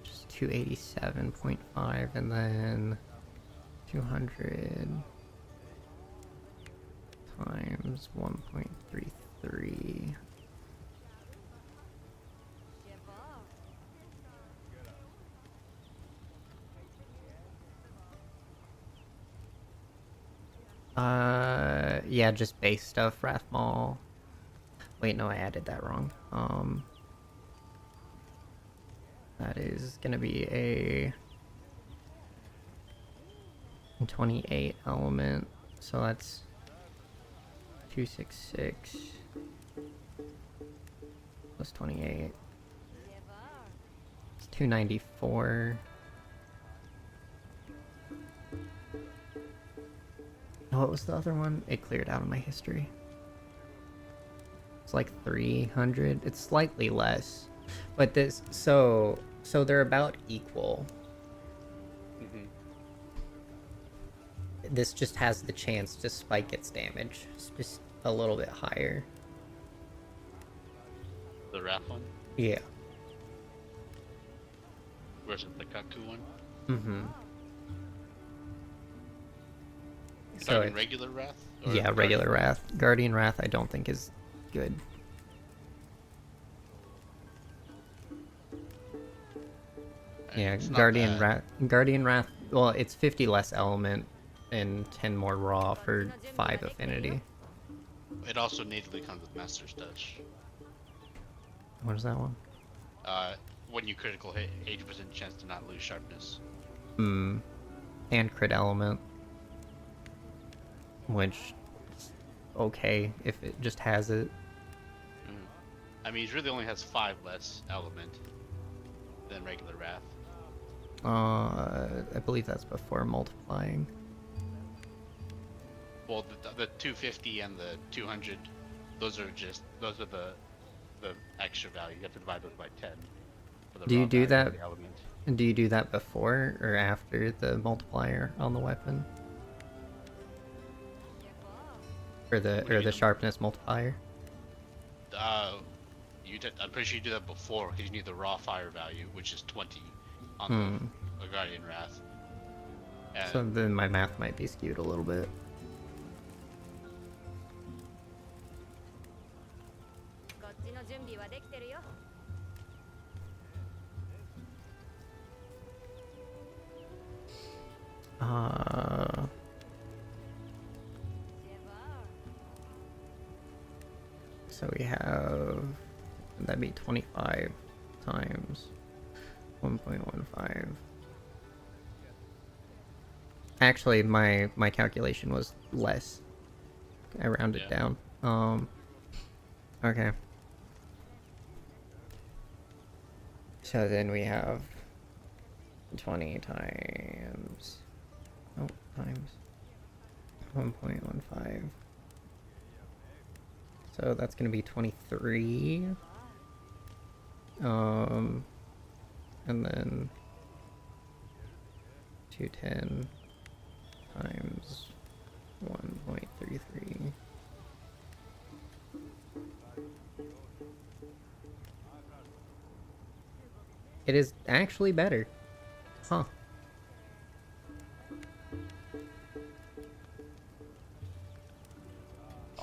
which is 287.5, and then 200 times 1.33. Yeah, just base stuff, Wrath Maul. Wait, no, I added that wrong. That is gonna be a 28 element, so that's 266 plus 28. It's 294. What was the other one? It cleared out of my history. It's like 300. It's slightly less, but this so they're about equal. This just has the chance to spike its damage. It's just a little bit higher. The Wrath one Yeah. versus the Kaku one. So in regular Wrath? Or yeah, regular Wrath. Guardian Wrath I don't think is good. Yeah, It's not Guardian bad. Guardian Wrath, well, it's 50 less element and 10 more raw for 5 affinity. It also natively comes with Master's Touch. What is that one? When you critical hit, 80% chance to not lose sharpness. And crit element. Which is okay if it just has it. I mean, he really only has 5 less element than regular Wrath. I believe that's before multiplying. Well, the 250 and the 200, those are the extra value. You have to divide those by 10. For the Do you raw do value of that? the element. And do you do that before or after the multiplier on the weapon? Or the sharpness multiplier? I'm pretty sure you do that before because you need the raw fire value, which is 20 on the Guardian Wrath. And So then my math might be skewed a little bit. こっちの準備はできてるよ。 So we have, that'd be 25 times 1.15. Actually, my calculation was less. I rounded Yeah. down. Okay. So then we have 20 times, times 1.15. So that's gonna be 23. And then 210 times 1.33. It is actually better. Huh.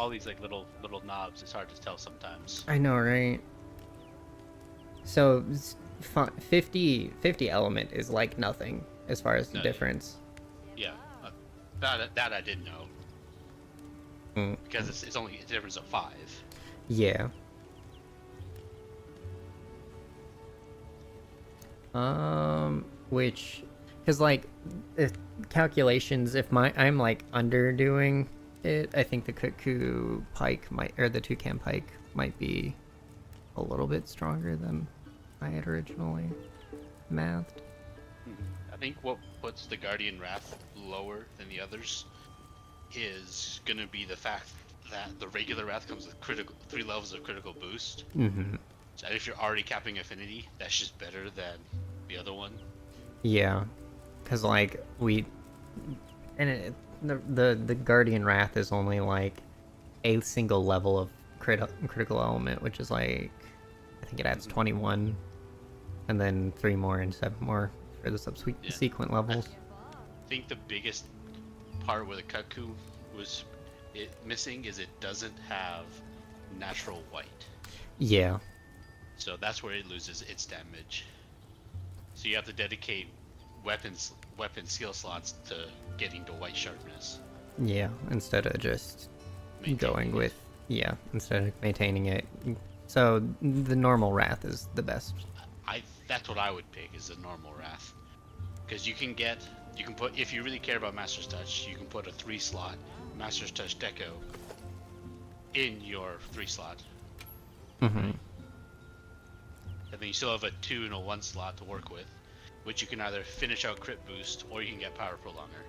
all these like little knobs, it's hard to tell sometimes. I know, right? So 50 element is like nothing as far as the No, difference. Yeah, that I didn't know because it's only a difference of 5. Yeah. Which, cause like, if calculations, if I'm like underdoing it, I think the Cuckoo Pike might, or the Toucan Pike might be a little bit stronger than I had originally mathed. I think what puts the Guardian Wrath lower than the others is gonna be the fact that the regular Wrath comes with 3 levels of critical boost. Mm-hmm. So if you're already capping affinity, that's just better than the other one. Yeah, cause like the Guardian Wrath is only like a single level of critical element, which is like, I think it adds 21, and then 3 more and 7 more for the subsequent levels. I think the biggest part where the Cuckoo was missing is it doesn't have natural white. Yeah. So that's where it loses its damage. So you have to dedicate weapon skill slots to getting to white sharpness. Yeah, instead of just going with, yeah, instead of maintaining it. So the normal Wrath is the best. That's what I would pick, is the normal Wrath. Because you can put, if you really care about Master's Touch, you can put a 3-slot Master's Touch Deco in your 3-slot. Mm-hmm. And then you still have a 2 and a 1 slot to work with, which you can either finish out crit boost or you can get power prolonger.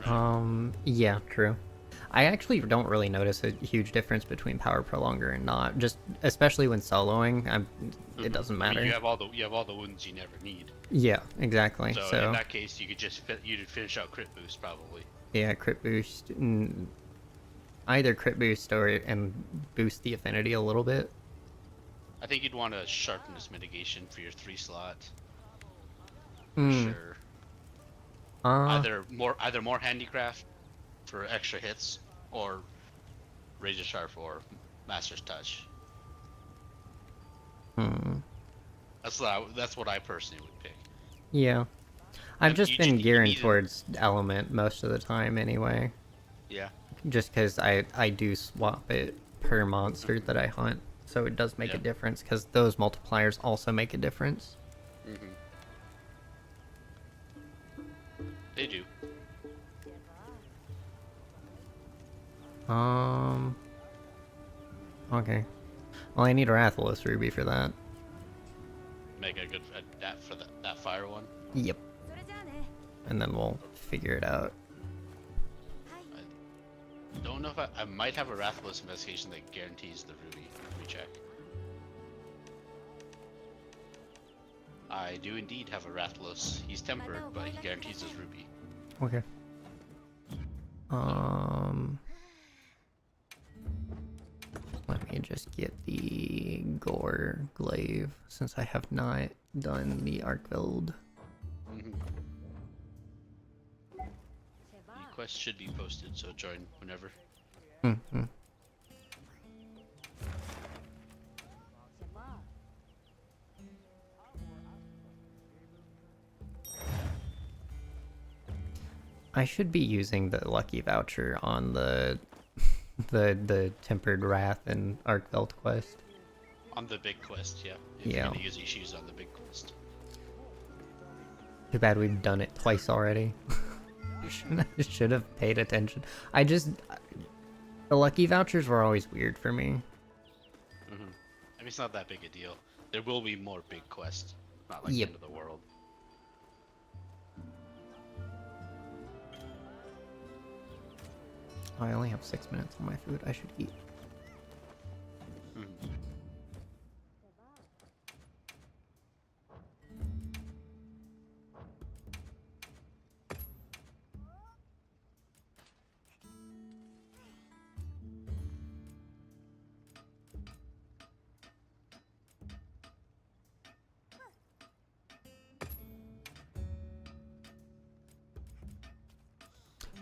Right? Yeah, true. I actually don't really notice a huge difference between power prolonger and not. Just especially when soloing, it doesn't I mean, matter. you have all the wounds you never need. Yeah, exactly. So in that case, you could just you'd finish out crit boost probably. Yeah, crit boost, either crit boost or and boost the affinity a little bit. I think you'd want a sharpness mitigation for your 3-slot. Mm. Sure. Uh, Either more handicraft for extra hits, or razor sharp or master's touch. That's what I personally would pick. Yeah. I've And just you been you gearing need to- towards element most of the time anyway. Yeah. Just because I do swap it per monster that I hunt. So it does make a Yeah. difference because those multipliers also make a difference. They do. Okay. Well, I need a Rathalos Ruby for that. Make a good that for that fire one. Yep. それじゃあね。 And then we'll figure it out. はい Don't know if I might have a Rathalos investigation that guarantees the ruby. Let me check. I do indeed have a Rathalos. He's tempered, but he guarantees his ruby. Okay. Let me just get the Gore Glaive since I have not done the Arkveld. The quest should be posted, so join whenever. Mm-hmm. I should be using the lucky voucher on the the Tempered Wrath and Arkveld quest. On the big quest, yeah. If Yeah. you're gonna use issues on the big quest. Too bad we've done it twice already. Should have paid attention. The lucky vouchers were always weird for me. I mean, it's not that big a deal. There will be more big quests. Not like Yep. the end of the world. I only have 6 minutes on my food. I should eat.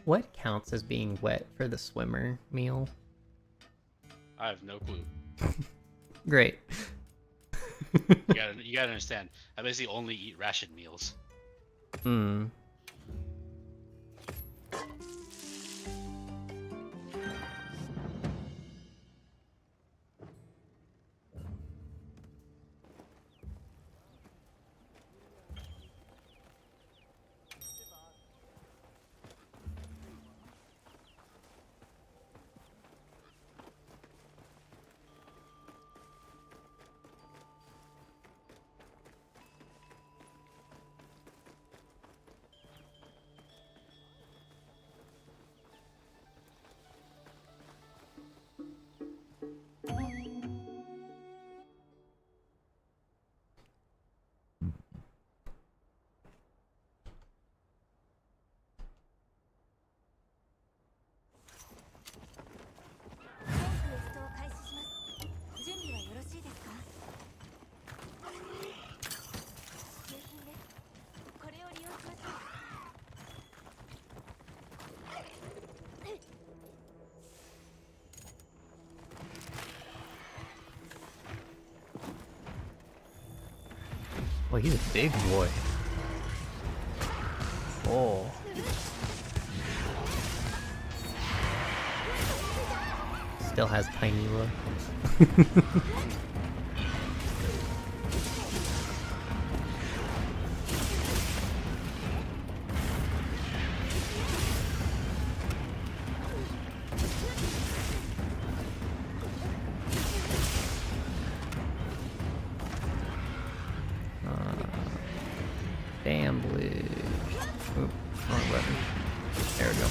What counts as being wet for the swimmer meal? I have no clue. Great. You gotta understand. I basically only eat ration meals. Hmm. Well, he's a big boy. Oh. Still has tiny look. Damn blue. Oop, wrong button. There we go.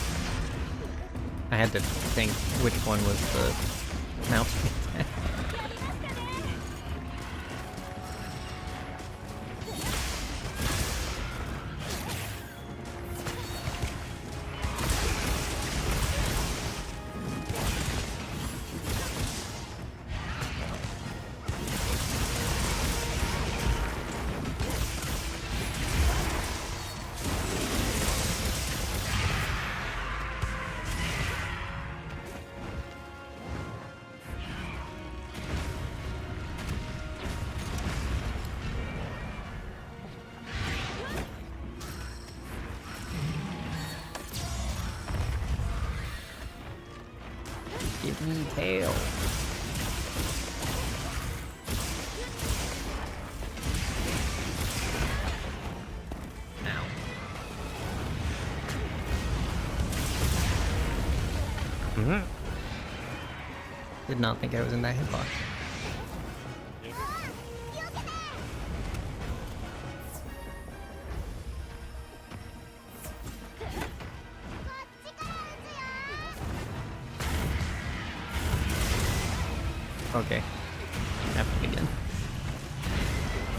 I had to think which one was the mouse attack. Give me tail. Ow. Did not think I was in that hitbox. Okay. Happening again.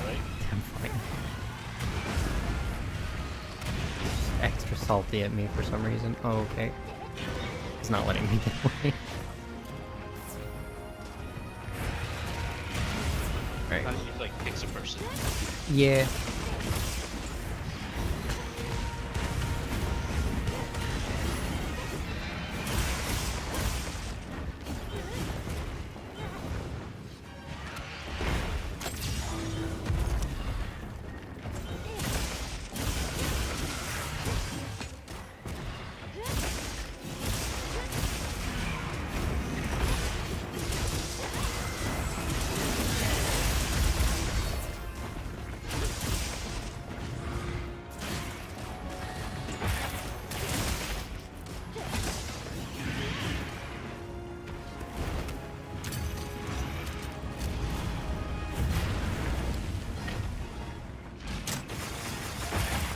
Alright. I'm fine. salty at me for some reason. Oh, okay. It's not letting me get away. Alright. Sometimes you like kicks a person. Yeah.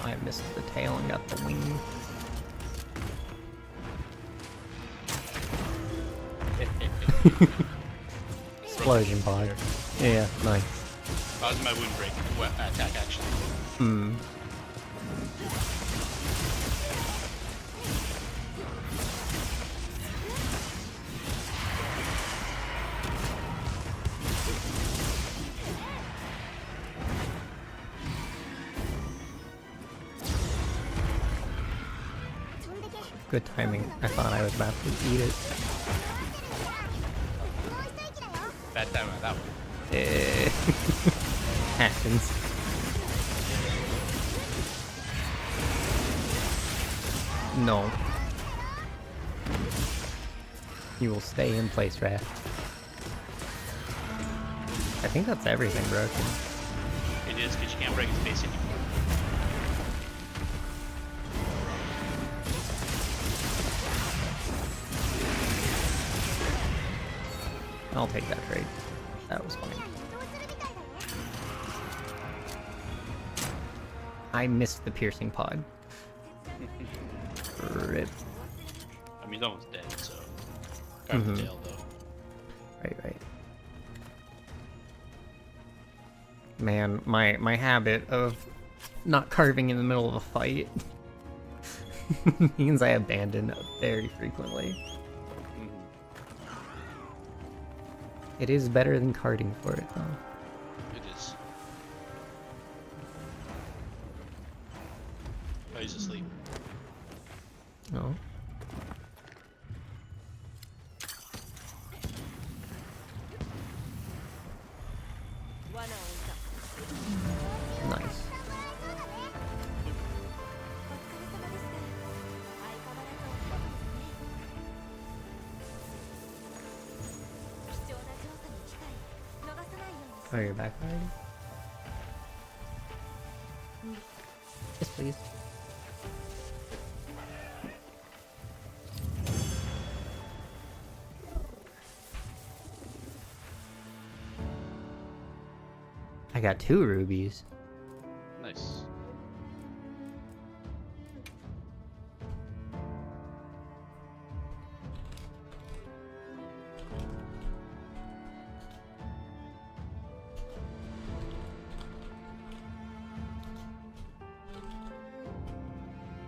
I missed the tail and got the wing. Explosion pod. Yeah, nice. That was my wound break attack actually. Hmm. Good timing. I thought I was about to eat it. Bad time on that one. Eh. Happens. No. You will stay in place, Raph. I think that's everything broken. It is because you can't break his face anymore. I'll take that trade. That was fine. I missed the piercing pod. Rip. I mean, he's almost dead, so. Carve the tail, though. Right. Man, my habit of not carving in the middle of a fight means I abandon very frequently. It is better than carding for it, though. It is. Oh, he's asleep. No. Nice. Oh, you're back already? Yes, please. I got 2 rubies. Nice.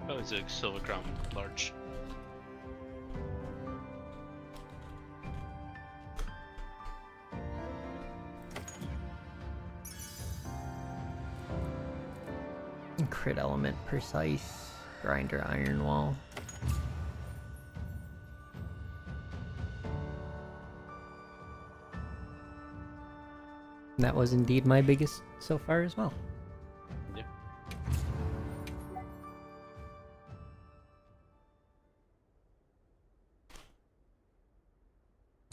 Oh, it's a silver crown large. Crit element precise. Grinder iron wall. That was indeed my biggest so far as well. Yeah.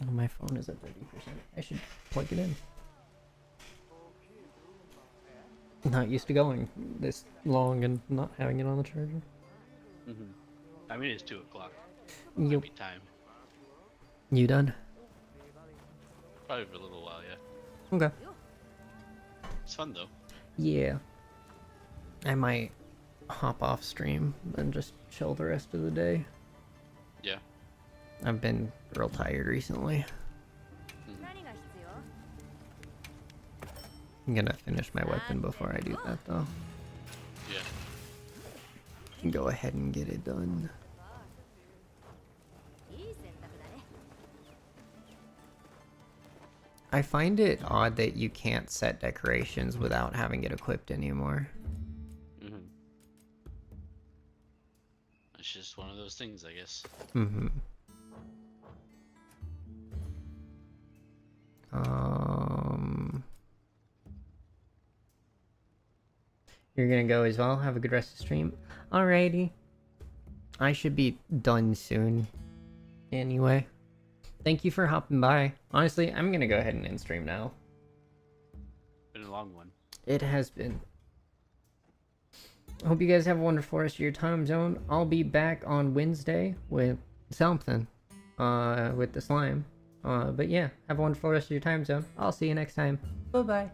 Oh, my phone is at 30%. I should plug it in. Not used to going this long and not having it on the charger. I mean, it's 2 o'clock. Yep. Might be time. You done? Probably for a little while, yeah. Okay. It's fun though. Yeah. I might hop off stream and just chill the rest of the day. Yeah. I've been real tired recently. I'm gonna finish my weapon before I do that though. Yeah. can go ahead and get it done. いい選択だね。 I find it odd that you can't set decorations without having it equipped anymore. Mm-hmm. It's just one of those things, I guess. Mm-hmm. You're gonna go as well? Have a good rest of the stream. Alrighty. I should be done soon. Anyway. Thank you for hopping by. Honestly, I'm gonna go ahead and end stream now. Been a long one. It has been. I hope you guys have a wonderful rest of your time zone. I'll be back on Wednesday with something. With the slime. But yeah, have a wonderful rest of your time zone. I'll see you next time. Bye-bye.